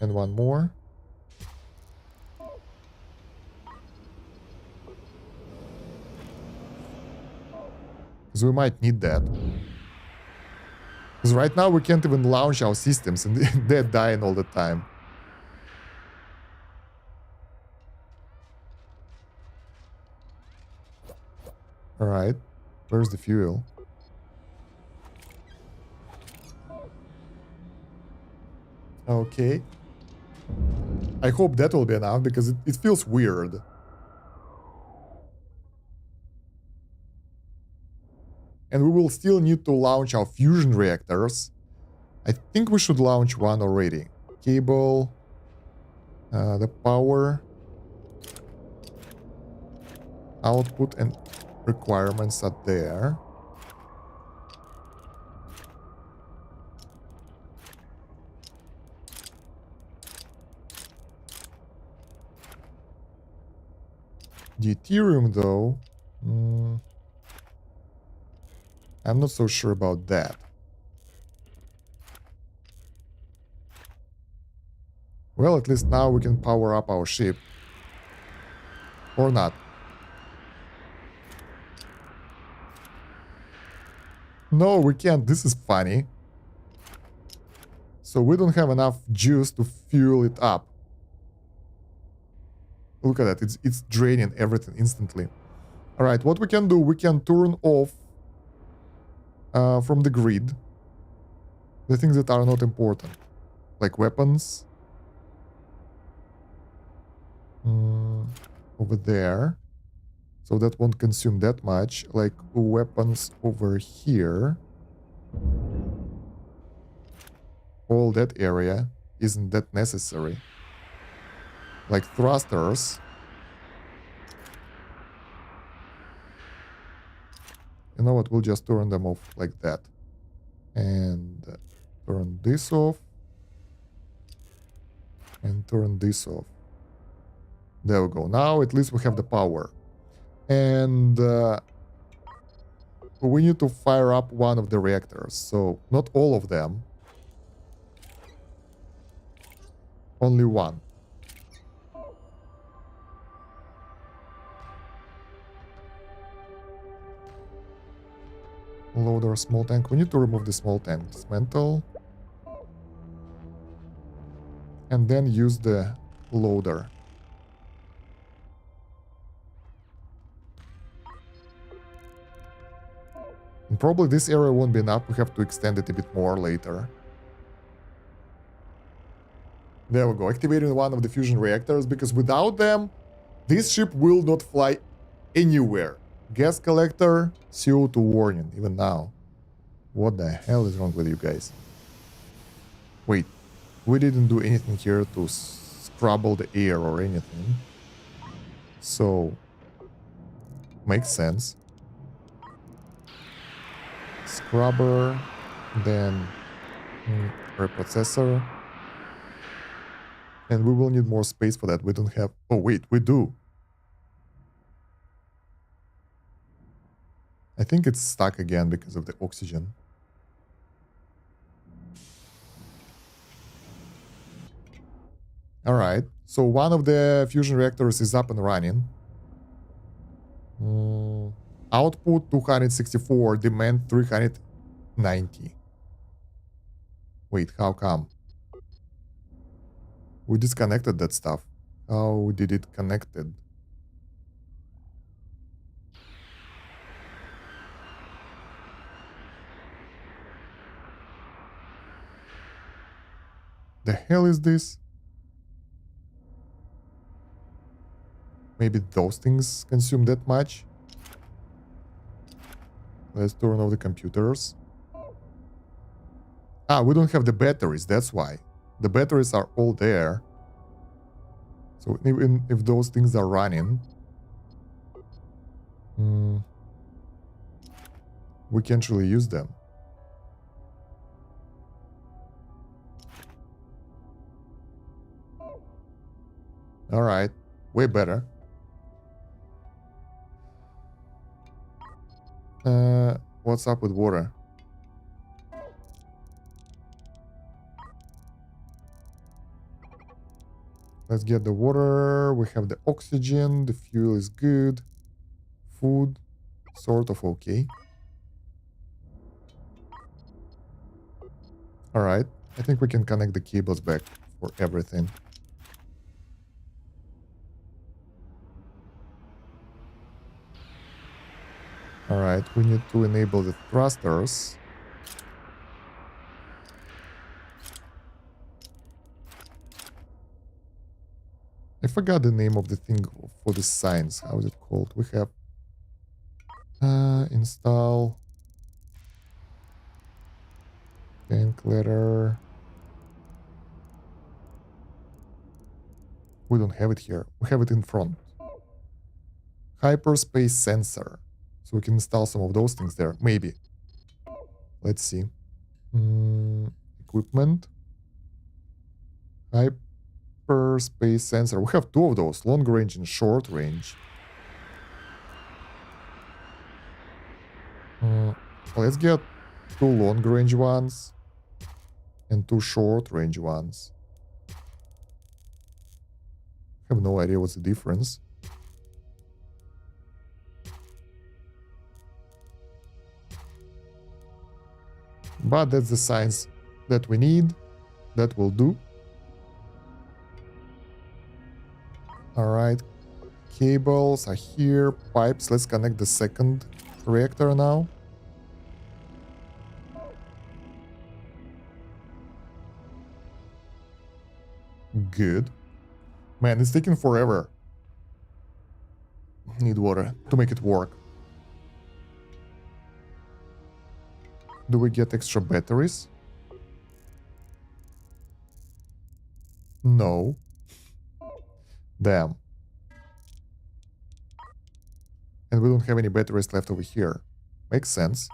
And one more. Because we might need that. Because right now we can't even launch our systems and they're dying all the time. Alright. Where's the fuel? Okay. I hope that will be enough because it feels weird. And we will still need to launch our fusion reactors. I think we should launch one already. Cable. The power. Output and requirements are there. Deuterium, though, I'm not so sure about that. Well, at least now we can power up our ship. Or not. No, we can't. This is funny. So we don't have enough juice to fuel it up. Look at that. It's draining everything instantly. All right, what we can do, we can turn off from the grid the things that are not important, like weapons. Over there. So that won't consume that much. Like weapons over here. All that area isn't that necessary. Like thrusters. You know what? We'll just turn them off like that. And turn this off. And turn this off. There we go. Now at least we have the power. And we need to fire up one of the reactors. So not all of them. Only one. Loader, small tank. We need to remove the small tank. Dismantle. And then use the loader. And probably this area won't be enough. We have to extend it a bit more later. There we go. Activating one of the fusion reactors, because without them, this ship will not fly anywhere. Gas collector, CO2 warning, even now. What the hell is wrong with you guys? Wait, we didn't do anything here to scrabble the air or anything. So, makes sense. Scrubber, then reprocessor. And we will need more space for that. We don't have... Oh, wait, we do. I think it's stuck again because of the oxygen. Alright, so one of the fusion reactors is up and running. Output 264, demand 390. Wait, how come? We disconnected that stuff. How did it connected? The hell is this? Maybe those things consume that much? Let's turn off the computers. Ah, we don't have the batteries, that's why. The batteries are all there. So even if those things are running, we can't really use them. Alright, way better. What's up with water? Let's get the water. We have the oxygen. The fuel is good. Food, sort of okay. All right. I think we can connect the cables back for everything. All right. We need to enable the thrusters. I forgot the name of the thing for the signs. How is it called? We have install tank letter. We don't have it here. We have it in front. Hyperspace sensor. So we can install some of those things there. Maybe. Let's see. Equipment. Hyperspace sensor. We have two of those. Long range and short range. Let's get two long range ones. And two short range ones. I have no idea what's the difference. But that's the science that we need. That will do. Alright. Cables are here. Pipes. Let's connect the second reactor now. Good. Man, it's taking forever. Need water to make it work. Do we get extra batteries? No. Damn. And we don't have any batteries left over here. Makes sense.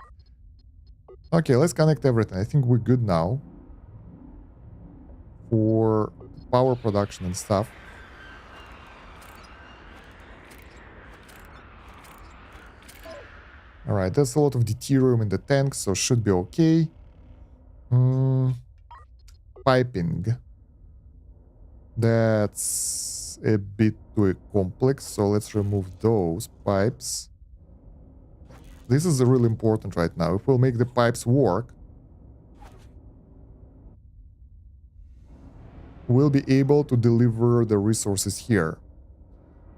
Okay, let's connect everything. I think we're good now. For power production and stuff. Alright, that's a lot of deuterium in the tank, so should be okay. Piping. That's a bit too complex, so let's remove those pipes. This is really important right now. If we'll make the pipes work, we'll be able to deliver the resources here.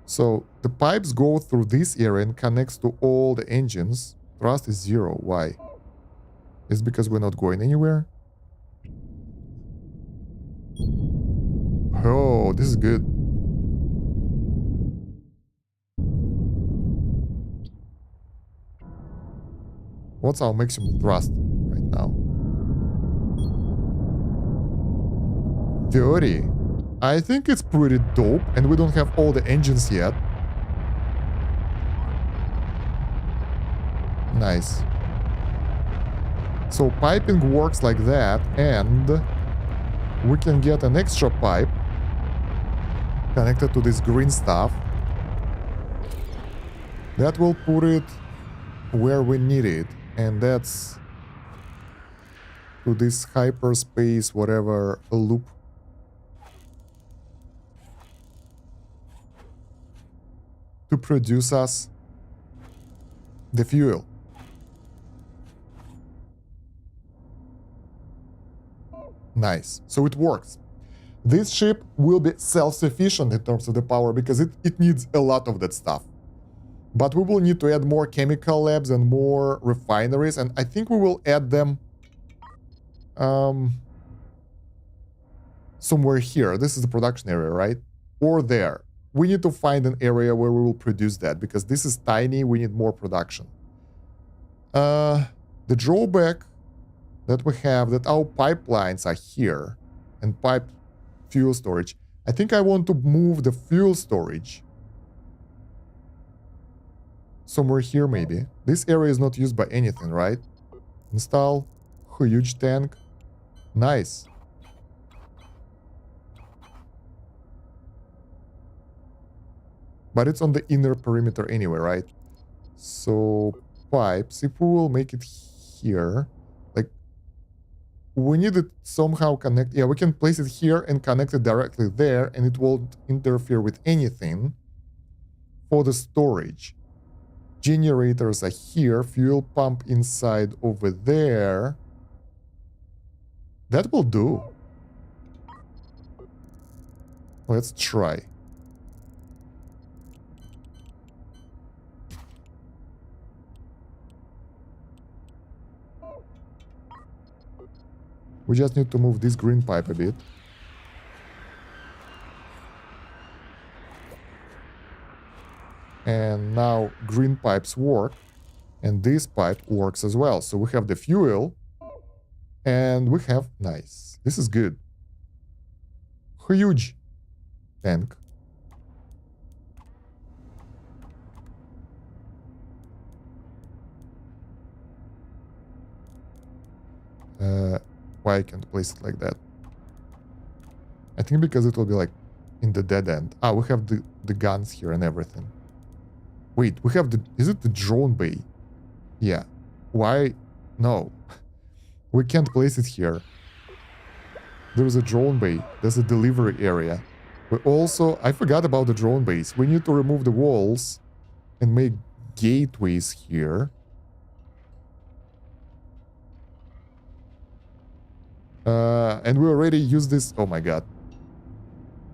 So the pipes go through this area and connects to all the engines. Thrust is 0. Why? It's because we're not going anywhere? Oh, this is good. What's our maximum thrust right now? 30. I think it's pretty dope, and we don't have all the engines yet. Nice. So piping works like that, and we can get an extra pipe connected to this green stuff. That will put it where we need it, and that's to this hyperspace whatever loop. To produce us the fuel. Nice. So it works. This ship will be self-sufficient in terms of the power because it needs a lot of that stuff. But we will need to add more chemical labs and more refineries, and I think we will add them somewhere here. This is the production area, right? Or there. We need to find an area where we will produce that because this is tiny. We need more production. The drawback that we have that our pipelines are here and pipe fuel storage. I think I want to move the fuel storage somewhere here maybe. This area is not used by anything, right? Install huge tank. Nice. But it's on the inner perimeter anyway, right? So pipes, if we will make it here, like we need it somehow connect. Yeah, we can place it here and connect it directly there, and it won't interfere with anything. For the storage, generators are here, fuel pump inside over there. That will do. Let's try. We just need to move this green pipe a bit. And now green pipes work. And this pipe works as well. So we have the fuel. And we have... Nice. This is good. Huge tank. Why I can't place it like that? I think because it will be like in the dead end. Ah, we have the guns here and everything. Wait, we have the... Is it the drone bay? Yeah. Why? No. We can't place it here. There's a drone bay. There's a delivery area. We also... I forgot about the drone base. We need to remove the walls and make gateways here. And we already used this... Oh my god.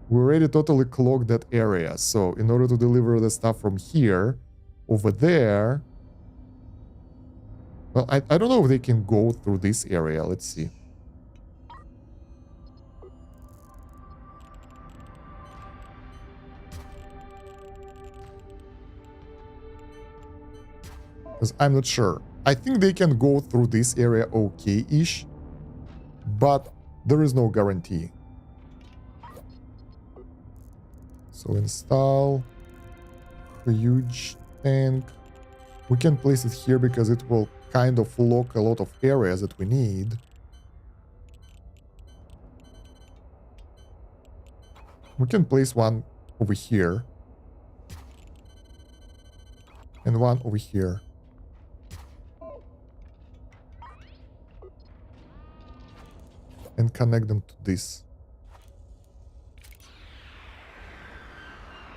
We already totally clogged that area. So in order to deliver the stuff from here over there... Well, I don't know if they can go through this area. Let's see. Because I'm not sure. I think they can go through this area okay-ish. But there is no guarantee. So install a huge tank. We can place it here because it will kind of lock a lot of areas that we need. We can place one over here. And one over here. And connect them to this.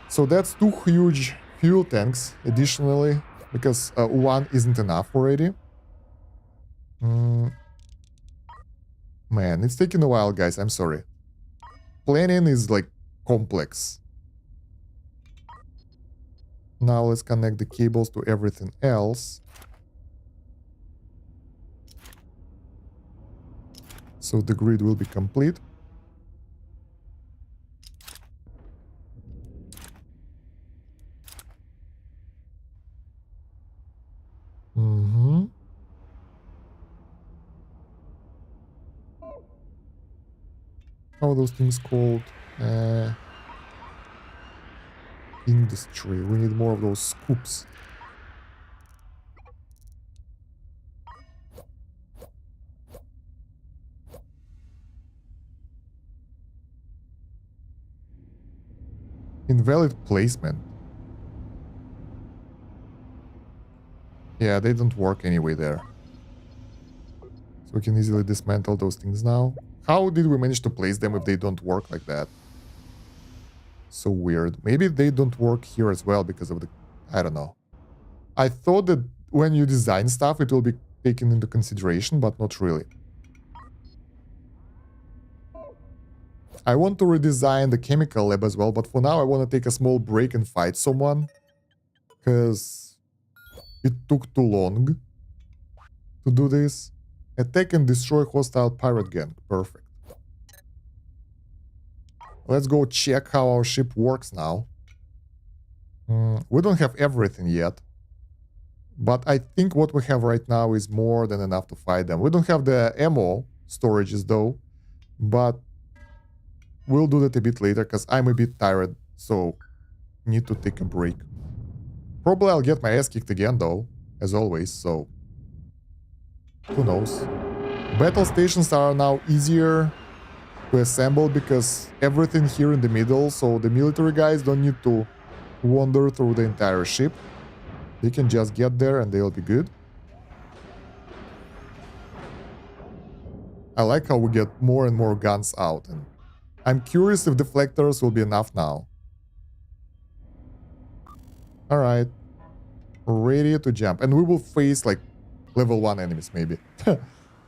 So that's 2 huge fuel tanks additionally, because one isn't enough already. Man, it's taking a while, guys. I'm sorry. Planning is like complex. Now let's connect the cables to everything else. So the grid will be complete. How are those things called? Industry. We need more of those scoops. Invalid placement. Yeah, they don't work anyway there. So we can easily dismantle those things now. How did we manage to place them if they don't work like that? So weird. Maybe they don't work here as well because of the... I don't know. I thought that when you design stuff, it will be taken into consideration, but not really. I want to redesign the chemical lab as well, but for now I want to take a small break and fight someone. Because it took too long to do this. Attack and destroy hostile pirate gang. Perfect. Let's go check how our ship works now. We don't have everything yet. But I think what we have right now is more than enough to fight them. We don't have the ammo storages though. But we'll do that a bit later because I'm a bit tired. So need to take a break. Probably I'll get my ass kicked again though. As always, so... Who knows? Battle stations are now easier to assemble because everything here in the middle, so the military guys don't need to wander through the entire ship. They can just get there and they'll be good. I like how we get more and more guns out, and I'm curious if deflectors will be enough now. Alright. Ready to jump. And we will face like level 1 enemies maybe.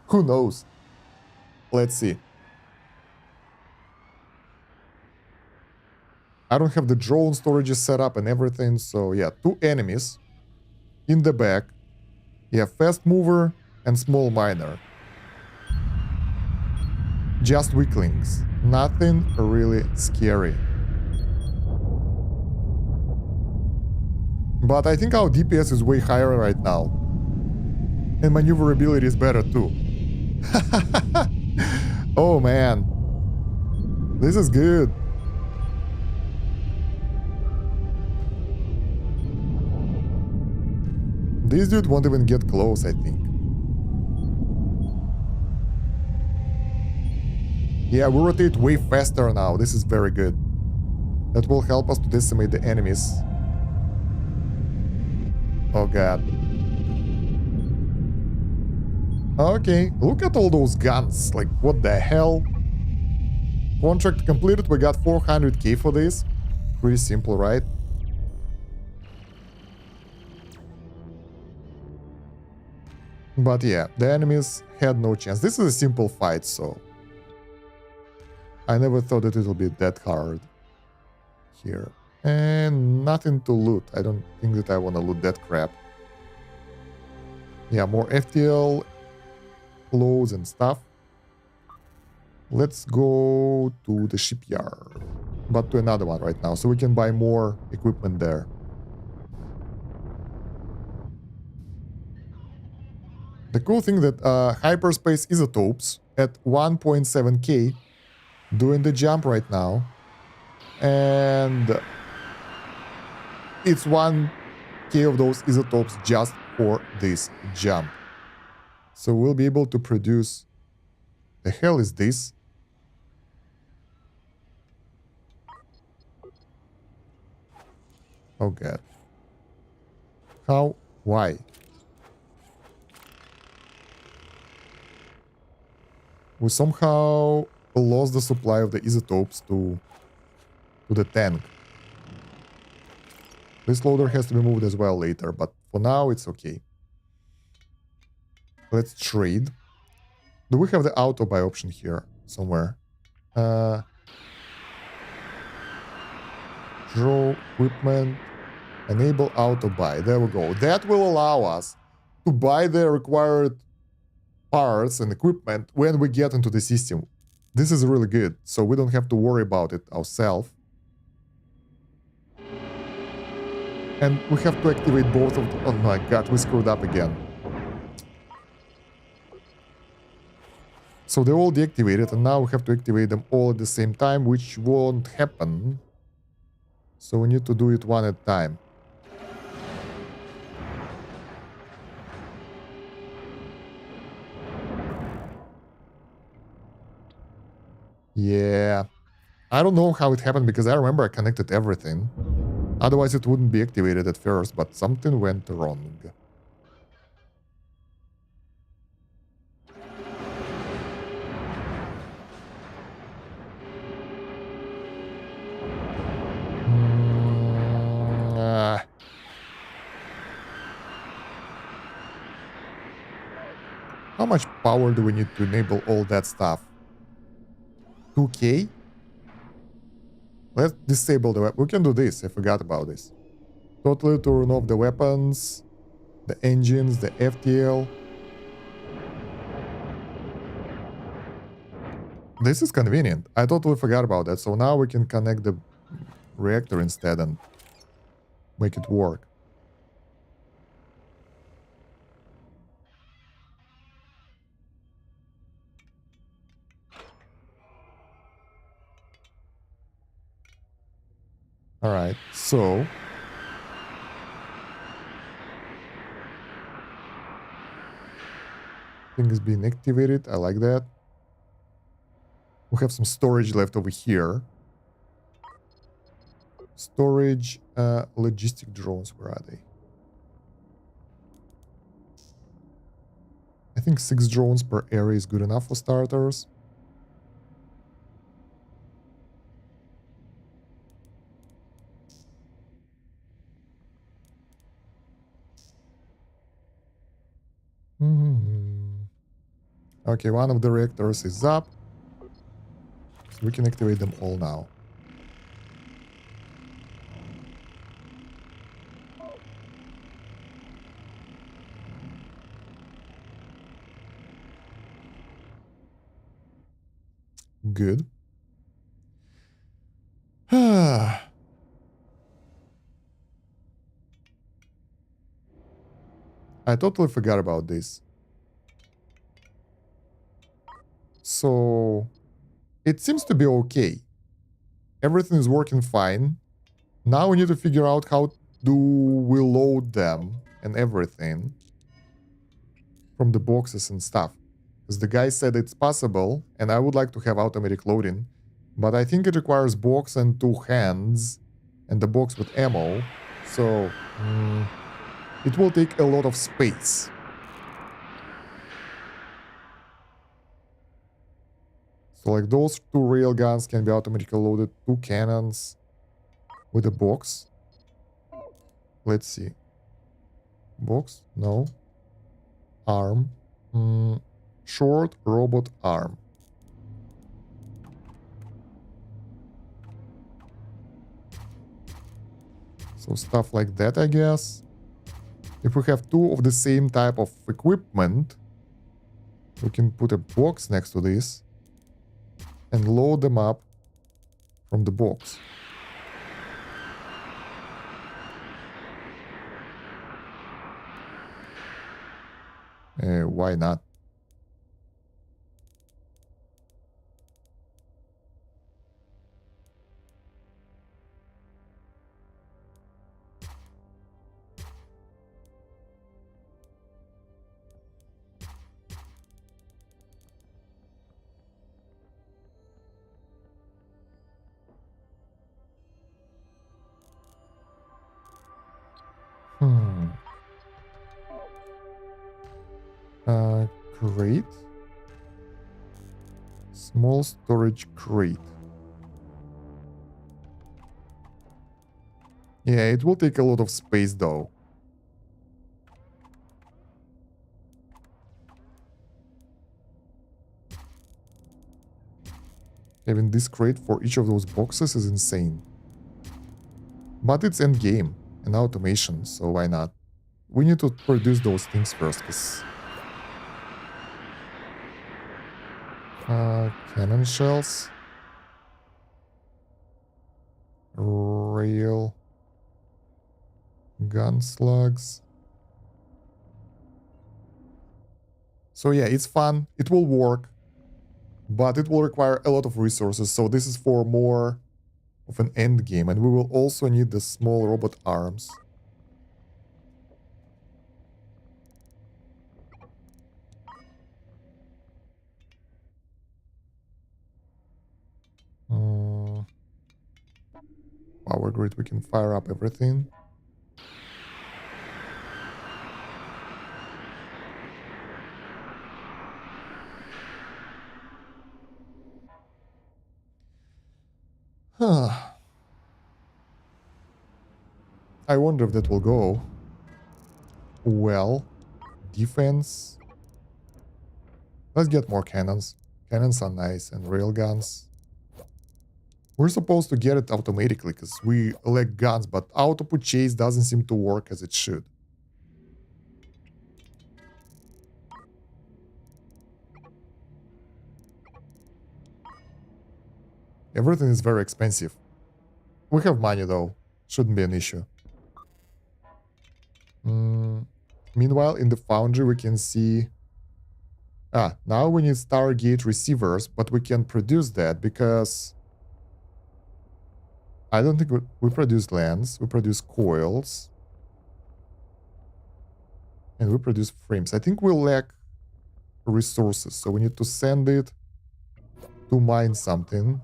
Who knows? Let's see. I don't have the drone storages set up and everything, so yeah, 2 enemies in the back. Yeah, fast mover and small miner. Just weaklings. Nothing really scary. But I think our DPS is way higher right now. And maneuverability is better too. Oh man. This is good. This dude won't even get close, I think. Yeah, we rotate way faster now. This is very good. That will help us to decimate the enemies. Oh god. Okay, look at all those guns. Like, what the hell? Contract completed. We got 400k for this. Pretty simple, right? But yeah, the enemies had no chance. This is a simple fight, so I never thought that it will be that hard here. And nothing to loot. I don't think that I want to loot that crap. Yeah, more FTL, clothes and stuff. Let's go to the shipyard, but to another one right now, so we can buy more equipment there. The cool thing that hyperspace isotopes at 1.7k doing the jump right now, and it's 1k of those isotopes just for this jump. So we'll be able to produce... The hell is this? Oh god. How? Why? We somehow lost the supply of the isotopes to the tank. This loader has to be moved as well later, but for now it's okay. Let's trade. Do we have the auto buy option here somewhere? Draw equipment. Enable auto buy. There we go. That will allow us to buy the required parts and equipment when we get into the system. This is really good, so we don't have to worry about it ourselves. And we have to activate both of them. Oh my god, we screwed up again. So they're all deactivated, and now we have to activate them all at the same time, which won't happen. So we need to do it one at a time. Yeah. I don't know how it happened, because I remember I connected everything. Otherwise it wouldn't be activated at first, but something went wrong. How much power do we need to enable all that stuff? 2k? Let's disable the weapon. We can do this. I forgot about this. Totally turn off the weapons, the engines, the FTL. This is convenient. I totally forgot about that. So now we can connect the reactor instead and make it work. All right, so thing is being activated. I like that. We have some storage left over here. Storage, logistic drones. Where are they? I I think 6 drones per area is good enough for starters. Okay, one of the reactors is up. So we can activate them all now. Good. I totally forgot about this. So it seems to be okay. Everything is working fine. Now we need to figure out how do we load them and everything from the boxes and stuff. Because the guy said it's possible, and I would like to have automatic loading, but I think it requires box and 2 hands, and the box with ammo, so it will take a lot of space. So like those 2 railguns can be automatically loaded, 2 cannons with a box. Let's see. Box? No. Arm. Short robot arm. So stuff like that, I guess. If we have 2 of the same type of equipment, we can put a box next to this and load them up from the box. Why not? Crate. Small storage crate. Yeah, it will take a lot of space though. Having this crate for each of those boxes is insane. But it's endgame and automation, so why not? We need to produce those things first, because... cannon shells. Rail. Gun slugs. So yeah, it's fun, it will work, but it will require a lot of resources, so this is for more of an end game, and we will also need the small robot arms. Power grid, we can fire up everything. I wonder if that will go well. Defense. Let's get more cannons. Cannons are nice, and railguns. We're supposed to get it automatically because we lack guns, but auto purchase doesn't seem to work as it should. Everything is very expensive. We have money though. Shouldn't be an issue. Meanwhile, in the foundry we can see... now we need Stargate receivers, but we can produce that because... I don't think we produce lens, we produce coils. And we produce frames. I think we lack resources, so we need to send it to mine something.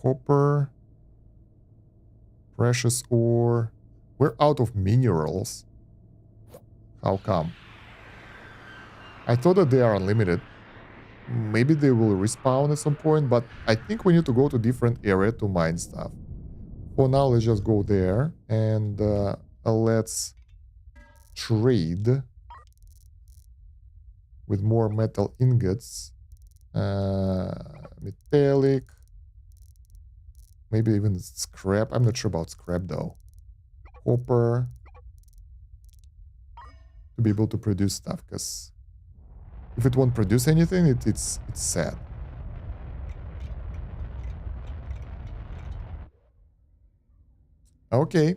Copper. Precious ore. We're out of minerals. How come? I thought that they are unlimited. Maybe they will respawn at some point, but I think we need to go to different area to mine stuff. For now, let's just go there and let's trade with more metal ingots. Metallic. Maybe even scrap. I'm not sure about scrap though. Copper. To be able to produce stuff, because if it won't produce anything, it's sad. Okay.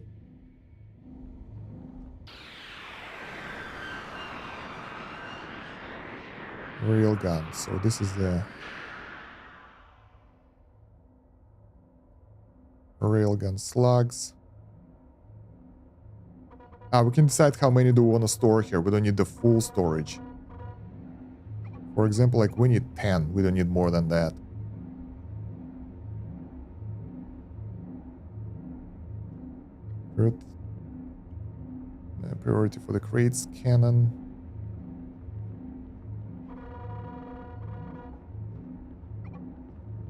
Railgun. So this is the railgun slugs. We can decide how many do we want to store here. We don't need the full storage. For example, like we need 10. We don't need more than that. Priority for the crates, cannon.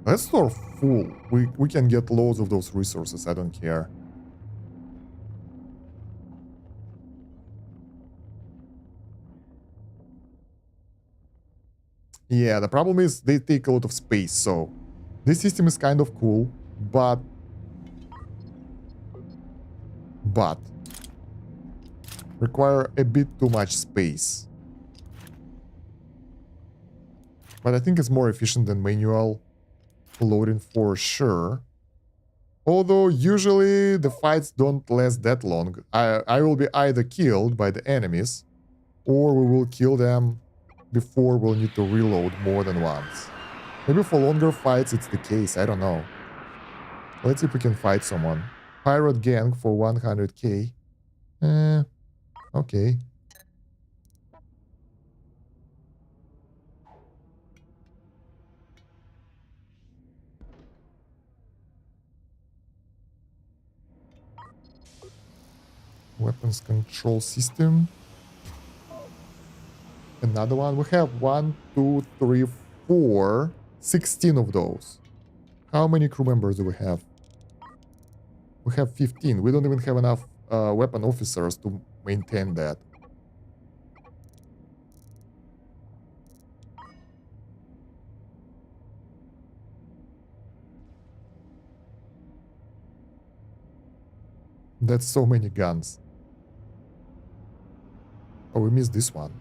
Let's store full. We can get loads of those resources. I don't care. Yeah, the problem is they take a lot of space, so this system is kind of cool, but require a bit too much space. But I think it's more efficient than manual loading for sure. Although usually the fights don't last that long. I will be either killed by the enemies, or we will kill them before we'll need to reload more than once. Maybe for longer fights it's the case, I don't know. Let's see if we can fight someone. Pirate gang for 100k. Okay. Weapons control system. Another one. We have 1, 2, 3, 4, 16 of those. How many crew members do we have? We have 15. We don't even have enough weapon officers to maintain that. That's so many guns. Oh, we missed this one.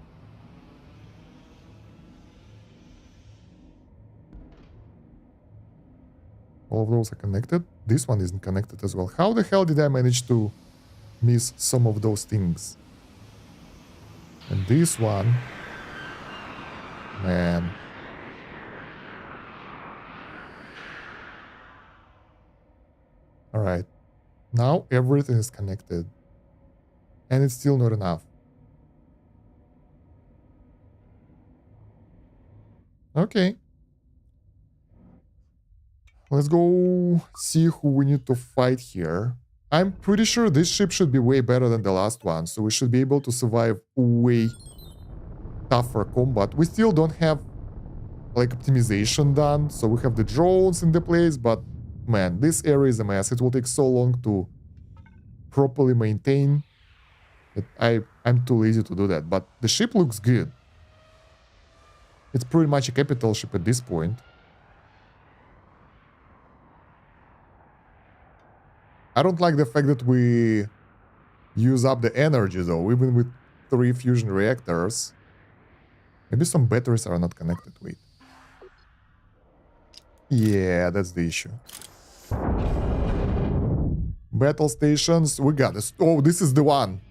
All of those are connected. This one isn't connected as well. How the hell did I manage to miss some of those things? And this one... Man. Alright. Now everything is connected. And it's still not enough. Okay. Let's go see who we need to fight here. I'm pretty sure this ship should be way better than the last one, so we should be able to survive way tougher combat. We still don't have like optimization done, so we have the drones in the place, but man, this area is a mess. It will take so long to properly maintain that I'm too lazy to do that, but the ship looks good. It's pretty much a capital ship at this point. I don't like the fact that we use up the energy though, even with 3 fusion reactors. Maybe some batteries are not connected, wait. Yeah, that's the issue. Battle stations, we got this. Oh, this is the one.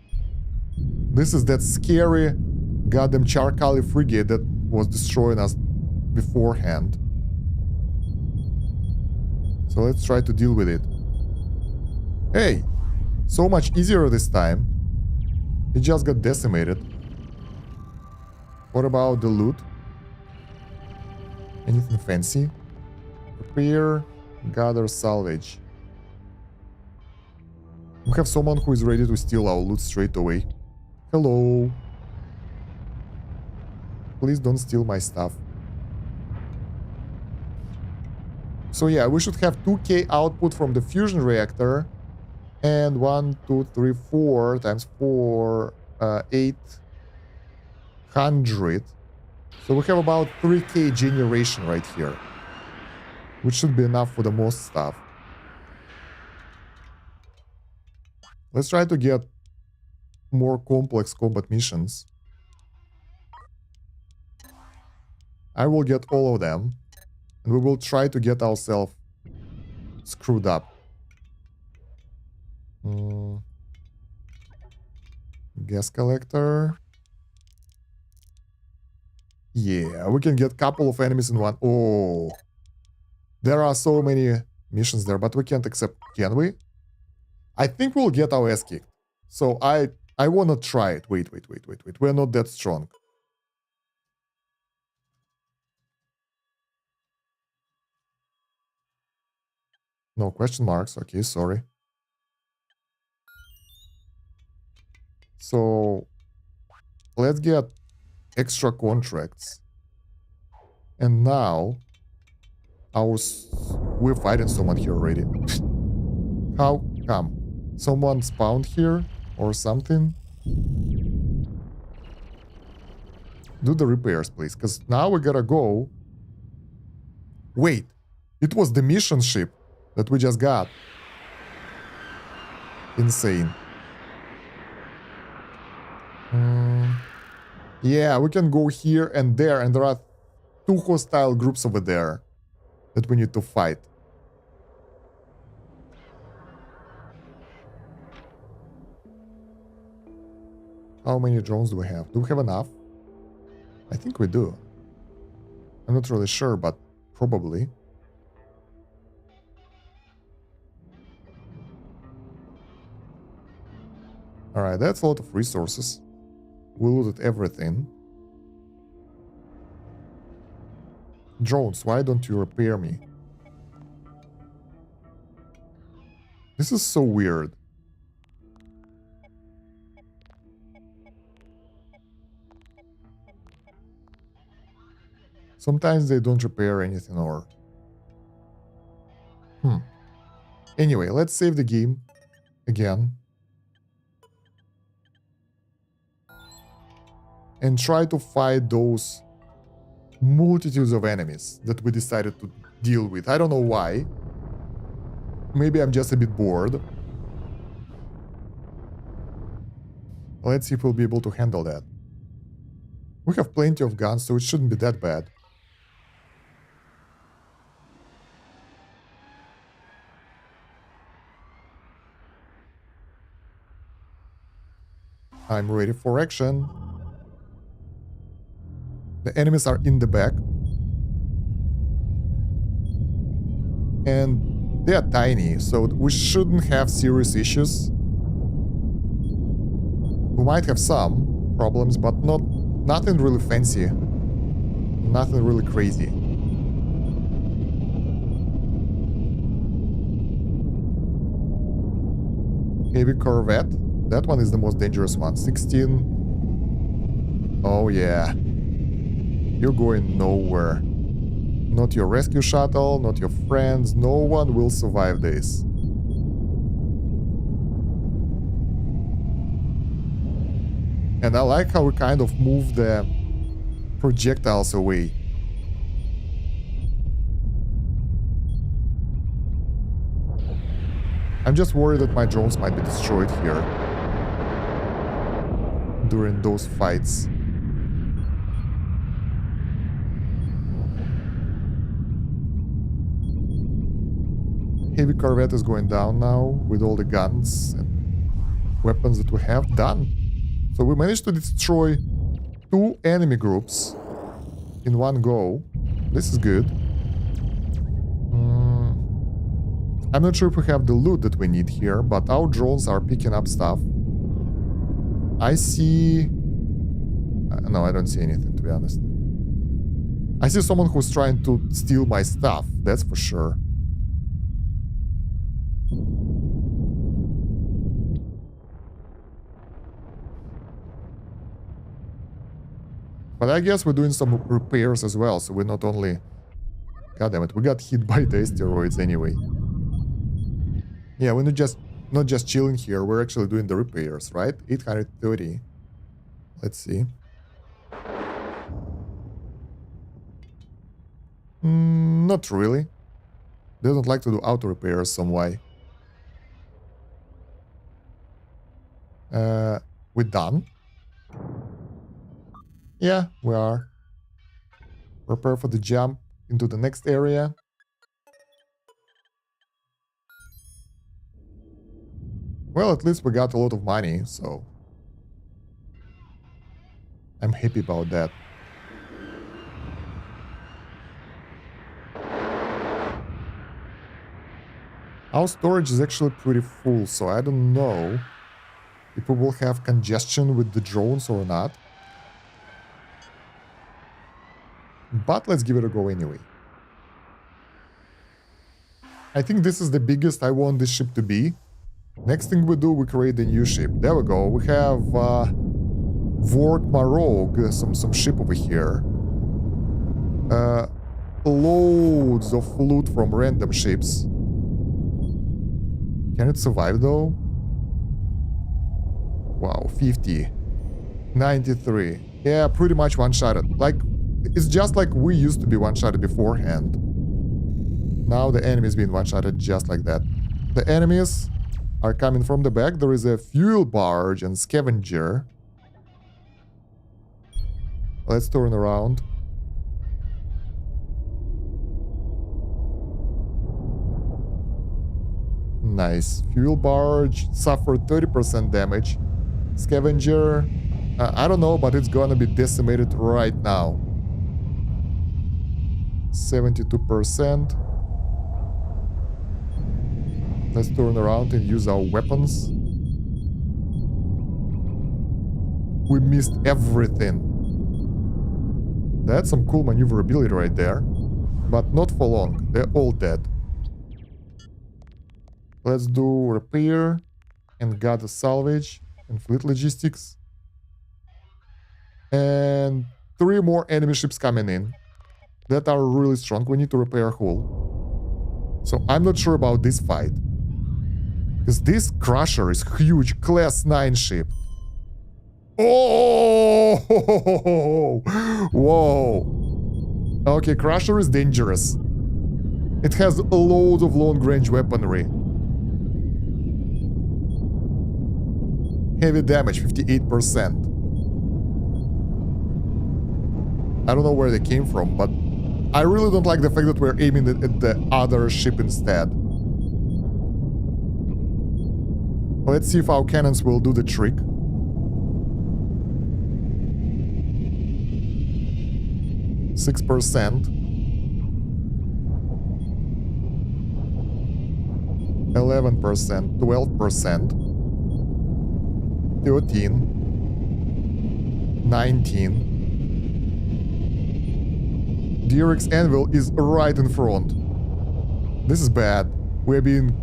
This is that scary goddamn Charkali frigate that was destroying us beforehand. So let's try to deal with it. Hey, so much easier this time. It just got decimated. What about the loot? Anything fancy? Repair, gather, salvage. We have someone who is ready to steal our loot straight away. Hello. Please don't steal my stuff. So yeah, we should have 2K output from the fusion reactor. And 1, 2, 3, 4 times 4, 800. So we have about 3K generation right here, which should be enough for the most stuff. Let's try to get more complex combat missions. I will get all of them, and we will try to get ourselves screwed up. Gas collector. Yeah, we can get a couple of enemies in one. Oh, there are so many missions there, but we can't accept. Can we? I think we'll get our ass kicked. So I want to try it. Wait. We're not that strong. No question marks. Okay, sorry. So let's get extra contracts. And now we're fighting someone here already. How come? Someone spawned here or something? Do the repairs, please, because now we gotta go. Wait, it was the mission ship that we just got. Insane. Yeah, we can go here and there, and there are 2 hostile groups over there that we need to fight. How many drones do we have? Do we have enough? I think we do. I'm not really sure, but probably. Alright, that's a lot of resources. We looted everything. Drones, why don't you repair me? This is so weird. Sometimes they don't repair anything or... Anyway, let's save the game again. And try to fight those multitudes of enemies that we decided to deal with. I don't know why. Maybe I'm just a bit bored. Let's see if we'll be able to handle that. We have plenty of guns, so it shouldn't be that bad. I'm ready for action. The enemies are in the back. And they are tiny, so we shouldn't have serious issues. We might have some problems, but nothing really fancy. Nothing really crazy. Heavy corvette. That one is the most dangerous one. 16. Oh yeah. You're going nowhere. Not your rescue shuttle, not your friends. No one will survive this. And I like how we kind of move the projectiles away. I'm just worried that my drones might be destroyed here during those fights. Heavy corvette is going down now with all the guns and weapons that we have done. So we managed to destroy 2 enemy groups in one go. This is good. I'm not sure if we have the loot that we need here, but our drones are picking up stuff. I see... no, I don't see anything, to be honest. I see someone who's trying to steal my stuff, that's for sure. But I guess we're doing some repairs as well, so we're not only... God damn it, we got hit by the asteroids anyway. Yeah, we're not just chilling here, we're actually doing the repairs, right? 830. Let's see. Not really. They don't like to do auto repairs some way. We're done? Yeah, we are. Prepare for the jump into the next area. Well, at least we got a lot of money, so I'm happy about that. Our storage is actually pretty full, so I don't know if we will have congestion with the drones or not. But let's give it a go anyway. I think this is the biggest I want this ship to be. Next thing we do, we create a new ship. There we go. We have Vork Marog, some ship over here. Loads of loot from random ships. Can it survive though? Wow, 50. 93. Yeah, pretty much one-shotted. Like, it's just like we used to be one-shotted beforehand. Now the enemy's being one-shotted just like that. The enemies are coming from the back. There is a fuel barge and scavenger. Let's turn around. Nice. Fuel barge suffered 30% damage. Scavenger, I don't know, but it's gonna be decimated right now. 72%. Let's turn around and use our weapons. We missed everything. That's some cool maneuverability right there. But not for long. They're all dead. Let's do repair and gather salvage and fleet logistics. And 3 more enemy ships coming in that are really strong. We need to repair hull. So I'm not sure about this fight. Because this Crusher is huge, class 9 ship. Oh! Whoa. Okay, Crusher is dangerous. It has loads of long-range weaponry. Heavy damage, 58%. I don't know where they came from, but I really don't like the fact that we're aiming at the other ship instead. Let's see if our cannons will do the trick. %. 11%, 12%, 13, 19. Derek's anvil is right in front. This is bad. We're being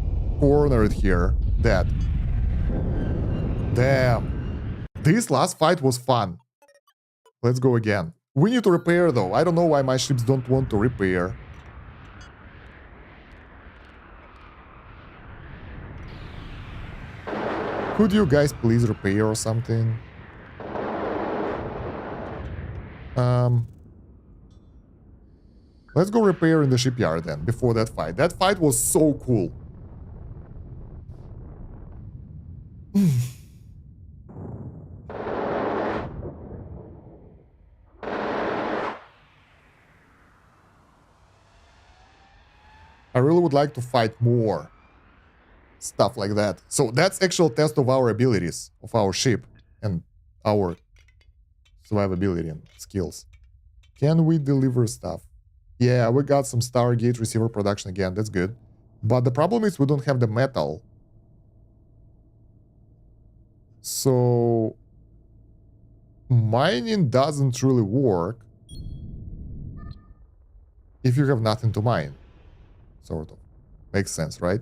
cornered here. Dead. Damn. This last fight was fun. Let's go again. We need to repair though. I don't know why my ships don't want to repair. Could you guys please repair or something? Let's go repair in the shipyard then, before that fight. That fight was so cool. I really would like to fight more. Stuff like that. So that's actual test of our abilities, of our ship, and our survivability and skills. Can we deliver stuff? Yeah, we got some Stargate receiver production again, that's good. But the problem is we don't have the metal. So mining doesn't really work if you have nothing to mine. Sort of. Makes sense, right?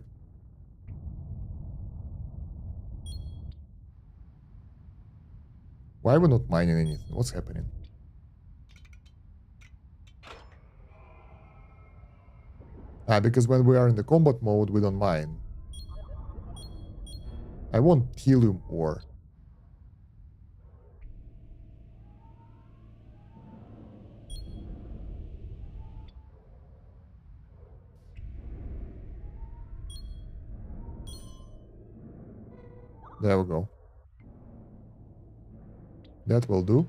Why are we not mining anything? What's happening? Because when we are in the combat mode, we don't mind. I want helium ore. There we go. That will do.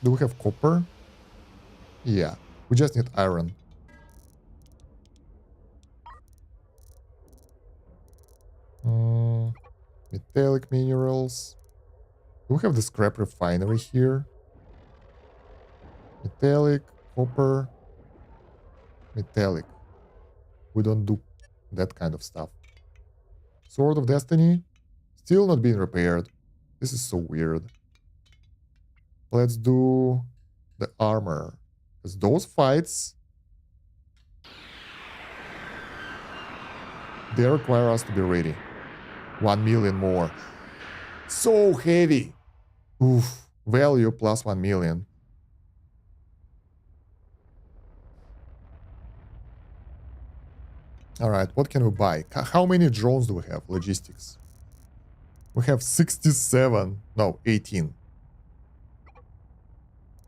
Do we have copper? Yeah. We just need iron. Metallic minerals. Do we have the scrap refinery here? Metallic, copper, metallic. We don't do that kind of stuff. Sword of Destiny. Still not being repaired. This is so weird. Let's do the armor. Because those fights, they require us to be ready. 1 million more. So heavy. Oof. Value plus 1 million. Alright, what can we buy? How many drones do we have? Logistics. We have 67. No, 18.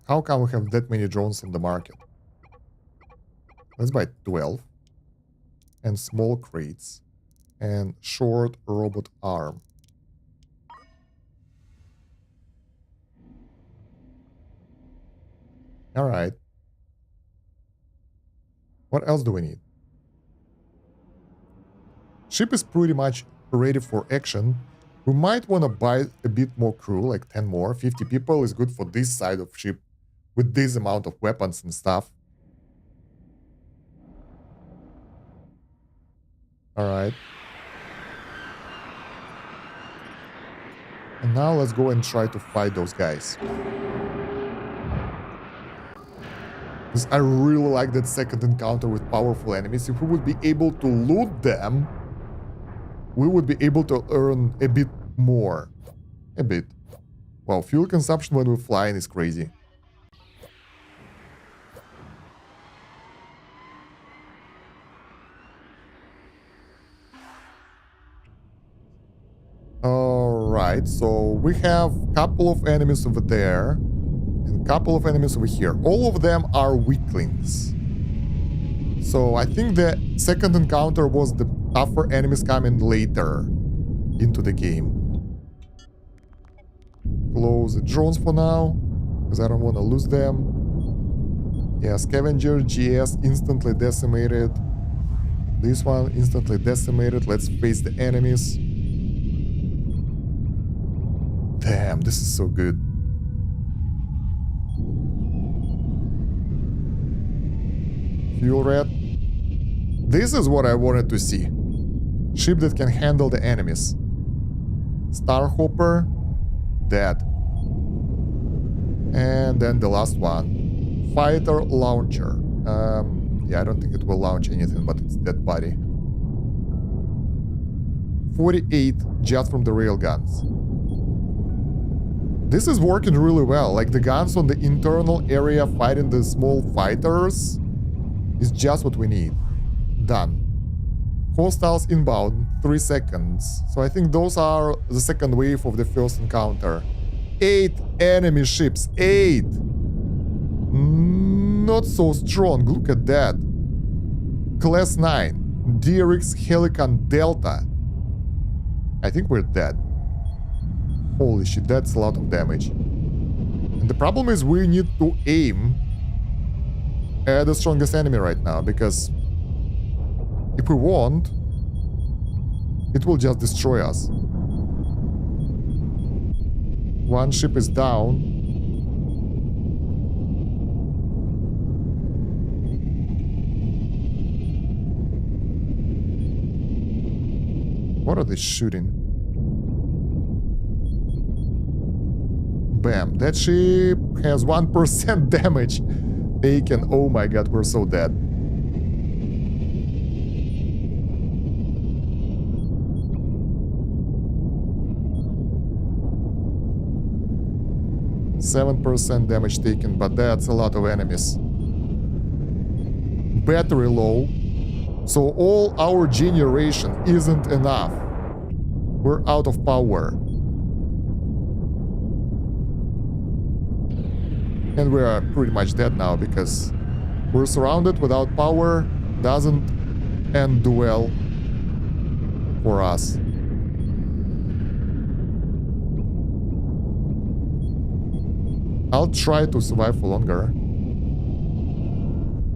How come we have that many drones on the market? Let's buy 12. And small crates. And short robot arm. Alright. What else do we need? Ship is pretty much ready for action. We might want to buy a bit more crew, like 10 more. 50 people is good for this side of ship with this amount of weapons and stuff. Alright. And now let's go and try to fight those guys. Because I really like that second encounter with powerful enemies. If we would be able to loot them, we would be able to earn a bit more. A bit. Wow, fuel consumption when we're flying is crazy. Alright, so we have a couple of enemies over there and a couple of enemies over here. All of them are weaklings. So I think the second encounter was the tougher enemies coming later into the game. Close the drones for now, because I don't want to lose them. Yeah, Scavenger, GS instantly decimated. This one instantly decimated. Let's face the enemies. Damn, this is so good. Fuel red. This is what I wanted to see. Ship that can handle the enemies. Starhopper, dead. And then the last one. Fighter launcher. Yeah, I don't think it will launch anything, but it's dead body. 48 just from the railguns. This is working really well. Like the guns on the internal area fighting the small fighters is just what we need. Done. Hostiles inbound, 3 seconds. So I think those are the second wave of the first encounter. 8 enemy ships. 8! Not so strong. Look at that. Class 9. DRX Helican Delta. I think we're dead. Holy shit, that's a lot of damage. And the problem is we need to aim at the strongest enemy right now, because if we won't, it will just destroy us. One ship is down. What are they shooting? Bam. That ship has 1% damage taken. Oh my god, we're so dead. %7 damage taken, but that's a lot of enemies. Battery low. So all our generation isn't enough. We're out of power. And we are pretty much dead now because we're surrounded without power. Doesn't end well for us. I'll try to survive for longer.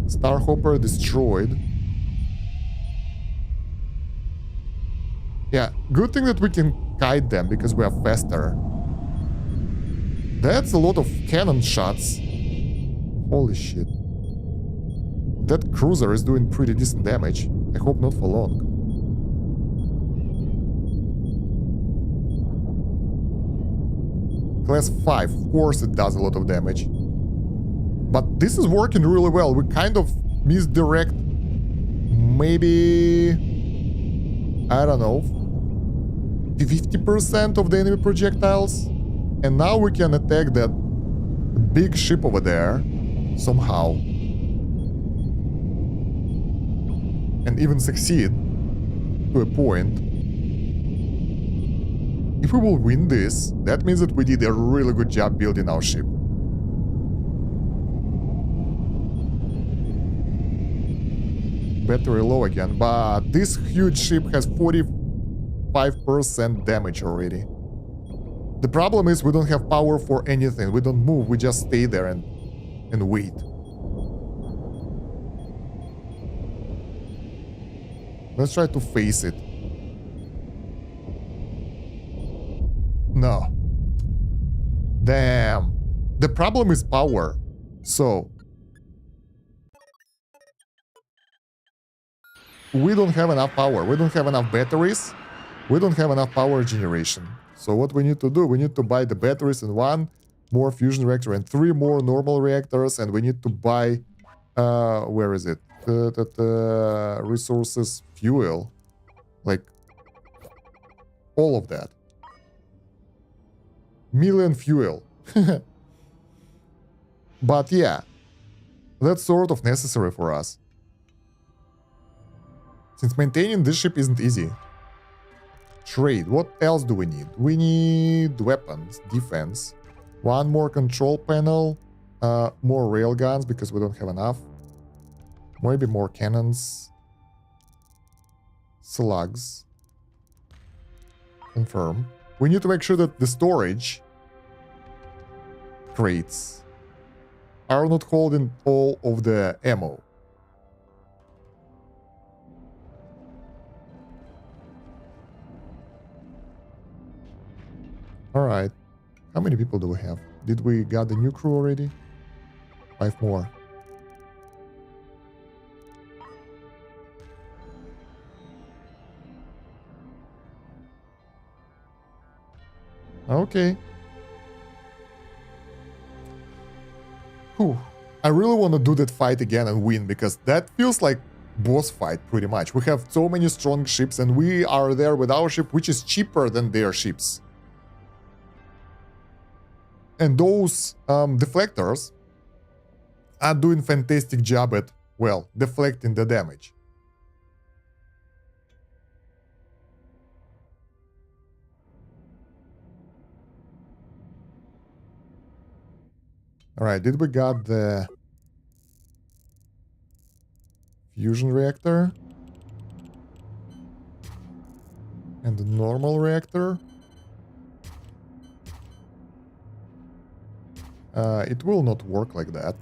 Starhopper destroyed. Yeah, good thing that we can kite them because we are faster. That's a lot of cannon shots. Holy shit. That cruiser is doing pretty decent damage. I hope not for long. Class 5, of course it does a lot of damage. But this is working really well. We kind of misdirect maybe, I don't know, 50% of the enemy projectiles. And now we can attack that big ship over there somehow. And even succeed to a point. If we will win this, that means that we did a really good job building our ship. Battery low again, but this huge ship has 45% damage already. The problem is we don't have power for anything. We don't move, we just stay there and wait. Let's try to face it. No. Damn. The problem is power. So we don't have enough power. We don't have enough batteries. We don't have enough power generation. So what we need to do, we need to buy the batteries and 1 more fusion reactor and 3 more normal reactors, and we need to buy where is it? Resources, fuel, like all of that. Million fuel. But yeah, that's sort of necessary for us. Since maintaining this ship isn't easy. Trade, what else do we need? We need weapons, defense, 1 more control panel, more railguns because we don't have enough. Maybe more cannons. Slugs. Confirm. We need to make sure that the storage crates are not holding all of the ammo. Alright. How many people do we have? Did we got the new crew already? 5 more. Okay. Whew. I really want to do that fight again and win, because that feels like boss fight pretty much. We have so many strong ships and we are there with our ship, which is cheaper than their ships. And those deflectors are doing fantastic job at, well, deflecting the damage. Alright, did we got the fusion reactor? And the normal reactor? It will not work like that.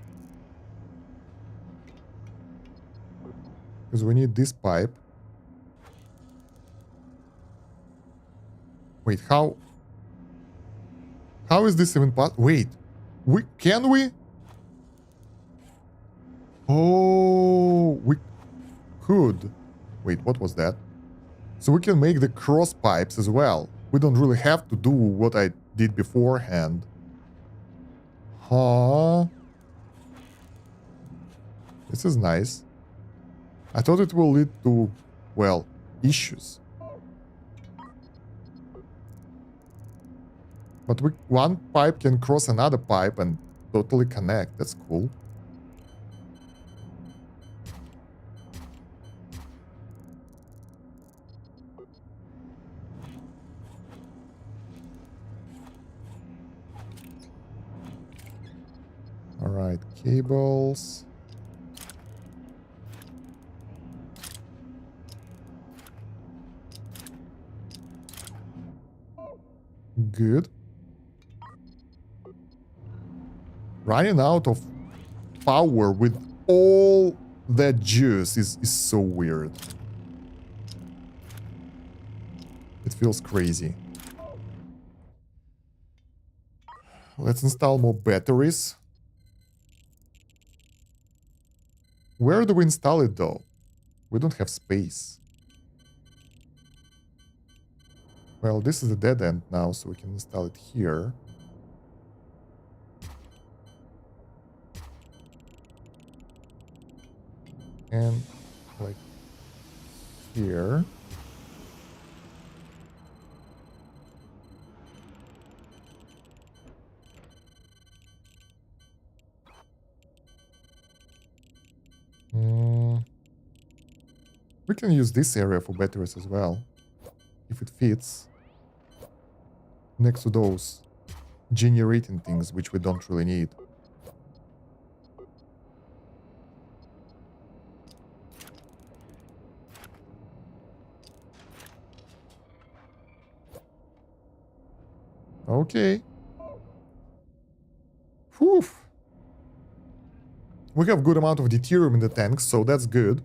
Because we need this pipe. Wait, how is this even possible? Wait, can we? Oh, we could. Wait, what was that? So we can make the cross pipes as well. We don't really have to do what I did beforehand. Huh? This is nice. I thought it will lead to, well, issues. But one pipe can cross another pipe and totally connect. That's cool. Right, cables. Good. Running out of power with all that juice is so weird. It feels crazy. Let's install more batteries. Where do we install it though? We don't have space. Well, this is a dead end now, so we can install it here. And like here. We can use this area for batteries as well, if it fits. Next to those generating things, which we don't really need. Okay. Whew. We have good amount of deuterium in the tanks, so that's good.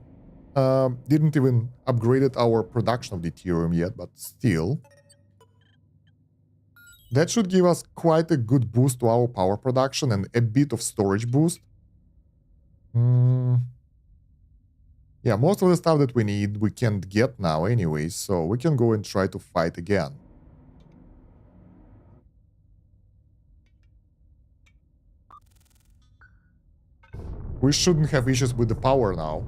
Didn't even upgraded our production of deuterium yet, but still. That should give us quite a good boost to our power production and a bit of storage boost. Yeah, most of the stuff that we need we can't get now anyway, so we can go and try to fight again. We shouldn't have issues with the power now.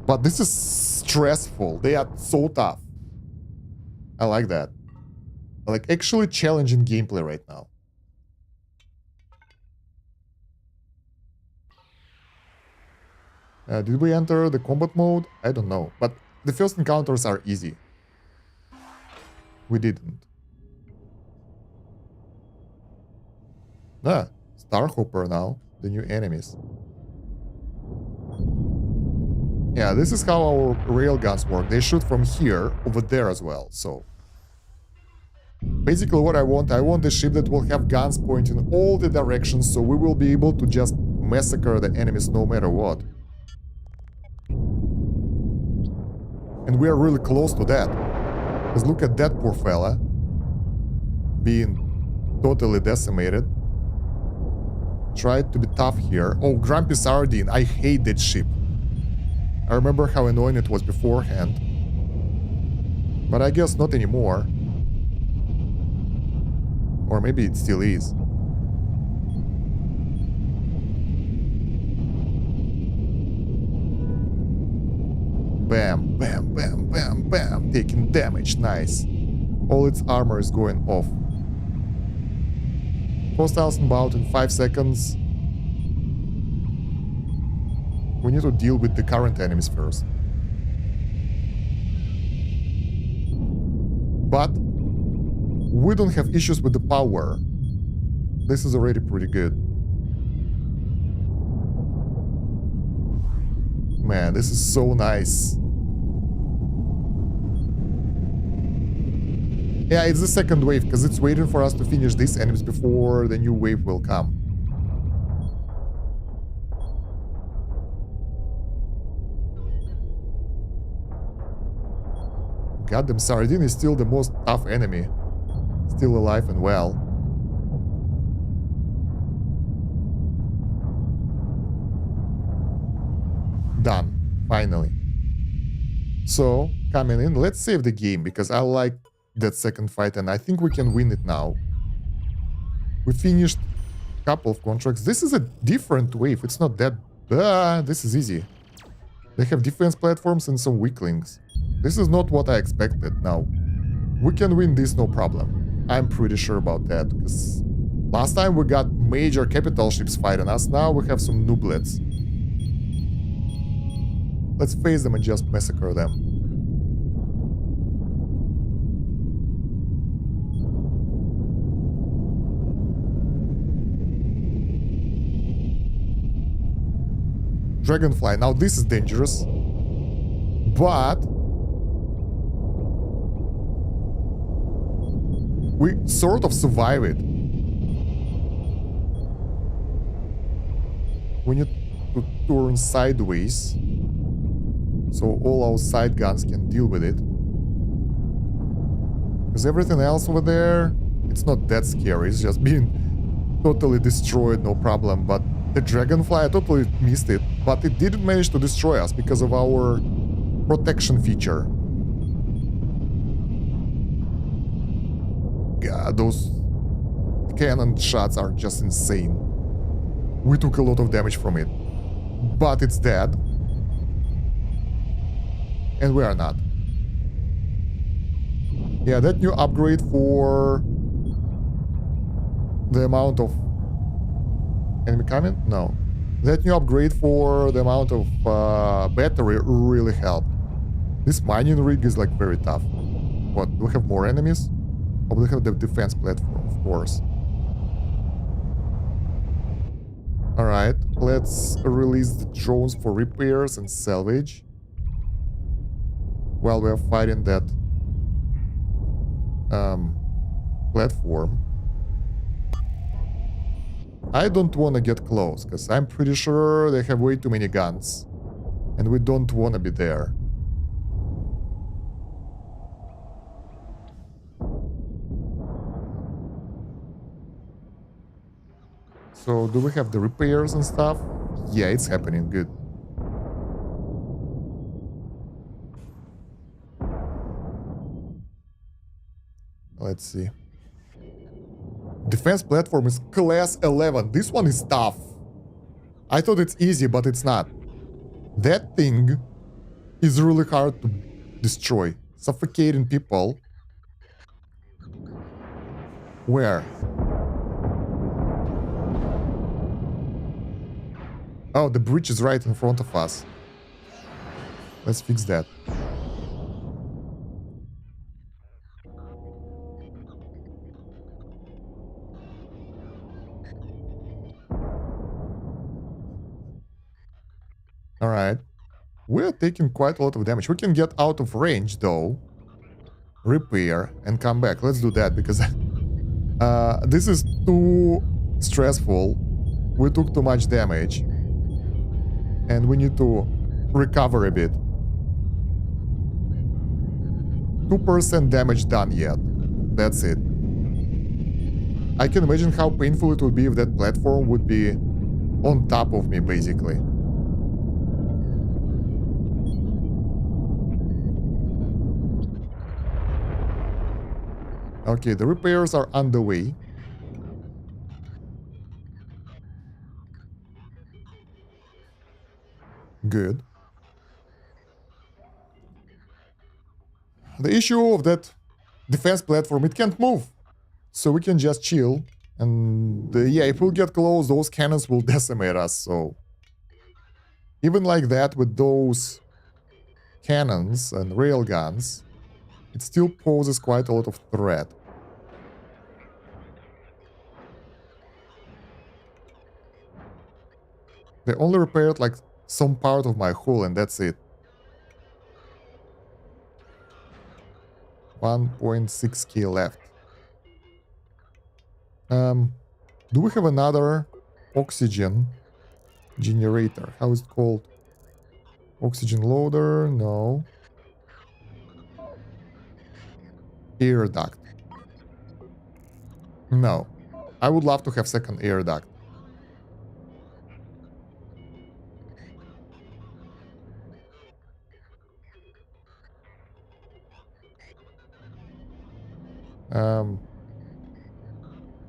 But this is stressful. They are so tough. I like that. Like, actually challenging gameplay right now. Did we enter the combat mode? I don't know. But the first encounters are easy. We didn't. Starhopper now. The new enemies. Yeah, this is how our railguns work. They shoot from here over there as well, so... Basically what I want a ship that will have guns pointing all the directions, so we will be able to just massacre the enemies no matter what. And we are really close to that. Because look at that poor fella. Being totally decimated. Tried to be tough here. Oh, Grumpy Sardine. I hate that ship. I remember how annoying it was beforehand. But I guess not anymore. Or maybe it still is. Bam, bam, bam, bam, bam. Taking damage. Nice. All its armor is going off. Hostiles inbound in 5 seconds. We need to deal with the current enemies first. But we don't have issues with the power. This is already pretty good. Man, this is so nice. Yeah, it's the second wave, because it's waiting for us to finish these enemies before the new wave will come. Goddamn, Sardine is still the most tough enemy. Still alive and well. Done. Finally. So, coming in, let's save the game, because I like that second fight and I think we can win it now. We finished a couple of contracts. This is a different wave. It's not that... this is easy. They have defense platforms and some weaklings. This is not what I expected. Now, we can win this no problem. I'm pretty sure about that, because last time we got major capital ships fighting us. Now we have some nooblets. Let's face them and just massacre them. Dragonfly. Now this is dangerous. But we sort of survive it. We need to turn sideways so all our side guns can deal with it. Because everything else over there, it's not that scary. It's just being totally destroyed, no problem. But the Dragonfly, I totally missed it. But it didn't manage to destroy us because of our protection feature. God, those cannon shots are just insane. We took a lot of damage from it. But it's dead. And we are not. Yeah, that new upgrade for the amount of enemy coming? No. That new upgrade for the amount of battery really helped. This mining rig is like very tough. What, do we have more enemies? Oh, we have the defense platform, of course. Alright, let's release the drones for repairs and salvage. While we're fighting that platform. I don't want to get close, because I'm pretty sure they have way too many guns. And we don't want to be there. So, do we have the repairs and stuff? Yeah, it's happening, good. Let's see. Defense platform is class 11. This one is tough. I thought it's easy, but it's not. That thing is really hard to destroy. Suffocating people. Where? Oh, the bridge is right in front of us. Let's fix that. Alright. We're taking quite a lot of damage. We can get out of range, though. Repair and come back. Let's do that, because this is too stressful. We took too much damage. And we need to recover a bit. 2% damage done yet. That's it. I can imagine how painful it would be if that platform would be on top of me, basically. Okay, the repairs are underway. Good. The issue of that defense platform, it can't move. So we can just chill. And yeah, if we get close, those cannons will decimate us, so... Even like that, with those cannons and railguns, it still poses quite a lot of threat. They only repaired like some part of my hull and that's it. 1.6k left. Do we have another oxygen generator? How is it called? Oxygen loader? No. Air duct. No. I would love to have second air duct.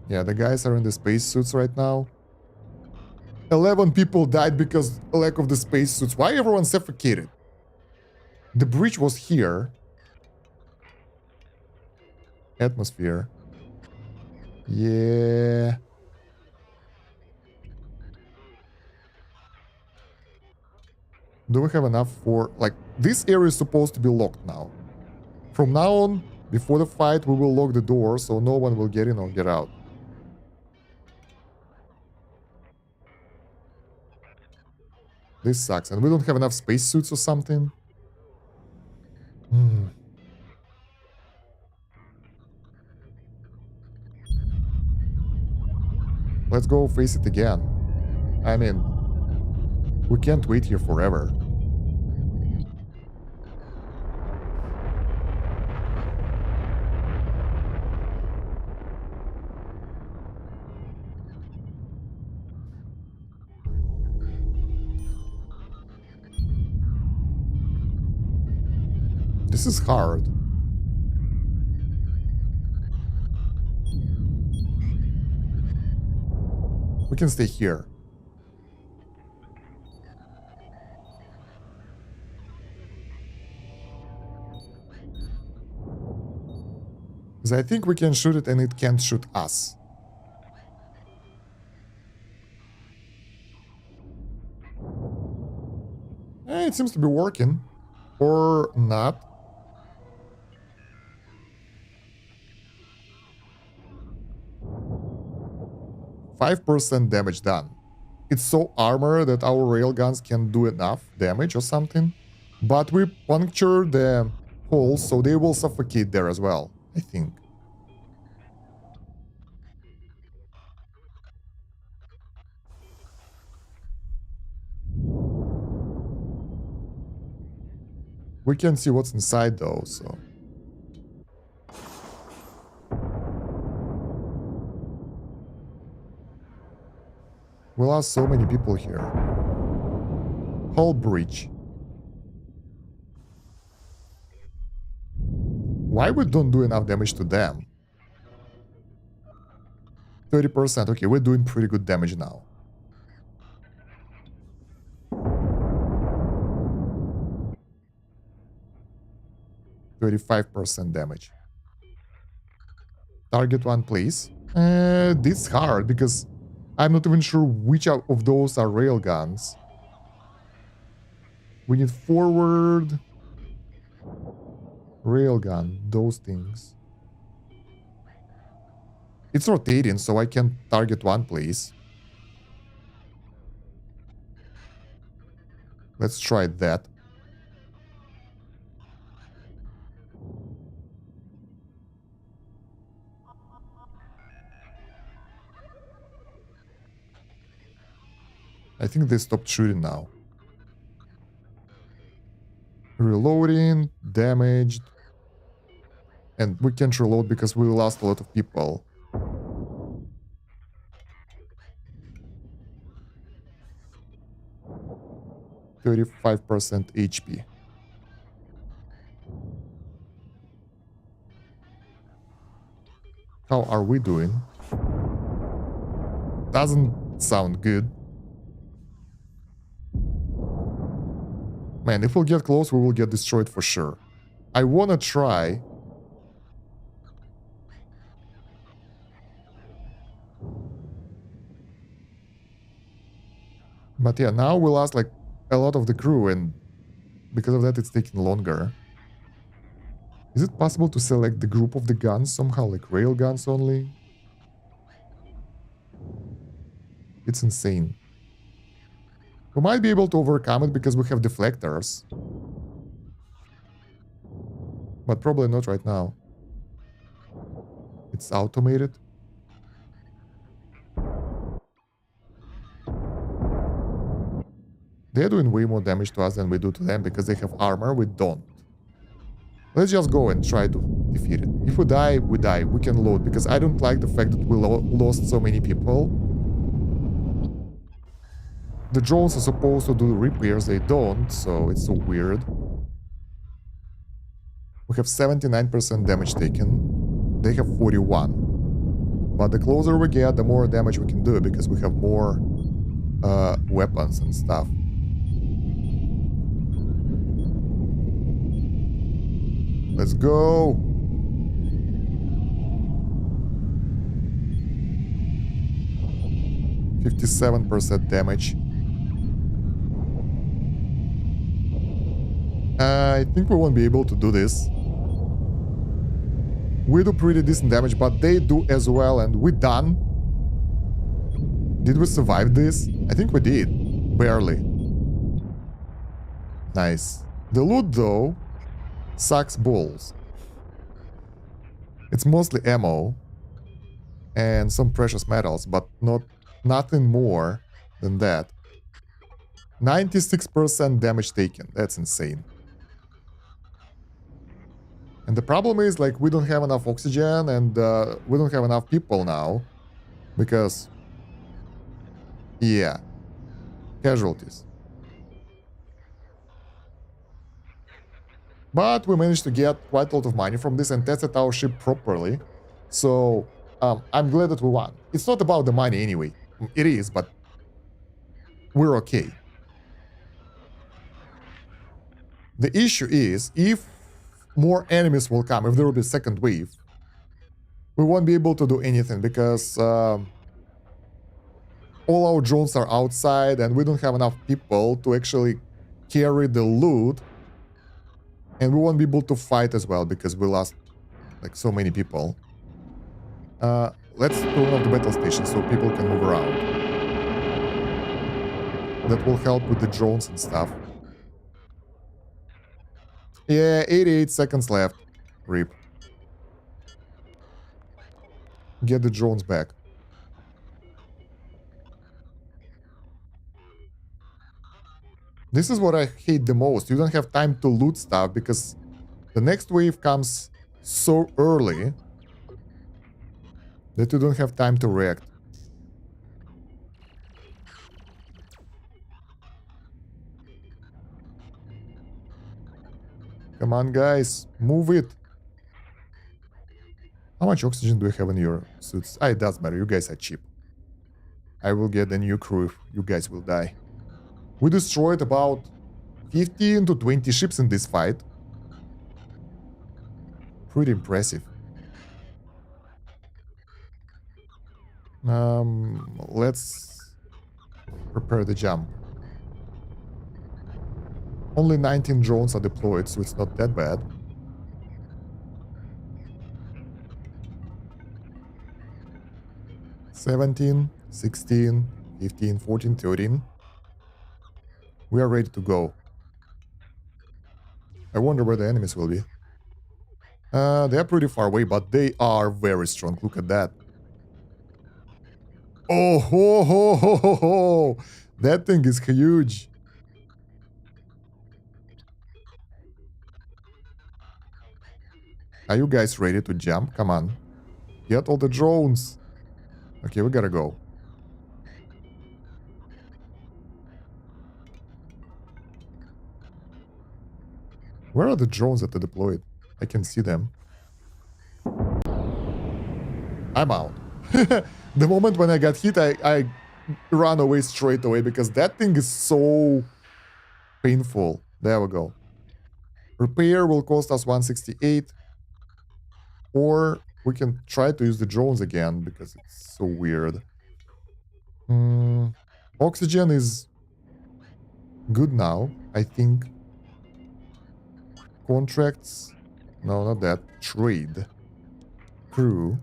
Yeah, the guys are in the spacesuits right now. 11 people died because of lack of the spacesuits. Why everyone suffocated? The bridge was here. Atmosphere. Yeah. Do we have enough for... Like, this area is supposed to be locked now. From now on, before the fight, we will lock the door so no one will get in or get out. This sucks. And we don't have enough spacesuits or something. Hmm. Let's go face it again. I mean, we can't wait here forever. This is hard. We can stay here. Because I think we can shoot it and it can't shoot us. It seems to be working. Or not. %5 damage done. It's so armor that our railguns can do enough damage or something. But we puncture the holes, so they will suffocate there as well, I think. We can see what's inside though, so... We lost so many people here. Hull breach. Why we don't do enough damage to them? 30%. Okay, we're doing pretty good damage now. %35 damage. Target one, please. This is hard because I'm not even sure which of those are railguns. We need forward railgun, those things. It's rotating, so I can target one, please. Let's try that. I think they stopped shooting now. Reloading, damaged. And we can't reload because we lost a lot of people. %35 HP. How are we doing? Doesn't sound good. Man, if we'll get close, we will get destroyed for sure. I wanna try. But yeah, now we lost like a lot of the crew, and because of that it's taking longer. Is it possible to select the group of the guns somehow, like rail guns only? It's insane. We might be able to overcome it because we have deflectors. But probably not right now. It's automated. They're doing way more damage to us than we do to them because they have armor, we don't. Let's just go and try to defeat it. If we die, we die. We can load because I don't like the fact that we lost so many people. The drones are supposed to do the repairs, they don't, so it's so weird. We have 79% damage taken. They have 41. But the closer we get, the more damage we can do because we have more weapons and stuff. Let's go! %57 damage. I think we won't be able to do this. We do pretty decent damage, but they do as well, and we're done. Did we survive this? I think we did. Barely. Nice. The loot, though, sucks balls. It's mostly ammo and some precious metals, but nothing more than that. 96% damage taken. That's insane. And the problem is, like, we don't have enough oxygen and we don't have enough people now. Because, yeah, casualties. But we managed to get quite a lot of money from this and tested our ship properly. So, I'm glad that we won. It's not about the money anyway. It is, but we're okay. The issue is, if more enemies will come, if there will be a second wave, we won't be able to do anything because all our drones are outside and we don't have enough people to actually carry the loot. And we won't be able to fight as well because we lost like so many people. Let's turn off the battle station so people can move around. That will help with the drones and stuff. Yeah, 88 seconds left. RIP. Get the drones back. This is what I hate the most. You don't have time to loot stuff because the next wave comes so early that you don't have time to react. Come on, guys. Move it. How much oxygen do you have in your suits? Ah, it doesn't matter. You guys are cheap. I will get a new crew if you guys will die. We destroyed about 15 to 20 ships in this fight. Pretty impressive. Let's prepare the jump. Only 19 drones are deployed, so it's not that bad. "17, 16, 15, 14, 13. We are ready to go. I wonder where the enemies will be. They are pretty far away, but they are very strong. Look at that. Oh, ho, ho, ho, ho, ho. That thing is huge. Are you guys ready to jump? Come on. Get all the drones. Okay, we gotta go. Where are the drones that are deployed? I can see them. I'm out. The moment when I got hit, I ran away straight away because that thing is so painful. There we go. Repair will cost us 168. Or we can try to use the drones again because it's so weird. Oxygen is good now, I think. Contracts. No, not that. Trade. Crew.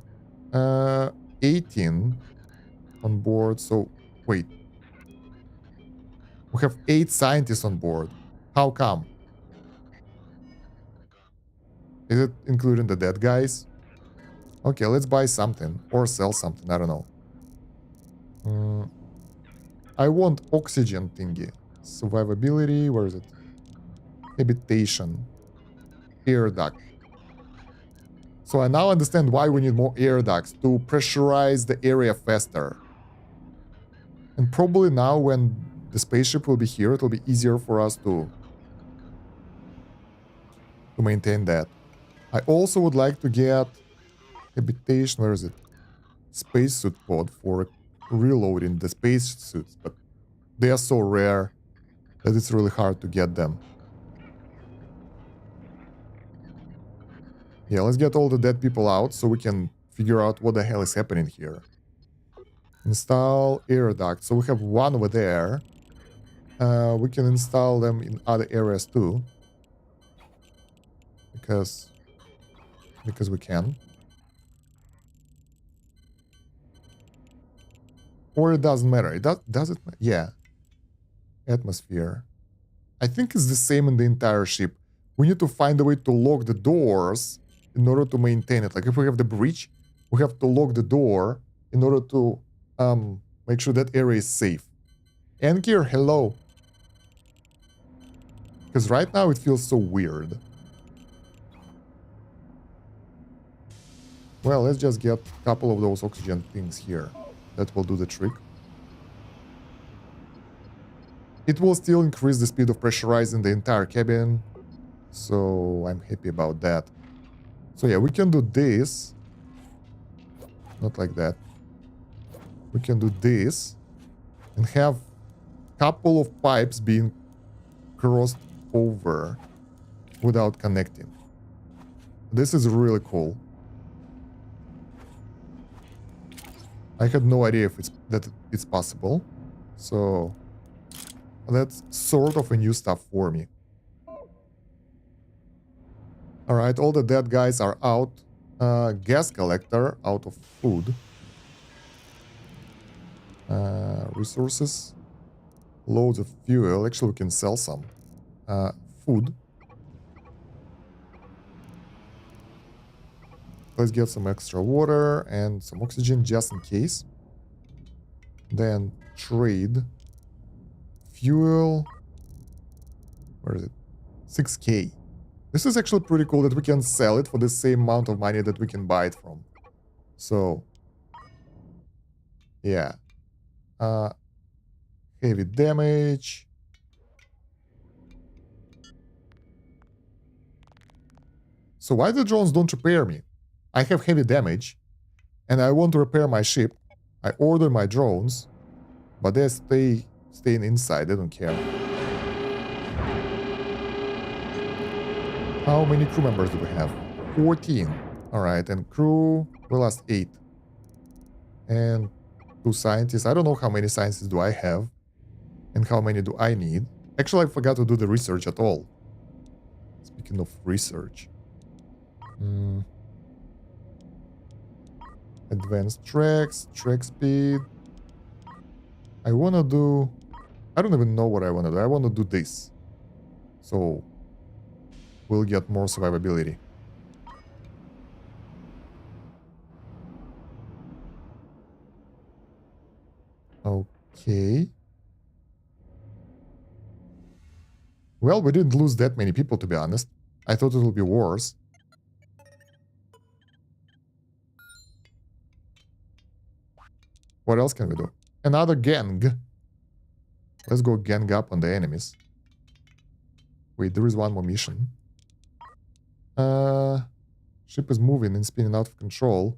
18 on board. So, wait. We have 8 scientists on board. How come? Is it including the dead guys? Okay, let's buy something. Or sell something. I don't know. I want oxygen thingy. Survivability. Where is it? Habitation. Air duct. So I now understand why we need more air ducts to pressurize the area faster. And probably now when the spaceship will be here, it will be easier for us to maintain that. I also would like to get habitation, where is it? Spacesuit pod for reloading the spacesuits, but they are so rare that it's really hard to get them. Yeah, let's get all the dead people out so we can figure out what the hell is happening here. Install air duct. So we have one over there. We can install them in other areas too. Because we can. Or it doesn't matter. Does it? Yeah. Atmosphere. I think it's the same in the entire ship. We need to find a way to lock the doors in order to maintain it. Like if we have the breach, we have to lock the door in order to make sure that area is safe. Ankir, hello. Because right now it feels so weird. Well, let's just get a couple of those oxygen things here. That will do the trick. It will still increase the speed of pressurizing the entire cabin. So I'm happy about that. So yeah, we can do this. Not like that. We can do this. And have a couple of pipes being crossed over without connecting. This is really cool. I had no idea if it's possible. So that's sort of a new stuff for me. Alright, all the dead guys are out. Gas collector out of food. Resources. Loads of fuel. Actually, we can sell some. Food. Let's get some extra water and some oxygen just in case. Then trade. Fuel. Where is it? 6K. This is actually pretty cool that we can sell it for the same amount of money that we can buy it from. So, yeah. Heavy damage. So why the drones don't repair me? I have heavy damage, and I want to repair my ship. I order my drones, but they're staying inside. They don't care. How many crew members do we have? 14. Alright, and crew, we lost 8. And 2 scientists. I don't know how many scientists do I have, and how many do I need. Actually, I forgot to do the research at all. Speaking of research. Advanced tracks, track speed. I want to do... I don't even know what I want to do. I want to do this. So, we'll get more survivability. Okay. Well, we didn't lose that many people, to be honest. I thought it would be worse. What else can we do? Another gang. Let's go gang up on the enemies. Wait, there is one more mission. Ship is moving and spinning out of control.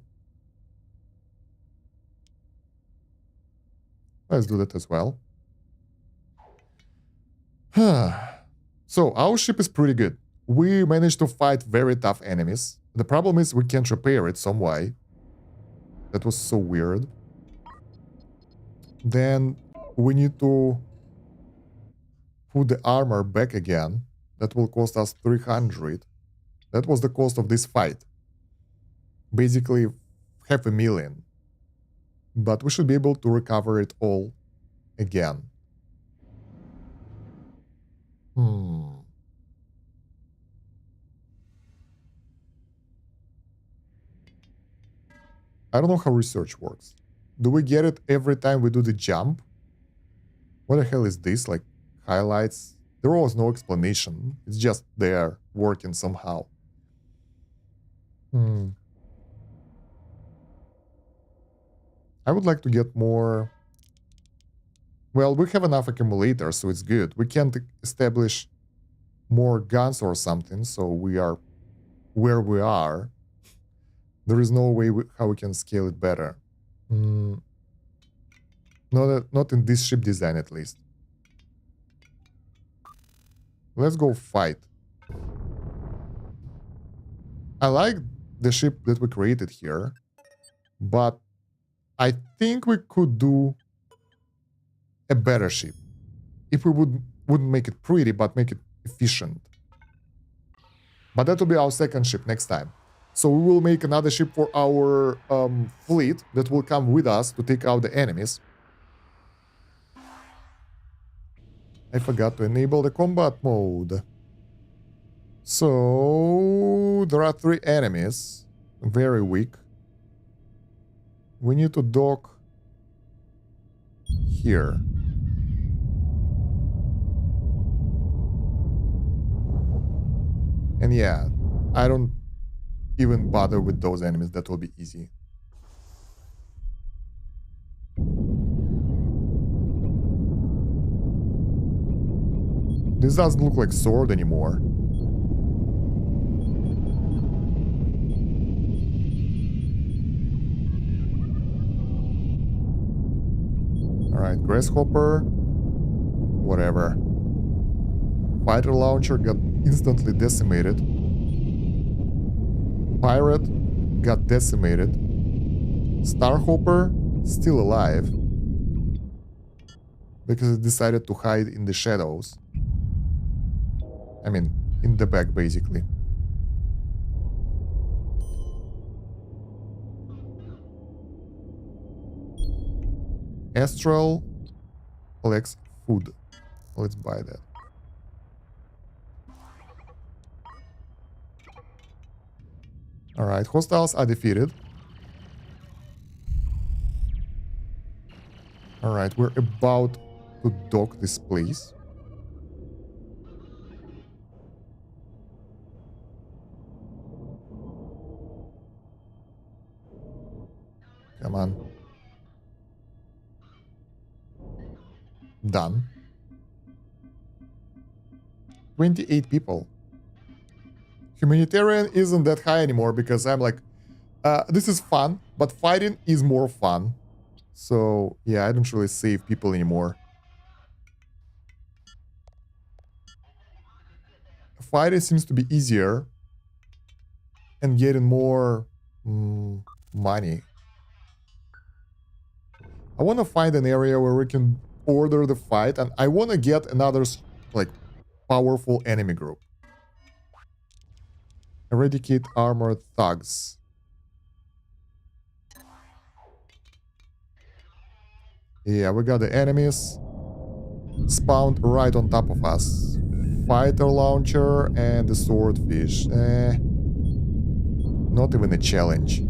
Let's do that as well. So, our ship is pretty good. We managed to fight very tough enemies. The problem is we can't repair it some way. That was so weird. Then we need to put the armor back again. That will cost us 300. That was the cost of this fight. Basically, 500,000. But we should be able to recover it all again. I don't know how research works. Do we get it every time we do the jump? What the hell is this? Like, highlights? There was no explanation. It's just there, working somehow. I would like to get more... Well, we have enough accumulators, so it's good. We can't establish more guns or something, so we are where we are. There is no way how we can scale it better. Not in this ship design, at least. Let's go fight. I like the ship that we created here, but I think we could do a better ship. If we wouldn't make it pretty, but make it efficient. But that will be our second ship next time. So we will make another ship for our fleet that will come with us to take out the enemies. I forgot to enable the combat mode. So there are 3 enemies. Very weak. We need to dock here. And yeah, I don't even bother with those enemies. That will be easy. This doesn't look like sword anymore. Alright, grasshopper. Whatever. Fighter launcher got instantly decimated. Pirate got decimated. Starhopper still alive. Because it decided to hide in the shadows. I mean, in the back, basically. Astral collects food. Let's buy that. Alright, hostiles are defeated. Alright, we're about to dock this place. Come on. Done. 28 people. Humanitarian isn't that high anymore because I'm like, this is fun, but fighting is more fun. So, yeah, I don't really save people anymore. Fighting seems to be easier and getting more money. I want to find an area where we can order the fight, and I want to get another, like, powerful enemy group. Eradicate armored thugs. Yeah, we got the enemies spawned right on top of us. Fighter launcher and the swordfish. Not even a challenge.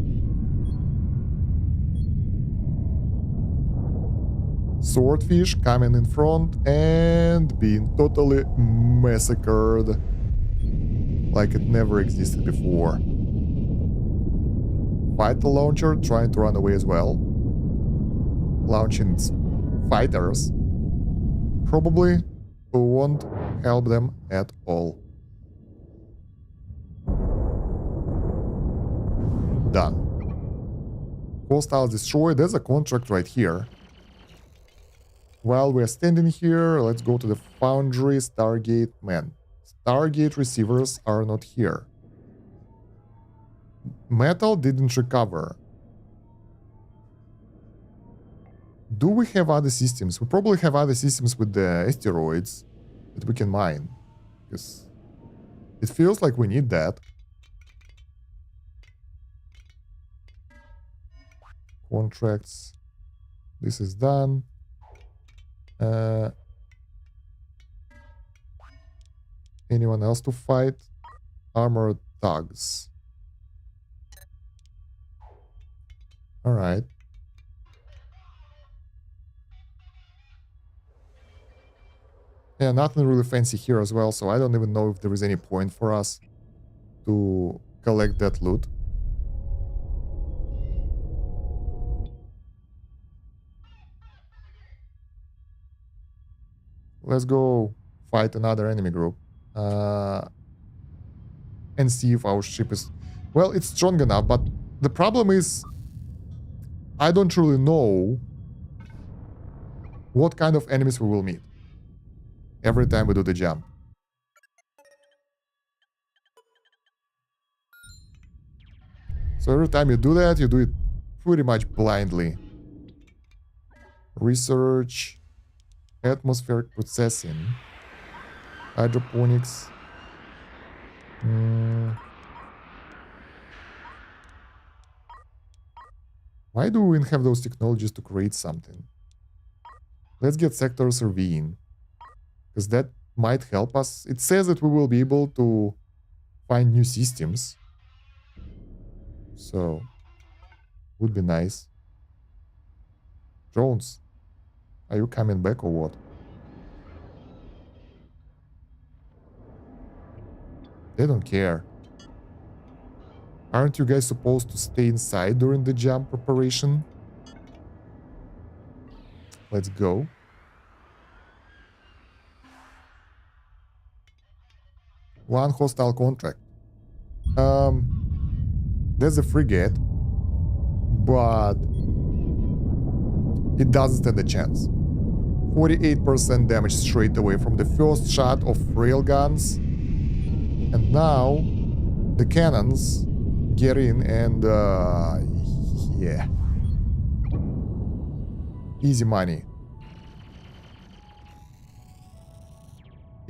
Swordfish coming in front and being totally massacred like it never existed before. Fighter launcher trying to run away as well. Launching fighters probably won't help them at all. Done. Hostiles destroyed. There's a contract right here. While we're standing here, let's go to the foundry. Stargate. Man, Stargate receivers are not here. Metal didn't recover. Do we have other systems? We probably have other systems with the asteroids that we can mine. Because it feels like we need that. Contracts. This is done. Anyone else to fight? Armored thugs. Alright. Yeah, nothing really fancy here as well, so I don't even know if there is any point for us to collect that loot. Let's go fight another enemy group. And see if our ship is... Well, it's strong enough, but the problem is... I don't really know what kind of enemies we will meet every time we do the jump. So every time you do that, you do it pretty much blindly. Research, atmospheric processing, hydroponics. Why do we have those technologies to create something? Let's get sector surveying. because that might help us. It says that we will be able to find new systems, so would be nice. Drones, are you coming back or what? They don't care. Aren't you guys supposed to stay inside during the jump preparation? Let's go. One hostile contract. There's a frigate, but it doesn't stand a chance. 48% damage straight away from the first shot of railguns. And now the cannons get in and yeah. Easy money.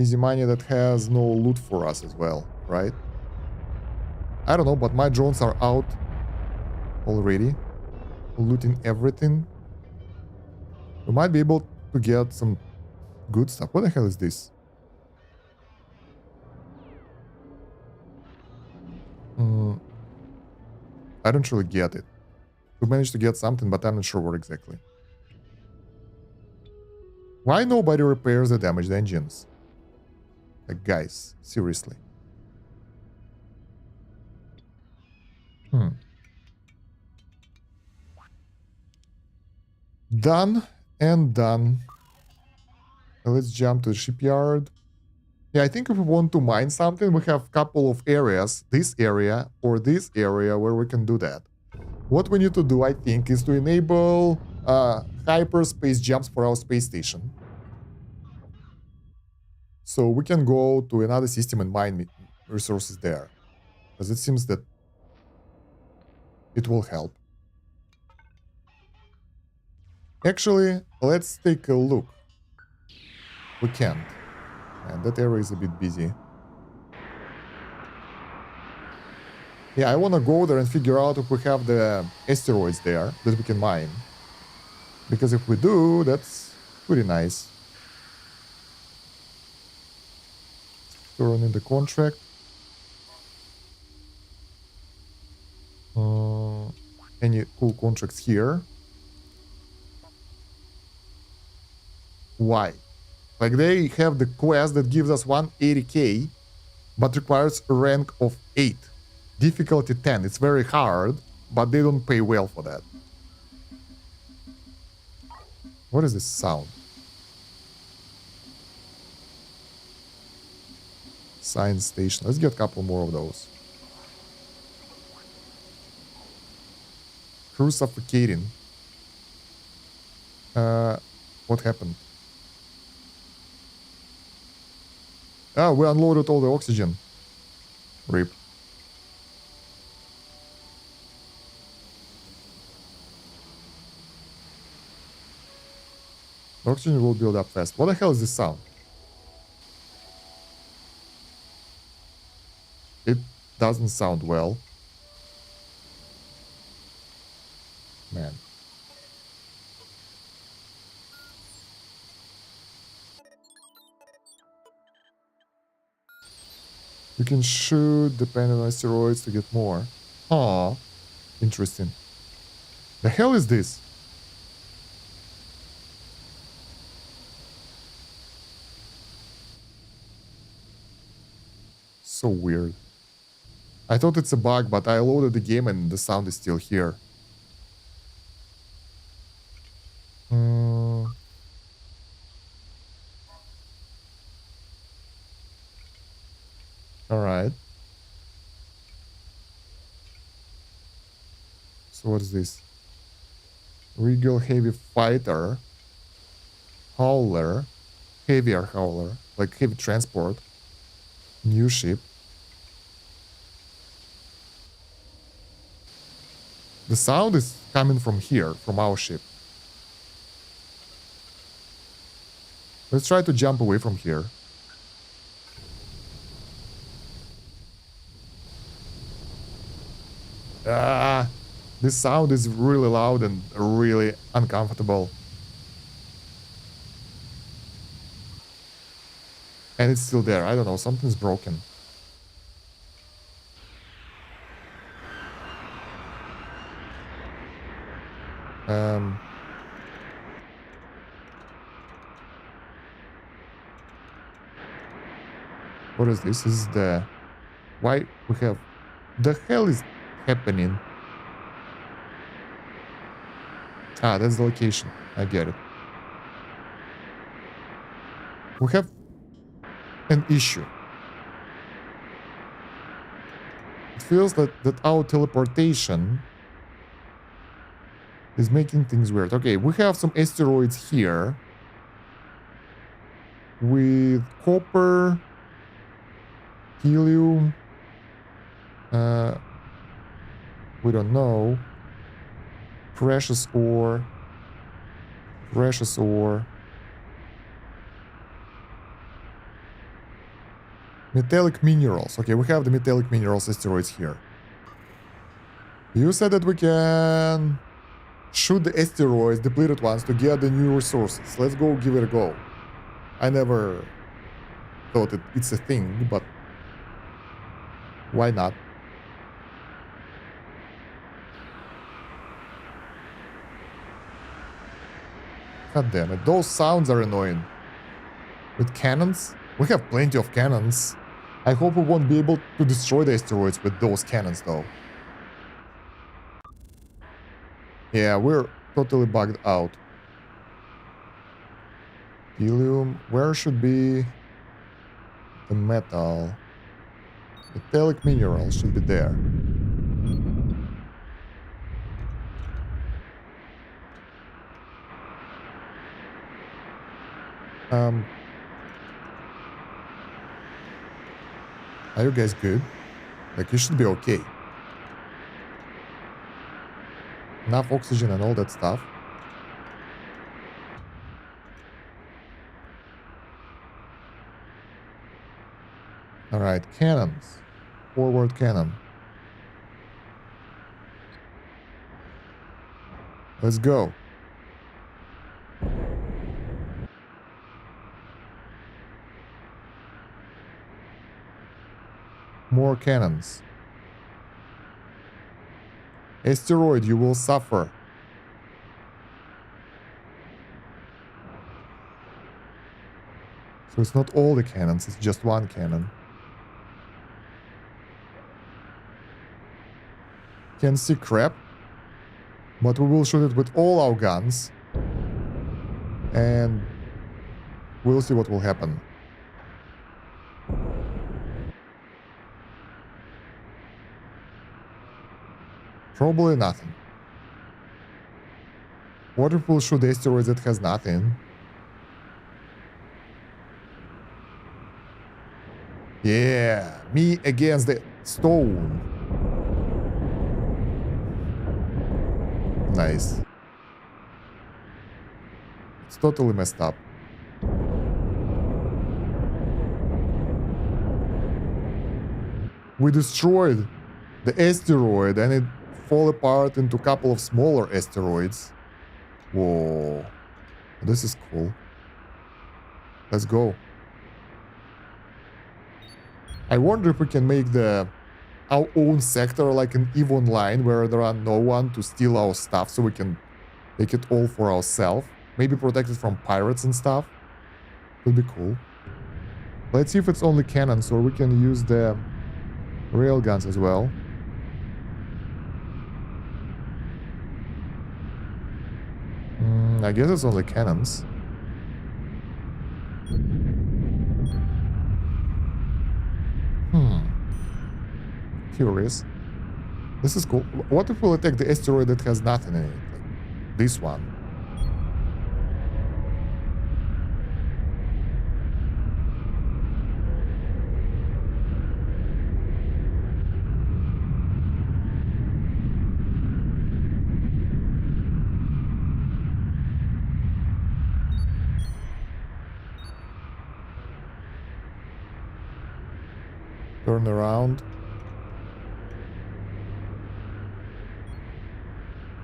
Easy money that has no loot for us as well, right? I don't know, but my drones are out already, looting everything. We might be able to get some good stuff. What the hell is this? I don't really get it. We managed to get something, but I'm not sure what exactly. Why nobody repairs the damaged engines? Like, guys, seriously. Done and done. Let's jump to the shipyard. Yeah, I think if we want to mine something, we have a couple of areas, this area or this area, where we can do that. What we need to do, I think, is to enable hyperspace jumps for our space station. So we can go to another system and mine resources there. Because it seems that it will help. Actually, let's take a look. We can't. And that area is a bit busy. Yeah, I want to go there and figure out if we have the asteroids there that we can mine. Because if we do, that's pretty nice. Turn in the contract. Any cool contracts here? Why? Like, they have the quest that gives us 180k, but requires a rank of 8. Difficulty 10. It's very hard, but they don't pay well for that. What is this sound? Science station. Let's get a couple more of those. Crew suffocating. What happened? Ah, we unloaded all the oxygen. RIP. The oxygen will build up fast. What the hell is this sound? It doesn't sound well. Man. You can shoot depending on asteroids to get more. Aw. Interesting. The hell is this? So weird. I thought it's a bug, but I loaded the game and the sound is still here. Alright. So what is this? Regal heavy fighter. Hauler. Heavier hauler. Like heavy transport. New ship. The sound is coming from here, from our ship. Let's try to jump away from here. This sound is really loud and really uncomfortable. And it's still there. I don't know. Something's broken. Um... What is this? This is the... Why we have... The hell is happening? Ah, that's the location. I get it. We have an issue. It feels that our teleportation is making things weird. Okay, we have some asteroids here with copper, helium, we don't know, precious ore, metallic minerals. Okay, we have the metallic minerals asteroids here. You said that we can shoot the asteroids, depleted ones, to get the new resources. Let's go give it a go. I never thought it's a thing, but why not? God damn it, those sounds are annoying. With cannons? We have plenty of cannons. I hope we won't be able to destroy the asteroids with those cannons, though. Yeah, we're totally bugged out. Helium. Where should be the metal? Metallic mineral should be there. Are you guys good? Like, you should be okay. Enough oxygen and all that stuff. Alright, cannons. Forward cannon. Let's go. More cannons. Asteroid, you will suffer. So it's not all the cannons, it's just one cannon. Can see crap. But we will shoot it with all our guns. And we'll see what will happen. Probably nothing. What if we'll shoot asteroids that has nothing? Yeah, me against the stone. Nice. It's totally messed up. We destroyed the asteroid and it fall apart into a couple of smaller asteroids. Whoa. This is cool. Let's go. I wonder if we can make our own sector like an even line where there are no one to steal our stuff so we can take it all for ourselves. Maybe protect it from pirates and stuff. Would be cool. Let's see if it's only cannons or we can use the railguns as well. I guess it's only cannons. Curious. This is cool. What if we'll attack the asteroid that has nothing in it? Like this one. Turn around.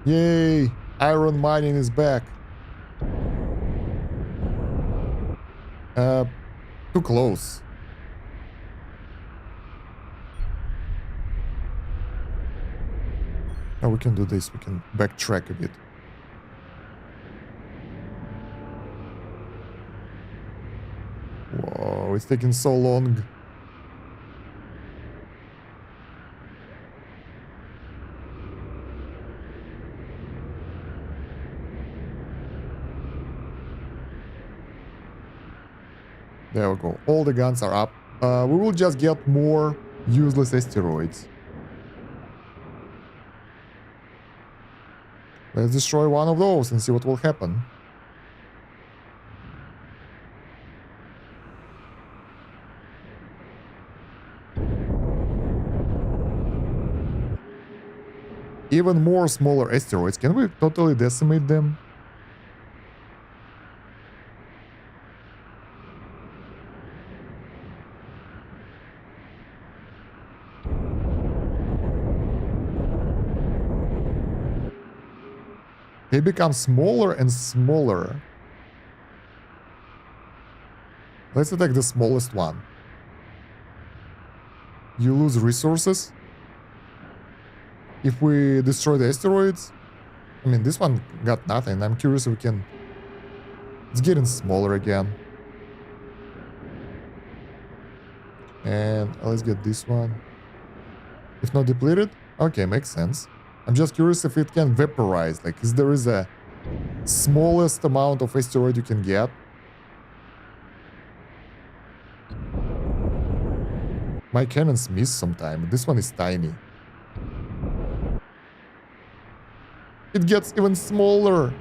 Yay! Iron mining is back. Too close. Now we can do this. We can backtrack a bit. Whoa, it's taking so long. There we go. All the guns are up. We will just get more useless asteroids. Let's destroy one of those and see what will happen. Even more smaller asteroids. Can we totally decimate them? They become smaller and smaller. Let's attack the smallest one. You lose resources. If we destroy the asteroids, I mean, this one got nothing. I'm curious if we can... It's getting smaller again. And let's get this one. If not depleted, okay, makes sense. I'm just curious if it can vaporize. Like, is there a smallest amount of asteroid you can get? My cannons miss sometime. This one is tiny. It gets even smaller.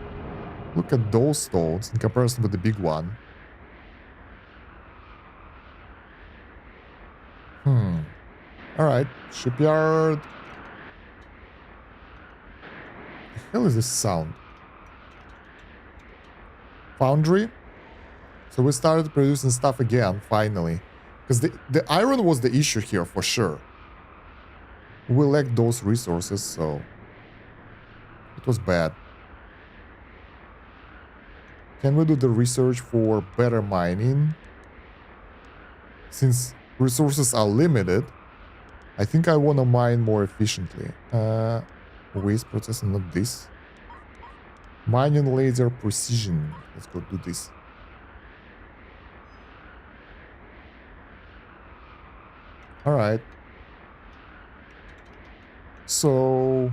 Look at those stones in comparison with the big one. Alright, shipyard. The hell is this sound? Foundry. So we started producing stuff again, finally. Because the iron was the issue here, for sure. We lacked those resources, so... It was bad. Can we do the research for better mining? Since resources are limited, I think I want to mine more efficiently. Waste processing, not this. Mining laser precision. Let's go do this. Alright. So...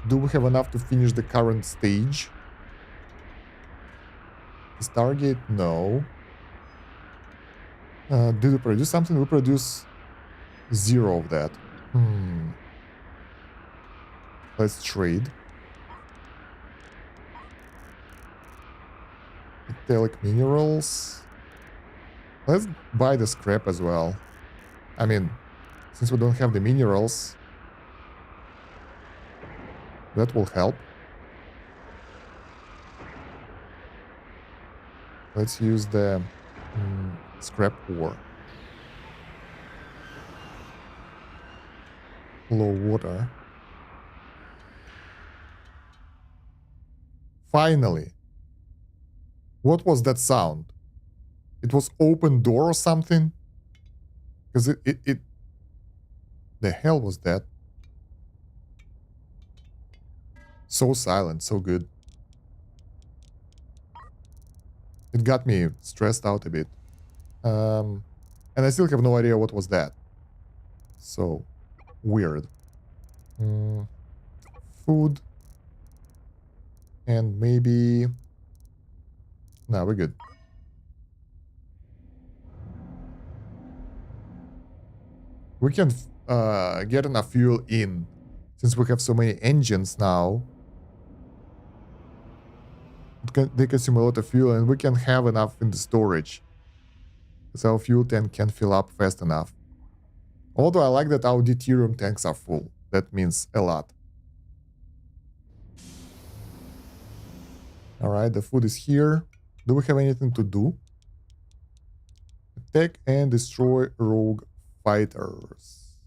Do we have enough to finish the current stage? Stargate? No. Did we produce something? We produce 0 of that. Let's trade. Metallic minerals. Let's buy the scrap as well. I mean, since we don't have the minerals, that will help. Let's use the scrap ore. Low water. Finally. What was that sound? It was open door or something? Because it... The hell was that? So silent, so good. It got me stressed out a bit. And I still have no idea what was that. So, weird. Food. And maybe... No, we're good. We can get enough fuel in. Since we have so many engines now. They consume a lot of fuel and we can have enough in the storage. So our fuel tank can fill up fast enough. Although I like that our deuterium tanks are full. That means a lot. Alright, the food is here. Do we have anything to do? Attack and destroy rogue fighters.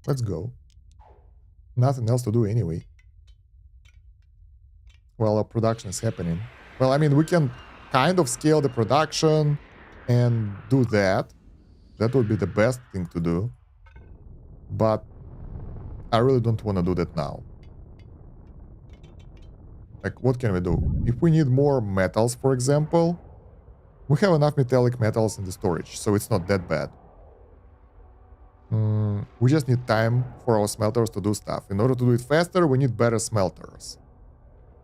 Let's go. Nothing else to do anyway. while our production is happening. Well, I mean, we can kind of scale the production and do that. That would be the best thing to do. But I really don't want to do that now. Like, what can we do? If we need more metals, for example, we have enough metallic metals in the storage, so it's not that bad. We just need time for our smelters to do stuff. In order to do it faster, we need better smelters.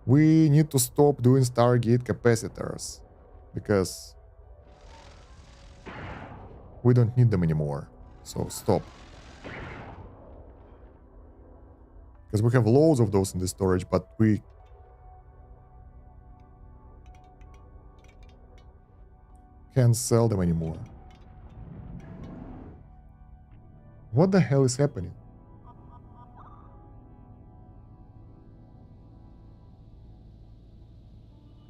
We need to stop doing Stargate capacitors, because we don't need them anymore. So stop. Because we have loads of those in the storage, but we can't sell them anymore. What the hell is happening?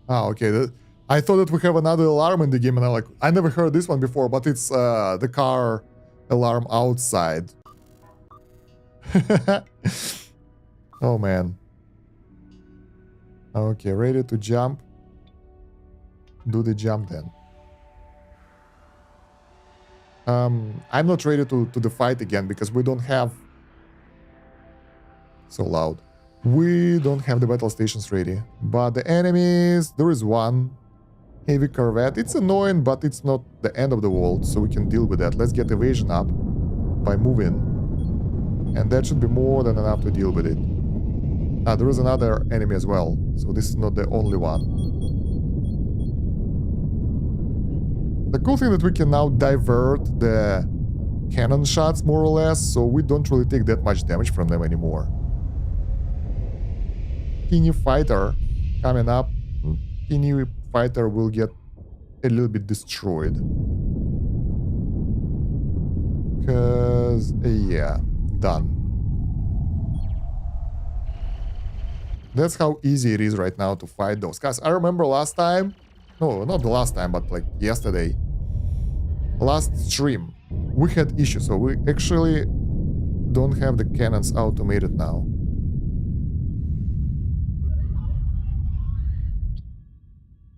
Ah, okay. I thought that we have another alarm in the game, and I'm like, I never heard this one before, but it's the car alarm outside. Oh, man. Okay, ready to jump? Do the jump then. I'm not ready to the fight again because we don't have... So loud. We don't have the battle stations ready. But the enemies... There is one heavy corvette. It's annoying, but it's not the end of the world, so we can deal with that. Let's get evasion up by moving. And that should be more than enough to deal with it. Ah, there is another enemy as well, so this is not the only one. The cool thing that we can now divert the cannon shots more or less, so we don't really take that much damage from them anymore. Teeny fighter coming up. Teeny fighter will get a little bit destroyed. Because, yeah, done. That's how easy it is right now to fight those guys. I remember last time, no, not the last time, but like yesterday, last stream, we had issues, so we actually don't have the cannons automated now.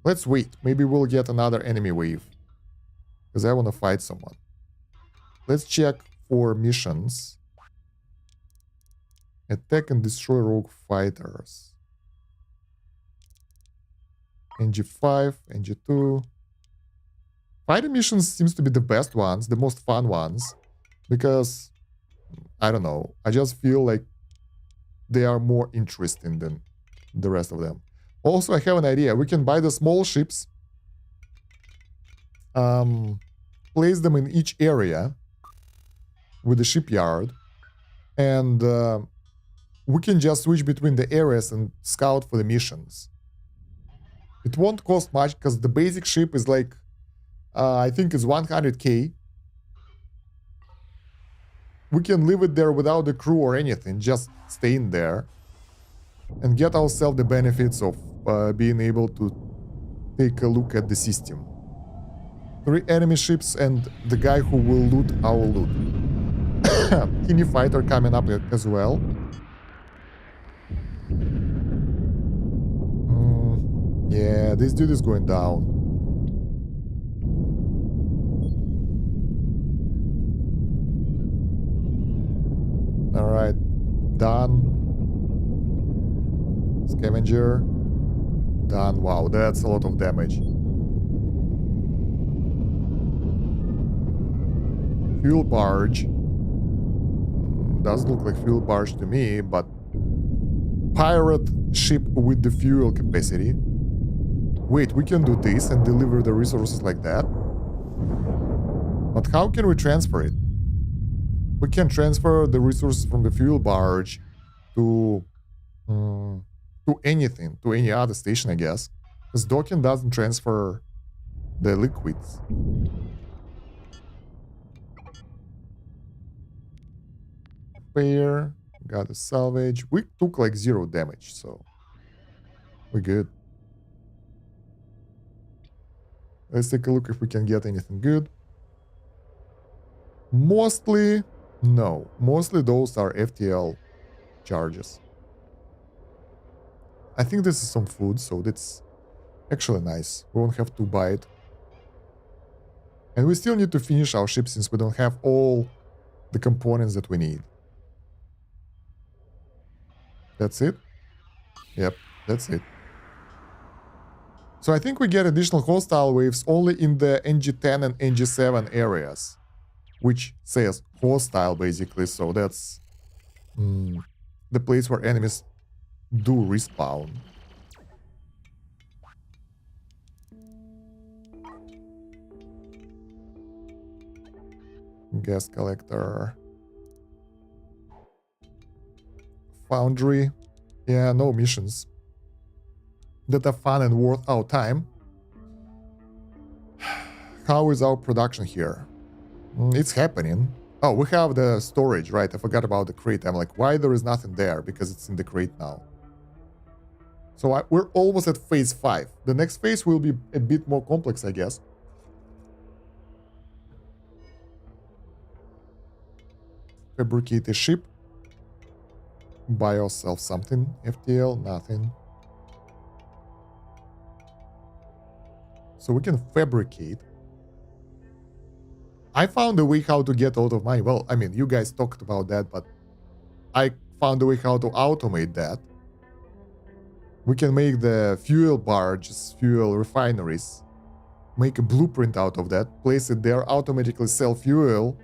Let's wait, maybe we'll get another enemy wave, because I want to fight someone. Let's check for missions. Attack and destroy rogue fighters. NG5, NG2. Fighting missions seems to be the best ones, the most fun ones, because, I don't know, I just feel like they are more interesting than the rest of them. Also, I have an idea. We can buy the small ships, place them in each area with the shipyard, and we can just switch between the areas and scout for the missions. It won't cost much because the basic ship is like, I think it's 100k. We can leave it there without the crew or anything, just stay in there and get ourselves the benefits of being able to take a look at the system. 3 enemy ships and the guy who will loot our loot. Teeny fighter coming up as well. Yeah, this dude is going down. Alright, done. Scavenger. Done. Wow, that's a lot of damage. Fuel barge. Doesn't look like fuel barge to me, but pirate ship with the fuel capacity. Wait, we can do this and deliver the resources like that? But how can we transfer it? We can transfer the resources from the fuel barge to anything, to any other station, I guess. Because docking doesn't transfer the liquids. Repair, got a salvage. We took like 0 damage, so we're good. Let's take a look if we can get anything good. Mostly, no. Mostly those are FTL charges. I think this is some food, so that's actually nice. We won't have to buy it. And we still need to finish our ship since we don't have all the components that we need. That's it? Yep, that's it. So I think we get additional hostile waves only in the NG10 and NG7 areas, which says hostile basically, so that's the place where enemies do respawn. Gas collector. Foundry. Yeah, no missions that are fun and worth our time. How is our production here? It's happening. Oh, we have the storage, right? I forgot about the crate. I'm like, why there is nothing there? Because it's in the crate now. So we're almost at phase 5. The next phase will be a bit more complex, I guess. Fabricate a ship. Buy yourself something. FTL, nothing. So we can fabricate. I found a way how to get a lot of money. Well, I mean, you guys talked about that, but I found a way how to automate that. We can make the fuel barges, fuel refineries, make a blueprint out of that, place it there, automatically sell fuel,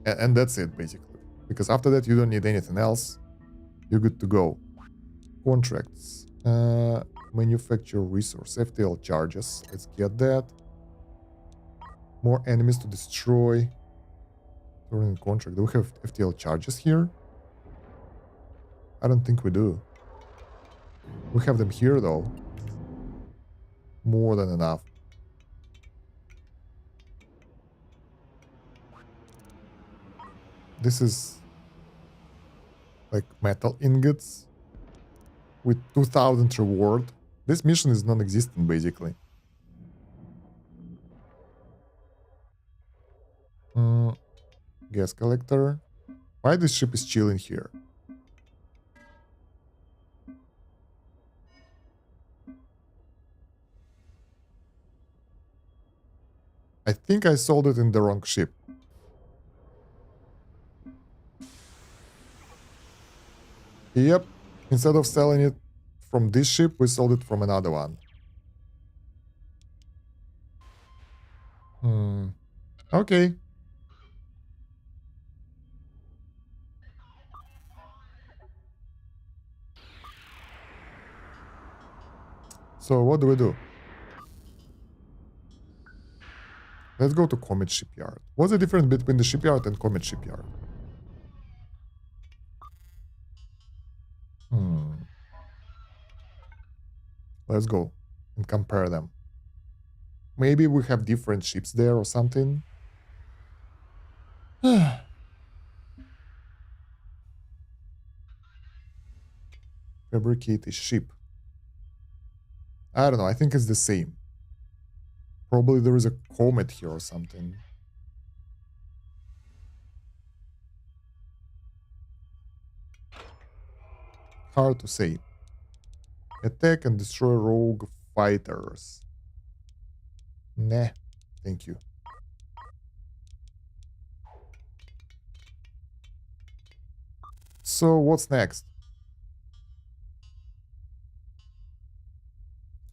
and that's it, basically. Because after that, you don't need anything else. You're good to go. Contracts. Manufacture resource. FTL charges. Let's get that. More enemies to destroy. During contract. Do we have FTL charges here? I don't think we do. We have them here though. More than enough. This is like metal ingots with 2000 reward. This mission is non-existent basically. Gas collector. Why this ship is chilling here? I think I sold it in the wrong ship. Yep. Instead of selling it from this ship, we sold it from another one. Okay. So what do we do? Let's go to Comet Shipyard. What's the difference between the shipyard and Comet Shipyard? Let's go and compare them. Maybe we have different ships there or something. Fabricate a ship. I don't know, I think it's the same. Probably there is a comet here or something. Hard to say. Attack and destroy rogue fighters. Nah, thank you. So what's next?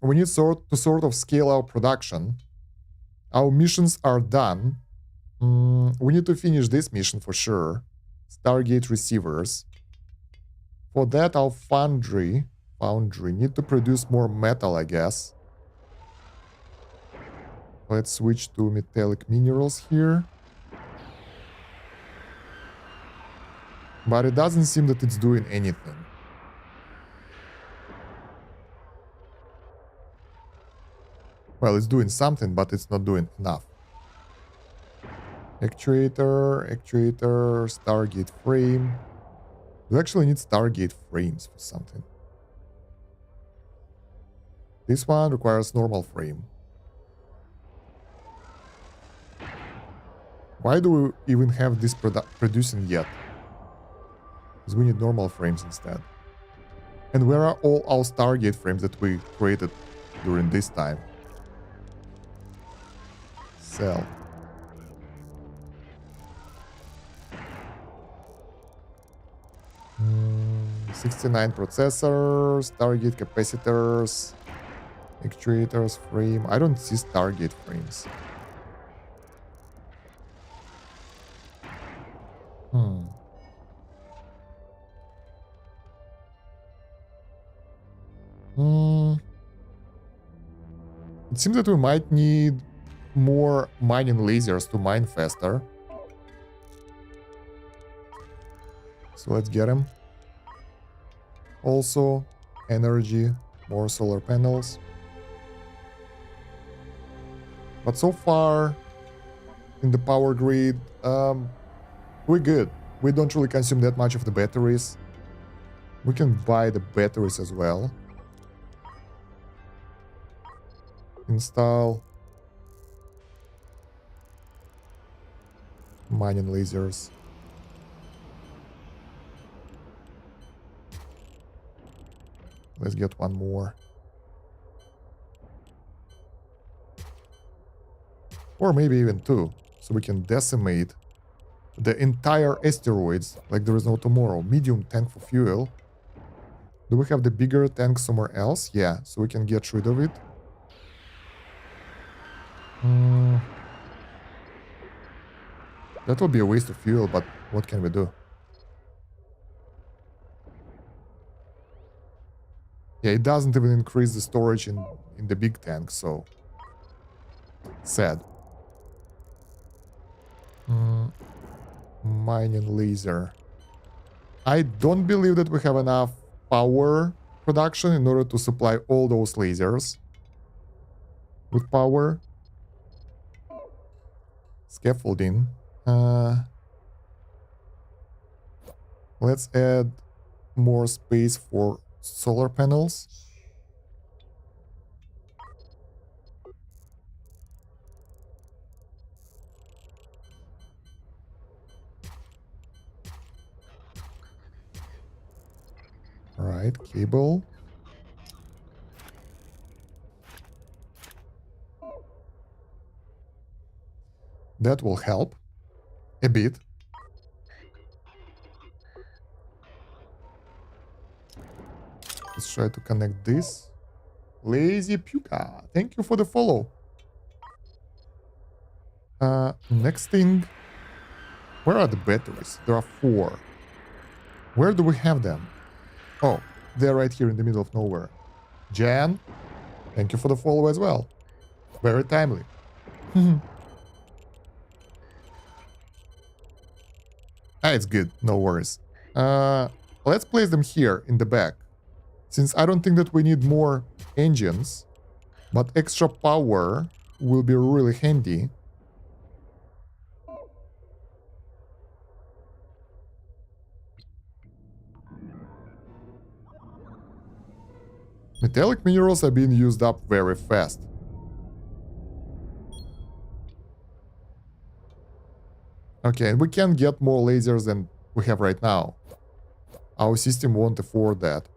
We need to sort of scale our production. Our missions are done. We need to finish this mission for sure. Stargate receivers. For that, our foundry need to produce more metal, I guess. Let's switch to metallic minerals here. But it doesn't seem that it's doing anything. Well, it's doing something, but it's not doing enough. Actuator, Stargate frame. We actually need Stargate frames for something. This one requires normal frame. Why do we even have this producing yet? Because we need normal frames instead. And where are all our Stargate frames that we created during this time? Sell. 69 processors, Stargate capacitors, actuators, frame. I don't see Stargate frames. It seems that we might need more mining lasers to mine faster. So let's get them. Also, energy, more solar panels. But so far, in the power grid, we're good. We don't really consume that much of the batteries. We can buy the batteries as well. Install mining lasers. Let's get one more. Or maybe even two, so we can decimate the entire asteroids like there is no tomorrow. Medium tank for fuel. Do we have the bigger tank somewhere else? Yeah, so we can get rid of it. That would be a waste of fuel, but what can we do? Yeah, it doesn't even increase the storage in the big tank, so... sad. Mining laser. I don't believe that we have enough power production in order to supply all those lasers with power. Scaffolding. Let's add more space for solar panels. All right, cable. That will help a bit. Let's try to connect this. Lazy Puka, thank you for the follow. Next thing. Where are the batteries? There are 4. Where do we have them? Oh, they're right here in the middle of nowhere. Jan, thank you for the follow as well. Very timely. It's good, no worries. Let's place them here in the back. Since I don't think that we need more engines, but extra power will be really handy. Metallic minerals are being used up very fast. Okay, and we can get more lasers than we have right now. Our system won't afford that.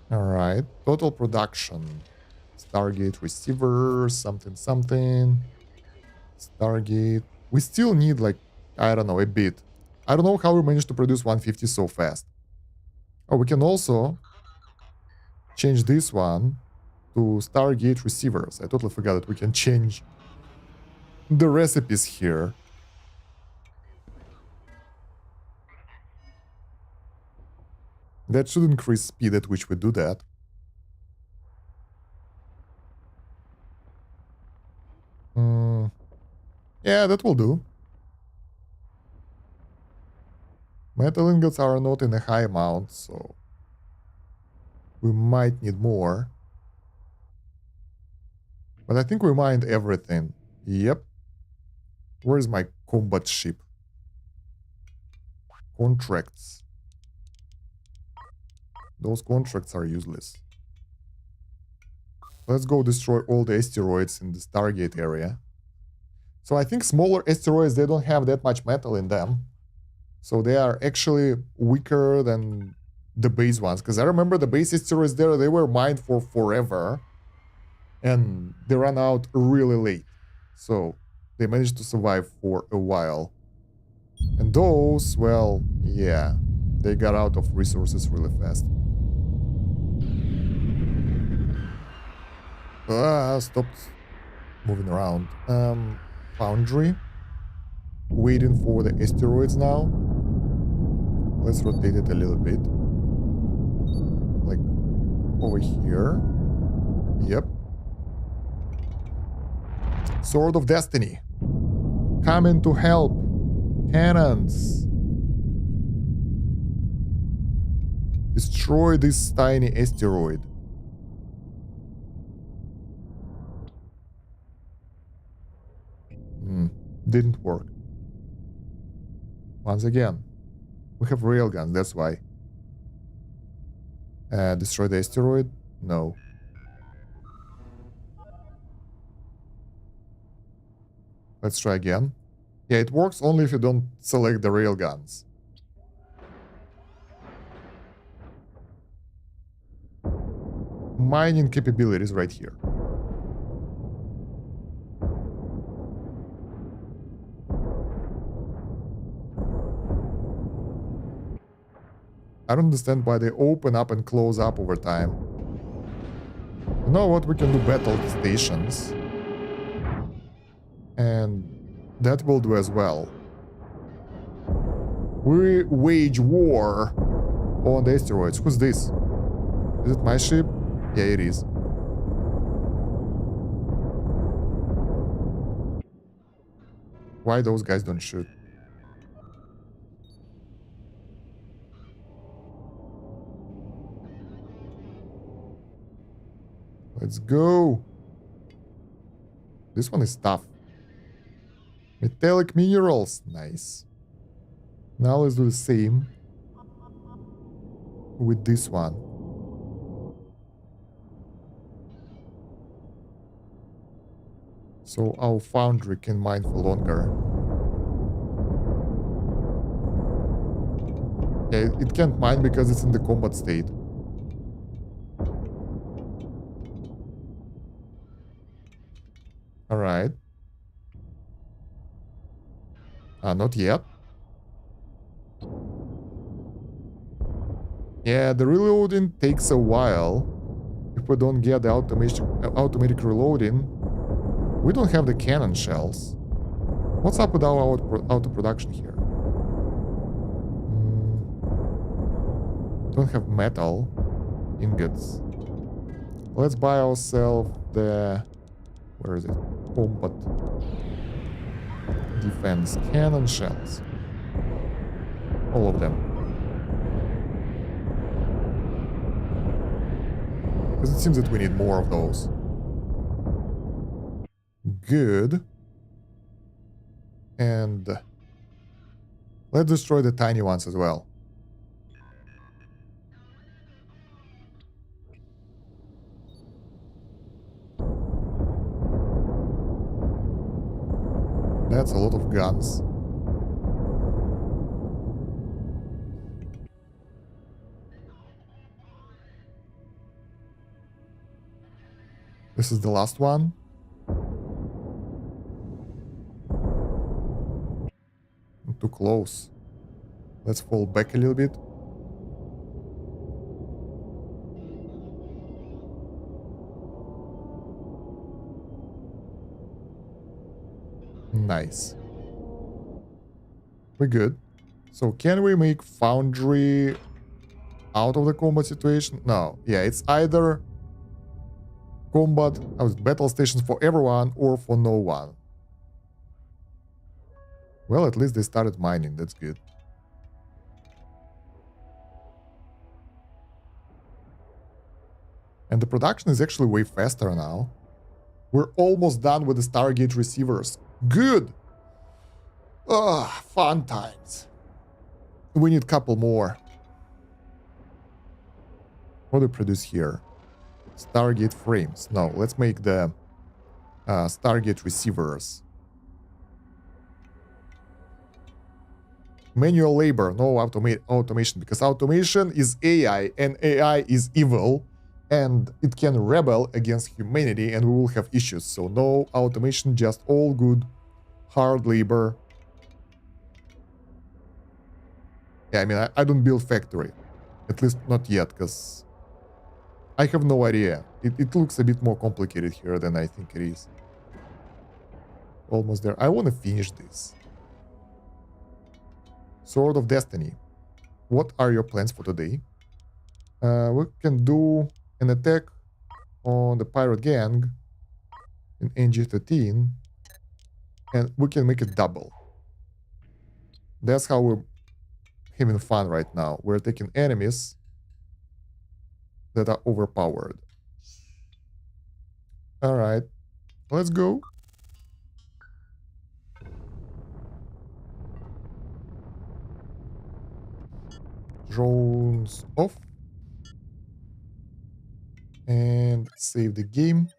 Alright, total production. Stargate receiver, something. Stargate. We still need like, I don't know, a bit. I don't know how we managed to produce 150 so fast. Oh, we can also change this one to Stargate receivers. I totally forgot that we can change the recipes here. That should increase speed at which we do that. Yeah, that will do. Metal ingots are not in a high amount, so we might need more. But I think we mined everything. Yep. Where's my combat ship? Contracts. Those contracts are useless. Let's go destroy all the asteroids in the Stargate area. So I think smaller asteroids, they don't have that much metal in them. So they are actually weaker than the base ones. Because I remember the base asteroids there, they were mined for forever. And they ran out really late. So they managed to survive for a while. And those, well, yeah, they got out of resources really fast. Stopped moving around. Foundry. Waiting for the asteroids now. Let's rotate it a little bit. Like over here. Yep. Sword of Destiny. Coming to help. Cannons. Destroy this tiny asteroid. Didn't work. Once again, we have railguns, that's why. Destroy the asteroid? No. Let's try again. Yeah, it works only if you don't select the railguns. Mining capabilities right here. I don't understand why they open up and close up over time. You know what? We can do battle stations. And that will do as well. We wage war on the asteroids. Who's this? Is it my ship? Yeah, it is. Why those guys don't shoot? Let's go. This one is tough. Metallic minerals. Nice. Now let's do the same with this one. So our foundry can mine for longer. Yeah, it can't mine because it's in the combat state. Alright. Not yet. Yeah, the reloading takes a while. If we don't get the automatic reloading, we don't have the cannon shells. What's up with our auto production here? Don't have metal ingots. Let's buy ourselves the... Where is it? Combat defense cannon shells. All of them. Because it seems that we need more of those. Good. And let's destroy the tiny ones as well. That's a lot of guns. This is the last one. Too close. Let's fall back a little bit. Nice. We're good. So can we make foundry out of the combat situation? No. Yeah, it's either combat battle stations for everyone or for no one. Well, at least they started mining. That's good. And the production is actually way faster now. We're almost done with the Stargate receivers. Good! Ah, fun times. We need a couple more. What do we produce here? Stargate frames. No, let's make the Stargate receivers. Manual labor, no automation, because automation is AI, and AI is evil, and it can rebel against humanity, and we will have issues. So no automation, just all good hard labor. Yeah, I mean, I don't build factory, at least not yet, because I have no idea. It looks a bit more complicated here than I think it is. Almost there. I want to finish this. Sword of Destiny. What are your plans for today? We can do an attack on the pirate gang in NG13, and we can make it double. That's how we're having fun right now. We're taking enemies that are overpowered. All right, let's go. Drones off. And save the game.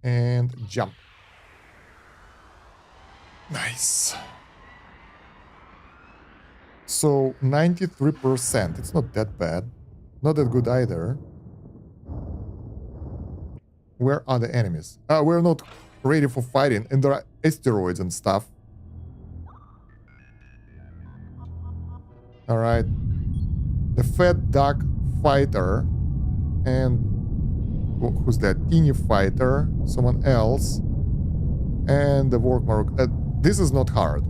And jump. Nice. So 93%. It's not that bad. Not that good either. Where are the enemies? We're not ready for fighting, and there are asteroids and stuff. All right. The fat duck fighter, and who's that? Teeny fighter, someone else, and the work mark. This is not hard.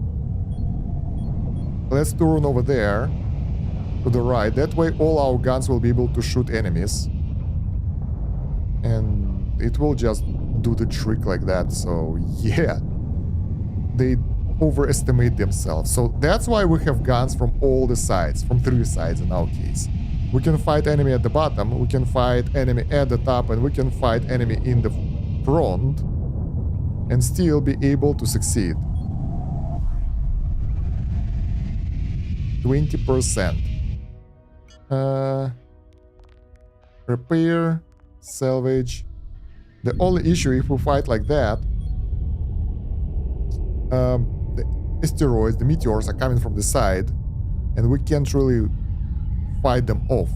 Let's turn over there to the right. That way, all our guns will be able to shoot enemies, and it will just do the trick like that. So yeah, they overestimate themselves. So that's why we have guns from all the sides, from 3 sides in our case. We can fight enemy at the bottom, we can fight enemy at the top, and we can fight enemy in the front and still be able to succeed. 20%. Repair, salvage. The only issue if we fight like that, the asteroids, the meteors are coming from the side, and we can't really fight them off.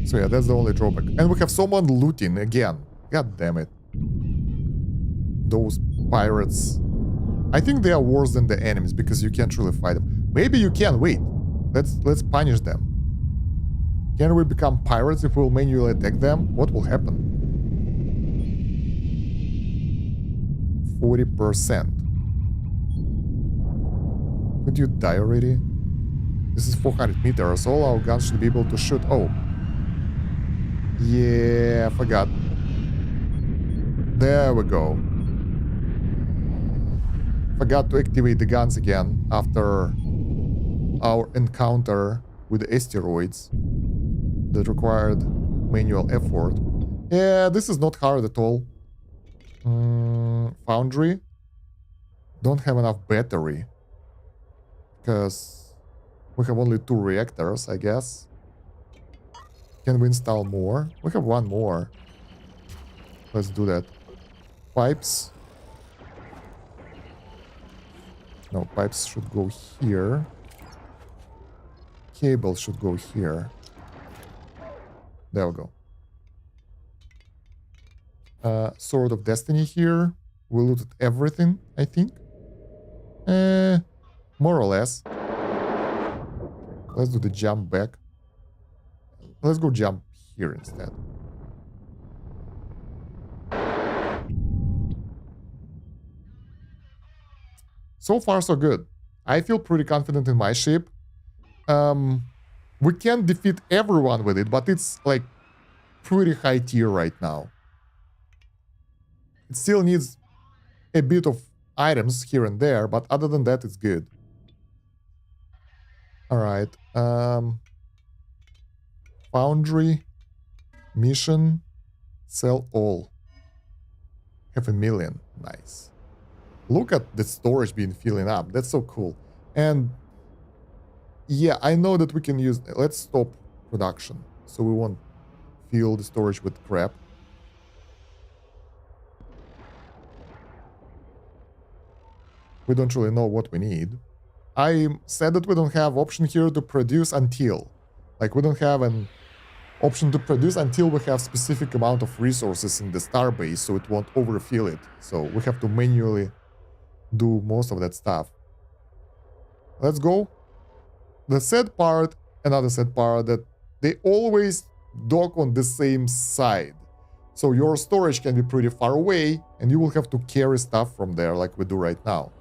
So yeah, that's the only drawback. And we have someone looting again. God damn it. Those pirates. I think they are worse than the enemies because you can't really fight them. Maybe you can. Wait. Let's punish them. Can we become pirates if we'll manually attack them? What will happen? 40%. Could you die already? This is 400 meters. All our guns should be able to shoot. Oh. Yeah, I forgot. There we go. Forgot to activate the guns again after our encounter with the asteroids that required manual effort. Yeah, this is not hard at all. Foundry. Don't have enough battery. Because we have only 2 reactors, I guess. Can we install more? We have 1 more. Let's do that. Pipes. No, pipes should go here. Cables should go here. There we go. Sword of Destiny here. We looted everything, I think. More or less. Let's do the jump back. Let's go jump here instead. So far, so good. I feel pretty confident in my ship. We can't defeat everyone with it, but it's like pretty high tier right now. It still needs a bit of items here and there, but other than that, it's good. All right. Foundry, mission, sell all. Have 1 million. Nice. Look at the storage being filling up. That's so cool. And yeah, I know that we can use... Let's stop production so we won't fill the storage with crap. We don't really know what we need. I said that we don't have option here to produce until. Like, we don't have an option to produce until we have specific amount of resources in the starbase, so it won't overfill it. So we have to manually do most of that stuff. Let's go. The sad part, another sad part, that they always dock on the same side. So your storage can be pretty far away, and you will have to carry stuff from there like we do right now.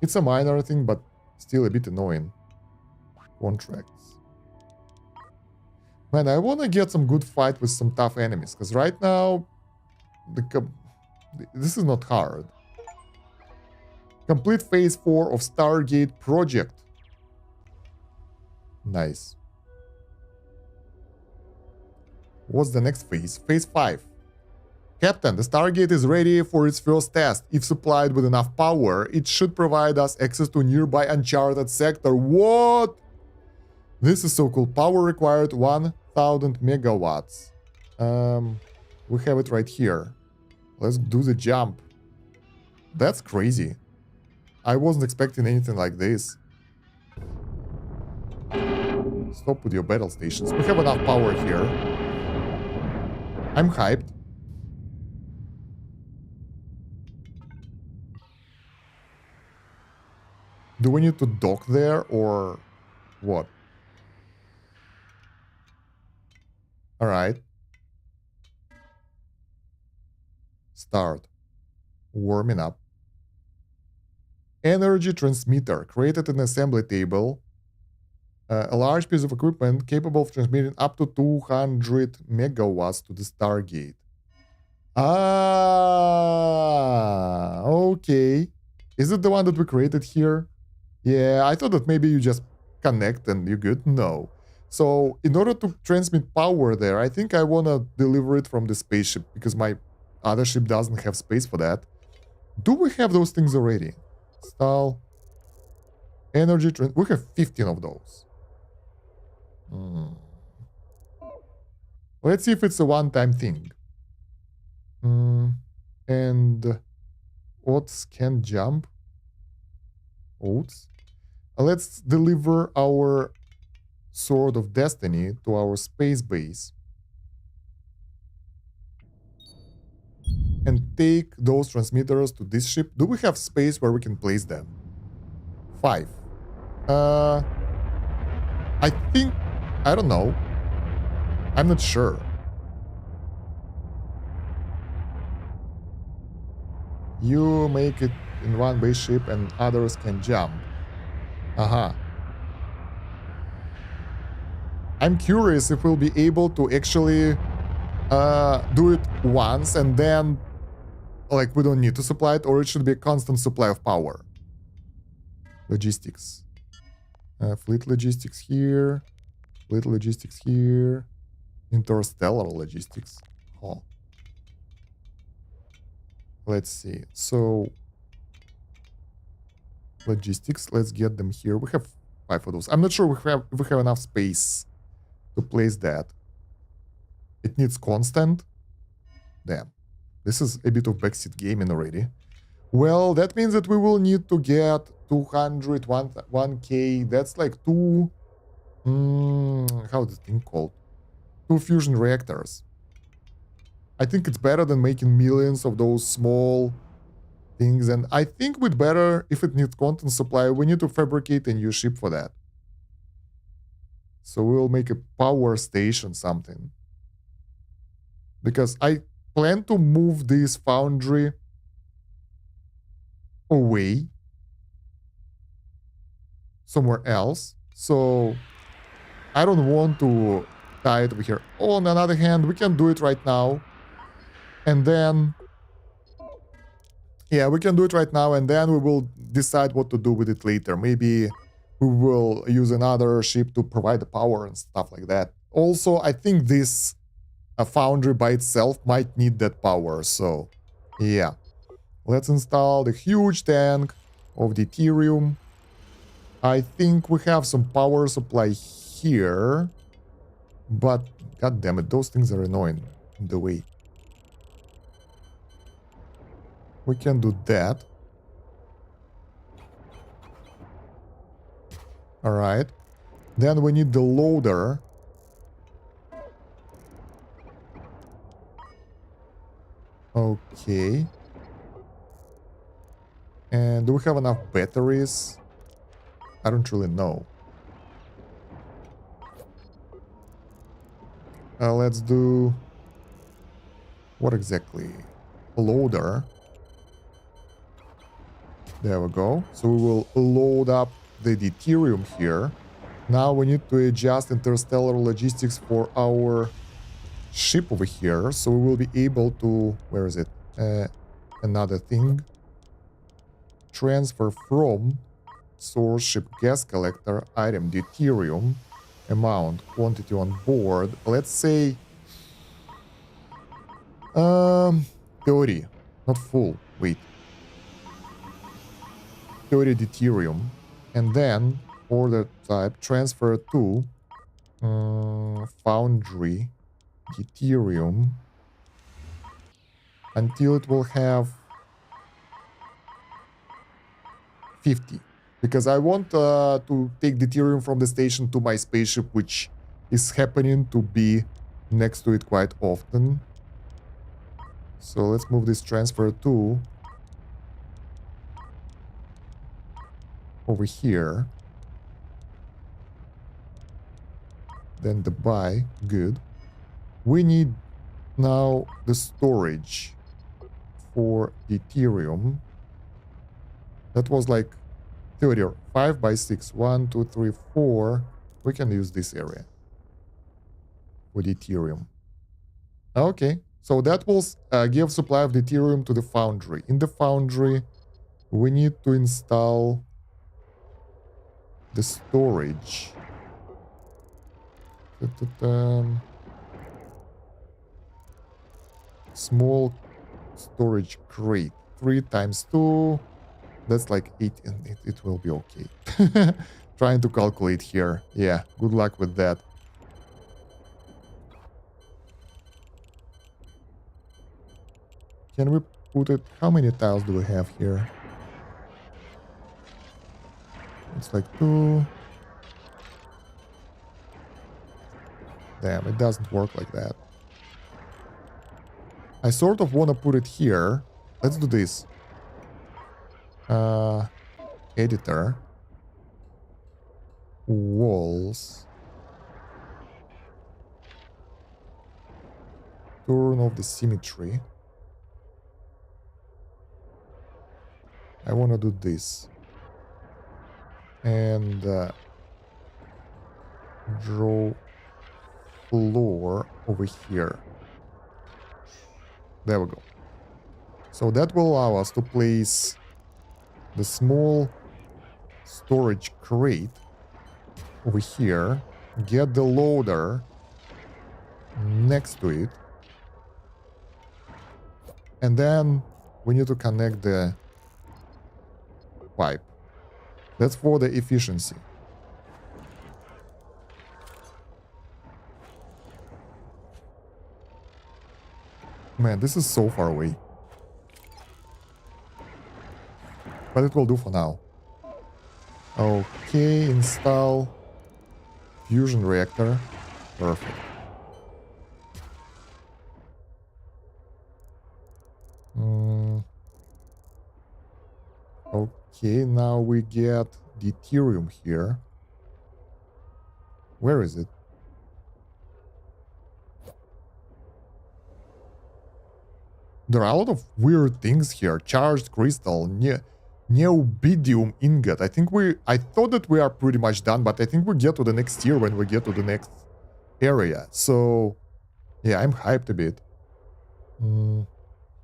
It's a minor thing, but still a bit annoying. Contracts. Man, I want to get some good fight with some tough enemies, because right now, this is not hard. Complete phase 4 of Stargate project. Nice. What's the next phase? Phase 5. Captain, the Stargate is ready for its first test. If supplied with enough power, it should provide us access to nearby uncharted sector. What? This is so cool. Power required 1000 megawatts. We have it right here. Let's do the jump. That's crazy. I wasn't expecting anything like this. Stop with your battle stations. We have enough power here. I'm hyped. Do we need to dock there or what? Alright. Start. Warming up. Energy transmitter. Created an assembly table. A large piece of equipment capable of transmitting up to 200 megawatts to the Stargate. Ah, okay. Is it the one that we created here? Yeah, I thought that maybe you just connect and you're good. No. So in order to transmit power there, I think I want to deliver it from the spaceship because my other ship doesn't have space for that. Do we have those things already? Stall. Energy. We have 15 of those. Let's see if it's a one-time thing. And oats can jump. Oats. Let's deliver our Sword of Destiny to our space base. And take those transmitters to this ship. Do we have space where we can place them? 5. I think... I don't know. I'm not sure. You make it in one base ship and others can jump. Aha. I'm curious if we'll be able to actually do it once and then like we don't need to supply it, or it should be a constant supply of power. Logistics. Fleet logistics here. Fleet logistics here. Interstellar logistics. Oh. Let's see. So logistics, let's get them here. We have 5 of those. I'm not sure if we have enough space to place that. It needs constant. Damn. This is a bit of backseat gaming already. Well, that means that we will need to get 1K. That's like 2... how's the thing called? 2 fusion reactors. I think it's better than making millions of those small things. And I think we'd better, if it needs constant supply, we need to fabricate a new ship for that. So we'll make a power station something. Because I plan to move this foundry away somewhere else. So I don't want to tie it over here. On the other hand, we can do it right now. And then... yeah, we can do it right now and then we will decide what to do with it later. Maybe we will use another ship to provide the power and stuff like that. Also, I think this foundry by itself might need that power, so yeah. Let's install the huge tank of deuterium. I think we have some power supply here, but god damn it, those things are annoying in the way. We can do that. Alright. Then we need the loader. Okay. And do we have enough batteries? I don't really know. Let's do... What exactly? A loader. There we go. So we will load up the deuterium here. Now we need to adjust interstellar logistics for our ship over here. So we will be able to... Where is it? Another thing. Transfer from source ship gas collector item deuterium amount quantity on board. Let's say 30, not full. Wait, 30 deuterium, and then order type transfer to foundry deuterium until it will have 50, because I want to take deuterium from the station to my spaceship, which is happening to be next to it quite often. So let's move this transfer to over here. Then the buy, good. We need now the storage for deuterium. That was like 30 or 5 by 6. 1, 2, 3, 4. We can use this area for deuterium. Okay, so that will give supply of deuterium to the foundry. In the foundry, we need to install the storage. Small storage crate. 3 times 2. That's like 8, and it will be okay. Trying to calculate here. Yeah, good luck with that. Can we put it... How many tiles do we have here? It's like 2. Damn, it doesn't work like that. I sort of want to put it here. Let's do this. Editor. Walls. Turn off the symmetry. I want to do this. And draw floor over here. There we go. So that will allow us to place the small storage crate over here, get the loader next to it, and then we need to connect the pipe. That's for the efficiency. Man, this is so far away. But it will do for now. Okay, install fusion reactor. Perfect. Okay, now we get deuterium here. Where is it? There are a lot of weird things here. Charged crystal, neobidium ingot. I thought that we are pretty much done, but I think we get to the next tier when we get to the next area. So, yeah, I'm hyped a bit.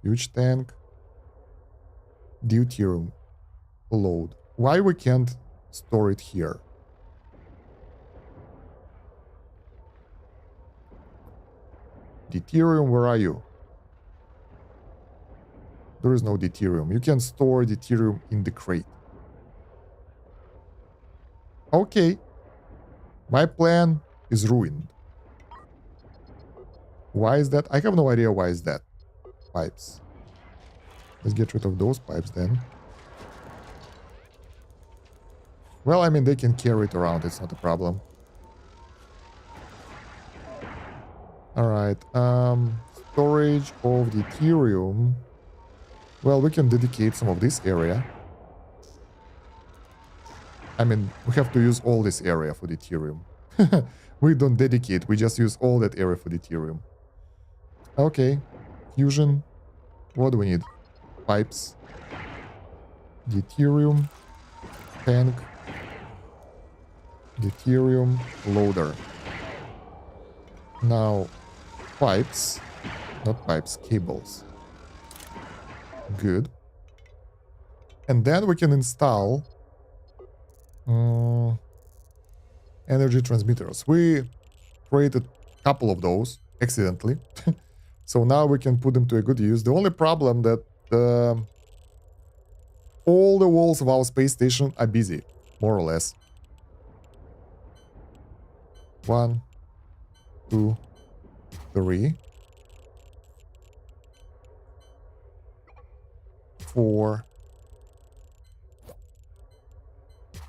Huge tank. Deuterium. Load. Why we can't store it here? Deuterium, where are you? There is no deuterium. You can store deuterium in the crate. Okay. My plan is ruined. Why is that? I have no idea why is that. Pipes. Let's get rid of those pipes then. Well, I mean, they can carry it around. It's not a problem. All right. Storage of deuterium. Well, we can dedicate some of this area. I mean, we have to use all this area for deuterium. We don't dedicate. We just use all that area for deuterium. Okay. Fusion. What do we need? Pipes. Deuterium. Tank. Deuterium. Loader. Now, pipes. Not pipes, cables. Good. And then we can install energy transmitters. We created a couple of those accidentally. So now we can put them to a good use. The only problem that all the walls of our space station are busy, more or less. 1, 2, 3, 4,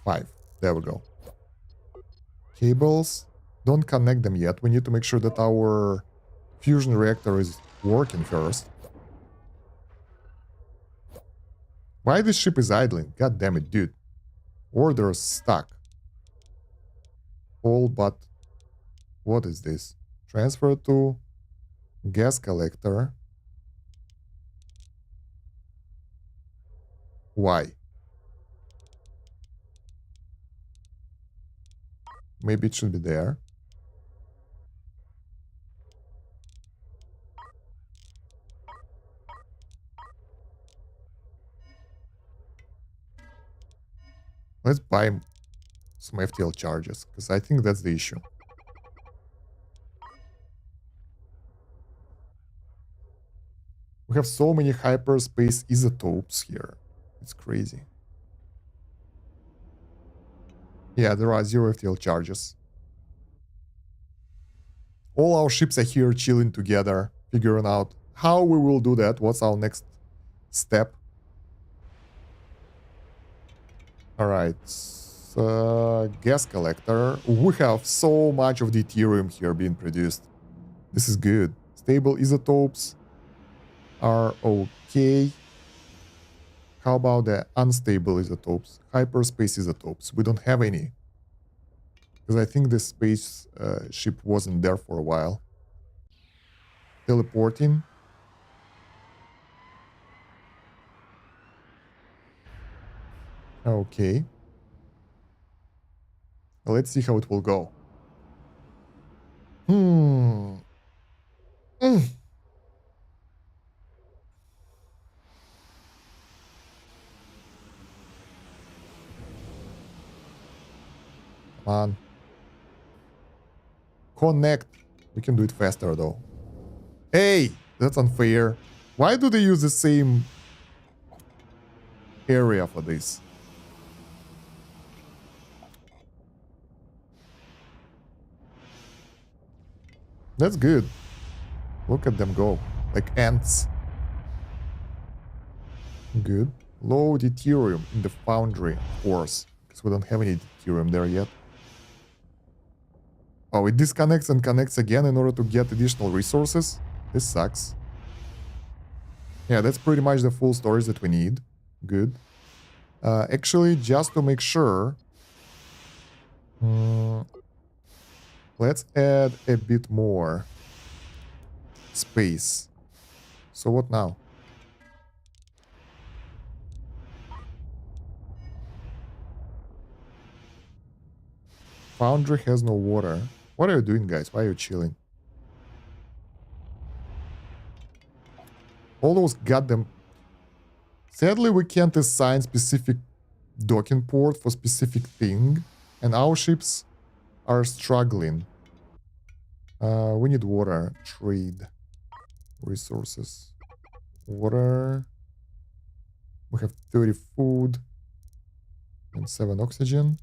5. There we go. Cables. Don't connect them yet. We need to make sure that our fusion reactor is working first. Why this ship is idling? God damn it, dude. Order stuck. All but... What is this? Transfer to gas collector. Why? Maybe it should be there. Let's buy some FTL charges, because I think that's the issue. We have so many hyperspace isotopes here. It's crazy. Yeah, there are 0 FTL charges. All our ships are here chilling together, figuring out how we will do that. What's our next step? Alright, gas collector. We have so much of deuterium here being produced. This is good. Stable isotopes are okay. How about the unstable isotopes? Hyperspace isotopes. We don't have any. Because I think this space ship wasn't there for a while. Teleporting. Okay. Let's see how it will go. Mm. Come on. Connect. We can do it faster though. Hey, that's unfair. Why do they use the same area for this? That's good. Look at them go. Like ants. Good. Low deuterium in the foundry, of course. Because we don't have any deuterium there yet. Oh, it disconnects and connects again in order to get additional resources. This sucks. Yeah, that's pretty much the full storage that we need. Good. Actually, just to make sure, let's add a bit more space. So what now? Foundry has no water. What are you doing, guys? Why are you chilling? All those goddamn... Sadly, we can't assign specific docking port for specific thing, and our ships are struggling. We need water. Trade. Resources. Water. We have 30 food and 7 oxygen.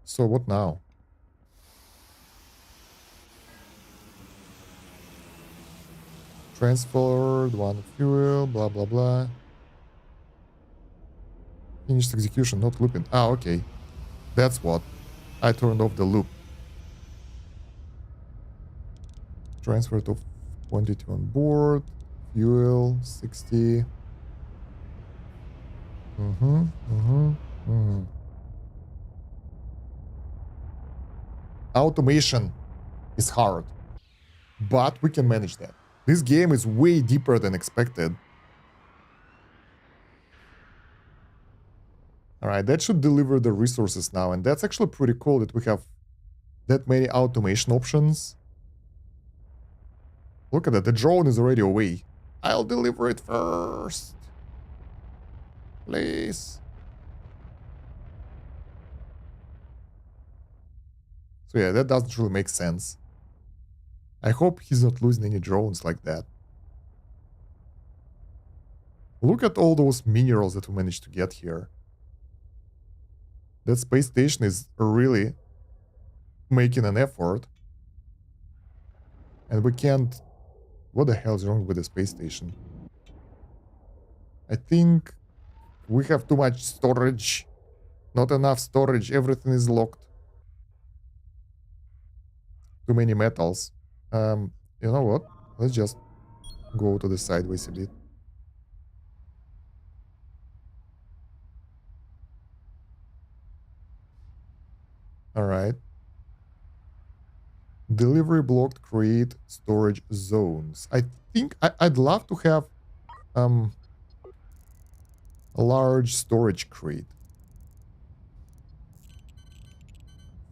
So what now? Transferred, 1 fuel, blah blah blah. Finished execution, not looping. Ah, okay. That's what. I turned off the loop. Transfer of quantity on board. Fuel, 60. Automation is hard, but we can manage that. This game is way deeper than expected. All right, that should deliver the resources now, and that's actually pretty cool that we have that many automation options. Look at that, the drone is already away. I'll deliver it first. Please. So yeah, that doesn't really make sense. I hope he's not losing any drones like that. Look at all those minerals that we managed to get here. That space station is really making an effort. And we can't... What the hell is wrong with the space station? I think we have too much storage. Not enough storage. Everything is locked. Too many metals. You know what? Let's just go to the sideways a bit. All right. Delivery blocked, create storage zones. I think I'd love to have a large storage crate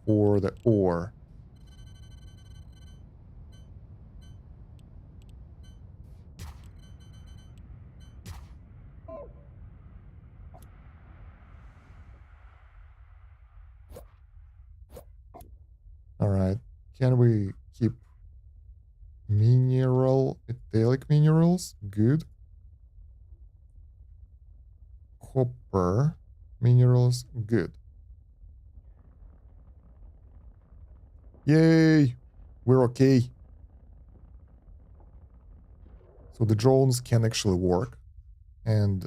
for the ore. All right. Can we keep metallic minerals? Good. Copper minerals? Good. Yay! We're okay. So the drones can actually work. And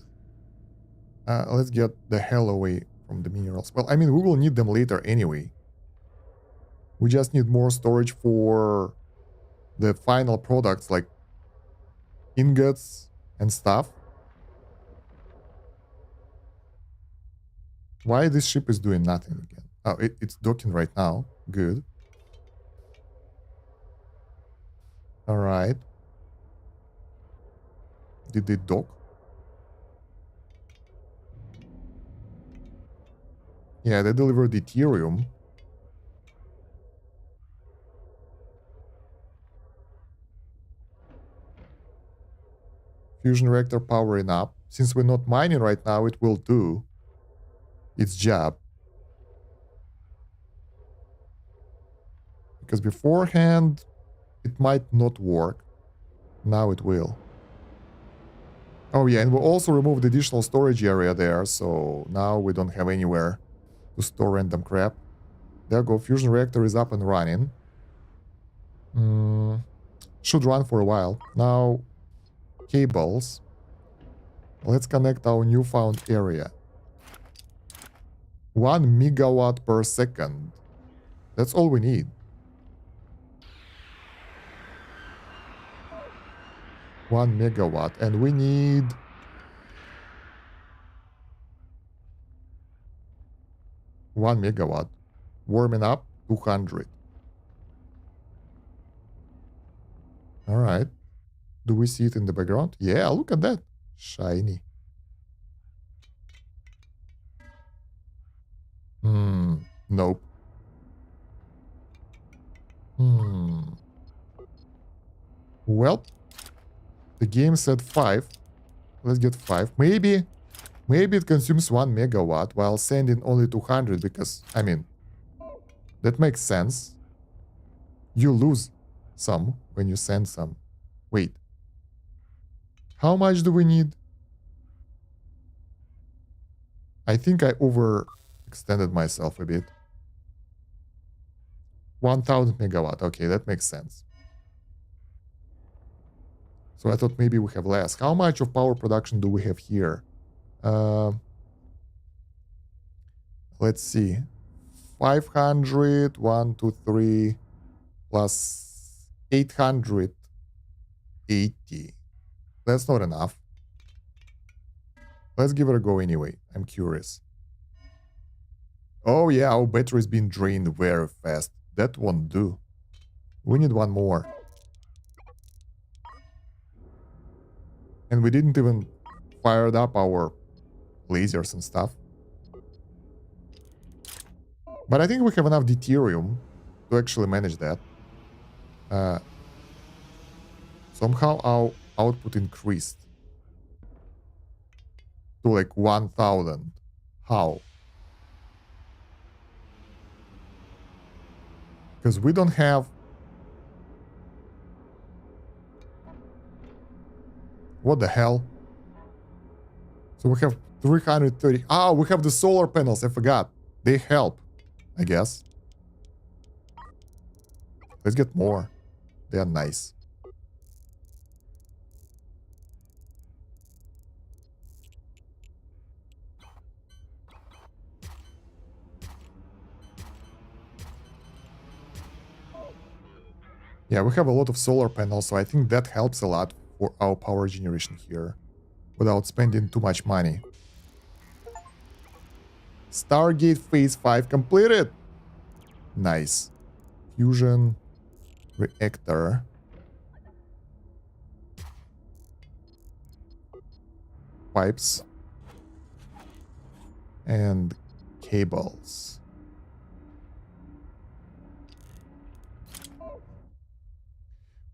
let's get the hell away from the minerals. Well, I mean, we will need them later anyway. We just need more storage for the final products like ingots and stuff. Why this ship is doing nothing again? Oh, it's docking right now. Good. All right. Did they dock? Yeah, they delivered Ethereum. Fusion reactor powering up. Since we're not mining right now, it will do its job. Because beforehand, it might not work. Now it will. Oh yeah, and we'll also remove the additional storage area there, so now we don't have anywhere to store random crap. There go, fusion reactor is up and running. Should run for a while. Now, cables. Let's connect our newfound area. 1 megawatt per second. That's all we need. 1 megawatt, and we need 1 megawatt. Warming up 200. All right. Do we see it in the background? Yeah, look at that. Shiny. Nope. Well, the game said 5. Let's get 5. Maybe it consumes 1 megawatt while sending only 200 because, I mean, that makes sense. You lose some when you send some. Wait. How much do we need? I think I overextended myself a bit. 1000 megawatt. Okay, that makes sense. So I thought maybe we have less. How much of power production do we have here? Let's see. 500, 1, 2, 3, plus 880. That's not enough. Let's give it a go anyway. I'm curious. Oh yeah, our battery's been drained very fast. That won't do. We need one more. And we didn't even fire up our lasers and stuff. But I think we have enough deuterium to actually manage that. Somehow our output increased to like 1000. How? Because we don't have... What the hell? So we have 330. Ah, we have the solar panels. I forgot. They help, I guess. Let's get more. They are nice. Yeah, we have a lot of solar panels, so I think that helps a lot for our power generation here, without spending too much money. Stargate Phase 5 completed! Nice. Fusion reactor. Pipes. And cables.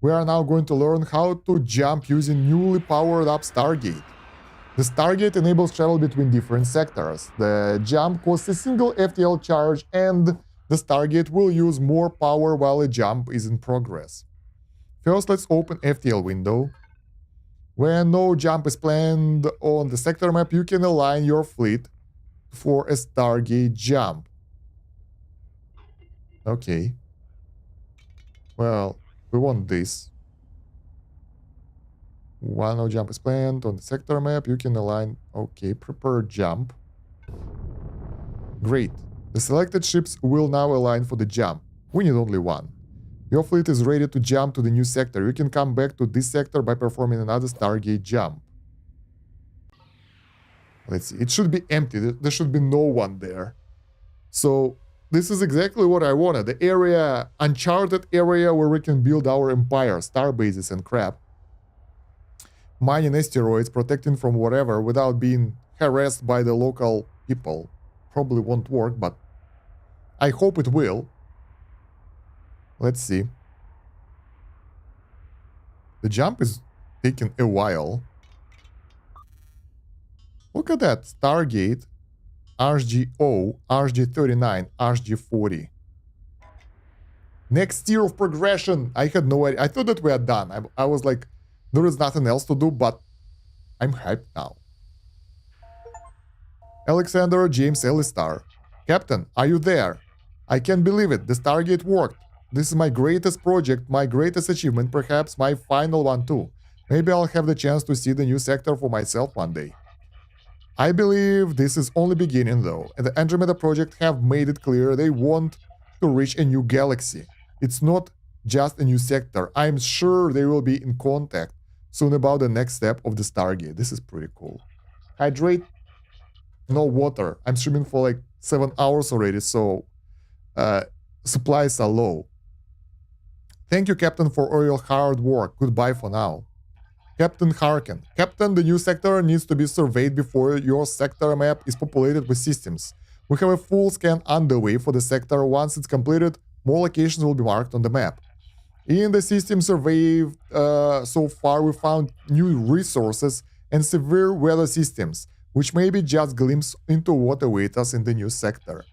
We are now going to learn how to jump using newly powered up Stargate. The Stargate enables travel between different sectors. The jump costs a single FTL charge, and the Stargate will use more power while a jump is in progress. First, let's open FTL window. When no jump is planned on the sector map, you can align your fleet for a Stargate jump. Okay. Well, we want this. While no jump is planned on the sector map, you can align... Okay, prepare jump. Great. The selected ships will now align for the jump. We need only one. Your fleet is ready to jump to the new sector. You can come back to this sector by performing another Stargate jump. Let's see. It should be empty. There should be no one there. So this is exactly what I wanted. The area, uncharted area where we can build our empire, star bases and crap. Mining asteroids, protecting from whatever without being harassed by the local people. Probably won't work, but I hope it will. Let's see. The jump is taking a while. Look at that. Stargate, RGO, RG39, RG40. Next tier of progression. I had no idea. I thought that we are done. I was like, there is nothing else to do, but I'm hyped now. Alexander James Ellistar. Captain, are you there? I can't believe it. The Stargate worked. This is my greatest project, my greatest achievement, perhaps my final one too. Maybe I'll have the chance to see the new sector for myself one day. I believe this is only beginning though, and the Andromeda project have made it clear they want to reach a new galaxy. It's not just a new sector. I'm sure they will be in contact soon about the next step of the Stargate. This is pretty cool. Hydrate. No water. I'm streaming for like 7 hours already, so supplies are low. Thank you, Captain, for all your hard work. Goodbye for now. Captain Harkin. Captain, the new sector needs to be surveyed before your sector map is populated with systems. We have a full scan underway for the sector. Once it's completed, more locations will be marked on the map. In the system survey so far, we found new resources and severe weather systems, which may be just a glimpse into what awaits us in the new sector.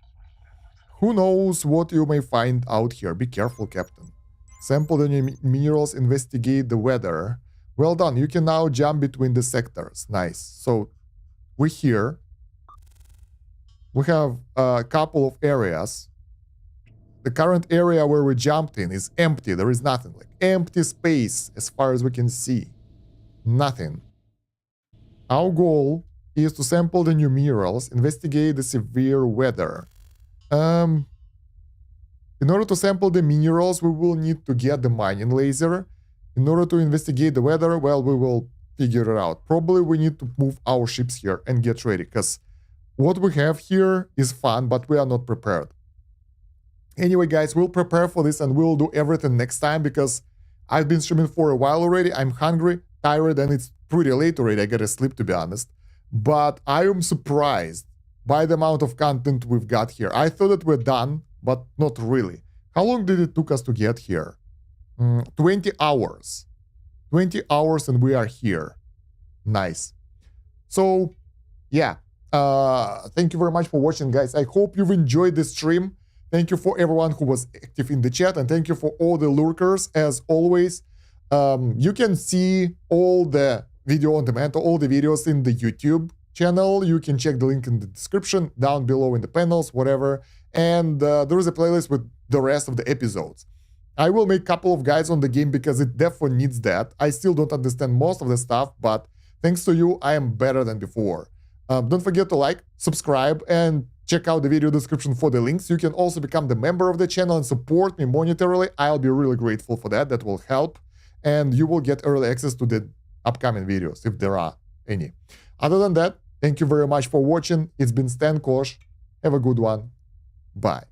Who knows what you may find out here? Be careful, Captain. Sample the new minerals, investigate the weather. Well done, you can now jump between the sectors. Nice. So, we're here. We have a couple of areas. The current area where we jumped in is empty. There is nothing. Like, empty space as far as we can see. Nothing. Our goal is to sample the new minerals, investigate the severe weather. In order to sample the minerals, we will need to get the mining laser. In order to investigate the weather, well, we will figure it out. Probably we need to move our ships here and get ready, because what we have here is fun, but we are not prepared. Anyway, guys, we'll prepare for this and we'll do everything next time, because I've been streaming for a while already. I'm hungry, tired, and it's pretty late already. I gotta sleep, to be honest. But I am surprised by the amount of content we've got here. I thought that we're done, but not really. How long did it took us to get here? 20 hours. 20 hours and we are here. Nice. So, yeah. Thank you very much for watching, guys. I hope you've enjoyed this stream. Thank you for everyone who was active in the chat, and thank you for all the lurkers, as always. You can see all the video on demand, all the videos in the YouTube channel. You can check the link in the description, down below in the panels, whatever. And there is a playlist with the rest of the episodes. I will make a couple of guides on the game because it definitely needs that. I still don't understand most of the stuff, but thanks to you, I am better than before. Don't forget to like, subscribe, and check out the video description for the links. You can also become the member of the channel and support me monetarily. I'll be really grateful for that. That will help. And you will get early access to the upcoming videos, if there are any. Other than that, thank you very much for watching. It's been Stan Kosh. Have a good one. Bye.